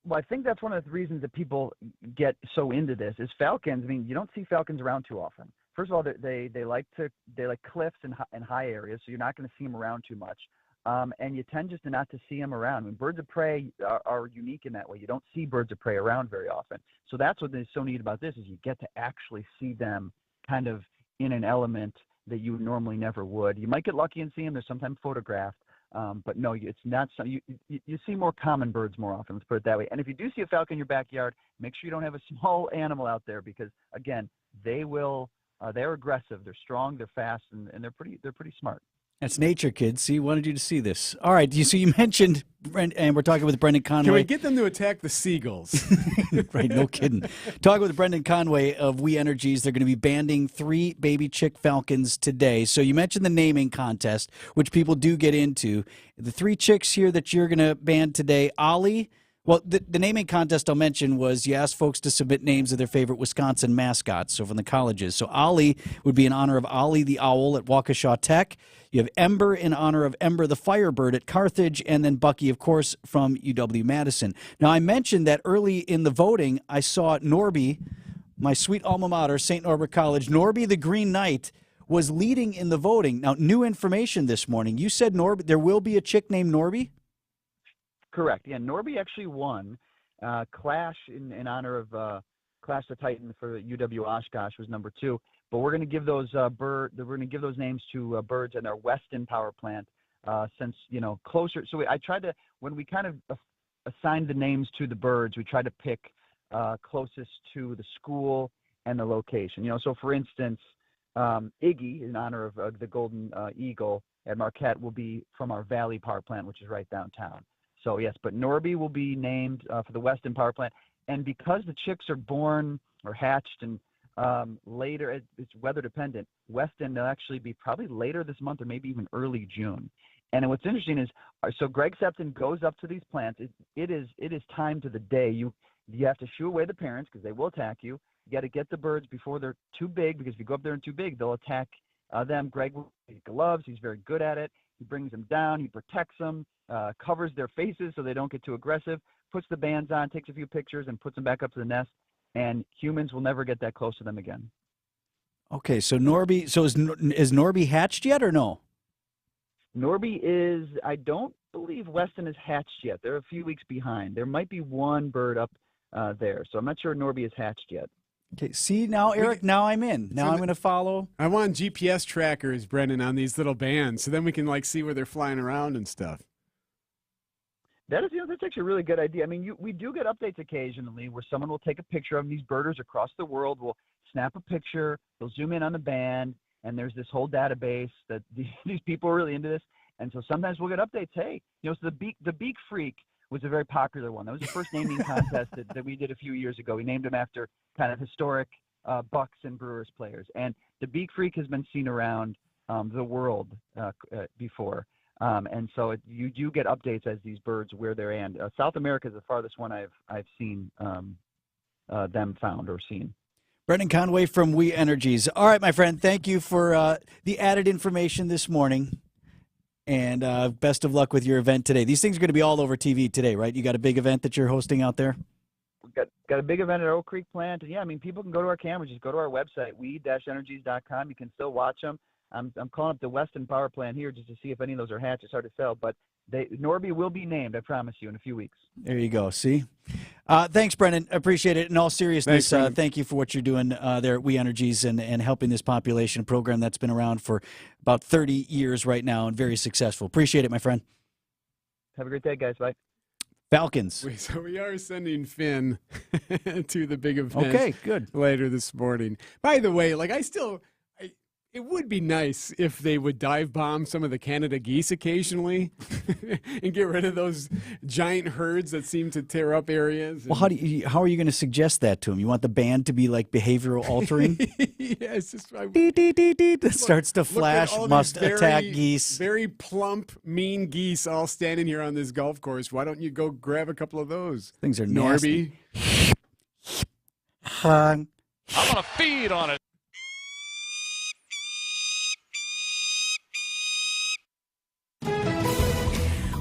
Well, I think that's one of the reasons that people get so into this is falcons. You don't see falcons around too often. First of all, they like cliffs and high areas, so you're not going to see them around too much. And you tend just not to see them around. Birds of prey are unique in that way. You don't see birds of prey around very often. So that's what is so neat about this is you get to actually see them kind of in an element that you normally never would. You might get lucky and see them. They're sometimes photographed. But no, it's not. So you see more common birds more often. Let's put it that way. And if you do see a falcon in your backyard, make sure you don't have a small animal out there because again, they will. They're aggressive. They're strong. They're fast, and they're pretty smart. That's nature, kids. See, wanted you to see this. All right. So you mentioned, and we're talking with Brendan Conway. Can we get them to attack the seagulls? Right, no kidding. Talking with Brendan Conway of We Energies. They're going to be banding 3 baby chick falcons today. So you mentioned the naming contest, which people do get into. The 3 chicks here that you're going to band today, Ollie, Well, the naming contest I'll mention was you asked folks to submit names of their favorite Wisconsin mascots, so from the colleges. So Ollie would be in honor of Ollie the Owl at Waukesha Tech. You have Ember in honor of Ember the Firebird at Carthage, and then Bucky, of course, from UW-Madison. Now, I mentioned that early in the voting, I saw Norby, my sweet alma mater, St. Norbert College, Norby the Green Knight, was leading in the voting. Now, new information this morning. You said Norby, there will be a chick named Norby? Correct. Yeah, Norby actually won. Clash in honor of Clash the Titan for UW Oshkosh was number 2. But we're going to give those we're going to give those names to birds in our Weston power plant since closer. So I tried to, when we kind of assigned the names to the birds, we tried to pick closest to the school and the location. So for instance, Iggy in honor of the golden eagle at Marquette will be from our Valley power plant, which is right downtown. So yes, but Norby will be named for the Weston power plant, and because the chicks are born or hatched and later, it's weather dependent. Weston will actually be probably later this month or maybe even early June. And what's interesting is, so Greg Septon goes up to these plants. It is time to the day. You have to shoo away the parents because they will attack you. You got to get the birds before they're too big, because if you go up there and too big, they'll attack them. Greg will use gloves. He's very good at it. He brings them down. He protects them, covers their faces so they don't get too aggressive, puts the bands on, takes a few pictures, and puts them back up to the nest. And humans will never get that close to them again. Okay, so Norby, is Norby hatched yet or no? Norby is, I don't believe Weston is hatched yet. They're a few weeks behind. There might be one bird up there, so I'm not sure Norby is hatched yet. Okay, see now, Eric, now I'm in. Now I'm going to follow. I want GPS trackers, Brendan, on these little bands, so then we can see where they're flying around and stuff. That is, that's actually a really good idea. I mean, we do get updates occasionally where someone will take a picture of these birders across the world, will snap a picture, they'll zoom in on the band, and there's this whole database that these people are really into this. And so sometimes we'll get updates. Hey, so the Beak Freak was a very popular one. That was the first naming contest that we did a few years ago. We named him after kind of historic Bucks and Brewers players. And the Beak Freak has been seen around the world before. And so you do get updates as these birds where they're in. South America is the farthest one I've seen them found or seen. Brendan Conway from We Energies. All right, my friend, thank you for the added information this morning. And best of luck with your event today. These things are going to be all over TV today, right? You got a big event that you're hosting out there? We've got a big event at Oak Creek plant. And yeah, I mean, people can go to our cameras. Just go to our website, we-energies.com. You can still watch them. I'm calling up the Weston power plant here just to see if any of those are hatched. It's hard to tell, but Norby will be named, I promise you, in a few weeks. There you go. See? Thanks, Brendan. Appreciate it. In all seriousness, thank you for what you're doing there at We Energies and helping this population program that's been around for about 30 years right now and very successful. Appreciate it, my friend. Have a great day, guys. Bye. Falcons. So we are sending Finn to the big event. Okay, good. Later this morning. By the way, it would be nice if they would dive bomb some of the Canada geese occasionally and get rid of those giant herds that seem to tear up areas. Well, how are you going to suggest that to them? You want the band to be like behavioral altering? Yeah, it's just that starts to flash, must attack geese. Very plump, mean geese all standing here on this golf course. Why don't you go grab a couple of those? Things are nasty. Norby. I'm going to feed on it.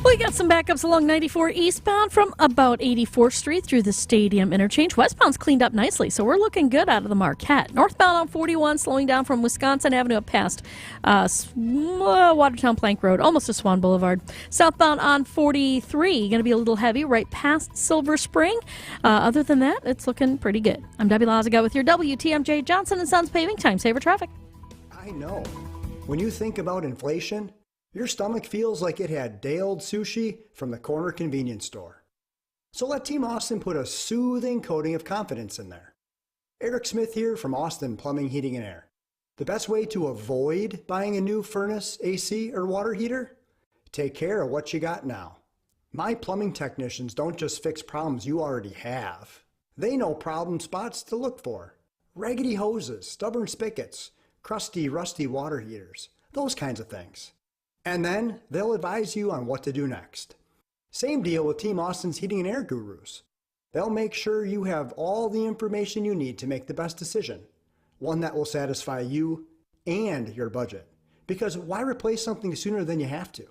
We got some backups along 94 eastbound from about 84th Street through the Stadium Interchange. Westbound's cleaned up nicely, so we're looking good out of the Marquette. Northbound on 41, slowing down from Wisconsin Avenue up past Watertown Plank Road, almost to Swan Boulevard. Southbound on 43, going to be a little heavy right past Silver Spring. Other than that, it's looking pretty good. I'm Debbie Lazaga with your WTMJ Johnson & Sons Paving Time Saver Traffic. I know. When you think about inflation, your stomach feels like it had day-old sushi from the corner convenience store. So let Team Austin put a soothing coating of confidence in there. Eric Smith here from Austin Plumbing, Heating, and Air. The best way to avoid buying a new furnace, AC, or water heater? Take care of what you got now. My plumbing technicians don't just fix problems you already have. They know problem spots to look for. Raggedy hoses, stubborn spigots, crusty, rusty water heaters, those kinds of things. And then they'll advise you on what to do next. Same deal with Team Austin's Heating and Air Gurus. They'll make sure you have all the information you need to make the best decision, one that will satisfy you and your budget. Because why replace something sooner than you have to?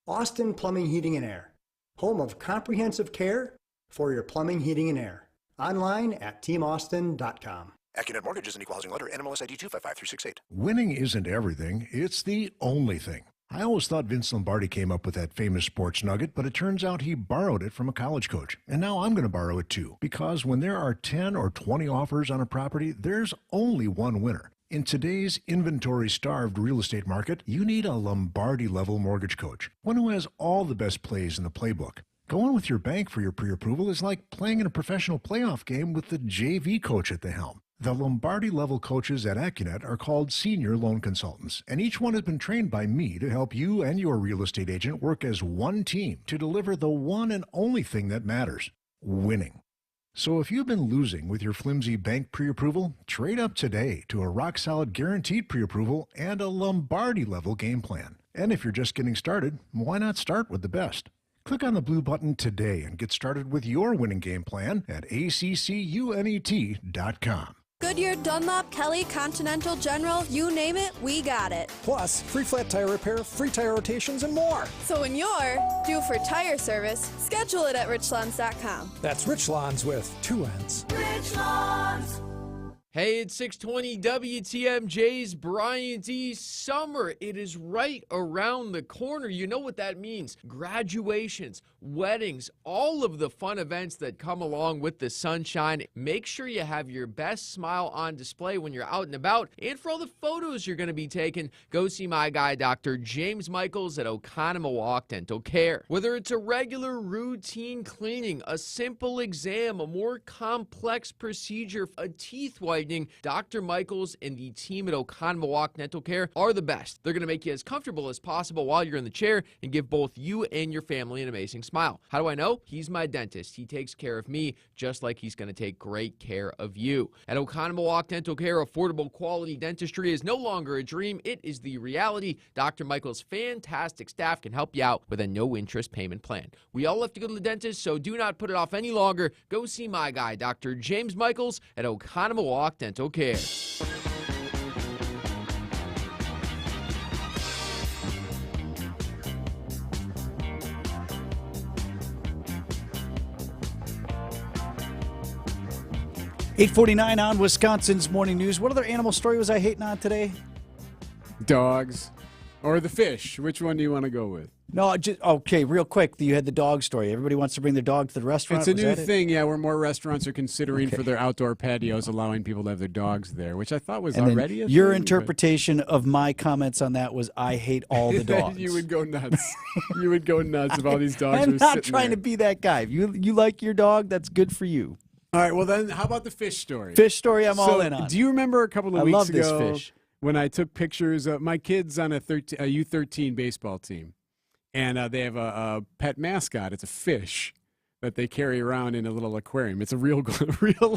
Austin Plumbing, Heating and Air, home of comprehensive care for your plumbing, heating, and air. Online at teamaustin.com. AccuNet Mortgage is an equal housing lender. NMLS ID 255368. Winning isn't everything, it's the only thing. I always thought Vince Lombardi came up with that famous sports nugget, but it turns out he borrowed it from a college coach. And now I'm going to borrow it too, because when there are 10 or 20 offers on a property, there's only one winner. In today's inventory-starved real estate market, you need a Lombardi-level mortgage coach, one who has all the best plays in the playbook. Going with your bank for your pre-approval is like playing in a professional playoff game with the JV coach at the helm. The Lombardi-level coaches at AccuNet are called senior loan consultants, and each one has been trained by me to help you and your real estate agent work as one team to deliver the one and only thing that matters, winning. So if you've been losing with your flimsy bank pre-approval, trade up today to a rock-solid guaranteed pre-approval and a Lombardi-level game plan. And if you're just getting started, why not start with the best? Click on the blue button today and get started with your winning game plan at accunet.com. Goodyear, Dunlop, Kelly, Continental, General, you name it, we got it. Plus, free flat tire repair, free tire rotations, and more. So when you're due for tire service, schedule it at richlawns.com. That's Rich Lawns with 2 N's. Rich Lawns. Hey, it's 620 WTMJ's Brian D. Summer. It is right around the corner. You know what that means. Graduations, weddings, all of the fun events that come along with the sunshine. Make sure you have your best smile on display when you're out and about. And for all the photos you're going to be taking, go see my guy, Dr. James Michaels at Oconomowoc Dental Care. Whether it's a regular routine cleaning, a simple exam, a more complex procedure, a teeth whitening, Dr. Michaels and the team at Oconomowoc Dental Care are the best. They're going to make you as comfortable as possible while you're in the chair and give both you and your family an amazing smile. How do I know? He's my dentist. He takes care of me just like he's going to take great care of you. At Oconomowoc Dental Care, affordable quality dentistry is no longer a dream. It is the reality. Dr. Michaels' fantastic staff can help you out with a no-interest payment plan. We all have to go to the dentist, so do not put it off any longer. Go see my guy, Dr. James Michaels at Oconomowoc Dental Care. .849 on Wisconsin's Morning News. What other animal story was I hating on today? Dogs. Or the fish. Which one do you want to go with? No, just, okay, real quick. You had the dog story. Everybody wants to bring their dog to the restaurant. It's a new thing, yeah, where more restaurants are considering for their outdoor patios, allowing people to have their dogs there, which I thought was and already a your thing, interpretation of my comments on that was, I hate all the dogs. You would go nuts. You would go nuts if all these dogs I'm were not sitting trying there. to be that guy. If you like your dog, that's good for you. All right, well then, how about the fish story? Fish story, I'm all in on. Do you remember a couple of I weeks love this ago fish. when I took pictures of my kids on a U13 baseball team, and they have a pet mascot. It's a fish that they carry around in a little aquarium. It's a real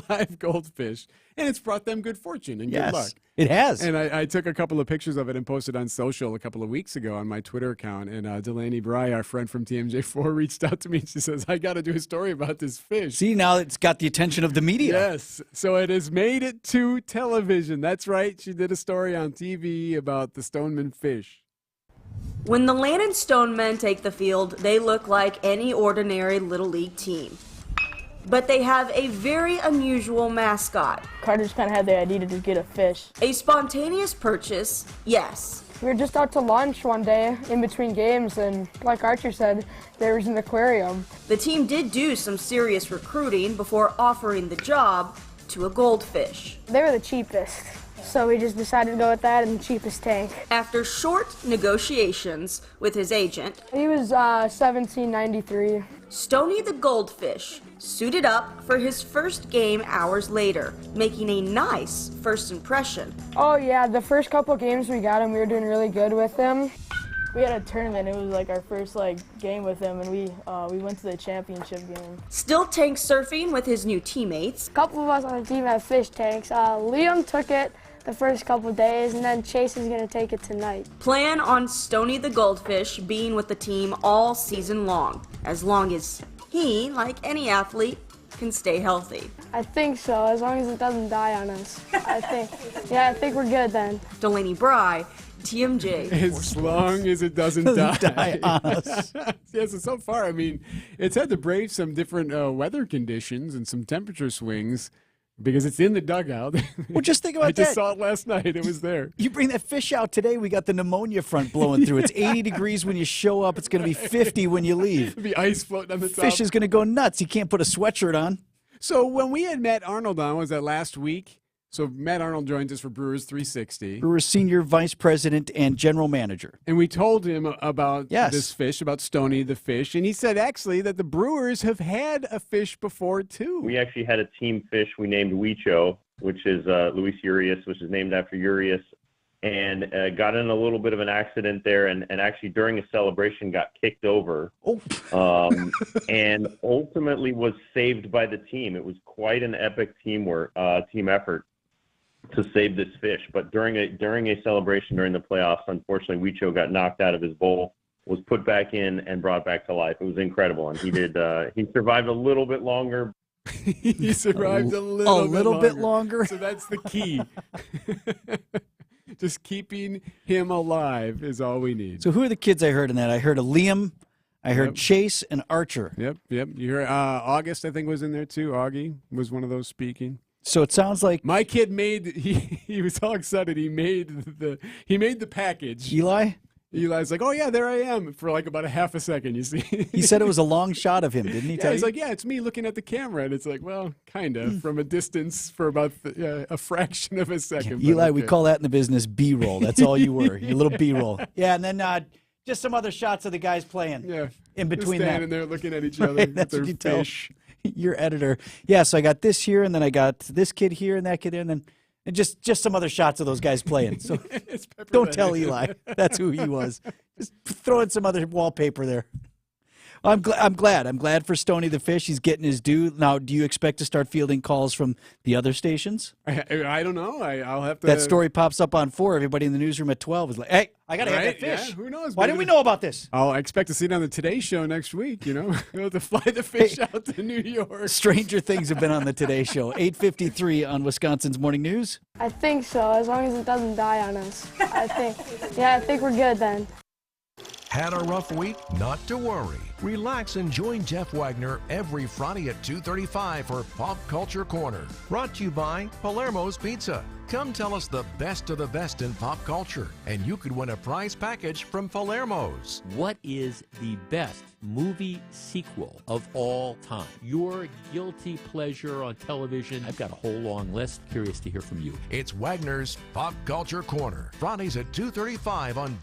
live goldfish, and it's brought them good fortune and good luck. It has. And I took a couple of pictures of it and posted on social a couple of weeks ago on my Twitter account. And Delaney Bry, our friend from TMJ4, reached out to me and she says, I got to do a story about this fish. See, now it's got the attention of the media. Yes. So it has made it to television. That's right. She did a story on TV about the Stoneman fish. When the Lannon Stonemen take the field, they look like any ordinary Little League team. But they have a very unusual mascot. Carter's kind of had the idea to just get a fish. A spontaneous purchase, yes. We were just out to lunch one day in between games, and like Archer said, there was an aquarium. The team did do some serious recruiting before offering the job to a goldfish. They were the cheapest, so we just decided to go with that and the cheapest tank. After short negotiations with his agent, he was $17.93. Stoney the goldfish suited up for his first game hours later, making a nice first impression. Oh yeah, the first couple games we got him, we were doing really good with him. We had a tournament. It was like our first game with him, and we went to the championship game. Still tank surfing with his new teammates. A couple of us on the team have fish tanks. Liam took it the first couple days, and then Chase is going to take it tonight. Plan on Stony the Goldfish being with the team all season long as he, like any athlete, can stay healthy. I think so, as long as it doesn't die on us. I think we're good then. Delaney Bry, TMJ. As long as it doesn't die on us. Yes, so far, I mean, it's had to brave some different weather conditions and some temperature swings because it's in the dugout. Well, just think about I just that. saw it last night. It was there. You bring that fish out today, we got the pneumonia front blowing through. It's 80 degrees when you show up. It's going to be 50 when you leave. The ice floating on the top. Fish is going to go nuts. He can't put a sweatshirt on. So when we had Matt Arnold on, was that last week? So Matt Arnold joins us for Brewers 360. Brewers Senior Vice President and General Manager. And we told him about this fish, about Stony the fish. And he said actually that the Brewers have had a fish before too. We actually had a team fish we named Huicho, which is Luis Urias, which is named after Urias. And got in a little bit of an accident there, and actually during a celebration got kicked over, and ultimately was saved by the team. It was quite an epic team effort to save this fish. But during a celebration during the playoffs, unfortunately, Huicho got knocked out of his bowl, was put back in, and brought back to life. It was incredible, and he did. He survived a little bit longer. He survived a little bit longer. So that's the key. Just keeping him alive is all we need. So who are the kids I heard in that? I heard a Liam, I heard Chase, and Archer. Yep. You heard August, I think, was in there too. Augie was one of those speaking. So it sounds like my kid he was all excited. He made the package. Eli's like, oh yeah, there I am, for like about a half a second. You see, he said it was a long shot of him, didn't he? Yeah, tell he's you? like, yeah, it's me looking at the camera, and it's like, well, kind of from a distance for about a fraction of a second. Eli, we call that in the business B-roll. That's all you were, your little B-roll. Yeah, and then just some other shots of the guys playing. Yeah, in between just that. standing there looking at each other Right, with that's their what you tell fish. your editor. Yeah, so I got this here, and then I got this kid here, and that kid here, and then. And just some other shots of those guys playing. So don't tell Eli. That's who he was. Just throw in some other wallpaper there. I'm glad. I'm glad for Stony the fish. He's getting his due. Now, do you expect to start fielding calls from the other stations? I don't know. I'll have to. That story pops up on 4. Everybody in the newsroom at 12 is like, hey, I got to have that fish. Yeah, who knows? Why didn't we know about this? I'll expect to see it on the Today Show next week, We'll have to fly the fish out to New York. Stranger things have been on the Today Show. 8:53 on Wisconsin's Morning News. I think so, as long as it doesn't die on us. I think we're good then. Had a rough week? Not to worry. Relax and join Jeff Wagner every Friday at 2:35 for Pop Culture Corner. Brought to you by Palermo's Pizza. Come tell us the best of the best in pop culture, and you could win a prize package from Palermo's. What is the best movie sequel of all time? Your guilty pleasure on television? I've got a whole long list. Curious to hear from you. It's Wagner's Pop Culture Corner. Fridays at 2:35 on